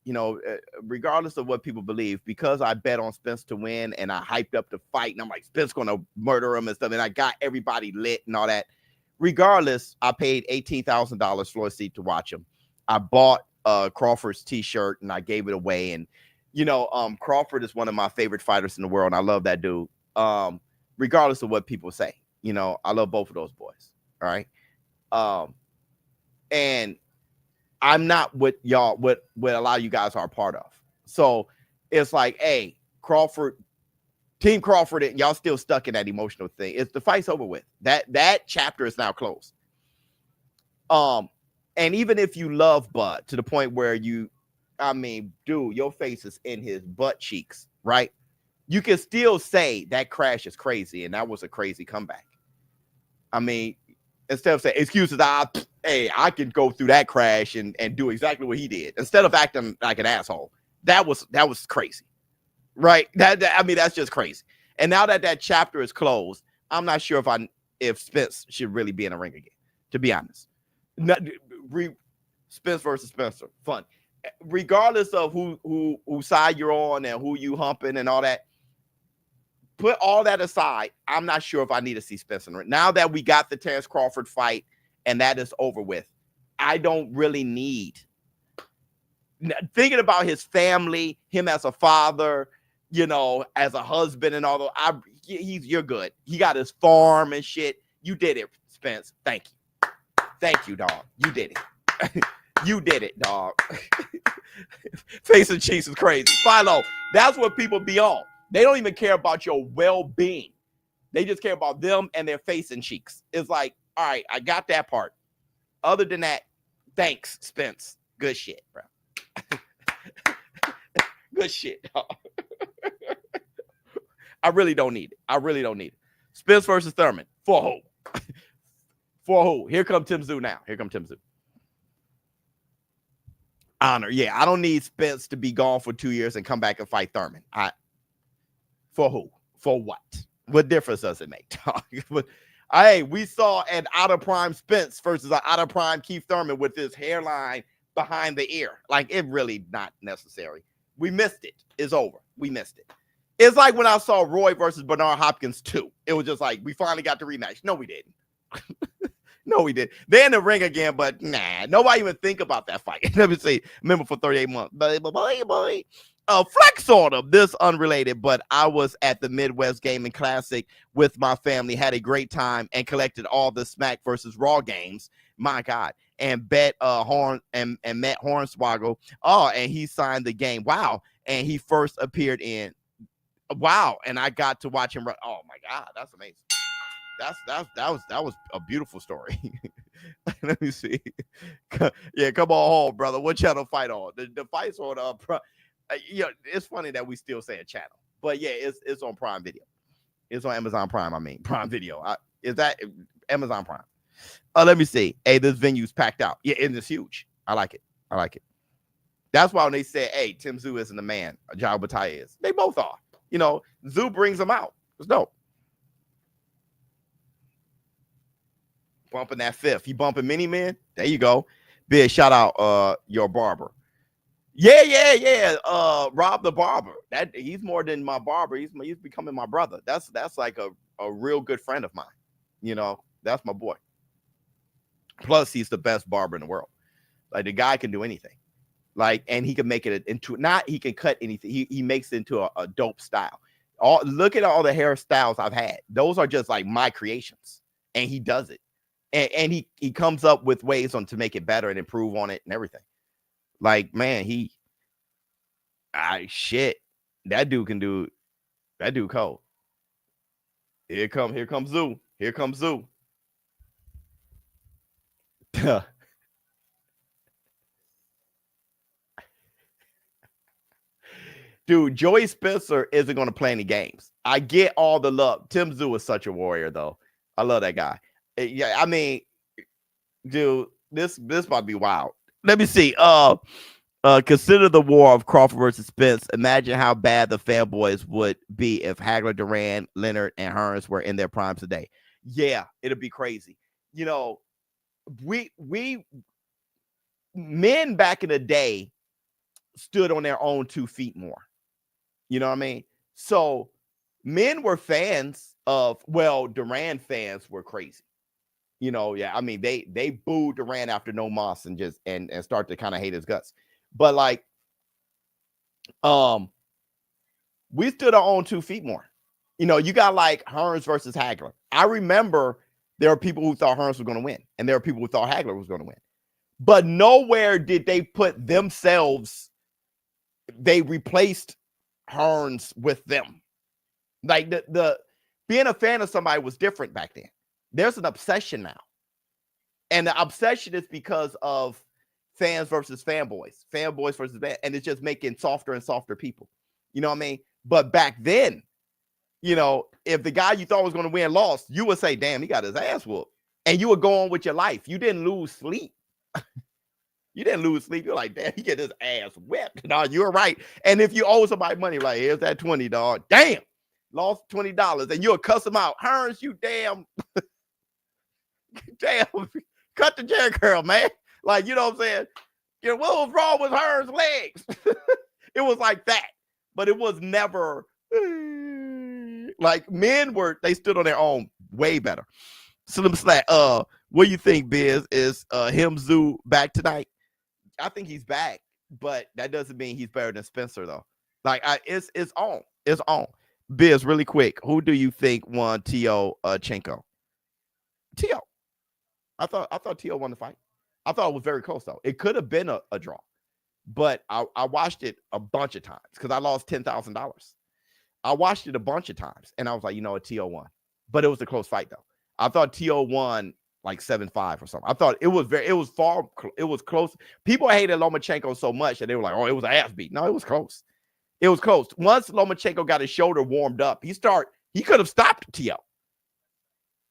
Regardless of what people believe, because I bet on Spence to win and I hyped up the fight, and I'm like, Spence gonna murder him and stuff, and I got everybody lit and all that. Regardless, I paid $18,000 floor seat to watch him. I bought Crawford's t-shirt and I gave it away. And Crawford is one of my favorite fighters in the world, and I love that dude. Regardless of what people say, I love both of those boys. All right. And I'm not what a lot of you guys are a part of. So it's like, hey, Crawford, Team Crawford, and y'all still stuck in that emotional thing. It's the fight's over with. That chapter is now closed. And even if you love Bud to the point where dude, your face is in his butt cheeks, right? You can still say that crash is crazy and that was a crazy comeback. Instead of saying excuses, I can go through that crash and do exactly what he did. Instead of acting like an asshole, that was crazy, right? That's just crazy. And now that chapter is closed, I'm not sure if Spence should really be in the ring again. To be honest, Spence versus Spencer, fun. Regardless of who side you're on and who you humping and all that, put all that aside. I'm not sure if I need to see Spence in the ring. Now that we got the Terrence Crawford fight and that is over with, I don't really need. Thinking about his family, him as a father, as a husband and all that, you're good. He got his farm and shit. You did it, Spence. Thank you. Thank you, dog. You did it. You did it, dog. Face and cheeks is crazy. Philo, that's what people be on. They don't even care about your well-being. They just care about them and their face and cheeks. It's like, all right, I got that part. Other than that, thanks, Spence. Good shit, bro. Good shit, dog. I really don't need it. Spence versus Thurman. For who? For who? Here come Tim Tszyu now. Honor. Yeah, I don't need Spence to be gone for 2 years and come back and fight Thurman. For who? For what? What difference does it make? But hey, we saw an out of prime Spence versus an out of prime Keith Thurman with his hairline behind the ear. Like, it really not necessary. We missed it. It's over. We missed it. It's like when I saw Roy versus Bernard Hopkins 2. It was just like, we finally got the rematch. No, we didn't. No, we did. They're in the ring again, but nah, nobody even think about that fight. Let me see. Remember for 38 months. Flex on them. This unrelated, but I was at the Midwest Gaming Classic with my family, had a great time, and collected all the Smack versus Raw games. My God. And bet Horn and met Hornswoggle. Oh, and he signed the game. Wow. And he first appeared in. Wow. And I got to watch him. Oh my God, that's amazing. That was a beautiful story. Let me see. Yeah, come on home, brother. What channel fight on? The fight's on it's funny that we still say a channel, but yeah, it's on Prime Video. It's on Amazon Prime. I mean, Prime Video. Is that Amazon Prime? Let me see. Hey, this venue's packed out. Yeah, and it's huge. I like it. That's why when they say, hey, Tim Tszyu isn't the man, Jao Batai is. They both are. You know, Tszyu brings them out. It's dope. Bumping that fifth. You bumping Mini Man? There you go. Big shout out your barber. Yeah. Rob the barber. That he's more than my barber. He's becoming my brother. That's like a real good friend of mine. You know, that's my boy. Plus, he's the best barber in the world. Like, the guy can do anything. Like, and he can make it into he can cut anything. He makes it into a dope style. Look at all the hairstyles I've had. Those are just like my creations, and he does it. And he comes up with ways to make it better and improve on it and everything. Like, man, shit. That dude can do. That dude cold. Here comes Tszyu. Here comes Tszyu. Dude, Joey Spencer isn't going to play any games. I get all the love. Tim Tszyu is such a warrior, though. I love that guy. Yeah, I mean, dude, this might be wild. Let me see. Consider the war of Crawford versus Spence. Imagine how bad the fanboys would be if Hagler, Duran, Leonard, and Hearns were in their primes today. Yeah, it'd be crazy. You know, we men back in the day stood on their own 2 feet more. You know what I mean? So men were fans of, well, Duran fans were crazy. You know, yeah, I mean, they booed Duran after No Moss and just and start to kind of hate his guts. But like, we stood our own 2 feet more. You know, you got like Hearns versus Hagler. I remember there are people who thought Hearns was going to win, and there are people who thought Hagler was going to win. But nowhere did they put themselves. They replaced Hearns with them. Like the being a fan of somebody was different back then. There's an obsession now. And the obsession is because of fans versus fanboys versus fans, and it's just making softer and softer people. You know what I mean? But back then, you know, if the guy you thought was going to win lost, you would say, damn, he got his ass whooped. And you would go on with your life. You didn't lose sleep. You didn't lose sleep. You're like, damn, he get his ass whipped. No, you're right. And if you owe somebody money, like, here's that $20, dog. Damn, lost $20. And you'll cuss him out. Hearns, you damn. Damn, cut the Jerry curl, man. Like, you know what I'm saying? You know, what was wrong with Hearns' legs? It was like that. But it was never like men they stood on their own way better. Slim Slack, what do you think, Biz? Is him Tszyu back tonight? I think he's back, but that doesn't mean he's better than Spencer, though. Like, it's on. It's on. Biz, really quick, who do you think won Chenko? Tio. I thought Tio won the fight. I thought it was very close, though. It could have been a draw, but I watched it a bunch of times because I lost $10,000. I watched it a bunch of times, and I was like, you know what, Tio won. But it was a close fight, though. I thought Tio won like 7-5 or something. I thought it was close. People hated Lomachenko so much that they were like, oh, it was an ass beat. No, it was close. It was close. Once Lomachenko got his shoulder warmed up, he could have stopped Tio.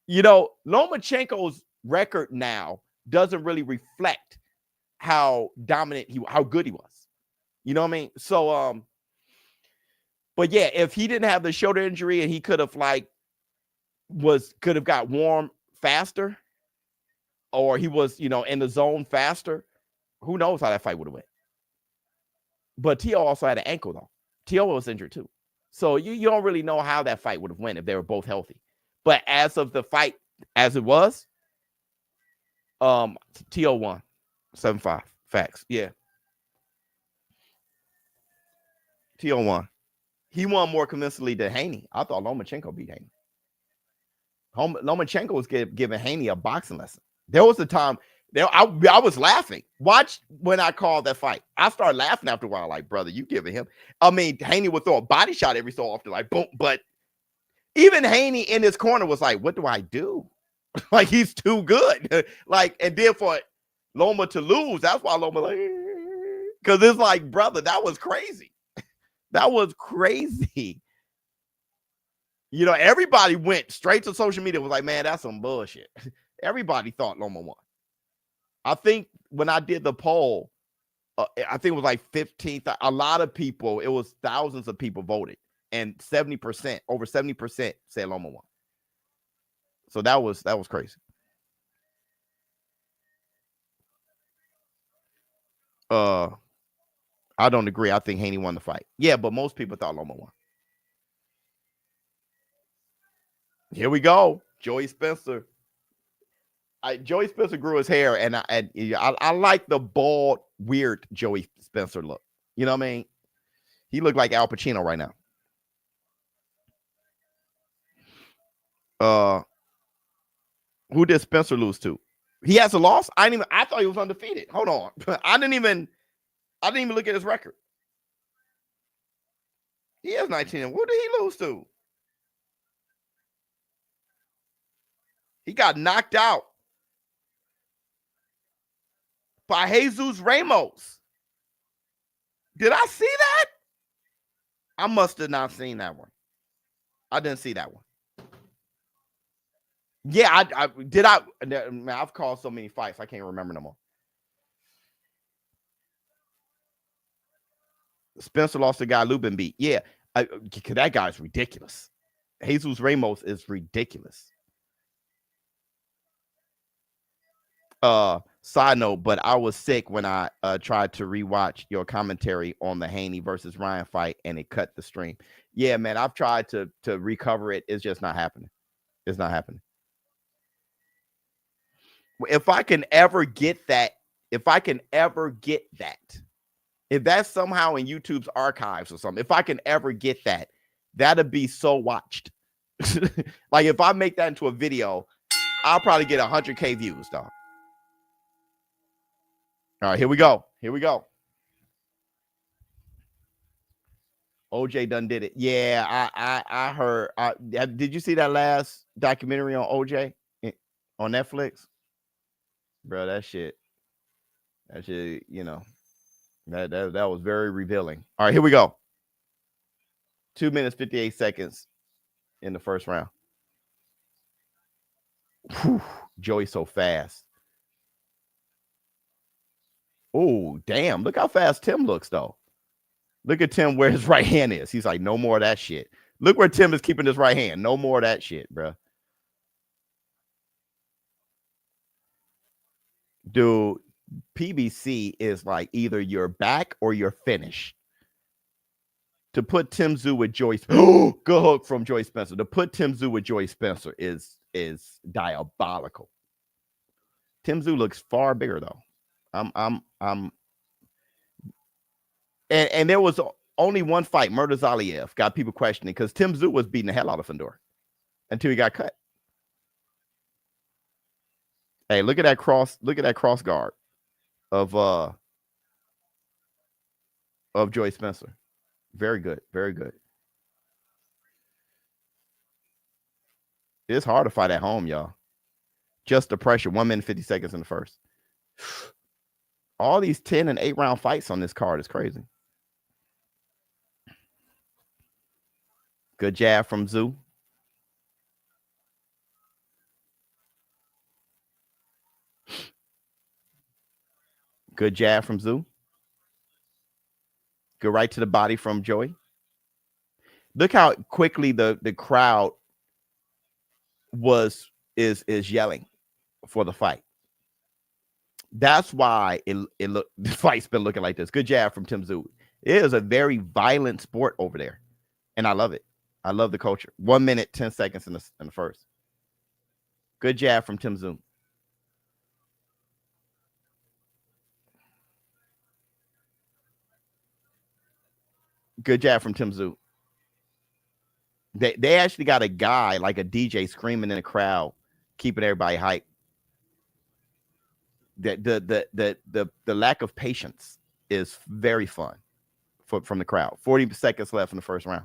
You know, Lomachenko's record now doesn't really reflect how dominant how good he was. You know what I mean? So But yeah, if he didn't have the shoulder injury and he could have got warm faster, or he was, in the zone faster, who knows how that fight would have went. But Tszyu also had an ankle though. Tszyu was injured too. So you don't really know how that fight would have went if they were both healthy. But as of the fight, as it was, Tszyu won 7-5. Facts. Yeah. Tszyu won. He won more convincingly than Haney. I thought Lomachenko beat Haney. Lomachenko was giving Haney a boxing lesson. There was a time I was laughing. Watch when I called that fight. I started laughing after a while, like, brother, you giving him. I mean, Haney would throw a body shot every so often, like, boom. But even Haney in his corner was like, what do I do? Like, he's too good. Like, and then for Loma to lose, that's why Loma, like, because it's like, brother, that was crazy. That was crazy. Everybody went straight to social media, was like, man, that's some bullshit. Everybody thought Loma won. I think when I did the poll, I think it was like 15. A lot of people, it was thousands of people voted, and 70%, over 70% said Loma won. So that was crazy. I don't agree. I think Haney won the fight. Yeah, but most people thought Loma won. Here we go. Joey Spencer. Joey Spencer grew his hair, and I like the bald, weird Joey Spencer look. You know what I mean? He looked like Al Pacino right now. Who did Spencer lose to? He has a loss. I thought he was undefeated. Hold on. I didn't even look at his record. He is 19. Who did he lose to? He got knocked out by Jesus Ramos. Did I see that? I must have not seen that one. I didn't see that one. Yeah, I've called so many fights, I can't remember no more. Spencer lost the guy Lubin beat. Yeah, that guy's ridiculous. Jesus Ramos is ridiculous. Side note, but I was sick when I tried to rewatch your commentary on the Haney versus Ryan fight, and it cut the stream. Yeah, man, I've tried to recover it. It's just not happening. It's not happening. If I can ever get that, if that's somehow in YouTube's archives or something, if I can ever get that, that'd be so watched. Like, if I make that into a video, I'll probably get 100K views, dog. All right, here we go. OJ done did it. Yeah, I heard. Did you see that last documentary on OJ on Netflix? Bro, that shit, that was very revealing. All right, here we go. 2 minutes, 58 seconds in the first round. Whew, Joey so fast. Oh, damn. Look how fast Tim looks, though. Look at Tim where his right hand is. He's like, no more of that shit. Look where Tim is keeping his right hand. No more of that shit, bro. Dude, PBC is like either you're back or you're finished. To put Tim Tszyu with Joyce, good hook from Joy Spencer. To put Tim Tszyu with Joy Spencer is diabolical. Tim Tszyu looks far bigger though. And there was only one fight, Murder Zaliev, got people questioning because Tim Tszyu was beating the hell out of Fedor until he got cut. Hey, look at that cross guard of Joy Spencer. Very good, very good. It's hard to fight at home, y'all. Just the pressure. 1 minute, 50 seconds in the first. All these 10 and 8 round fights on this card is crazy. Good jab from Tszyu. Good jab from Tszyu. Good right to the body from Joey. Look how quickly the crowd is yelling for the fight. That's why the fight's been looking like this. Good jab from Tszyu. It is a very violent sport over there, and I love it. I love the culture. 1 minute, 10 seconds in the first. Good jab from Tszyu. Good jab from Tszyu. They actually got a guy like a DJ screaming in the crowd, keeping everybody hyped. The lack of patience is very fun from the crowd. 40 seconds left in the first round.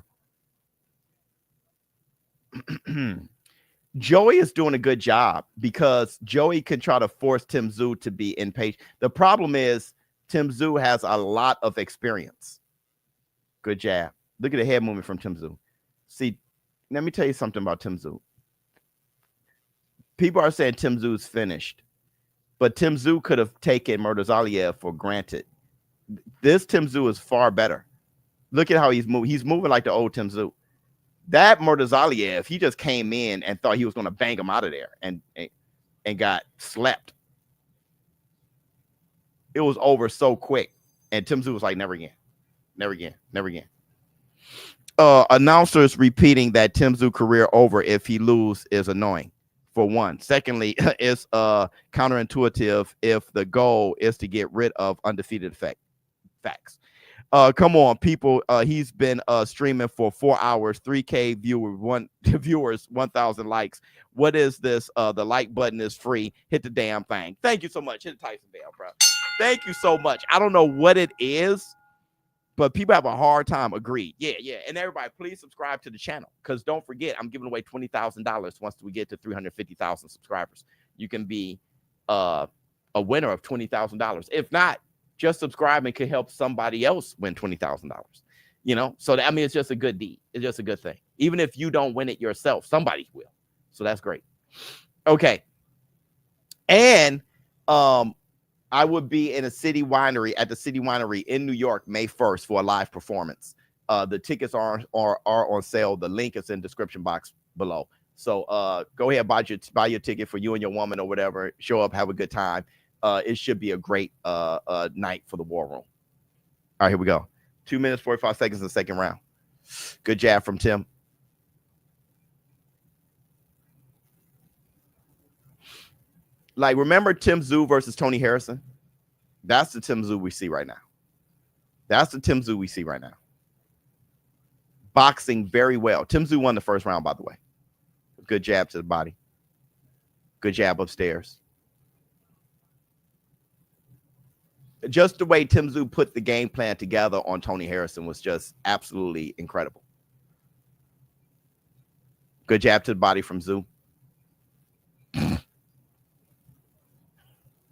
Joey is doing a good job because Joey can try to force Tszyu to be impatient. The problem is Tszyu has a lot of experience. Good jab. Look at the head movement from Tszyu. See, let me tell you something about Tszyu. People are saying Tszyu's finished, but Tszyu could have taken Murtazaliev for granted. This Tszyu is far better. Look at how he's moving. He's moving like the old Tszyu. That Murtazaliev, he just came in and thought he was going to bang him out of there and got slept. It was over so quick. And Tszyu was like, never again. Never again. Never again. Announcers repeating that Tszyu career over if he lose is annoying, for one. Secondly, it's counterintuitive if the goal is to get rid of undefeated facts. Come on, people. He's been streaming for 4 hours, 3K viewers, 1,000 likes. What is this? The like button is free. Hit the damn thing. Thank you so much. Hit the Tyson bell, bro. Thank you so much. I don't know what it is, but people have a hard time. Agreed. Yeah. And everybody, please subscribe to the channel, because don't forget, I'm giving away $20,000 once we get to 350,000 subscribers. You can be a winner of $20,000. If not, just subscribing could help somebody else win $20,000. You know, so I mean, it's just a good deed. It's just a good thing. Even if you don't win it yourself, somebody will. So that's great. Okay. And I would be in a city winery at the City Winery in New York, May 1st for a live performance. The tickets are on sale. The link is in the description box below. So go ahead, buy your ticket for you and your woman or whatever. Show up, have a good time. It should be a great night for the War Room. All right, here we go. 2 minutes, 45 seconds in the second round. Good jab from Tim. Like, remember Tszyu versus Tony Harrison? That's the Tszyu we see right now. That's the Tszyu we see right now. Boxing very well. Tszyu won the first round, by the way. Good jab to the body. Good jab upstairs. Just the way Tszyu put the game plan together on Tony Harrison was just absolutely incredible. Good jab to the body from Tszyu.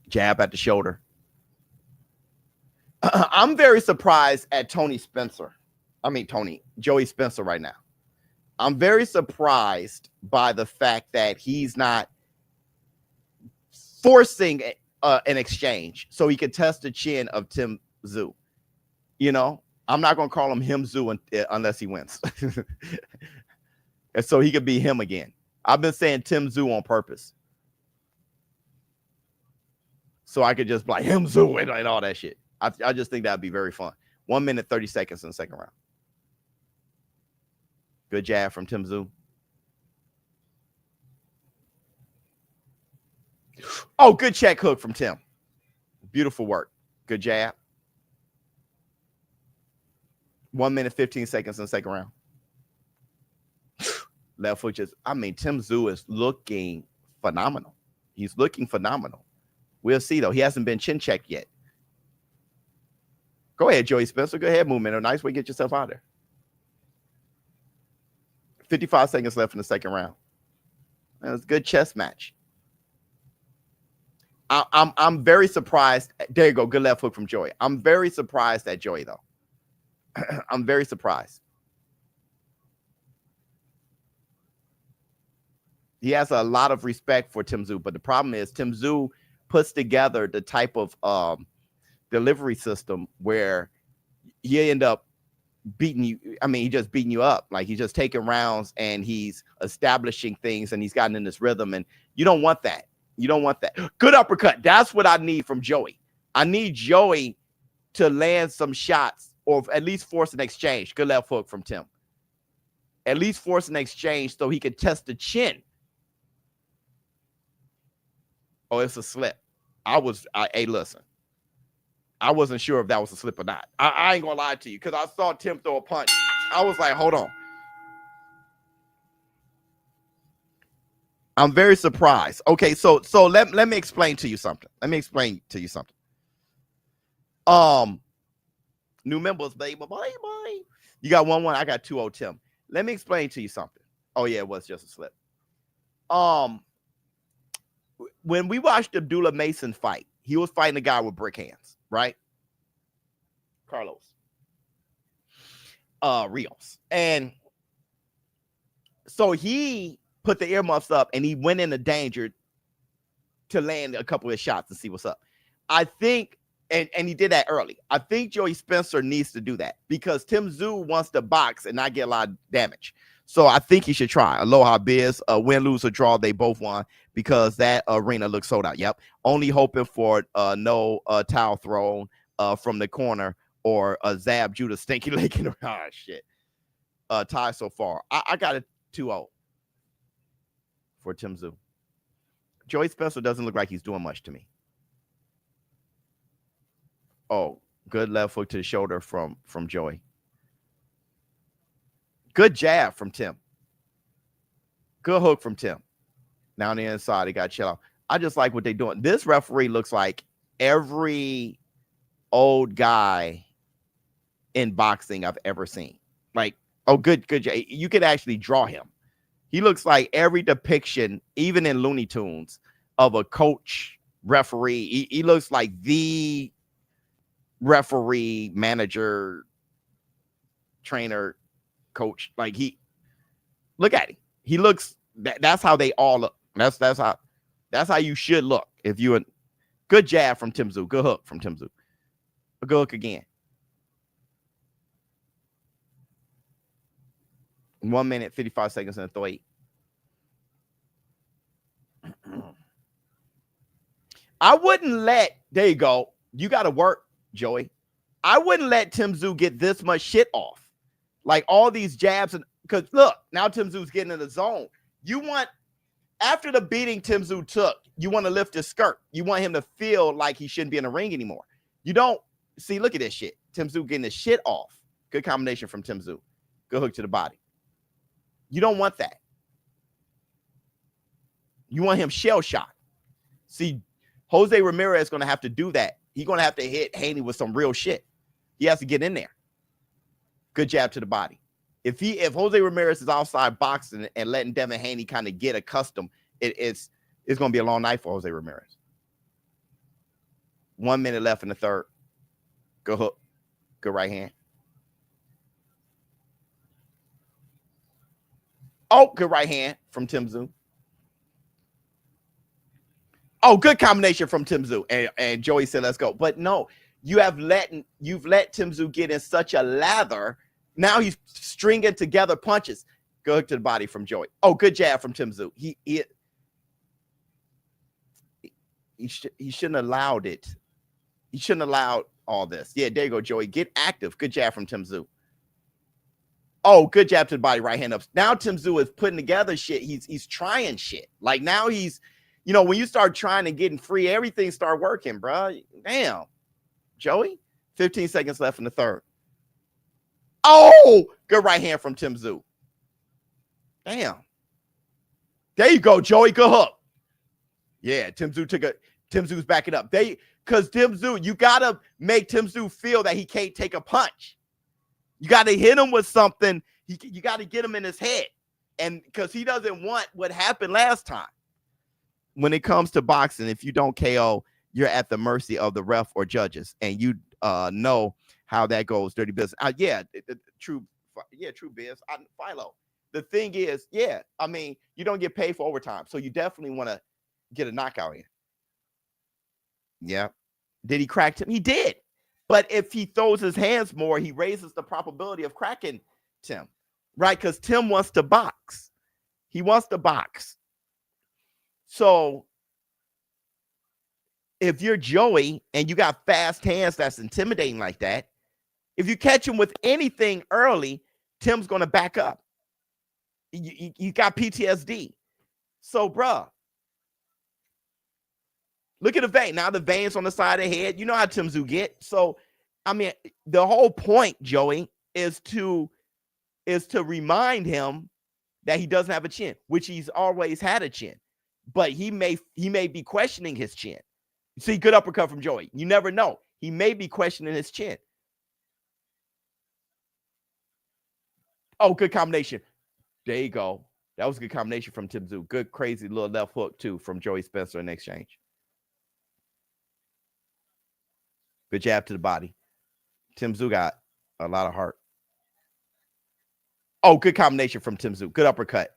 Jab at the shoulder. I'm very surprised at Joey Spencer right now. I'm very surprised by the fact that he's not forcing an exchange so he can test the chin of Tszyu. You know, I'm not going to call him Tszyu unless he wins. And so he could be him again. I've been saying Tszyu on purpose, so I could just be like Tszyu and all that shit. I just think that'd be very fun. 1 minute, 30 seconds in the second round. Good jab from Tszyu. Oh, good check hook from Tim. Beautiful work. Good jab. 1 minute, 15 seconds in the second round. Left foot just, Tszyu is looking phenomenal. He's looking phenomenal. We'll see, though. He hasn't been chin checked yet. Go ahead, Joey Spencer. Go ahead, movement. A nice way to get yourself out there. 55 seconds left in the second round. That was a good chess match. I'm very surprised. There you go. Good left hook from Joey. I'm very surprised at Joey, though. I'm very surprised. He has a lot of respect for Tszyu, but the problem is Tszyu puts together the type of delivery system where you end up beating you. I mean, he just beating you up. Like he's just taking rounds and he's establishing things and he's gotten in this rhythm. And you don't want that. You don't want that. Good uppercut. That's what I need from Joey. I need Joey to land some shots or at least force an exchange. Good left hook from Tim. At least force an exchange so he can test the chin. Oh, it's a slip. Hey, listen. I wasn't sure if that was a slip or not. I ain't gonna lie to you because I saw Tim throw a punch. I was like, hold on. I'm very surprised. Okay, so let me explain to you something. New members, baby. You got 1-1. I got 2-0, Tim. Let me explain to you something. Oh, yeah, it was just a slip. When we watched Abdullah Mason fight, he was fighting a guy with brick hands, right? Carlos. Rios. And so he put the earmuffs up and he went into danger to land a couple of shots and see what's up. I think, and he did that early. I think Joey Spencer needs to do that because Tim Tszyu wants to box and not get a lot of damage. So I think he should try. Aloha Biz, win, lose, or draw, they both won because that arena looks sold out. Yep. Only hoping for no towel thrown from the corner or a Zab Judah stinky leg in the shit. Tie so far. I got a 2-0 for Tim Tszyu. Joey Spencer doesn't look like he's doing much to me. Oh, good left hook to the shoulder from Joey. Good jab from Tim. Good hook from Tim. Now on the inside, he got chill out. I just like what they're doing. This referee looks like every old guy in boxing I've ever seen. Like, oh, good. You could actually draw him. He looks like every depiction, even in Looney Tunes, of a coach, referee. He looks like the referee, manager, trainer, coach. Like look at him. He looks. That's how they all look. That's how you should look. If you good jab from Tim Tszyu, good hook from Tim Tszyu, a good hook again. 1 minute 55 seconds and 38. I wouldn't let. There you go. You got to work, Joey. I wouldn't let Tim Tszyu get this much shit off. Like all these jabs, and because look, now Tim Tszyu's getting in the zone. You want, after the beating Tim Tszyu took, you want to lift his skirt. You want him to feel like he shouldn't be in the ring anymore. You don't see, look at this shit. Tim Tszyu getting his shit off. Good combination from Tim Tszyu. Good hook to the body. You don't want that. You want him shell shot. See, Jose Ramirez is going to have to do that. He's going to have to hit Haney with some real shit. He has to get in there. Good jab to the body. If Jose Ramirez is outside boxing and letting Devin Haney kind of get accustomed, it's going to be a long night for Jose Ramirez. 1 minute left in the third. Good hook. Good right hand. Oh, good right hand from Tim Tszyu. Oh, good combination from Tim Tszyu. And Joey said, let's go. But no, you've let Tim Tszyu get in such a lather. Now he's stringing together punches. Good hook to the body from Joey. Oh, good jab from Tim Tszyu. He shouldn't have allowed it. He shouldn't have allowed all this. Yeah, there you go, Joey. Get active. Good jab from Tim Tszyu. Oh, good jab to the body, right hand up. Now Tim Tszyu is putting together shit. He's trying shit. Like now he's, when you start trying and getting free, everything start working, bro. Damn. Joey, 15 seconds left in the third. Oh, good right hand from Tim Tszyu. Damn. There you go, Joey. Good hook. Yeah, Tim Tszyu's backing up. Because Tim Tszyu, you got to make Tim Tszyu feel that he can't take a punch. You got to hit him with something. You got to get him in his head. And because he doesn't want what happened last time. When it comes to boxing, if you don't KO, you're at the mercy of the ref or judges. And you know how that goes. Dirty business. True biz. Philo. The thing is, you don't get paid for overtime. So you definitely want to get a knockout in. Yeah. Did he crack him? He did. But if he throws his hands more, he raises the probability of cracking Tim, right? Because Tim wants to box. He wants to box. So if you're Joey and you got fast hands that's intimidating like that, if you catch him with anything early, Tim's going to back up. You got PTSD. So, bruh, look at the vein. Now the vein's on the side of the head. You know how Tszyu get. So, I mean, the whole point, Joey, is to remind him that he doesn't have a chin, which he's always had a chin. But he may be questioning his chin. See, good uppercut from Joey. You never know. He may be questioning his chin. Oh, good combination. There you go. That was a good combination from Tszyu. Good, crazy little left hook, too, from Joey Spencer in exchange. Good jab to the body. Tszyu got a lot of heart. Oh, good combination from Tszyu. Good uppercut.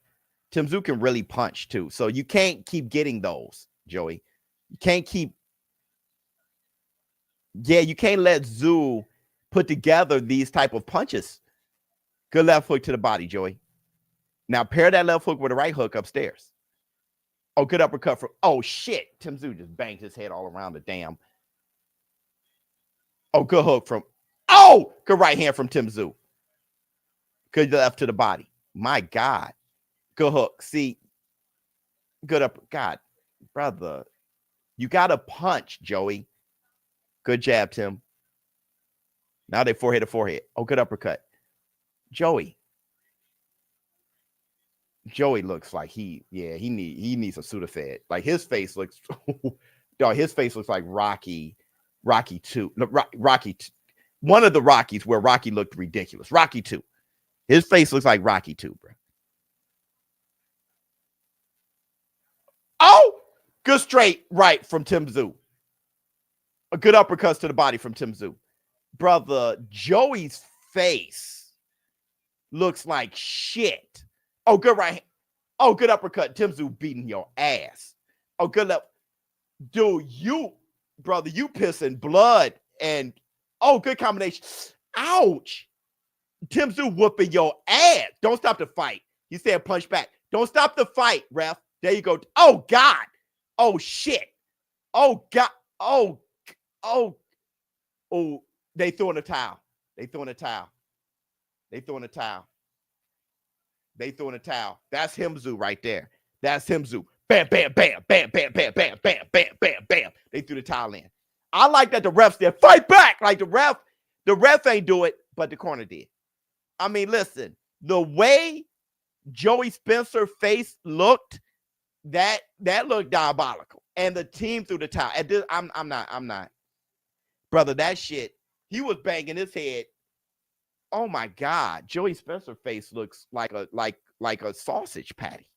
Tszyu can really punch, too. So you can't keep getting those, Joey. You can't keep. Yeah, you can't let Tszyu put together these type of punches. Good left hook to the body, Joey. Now pair that left hook with a right hook upstairs. Oh, good uppercut from. Oh, shit. Tszyu just banged his head all around the damn. Oh, good hook from. Oh, good right hand from Tszyu. Good left to the body. My God. Good hook. See, good up. God, brother. You got to punch, Joey. Good jab, Tim. Now they forehead to forehead. Oh, good uppercut. Joey looks like he needs a Sudafed. Like his face looks, dog, his face looks like Rocky 2. Rocky, one of the Rockies where Rocky looked ridiculous. Rocky 2. His face looks like Rocky 2, bro. Oh, good straight right from Tszyu. A good uppercuts to the body from Tszyu. Brother, Joey's face looks like shit. Oh, good right hand. Oh, good uppercut. Tszyu beating your ass. Oh, good left. Dude, you pissing blood. And, oh, good combination. Ouch. Tszyu whooping your ass. Don't stop the fight. He said punch back. Don't stop the fight, ref. There you go. Oh, God. Oh, shit. Oh, God. Oh. They throwing a towel. They throwing a towel. That's Tszyu right there. That's Tszyu. Bam, bam, bam, bam, bam, bam, bam, bam, bam, bam, bam. They threw the towel in. I like that the refs there fight back. Like the ref ain't do it, but the corner did. I mean, listen, the way Joey Spencer face looked, that looked diabolical. And the team threw the towel. I'm not. Brother, that shit, he was banging his head. Oh my God, Joey Spencer face looks like a sausage patty.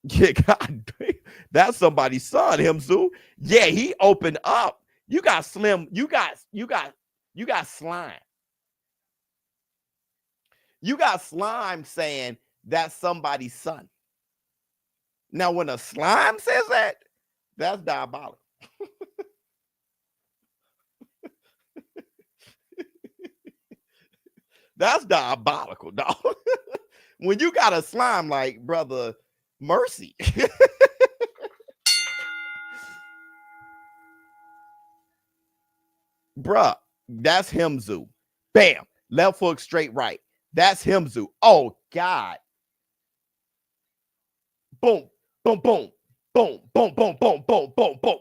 Yeah, God, that's somebody's son, Tszyu. Yeah, he opened up. You got slim. You got slime. You got slime saying that's somebody's son. Now, when a slime says that, that's diabolical. That's diabolical, dog. When you got a slime like Brother Mercy. Bruh, that's Tszyu. Bam. Left hook straight right. That's Tszyu. Oh, God. Boom. Boom, boom. Boom, boom, boom, boom, boom, boom, boom.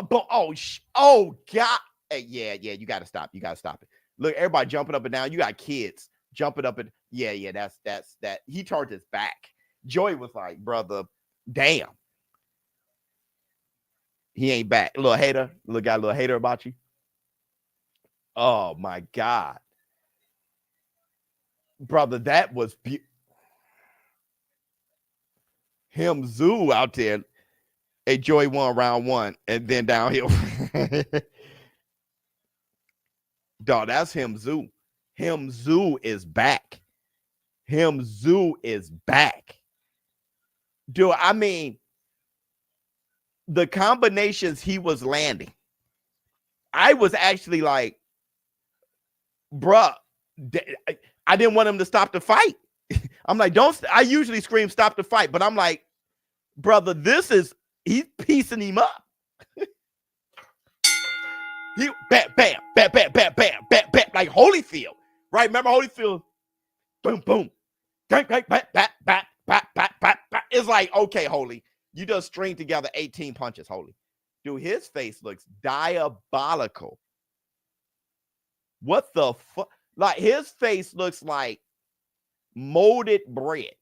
Boom. Oh, God. Hey, yeah, you got to stop. You got to stop it. Look, everybody jumping up and down. You got kids jumping up and that's that. He turned his back. Joey was like, brother, damn. He ain't back. Little hater. Got a little hater about you. Oh my God. Brother, that was Tszyu out there. Hey, Joey won round 1 and then downhill. Dog, that's Tszyu. Tszyu is back. Tszyu is back. Dude, I mean, the combinations he was landing, I was actually like, bruh, I didn't want him to stop the fight. I'm like, don't. I usually scream, stop the fight. But I'm like, brother, he's piecing him up. He bam, bam, bam, bam, bam, bam, bam, bam, like Holyfield, right? Remember Holyfield? Boom, boom, bang, bang, bang, bang, bang, bang, bang, bang, bang. It's like, okay, Holy, you just string together 18 punches, Holy. Dude, his face looks diabolical. What the fuck? Like, his face looks like molded bread.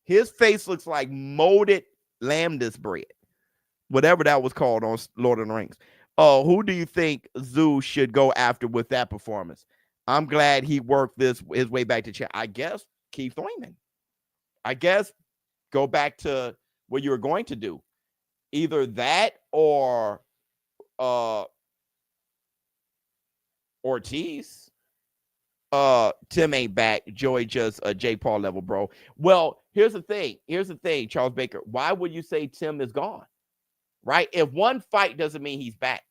His face looks like molded lambda's bread. Whatever that was called on Lord of the Rings. Who do you think Tszyu should go after with that performance? I'm glad he worked his way back to champ. I guess Keith Thurman. I guess go back to what you were going to do. Either that or Ortiz. Tim ain't back. Joey just a J. Paul level, bro. Well, here's the thing, Charles Baker. Why would you say Tim is gone? Right? If one fight doesn't mean he's back,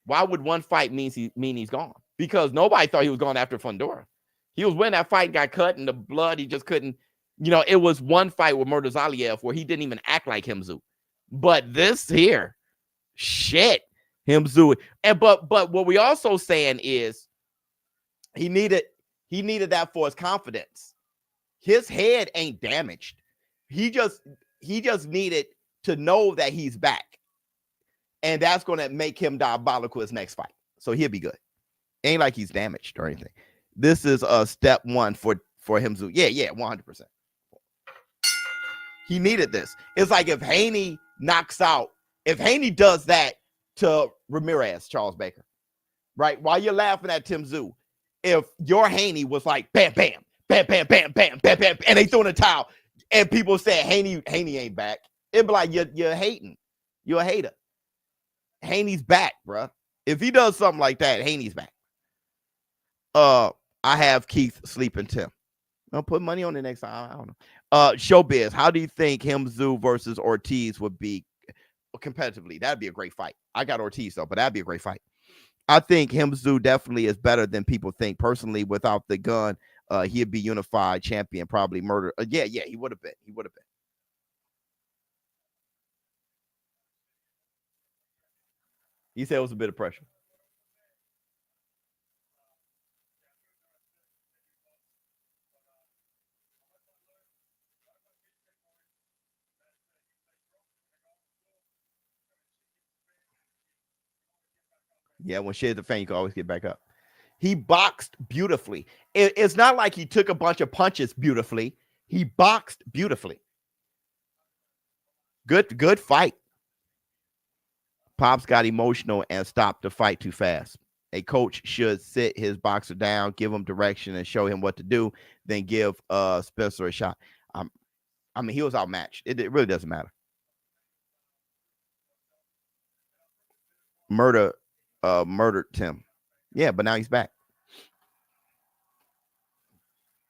why would one fight mean he's gone? Because nobody thought he was going after Fundora. He was when that fight got cut and the blood, he just couldn't, it was one fight with Murtazaliev where he didn't even act like him, Tszyu. But this here, shit, him, Tszyu. And but what we also saying is he needed that for his confidence. His head ain't damaged. He just needed to know that he's back. And that's going to make him diabolical his next fight. So he'll be good. Ain't like he's damaged or anything. This is step one for him. Yeah, 100%. He needed this. It's like if Haney knocks out, if Haney does that to Ramirez, Charles Baker, right? While you're laughing at Tim Tszyu, if your Haney was like, bam, bam, bam, bam, bam, bam, bam, bam, and they threw in a towel, and people said Haney ain't back, it'd be like, you're hating. You're a hater. Haney's back, bro. If he does something like that, Haney's back. I have Keith sleeping Tim. I'll put money on the next time. I don't know. ShowBizz, how do you think him, Tszyu versus Ortiz would be competitively? That'd be a great fight. I got Ortiz though, but that'd be a great fight. I think him, Tszyu definitely is better than people think. Personally, without the gun, he'd be unified champion, probably murder. Yeah, he would have been. He would have been. He said it was a bit of pressure. Yeah, when she hit the fan, you can always get back up. He boxed beautifully. It's not like he took a bunch of punches beautifully. He boxed beautifully. Good fight. Pops got emotional and stopped the fight too fast. A coach should sit his boxer down, give him direction, and show him what to do, then give Spencer a shot. I mean, he was outmatched. It really doesn't matter. Murdered Tim. Yeah, but now he's back.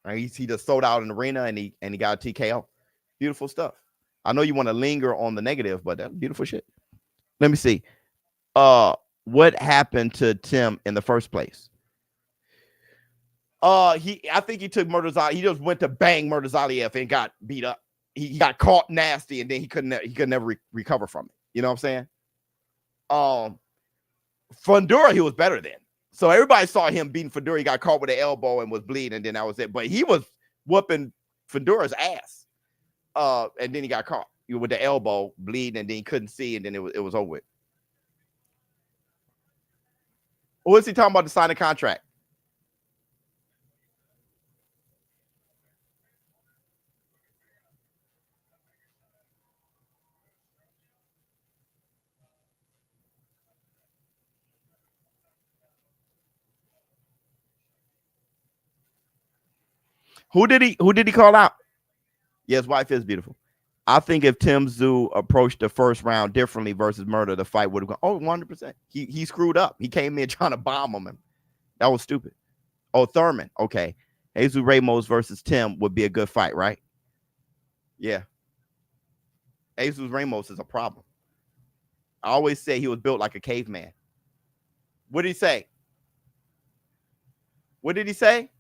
He just sold out in the arena and he got a TKO. Beautiful stuff. I know you want to linger on the negative, but that's beautiful shit. Let me see. What happened to Tim in the first place? I think he took Murtazaliev. He just went to bang Murtazaliev and got beat up. He got caught nasty, and then he could never recover from it. You know what I'm saying? Fundora, he was better than. So everybody saw him beating Fundora. He got caught with an elbow and was bleeding, and then that was it. But he was whooping Fundora's ass. And then he got caught with the elbow bleeding, and then he couldn't see, and then it was over with. What is he talking about to sign a contract? Who did he call out? Yes, wife is beautiful. I think if Tim Tszyu approached the first round differently versus Murder, the fight would have gone. Oh, 100%. He screwed up. He came in trying to bomb him. That was stupid. Oh, Thurman. Okay. Jesus Ramos versus Tim would be a good fight, right? Yeah. Jesus Ramos is a problem. I always say he was built like a caveman. What did he say? What did he say?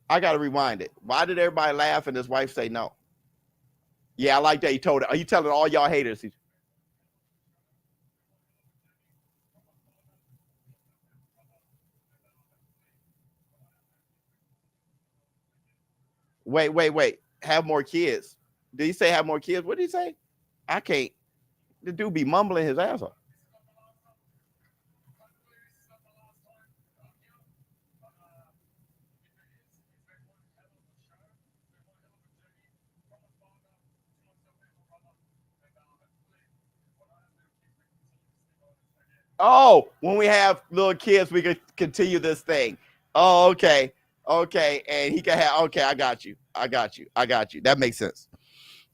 I got to rewind it. Why did everybody laugh and his wife say no? Yeah, I like that. He told it. Are you telling all y'all haters? Wait. Have more kids. Did he say have more kids? What did he say? I can't. The dude be mumbling his ass off. Oh, when we have little kids, we can continue this thing. Oh, okay. Okay. And he can have, okay, I got you. That makes sense.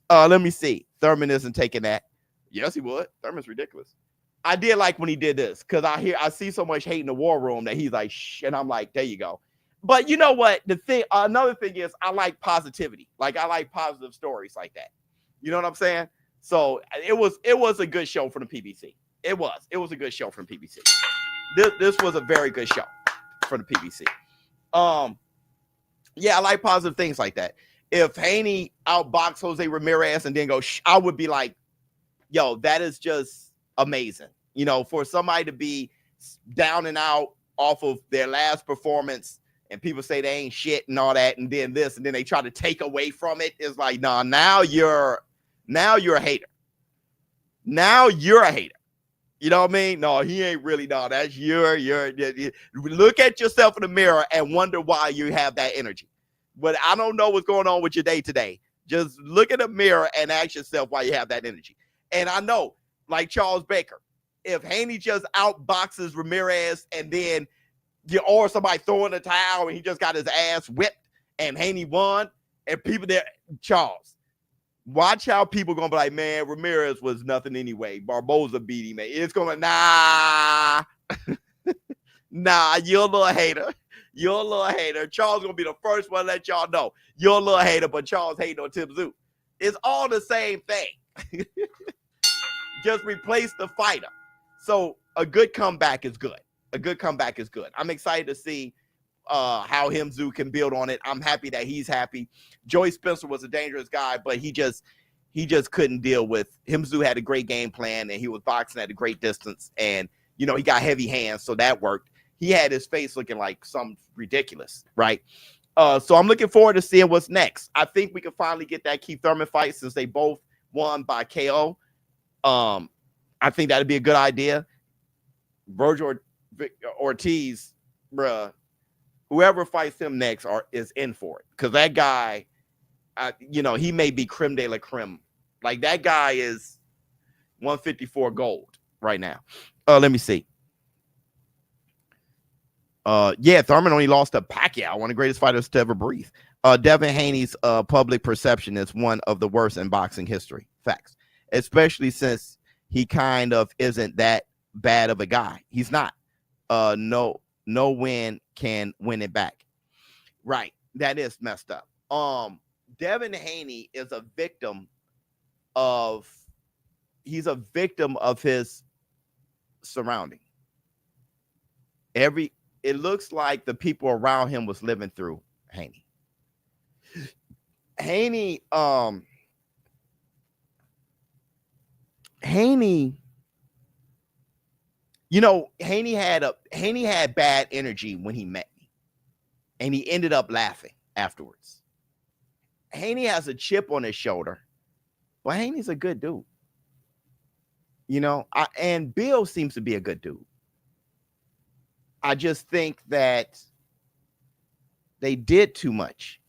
Let me see. Thurman isn't taking that. Yes, he would. Thurman's ridiculous. I did like when he did this because I see so much hate in the war room that he's like, shh, and I'm like, there you go. But you know what? Another thing is I like positivity. Like I like positive stories like that. You know what I'm saying? So it was a good show from the PBC. It was a good show from PBC. This was a very good show from the PBC. Yeah, I like positive things like that. If Haney outboxed Jose Ramirez and then go, I would be like, yo, that is just amazing. You know, for somebody to be down and out off of their last performance and people say they ain't shit and all that, and then this, and then they try to take away from it. It's like, nah, now you're a hater. Now you're a hater. You know what I mean? No, he ain't really. No, that's you're look at yourself in the mirror and wonder why you have that energy. But I don't know what's going on with your day today. Just look in the mirror and ask yourself why you have that energy. And I know, like Charles Baker, if Haney just outboxes Ramirez and then or somebody throwing a towel and he just got his ass whipped and Haney won, and people there, Charles, watch how people gonna be like, man, Ramirez was nothing anyway. Barboza beat him, man. It's gonna nah, you're a little hater. You're a little hater. Charles gonna be the first one to let y'all know you're a little hater, but Charles hating on Tim Tszyu. It's all the same thing. Just replace the fighter. So a good comeback is good. I'm excited to see how Tszyu can build on it. I'm happy that he's happy. Joey Spencer was a dangerous guy, but he just couldn't deal with Tszyu. Had a great game plan and he was boxing at a great distance, and you know he got heavy hands, so that worked. He had his face looking like something ridiculous, right? So I'm looking forward to seeing what's next. I think we can finally get that Keith Thurman fight since they both won by KO. I think that'd be a good idea. Virgil Ortiz, bruh, whoever fights him next is in for it, because that guy, he may be creme de la creme. Like that guy is 154 gold right now. Let me see. Thurman only lost to Pacquiao, one of the greatest fighters to ever breathe. Devin Haney's public perception is one of the worst in boxing history. Facts. Especially since he kind of isn't that bad of a guy. He's not. No win can win it back. Right. That is messed up. Devin Haney is a victim of his surrounding. It looks like the people around him was living through Haney. Haney had bad energy when he met me, and he ended up laughing afterwards. Haney has a chip on his shoulder, but Haney's a good dude. And Bill seems to be a good dude. I just think that they did too much,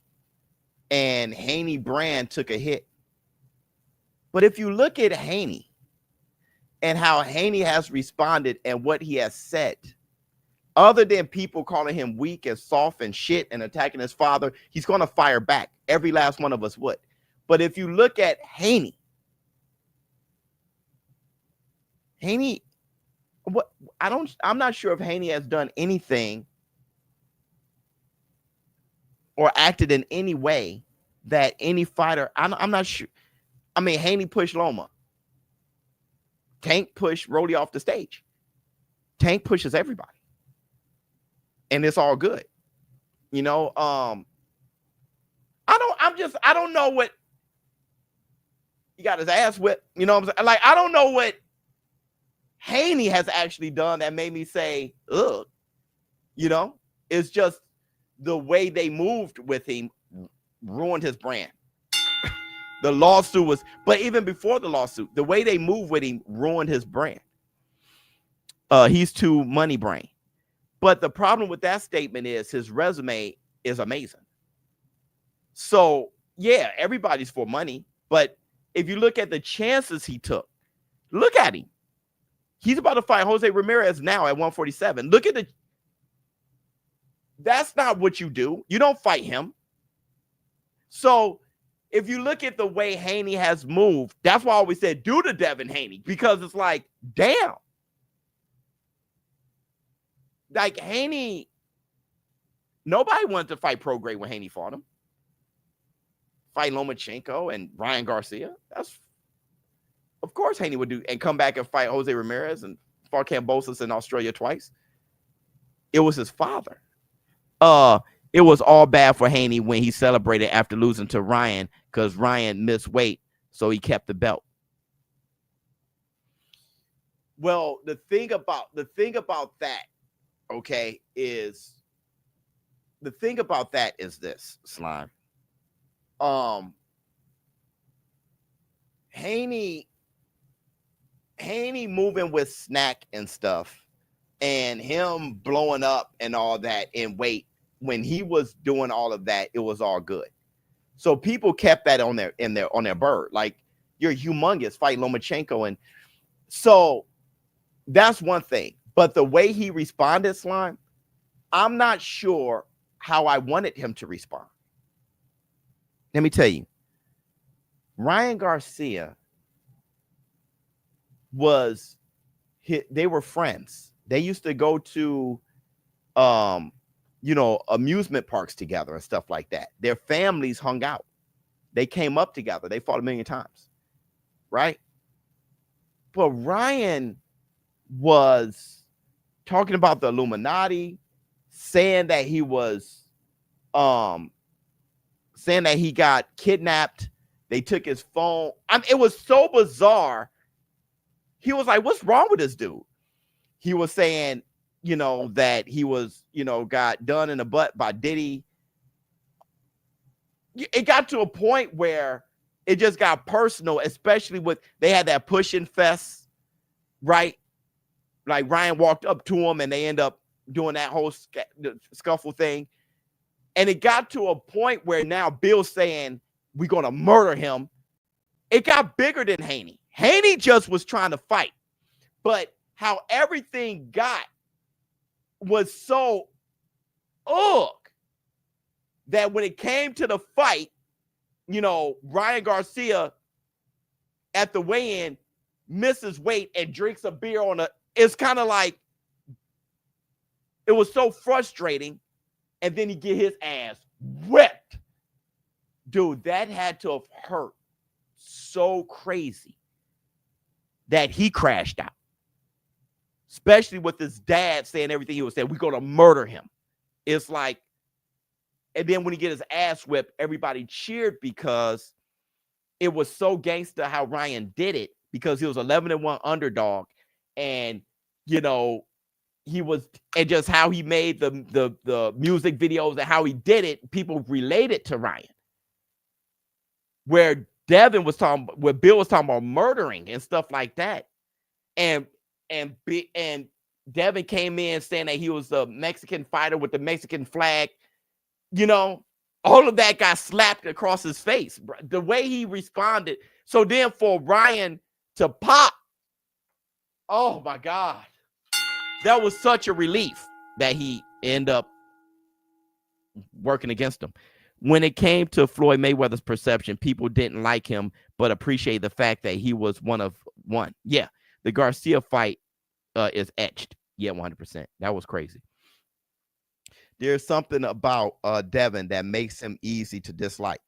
and Haney brand took a hit. But if you look at Haney and how Haney has responded and what he has said, other than people calling him weak and soft and shit and attacking his father, he's going to fire back. Every last one of us would. But if you look at Haney, I'm not sure if Haney has done anything or acted in any way that any fighter, I'm not sure. I mean, Haney pushed Loma. Tank pushed Rolly off the stage. Tank pushes everybody. And it's all good. You know, I don't know what he got his ass whipped. You know what I'm saying? Like, I don't know what Haney has actually done that made me say, ugh. You know, it's just the way they moved with him ruined his brand. The lawsuit was, but even before the lawsuit, the way they moved with him ruined his brand. He's too money brain. But the problem with that statement is his resume is amazing. So, yeah, everybody's for money. But if you look at the chances he took, look at him. He's about to fight Jose Ramirez now at 147. Look at the. That's not what you do. You don't fight him. So, if you look at the way Haney has moved, that's why I always said do the Devin Haney, because it's like, damn. Like Haney, nobody wanted to fight pro grade when Haney fought him. Fight Lomachenko and Ryan Garcia. That's, of course, Haney would do and come back and fight Jose Ramirez and fought Kambosos in Australia twice. It was his father. It was all bad for Haney when he celebrated after losing to Ryan because Ryan missed weight, so he kept the belt. Well, the thing about that, okay, is the thing about that is this, Slime. Haney moving with Snack and stuff, and him blowing up and all that in weight. When he was doing all of that, it was all good. So people kept that on their bird. Like, you're humongous, fight Lomachenko, and so that's one thing. But the way he responded, Slime, I'm not sure how I wanted him to respond. Let me tell you, Ryan Garcia they were friends. They used to go to, amusement parks together and stuff like that. Their families hung out. They came up together. They fought a million times, right? But Ryan was talking about the Illuminati, saying that he was, saying that he got kidnapped. They took his phone. I mean, it was so bizarre. He was like, what's wrong with this dude? He was saying, that he was, got done in the butt by Diddy. It got to a point where it just got personal, especially with, they had that pushing fest, right? Like Ryan walked up to him and they end up doing that whole scuffle thing. And it got to a point where now Bill's saying, we're going to murder him. It got bigger than Haney. Haney just was trying to fight. But how everything got was so that when it came to the fight, Ryan Garcia at the weigh-in misses weight and drinks a beer it's kind of like, it was so frustrating. And then he get his ass whipped. Dude, that had to have hurt so crazy that he crashed out. Especially with his dad saying everything he was saying, we're going to murder him. It's like, and then when he get his ass whipped, everybody cheered because it was so gangster how Ryan did it, because he was 11-1 underdog. And, he was, and just how he made the music videos and how he did it, people related to Ryan. Where Bill was talking about murdering and stuff like that. And Devin came in saying that he was a Mexican fighter with the Mexican flag. All of that got slapped across his face. The way he responded. So then for Ryan to pop, oh my God. That was such a relief that he ended up working against him. When it came to Floyd Mayweather's perception, people didn't like him, but appreciate the fact that he was one of one. Yeah, the Garcia fight is etched. Yeah, 100%. That was crazy. There's something about Devin that makes him easy to dislike.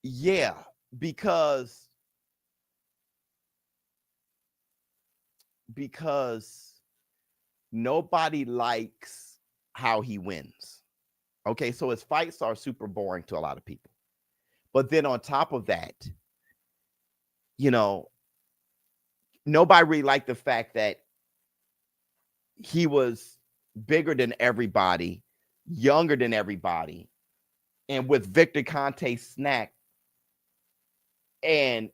Yeah, because nobody likes how he wins. Okay, so his fights are super boring to a lot of people. But then on top of that, you know, nobody really liked the fact that he was bigger than everybody, younger than everybody, and with Victor Conte's snack and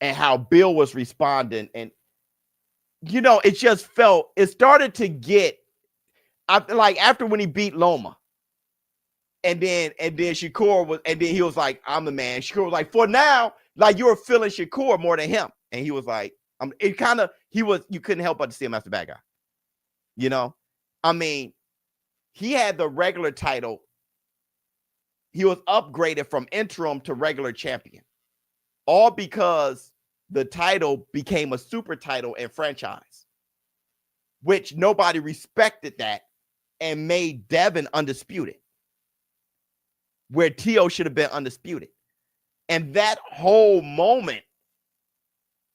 how Bill was responding. And, you know, it just felt, it started to get, like after when he beat Loma, and then Shakur was, and then he was like, I'm the man. Shakur was like, for now, like you were feeling Shakur more than him. And he was like, it kind of, you couldn't help but to see him as the bad guy. You know, I mean, he had the regular title. He was upgraded from interim to regular champion, all because the title became a super title and franchise, which nobody respected that and made Devin undisputed, where Tszyu should have been undisputed. And that whole moment,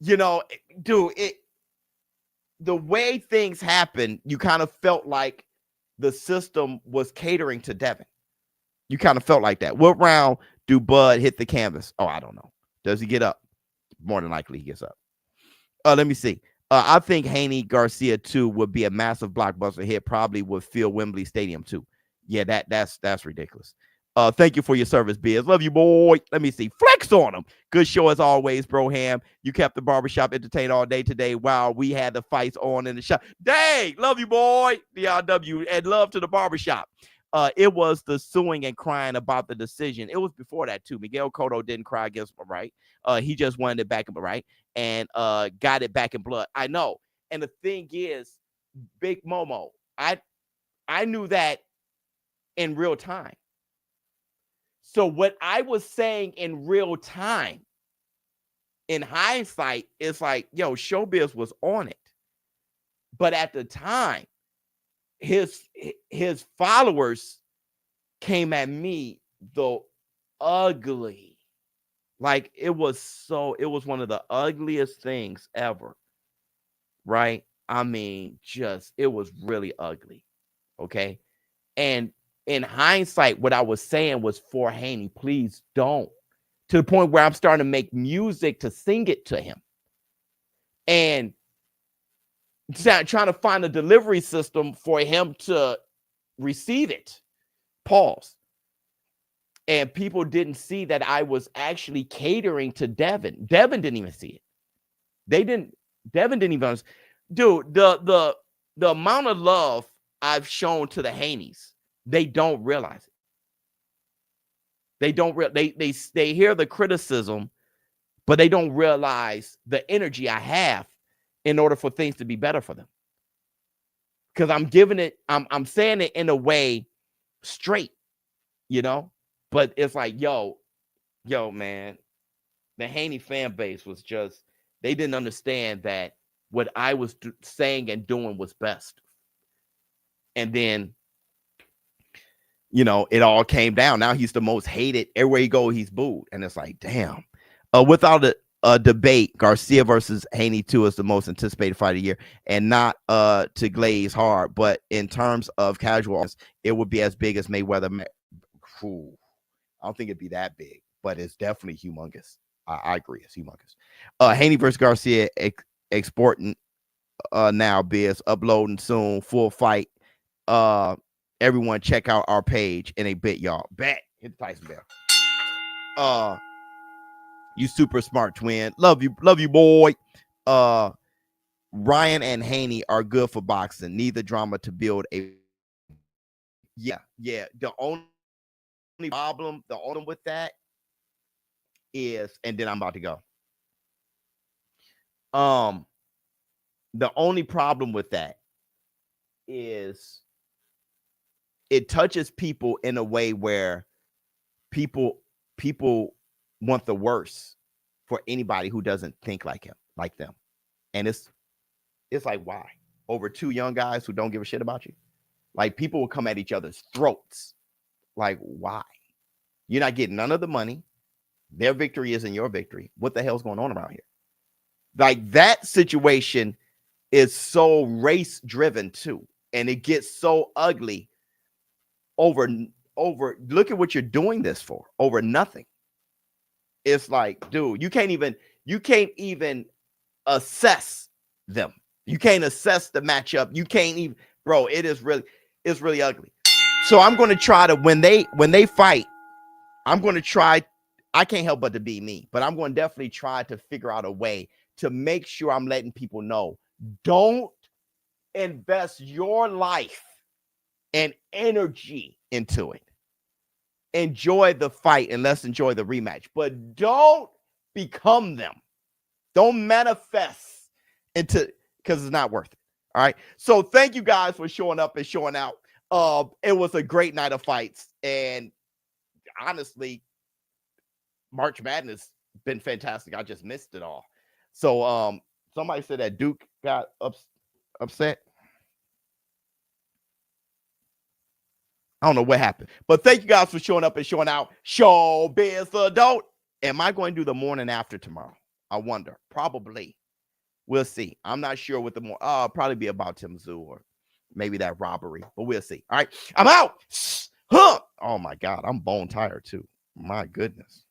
you know, dude, the way things happened, you kind of felt like the system was catering to Devin. You kind of felt like that. What round do Bud hit the canvas? Oh, I don't know. Does he get up? More than likely he gets up. Let me see. I think Haney Garcia 2 would be a massive blockbuster hit, probably would fill Wembley Stadium too. Yeah, that's ridiculous. Thank you for your service, Biz. Love you, boy. Let me see. Flex on him. Good show as always, bro. Ham. You kept the barbershop entertained all day today. Wow, we had the fights on in the shop. Dang, love you, boy. DRW, and love to the barbershop. It was the suing and crying about the decision. It was before that too. Miguel Cotto didn't cry against him, right? He just wanted it back in, right? And got it back in blood. I know. And the thing is, Big Momo, I knew that in real time. So what I was saying in real time, in hindsight, it's like, yo, ShowBizz was on it. But at the time, his followers came at me the ugly. Like it was one of the ugliest things ever. Right? I mean, it was really ugly. Okay. And in hindsight, what I was saying was for Haney, please don't. To the point where I'm starting to make music to sing it to him. And trying to find a delivery system for him to receive it. Pause. And people didn't see that I was actually catering to Devin. Devin didn't even see it. Devin didn't even understand. Dude, the amount of love I've shown to the Haneys, they don't realize it. They don't they hear the criticism, but they don't realize the energy I have in order for things to be better for them. Because I'm giving it, I'm saying it in a way straight, you know. But it's like, yo, man, the Haney fan base was just, they didn't understand that what I was saying and doing was best. And then, you know, it all came down. Now he's the most hated. Everywhere he goes, he's booed. And it's like, damn. Without a debate, Garcia versus Haney 2 is the most anticipated fight of the year. And not to glaze hard, but in terms of casual, it would be as big as Mayweather. I don't think it'd be that big, but it's definitely humongous. I agree. It's humongous. Haney versus Garcia exporting now, Biz. Uploading soon. Full fight. Everyone check out our page in a bit, y'all. Bet. Hit the Tyson bell. You super smart twin. Love you, boy. Ryan and Haney are good for boxing. Neither drama to build a. Yeah. The only problem with that is, and then I'm about to go. The only problem with that is it touches people in a way where people want the worst for anybody who doesn't think like them. And it's like, why? Over two young guys who don't give a shit about you? Like, people will come at each other's throats. Like, why? You're not getting none of the money. Their victory isn't your victory. What the hell's going on around here? Like, that situation is so race driven too. And it gets so ugly over look at what you're doing this for, over nothing. It's like, dude, you can't even assess them. You can't assess the matchup. You can't even, bro, it's really ugly. So I'm going to try to, when they fight, I'm going to try, I can't help but to be me, but I'm going to definitely try to figure out a way to make sure I'm letting people know, don't invest your life and energy into it. Enjoy the fight and let's enjoy the rematch, but don't become them. Don't manifest into, because it's not worth it. All right. So thank you guys for showing up and showing out. It was a great night of fights, and honestly, March Madness been fantastic. I just missed it all. So somebody said that Duke got upset. I don't know what happened, but thank you guys for showing up and showing out. ShowBizz Adult. Am I going to do the morning after tomorrow? I wonder. Probably. We'll see. I'm not sure what the more. Probably be about Tszyu or maybe that robbery, but we'll see. All right, I'm out. Huh. Oh my God, I'm bone tired too. My goodness.